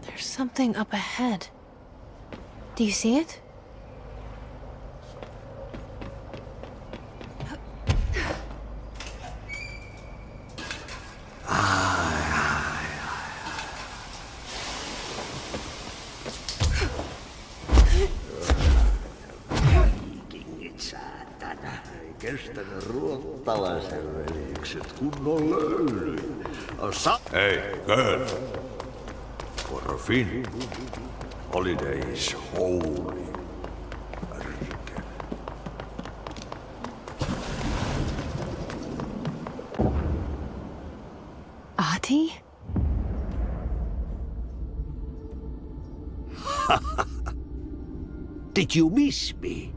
There's something up ahead. Do you see it? Kestänyt ruottalaisen veljekset kunnon löylyin. Hey, girl. For a Finn, holiday is holy. Ahti? Did you miss me?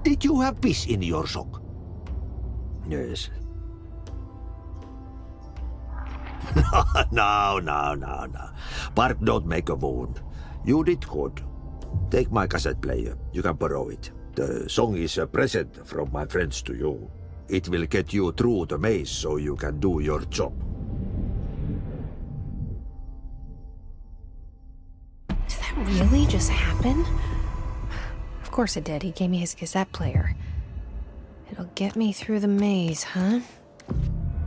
Did you have piss in your sock? Yes. No. Bark don't make a wound. You did good. Take my cassette player. You can borrow it. The song is a present from my friends to you. It will get you through the maze so you can do your job. Did that really just happen? Of course it did. He gave me his cassette player. It'll get me through the maze, huh?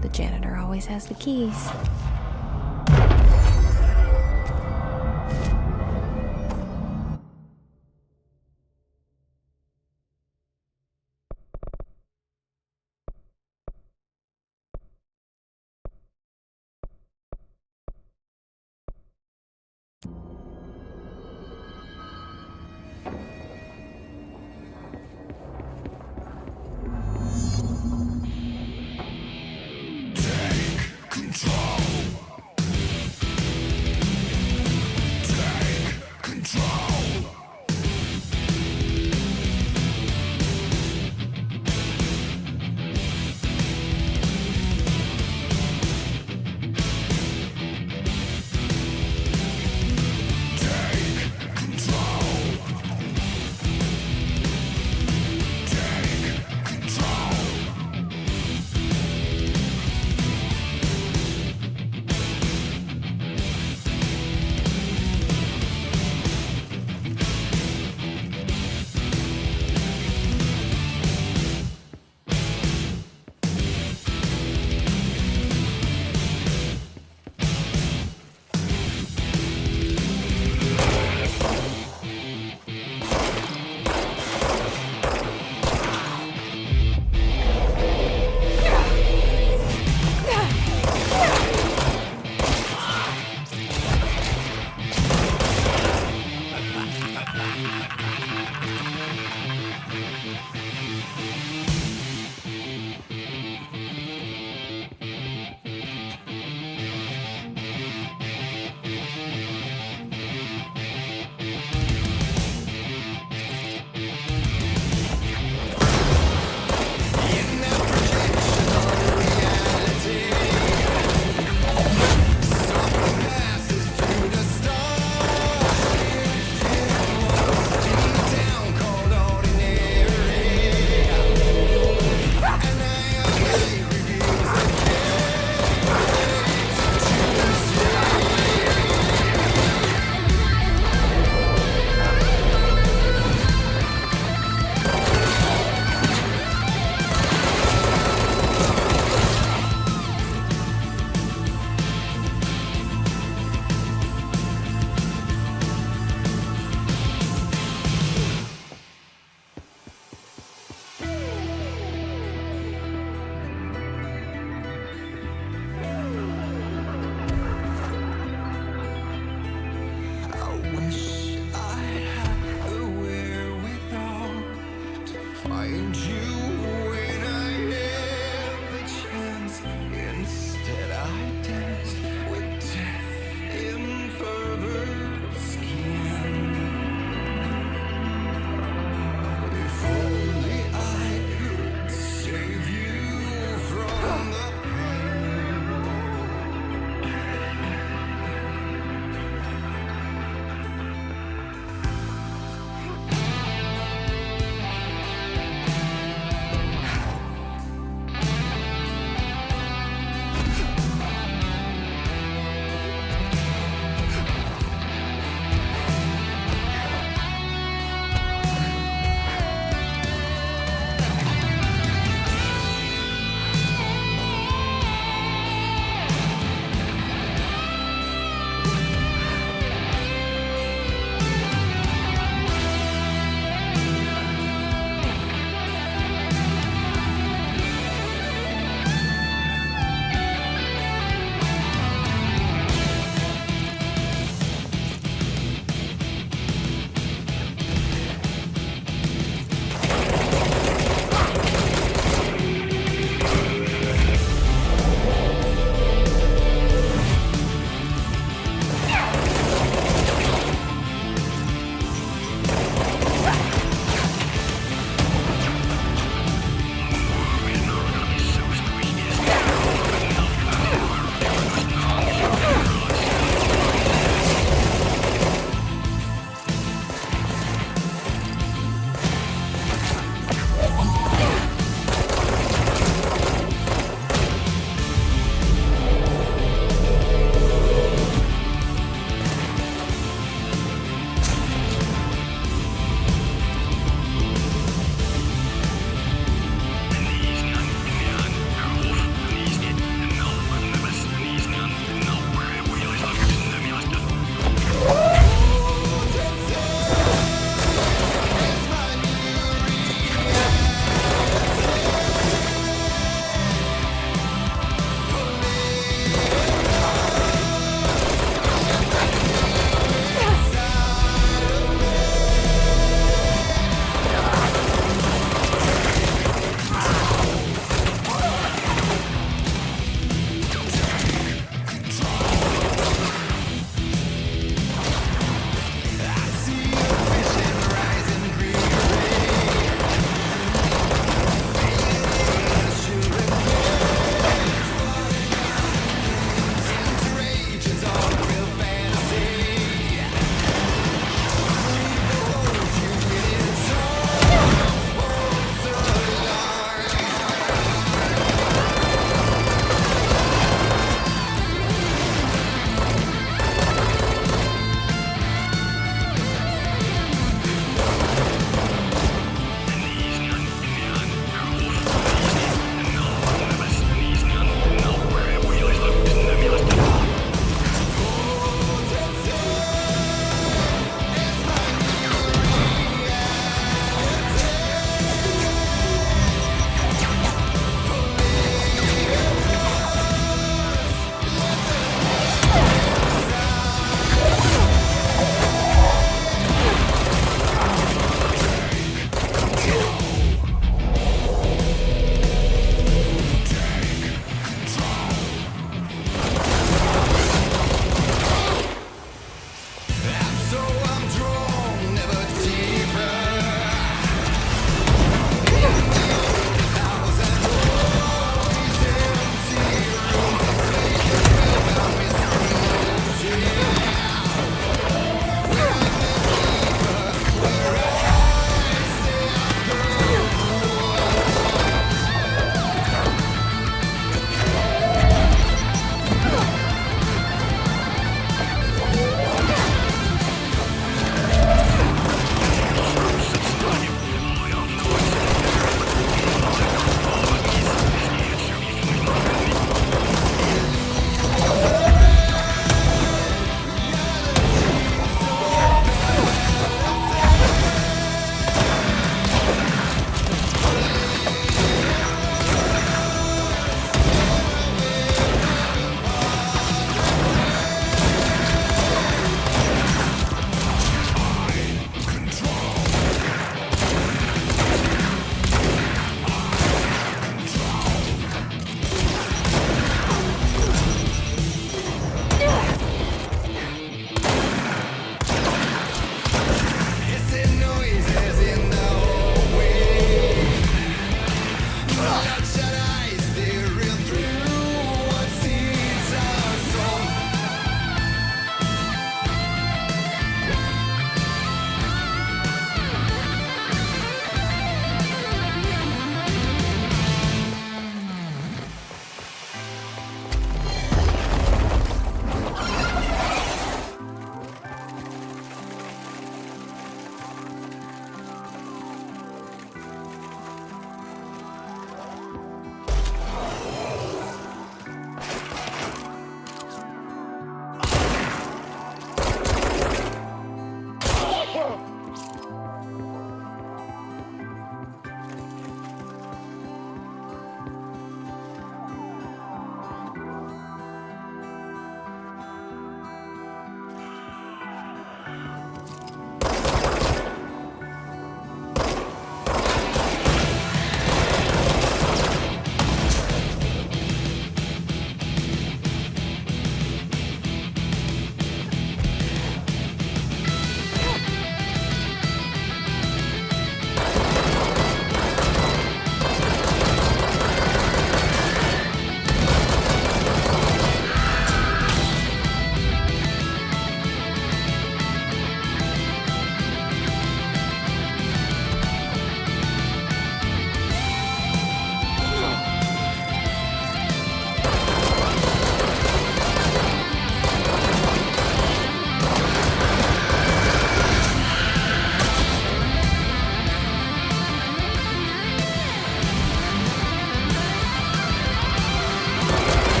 The janitor always has the keys. Control. find you when I had the chance. Instead I danced with death in fervor skin. If only I could save you from the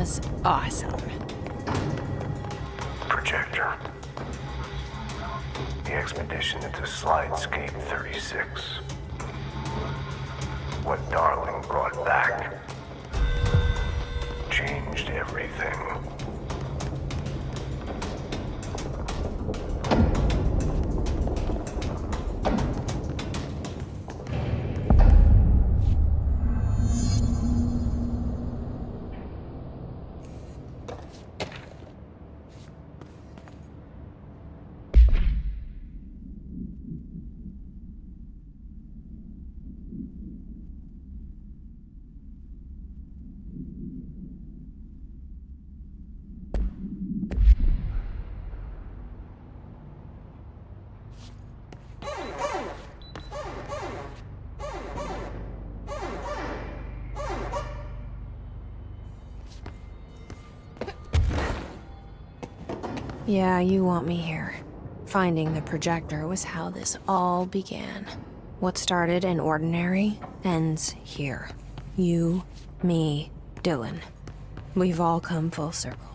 was awesome. Projector. The expedition into Slidescape 36. What Darling brought back changed everything. Yeah, you want me here. Finding the projector was how this all began. What started in ordinary ends here. You, me, Dylan. We've all come full circle.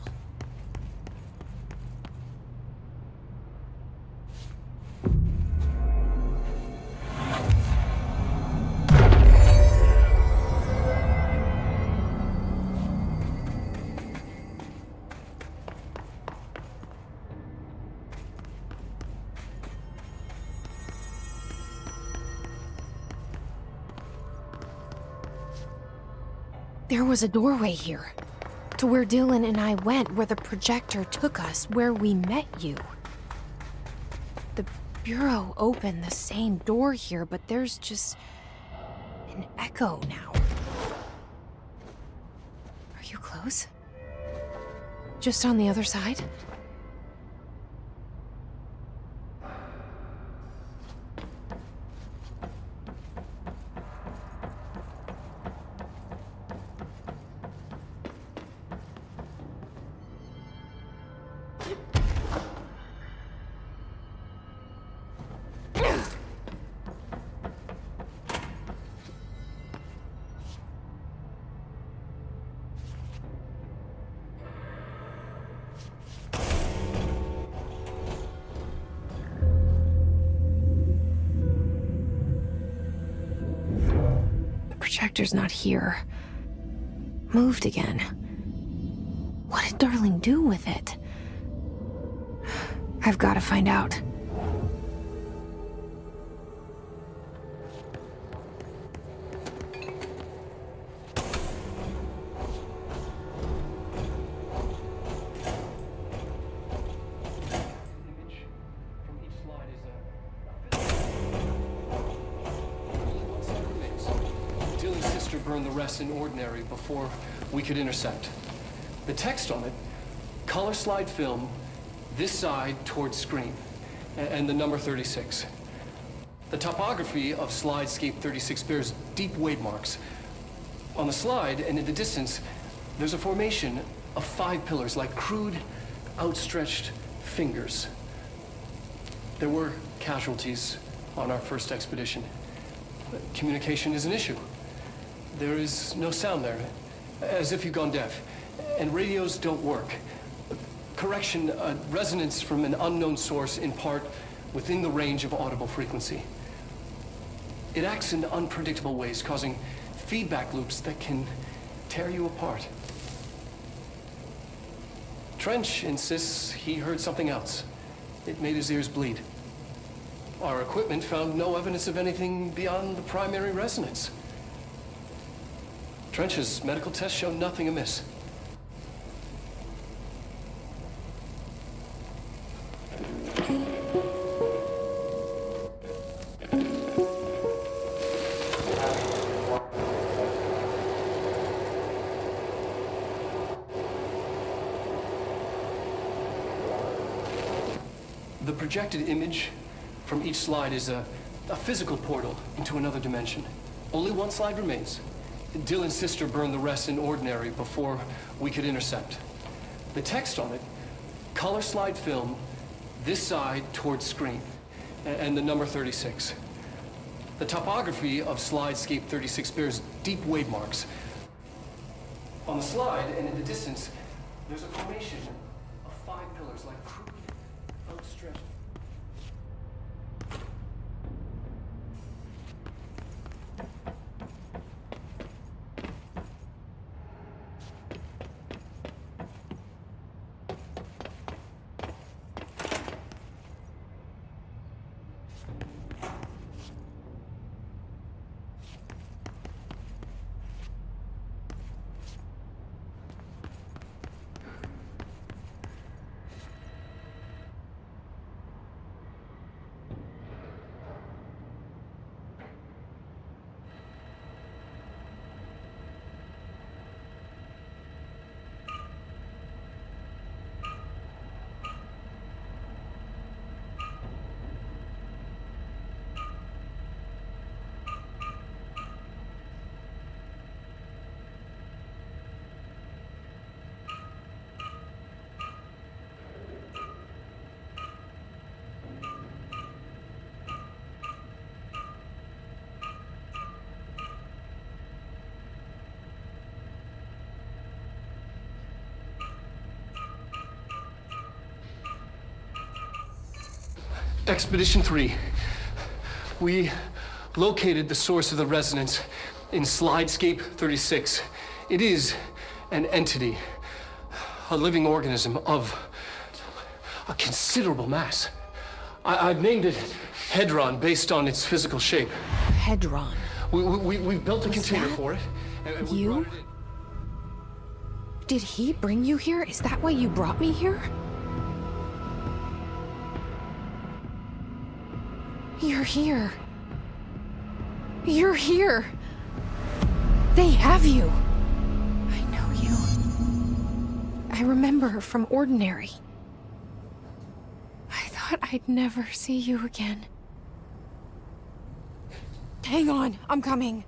There was a doorway here, to where Dylan and I went, where the projector took us, where we met you. The Bureau opened the same door here, but there's just an echo now. Are you close? Just on the other side? Projector's not here. Moved again. What did Darling do with it? I've got to find out. In ordinary before we could intercept. The text on it, color slide film, this side towards screen, and the number 36. The topography of Slidescape 36 bears deep wave marks. On the slide and in the distance, there's a formation of 5 pillars like crude, outstretched fingers. There were casualties on our first expedition. Communication is an issue. There is no sound there, as if you've gone deaf. And radios don't work. Correction, resonance from an unknown source, in part within the range of audible frequency. It acts in unpredictable ways, causing feedback loops that can tear you apart. Trench insists he heard something else. It made his ears bleed. Our equipment found no evidence of anything beyond the primary resonance. Trench's medical tests show nothing amiss. The projected image from each slide is a physical portal into another dimension. Only one slide remains. Dylan's sister burned the rest in ordinary before we could intercept. The text on it, color slide film, this side towards screen, and the number 36. The topography of Slidescape 36 bears deep wave marks. On the slide and in the distance, there's a formation of 5 pillars like crude, outstretched. Expedition 3. We located the source of the resonance in Slidescape 36. It is an entity, a living organism of a considerable mass. I've named it Hedron based on its physical shape. Hedron. We've built a container for it. And we brought You? it in. Did he bring you here? Is that why you brought me here? You're here. You're here. They have you. I know you. I remember from Ordinary. I thought I'd never see you again. Hang on, I'm coming.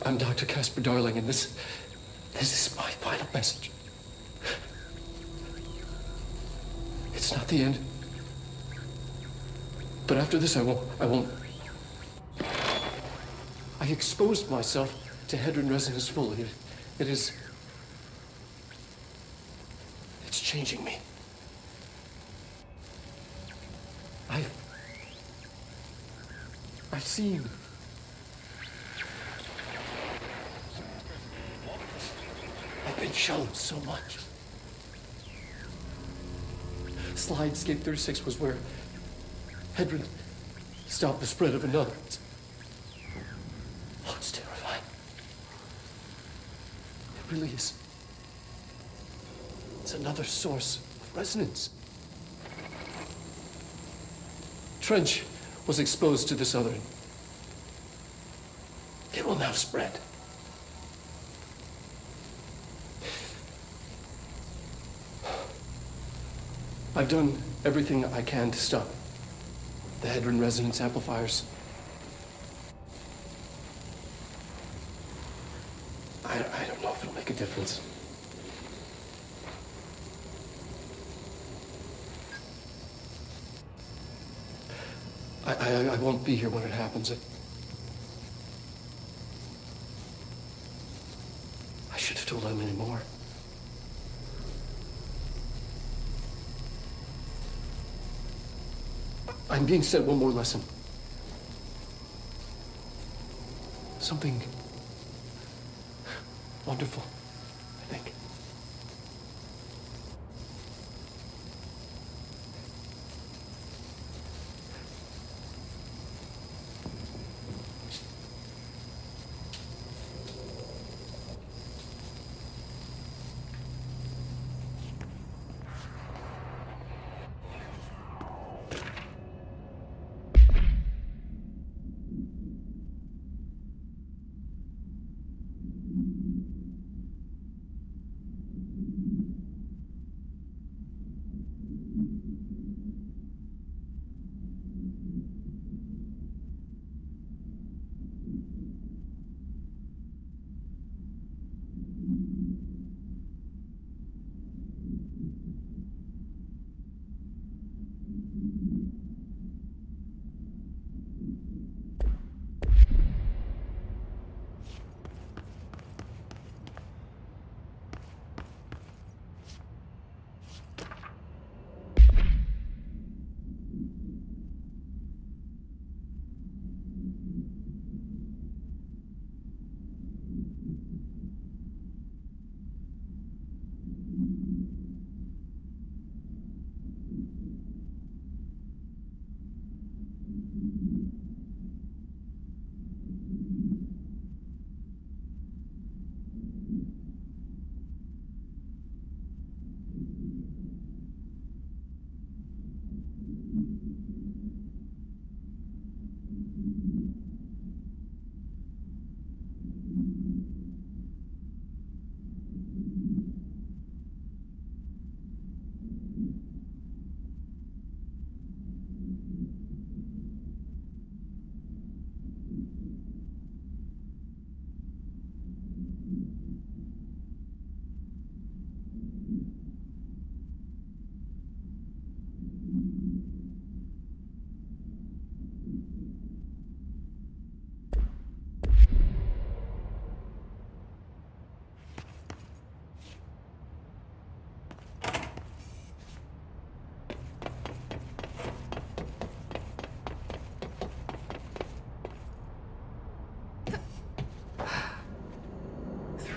I'm Dr. Casper Darling, and this is my final message. It's not the end. But after this, I won't. I exposed myself to Hedron resonance fully. It's changing me. I've seen. I've been shown so much. Slidescape 36 was where Hedron stopped the spread of another. Oh, it's terrifying. It really is. It's another source of resonance. Trench was exposed to this other. It will now spread. I've done everything I can to stop the Hedron resonance amplifiers. I don't know if it'll make a difference. I won't be here when it happens. I should have told him any more. I'm being sent one more lesson. Something wonderful, I think.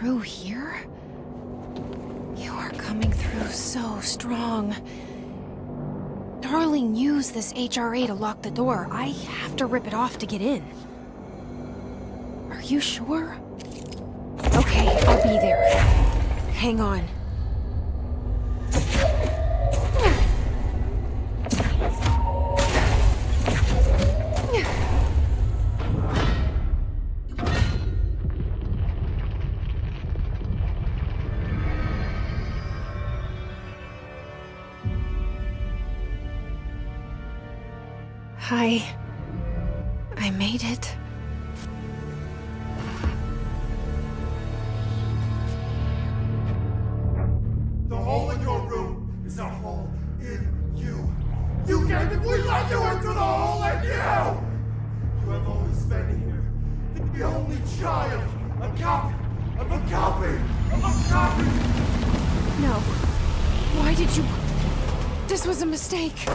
through here? You are coming through so strong. Darling used this HRA to lock the door. I have to rip it off to get in. Are you sure? Okay, I'll be there. Hang on. Hi. I made it. The hole in your room is a hole in you. You gave it, we let you into the hole in you! You have always been here. The only child. A copy of a copy of a copy! No. Why did you... This was a mistake.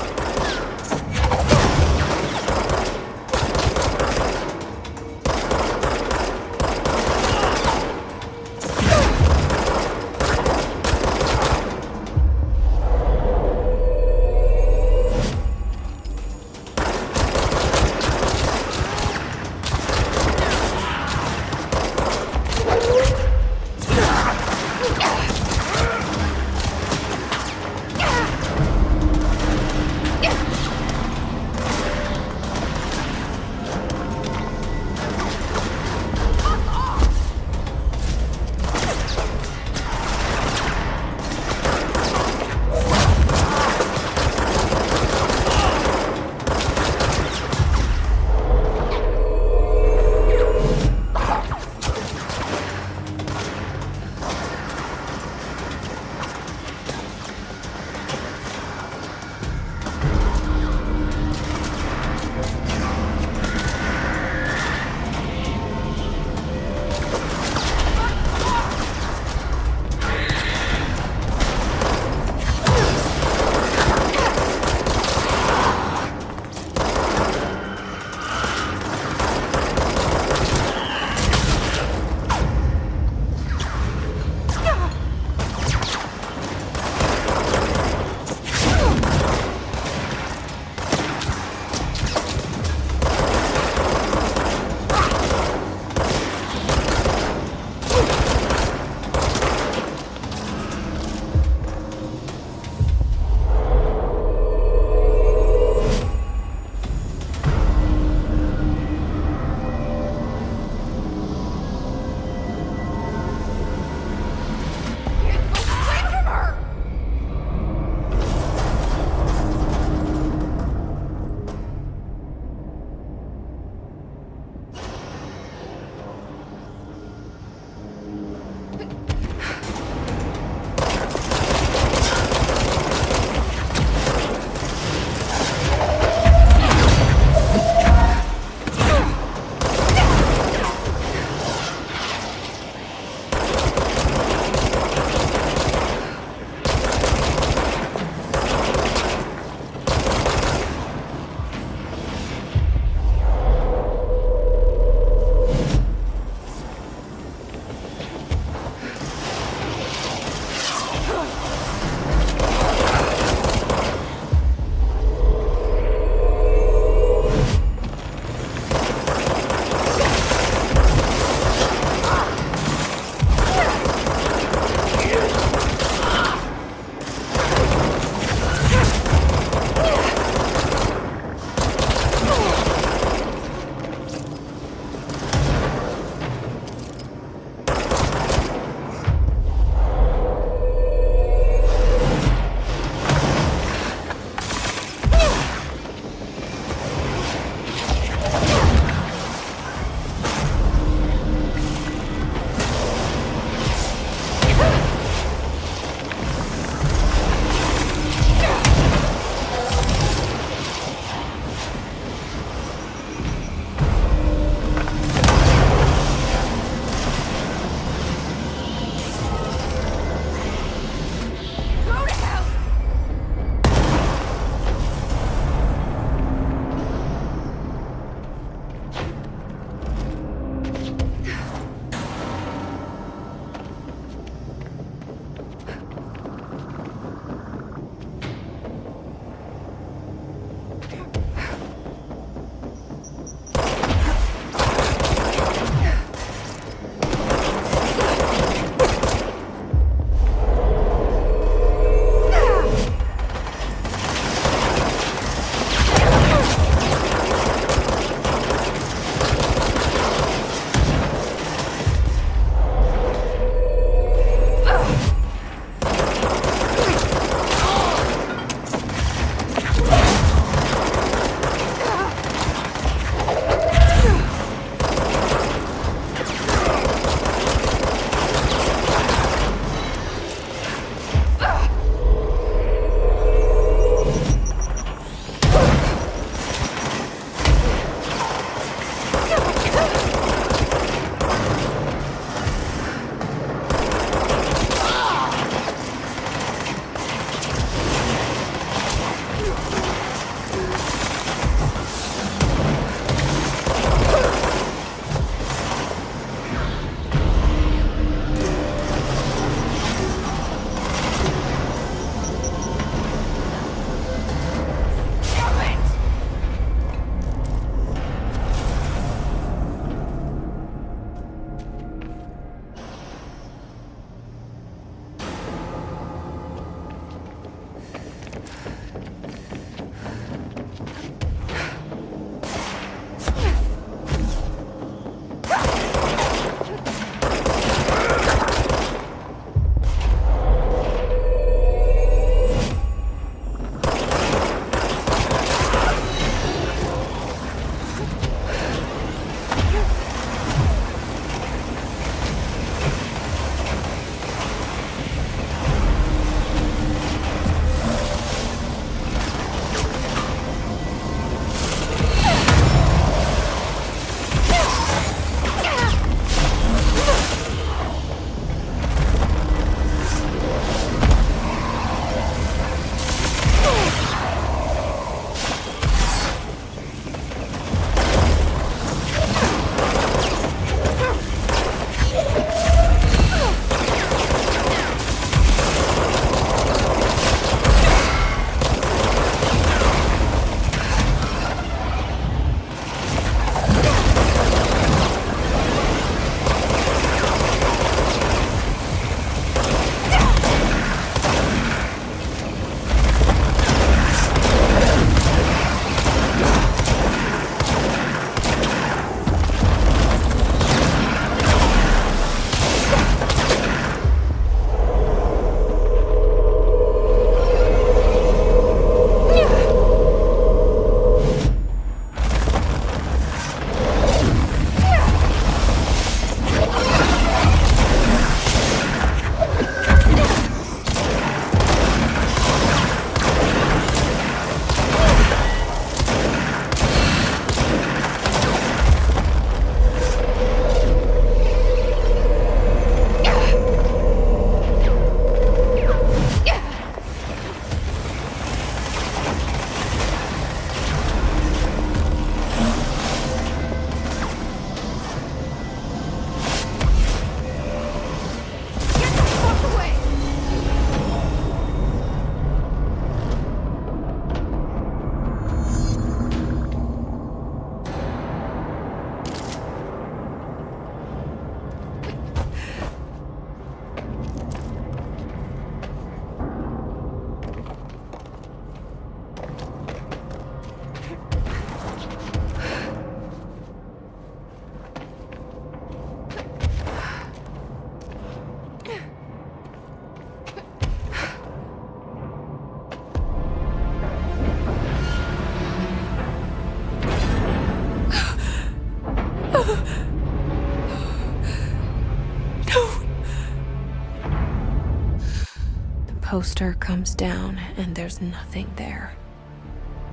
poster comes down and there's nothing there.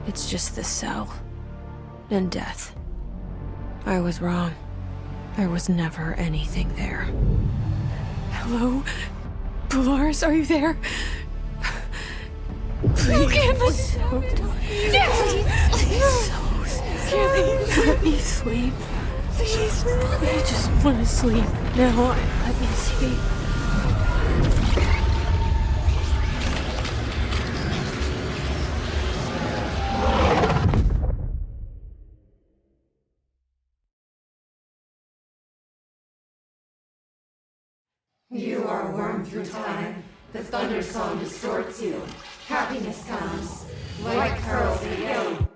It's just the cell. And death. I was wrong. There was never anything there. Hello? Polaris, are you there? Please. Please. Let me sleep. Please. I just want to sleep. Now, let me sleep. You are wormed through time. The thunder song distorts you. Happiness comes. White pearls and yellow.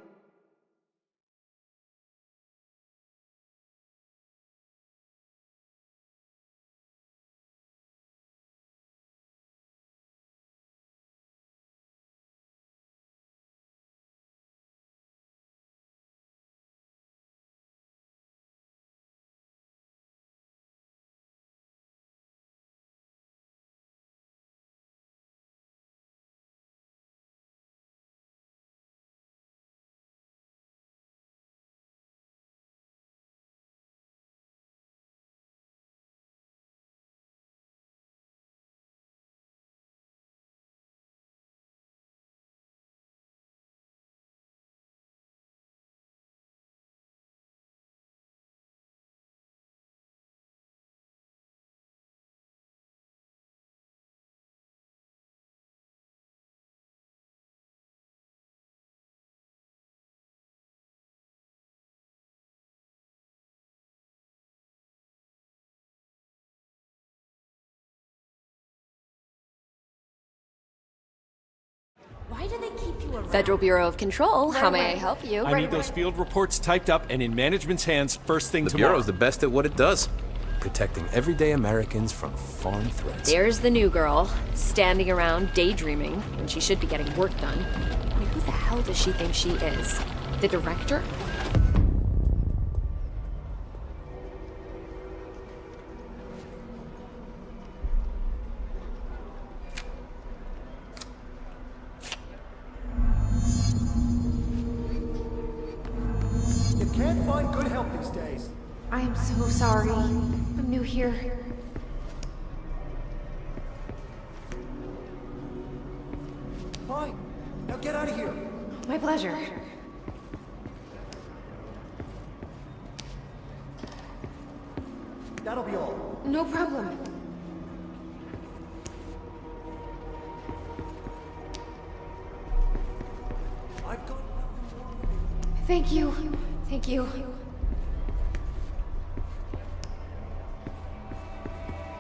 Why do they keep you around? Federal Bureau of Control, how may I help you? I need those field reports typed up and in management's hands first thing tomorrow. The Bureau's the best at what it does. Protecting everyday Americans from foreign threats. There's the new girl, standing around daydreaming when she should be getting work done. I mean, who the hell does she think she is? The director? Can't find good help these days. I am so sorry. I'm new here. Fine. Now get out of here. My pleasure. That'll be all. No problem. I've got... Thank you. Thank you.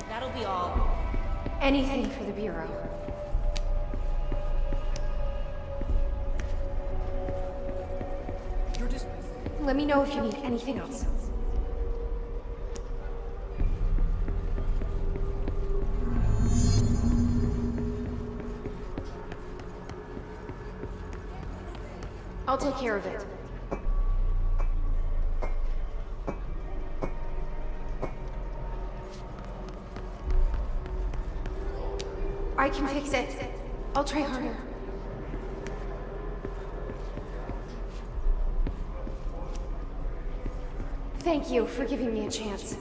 That'll be all. Anything for the Bureau. You're just... Let me know if you need anything else. I'll take care of it. I can fix it. I'll try harder. Thank you for giving me a chance.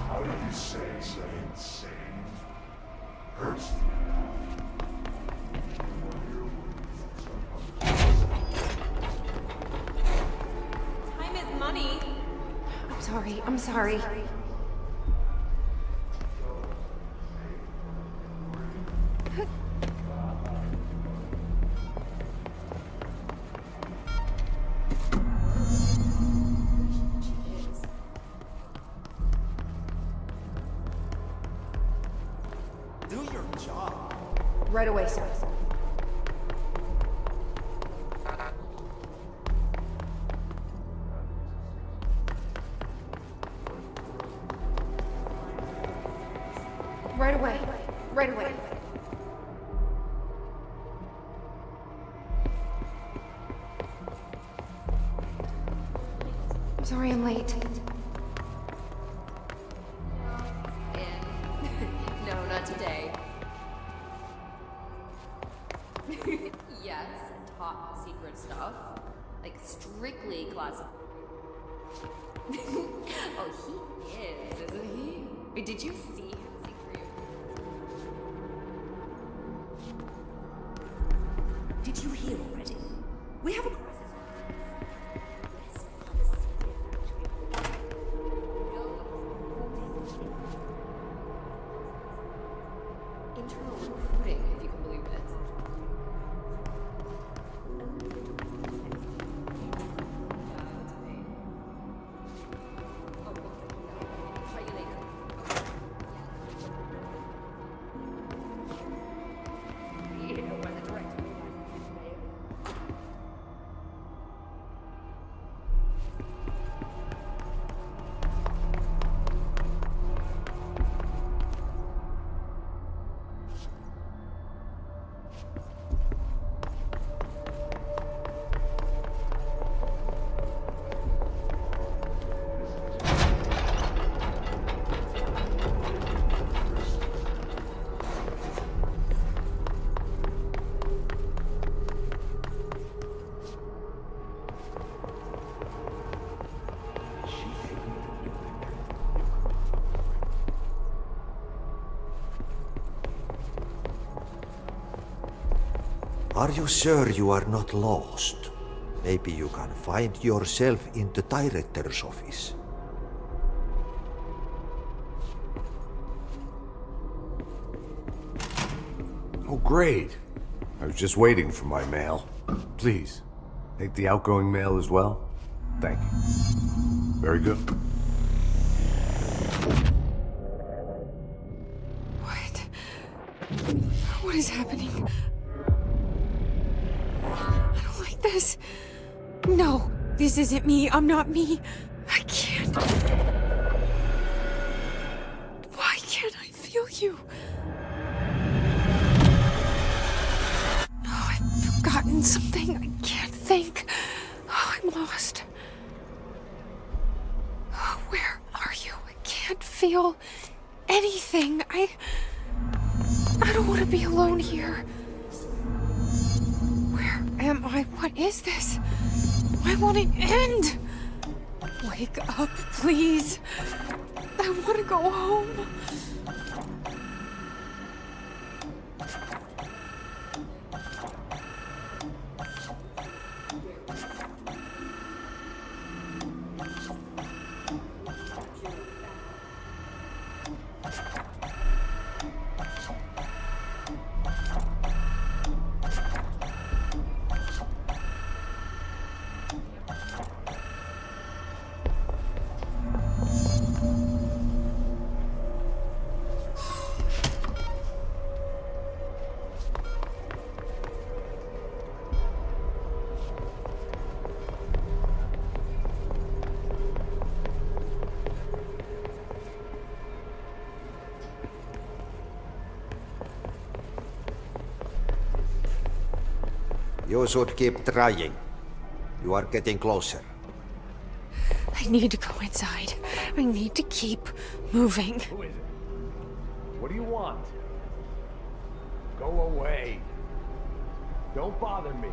How did you say so insane? Hurts. Time is money. I'm sorry. Do your job. Right away, sir. Right away. sorry I'm late. No, not today. Yes, top secret stuff. Like, strictly classified. Oh, he is, isn't he? Wait, did you see him sing for you? Did you hear already? We have a crisis. Internal recruiting, if you can believe it. Are you sure you are not lost? Maybe you can find yourself in the director's office. Oh, great. I was just waiting for my mail. Please, take the outgoing mail as well. Thank you. Very good. What is happening? I don't like this. No, this isn't me. I'm not me. I can't. Why can't I feel you? Oh, I've forgotten something. I can't think. Oh, I'm lost. Oh, where are you? I can't feel anything. I don't want to be alone here. Where am I? What is this? Why won't it end? Wake up, please. I want to go home. You should keep trying. You are getting closer. I need to go inside. I need to keep moving. Who is it? What do you want? Go away. Don't bother me.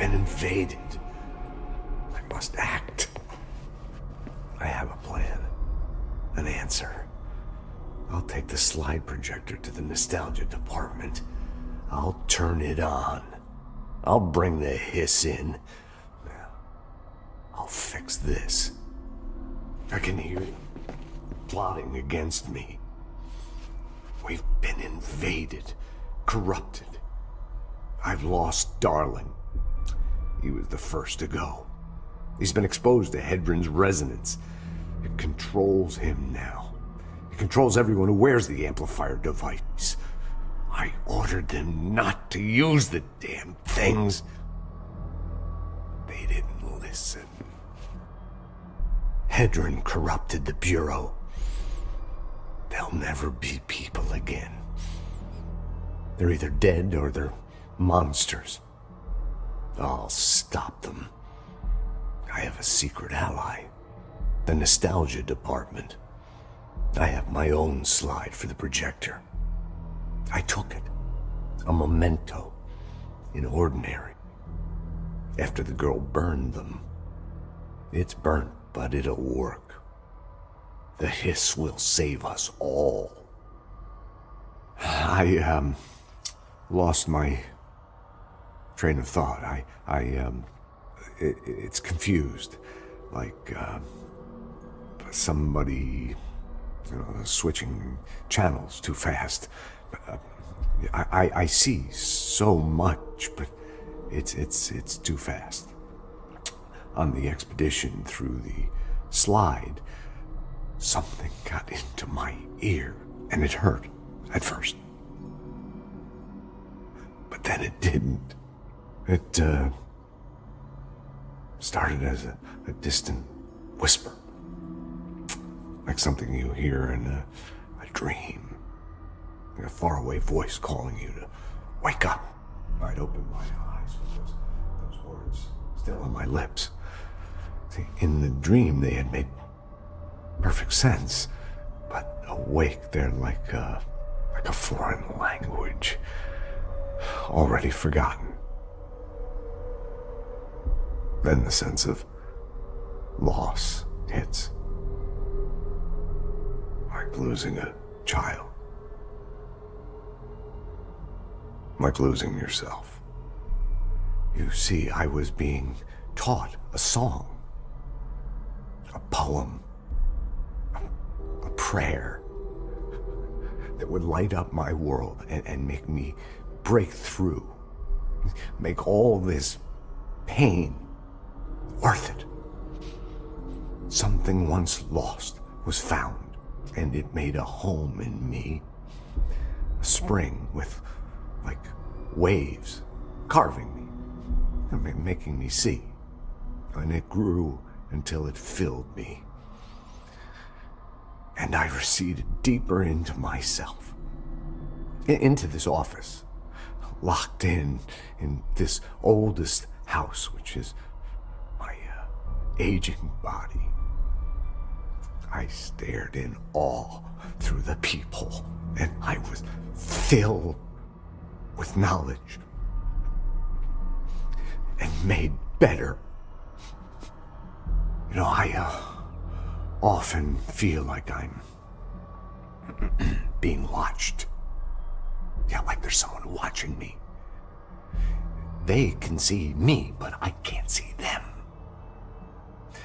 been invaded. I must act. I have a plan. An answer. I'll take the slide projector to the nostalgia department. I'll turn it on. I'll bring the hiss in. I'll fix this. I can hear them plotting against me. We've been invaded, corrupted. I've lost Darling. He was the first to go. He's been exposed to Hedron's resonance. It controls him now. It controls everyone who wears the amplifier device. I ordered them not to use the damn things. They didn't listen. Hedron corrupted the Bureau. They'll never be people again. They're either dead or they're monsters. I'll stop them. I have a secret ally. The Nostalgia Department. I have my own slide for the projector. I took it. A memento. In ordinary. After the girl burned them. It's burnt, but it'll work. The hiss will save us all. I lost my train of thought. It's confused. Like, somebody, switching channels too fast. I see so much, but it's too fast. On the expedition through the slide, something got into my ear, and it hurt at first. But then it didn't. It started as a distant whisper, like something you hear in a dream, like a faraway voice calling you to wake up. I'd open my eyes with those words still on my lips. See, in the dream they had made perfect sense, but awake they're like a foreign language, already forgotten. Then the sense of loss hits. Like losing a child. Like losing yourself. You see, I was being taught a song. A poem. A prayer. That would light up my world and make me break through. Make all this pain worth it. Something once lost was found, and it made a home in me. A spring with, like, waves carving me, making me see. And it grew until it filled me. And I receded deeper into myself. Into this office. Locked in this oldest house, which is my aging body. I stared in awe through the people, and I was filled with knowledge and made better. I often feel like I'm being watched. Yeah, like there's someone watching me. They can see me, but I can't see them.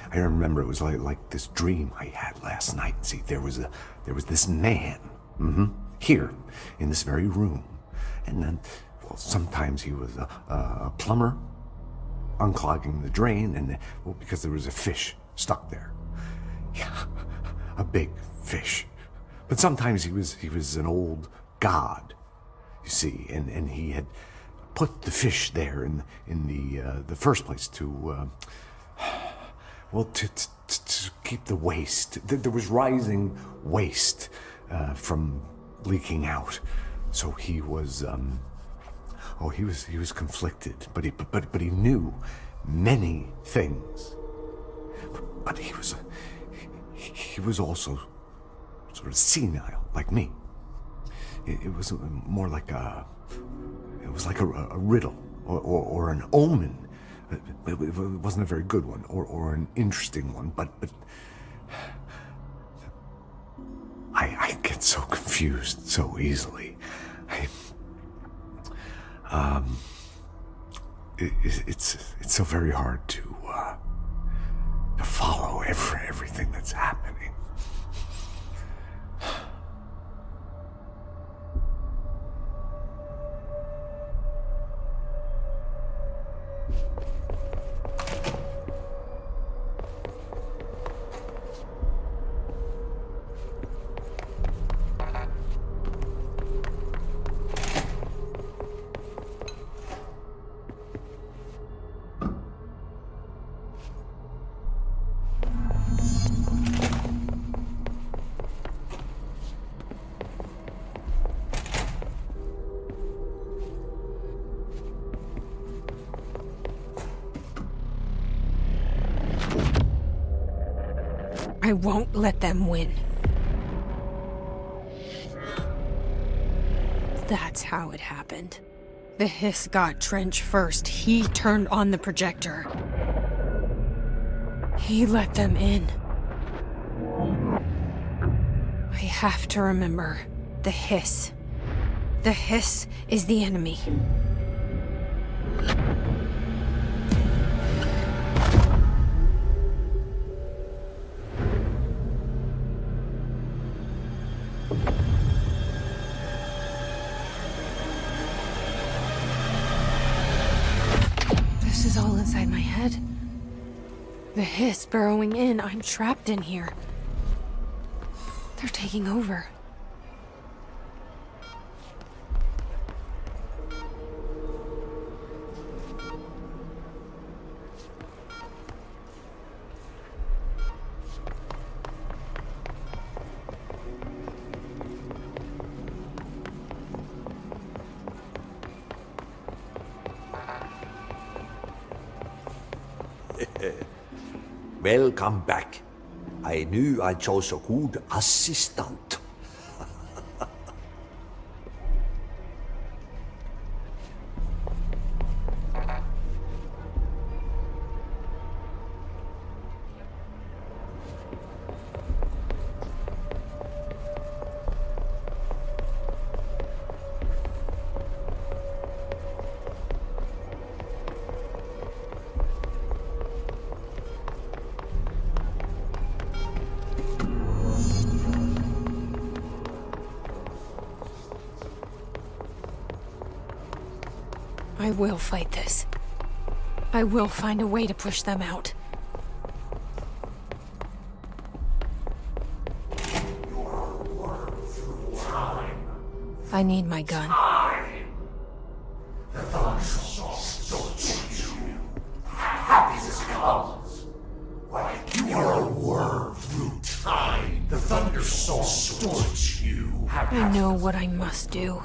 I remember it was like this dream I had last night. See, there was this man, here, in this very room. And then, well, sometimes he was a plumber, unclogging the drain, and because there was a fish stuck there. Yeah, a big fish. But sometimes he was an old god, you see, and he had put the fish there in the first place to keep the waste. There was rising waste from leaking out, so he was he was conflicted, but he knew many things. But he was also sort of senile, like me. It was more like a riddle or an omen It wasn't a very good one, or an interesting one, but I get so confused so easily. It's so very hard to follow everything that's happening. I won't let them win. That's how it happened. The hiss got Trench first. He turned on the projector. He let them in. I have to remember the hiss. The hiss is the enemy. This is all inside my head. The hiss burrowing in. I'm trapped in here. They're taking over. Welcome back. I knew I chose a good assistant. I will fight this. I will find a way to push them out. I need my gun. The thunder sauce don't change you. Happiness comes. You are a worm through time. The thunder sauce distorts you. I know what I must do.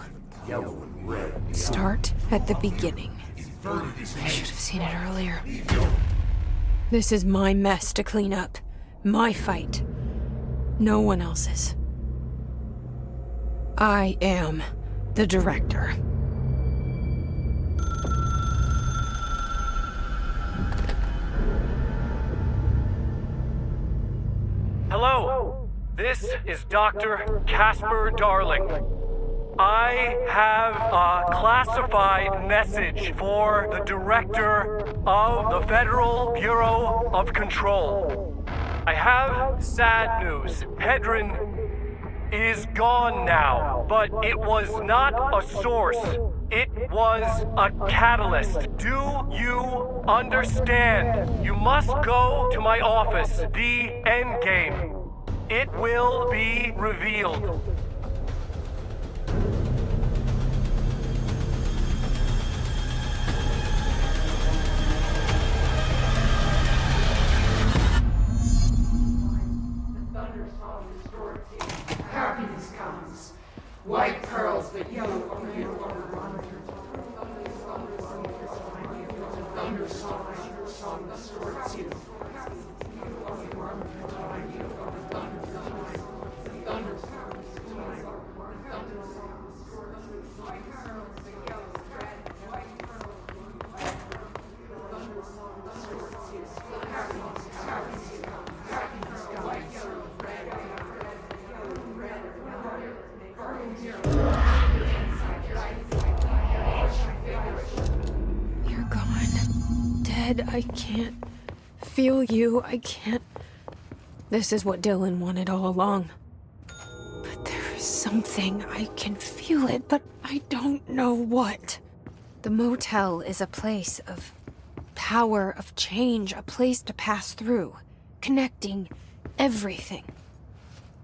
Yellow and red. Start at the beginning. I should have seen it earlier. This is my mess to clean up. My fight. No one else's. I am the director. Hello, this is Dr. Casper Darling. I have a classified message for the Director of the Federal Bureau of Control. I have sad news. Hedron is gone now, but it was not a source. It was a catalyst. Do you understand? You must go to my office, the Endgame. It will be revealed. Happiness comes. White pearls, but yellow thunder song distorts you. You're gone. Dead. I can't feel you. I can't. This is what Dylan wanted all along. But there is something. I can feel it, but I don't know what. The motel is a place of power, of change, a place to pass through, connecting everything.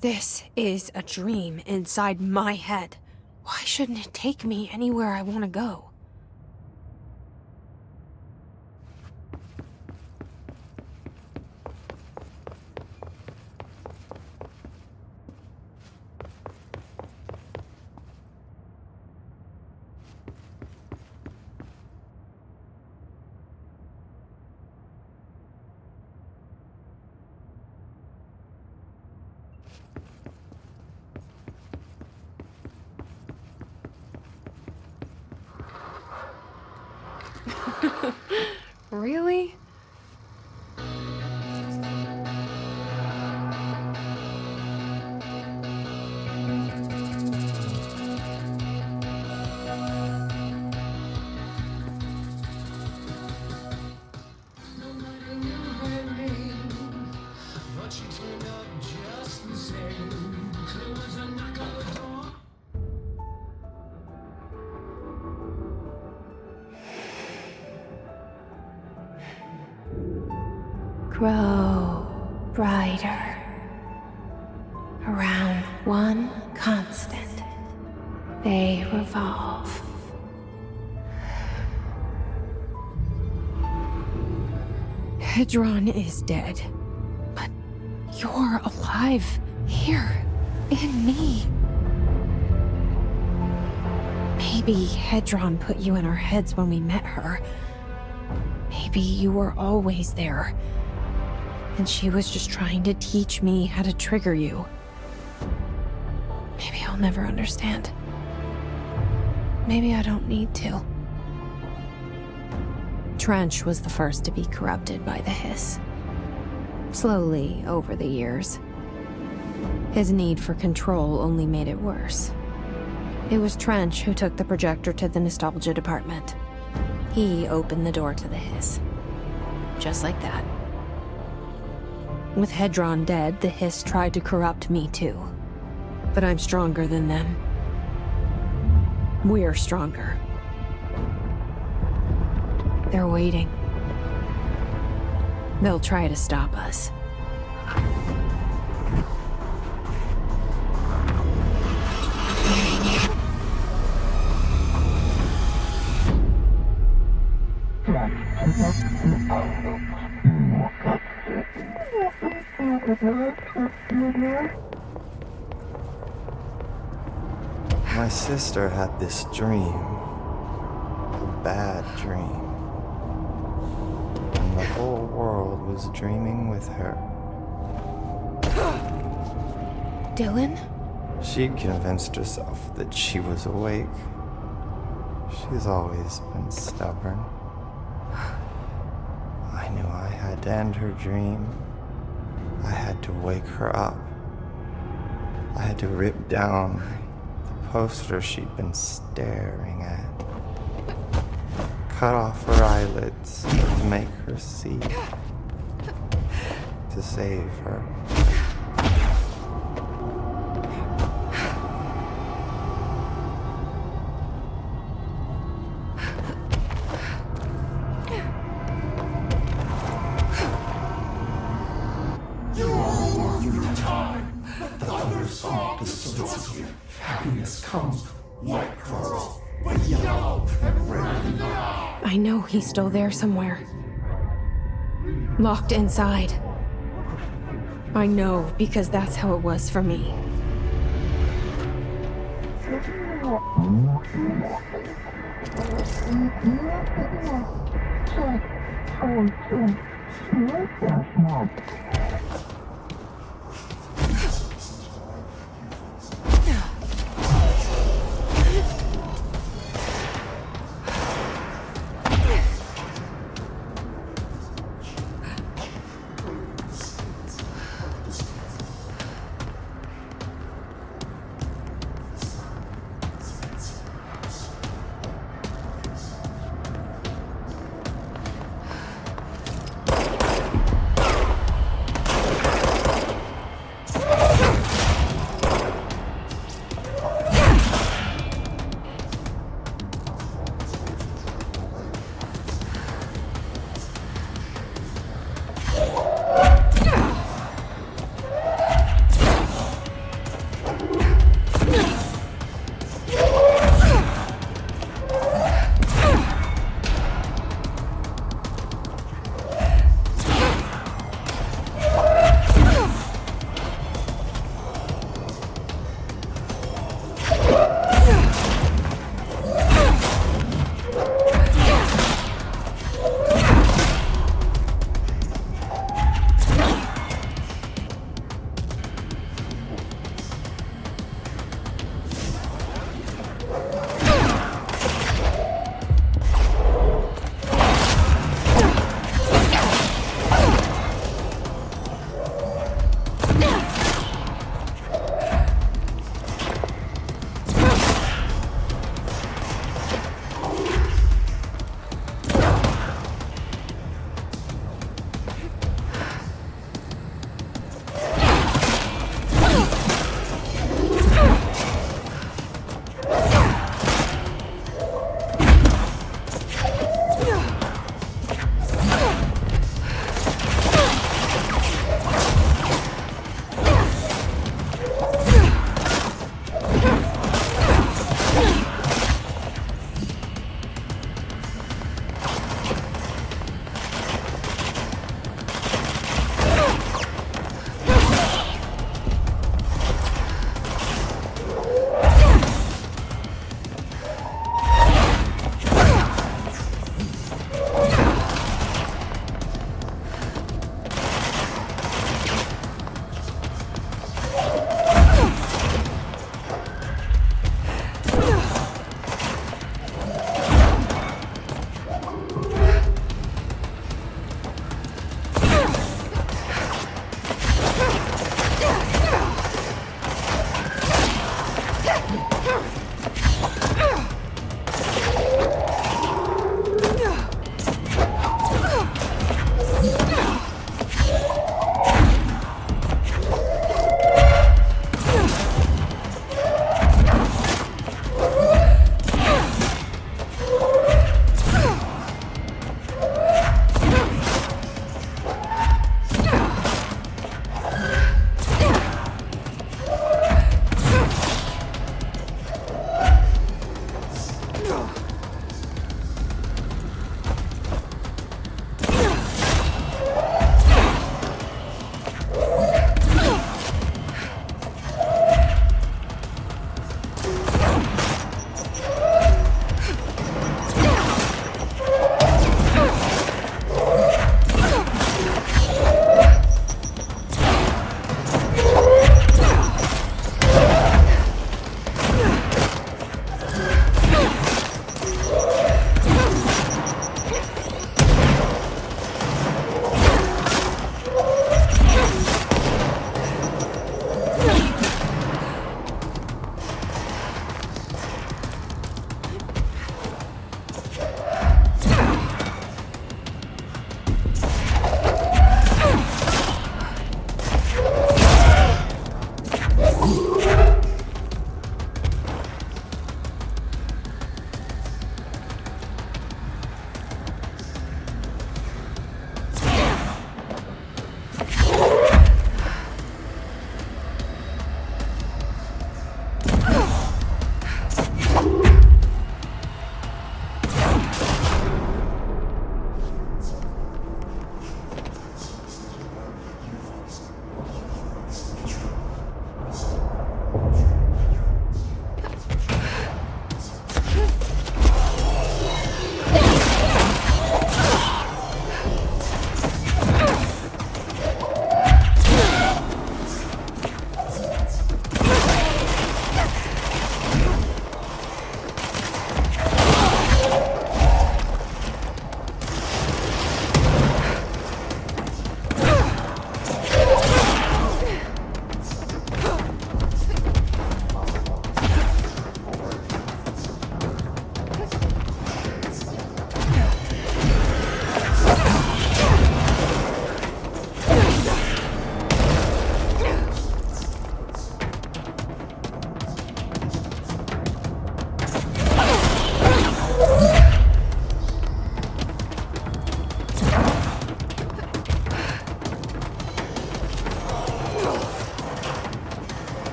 This is a dream inside my head. Why shouldn't it take me anywhere I want to go? Really? Grow brighter around one constant. They revolve. Hedron is dead, but you're alive here in me. Maybe Hedron put you in our heads when we met her. Maybe you were always there. And she was just trying to teach me how to trigger you. Maybe I'll never understand. Maybe I don't need to. Trench was the first to be corrupted by the hiss. Slowly, over the years. His need for control only made it worse. It was Trench who took the projector to the nostalgia department. He opened the door to the hiss. Just like that. With Hedron dead, the hiss tried to corrupt me too. But I'm stronger than them. We're stronger. They're waiting. They'll try to stop us. My sister had this dream. A bad dream. And the whole world was dreaming with her. Dylan? She'd convinced herself that she was awake. She's always been stubborn. I knew I had to end her dream. I had to wake her up. I had to rip down the poster she'd been staring at. Cut off her eyelids to make her see. To save her. Happiness comes, white pearls, but yellow and red in the eye. I know he's still there somewhere. Locked inside. I know, because that's how it was for me.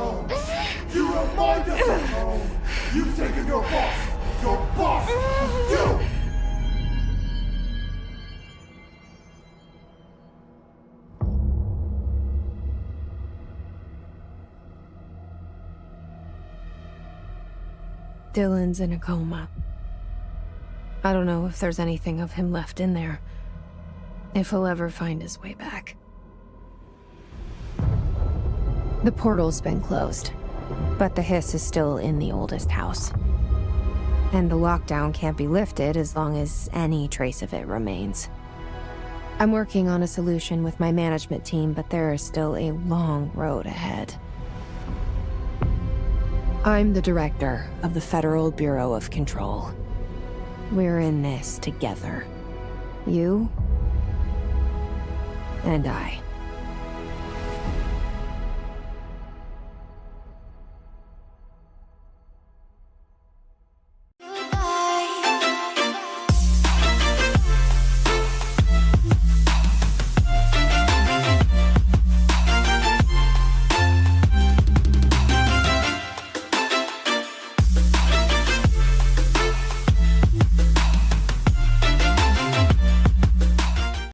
home. You remind us of home. You've taken your boss. Your boss is you. Dylan's in a coma. I don't know if there's anything of him left in there. If he'll ever find his way back. The portal's been closed, but the hiss is still in the oldest house. And the lockdown can't be lifted as long as any trace of it remains. I'm working on a solution with my management team, but there is still a long road ahead. I'm the director of the Federal Bureau of Control. We're in this together. You and I.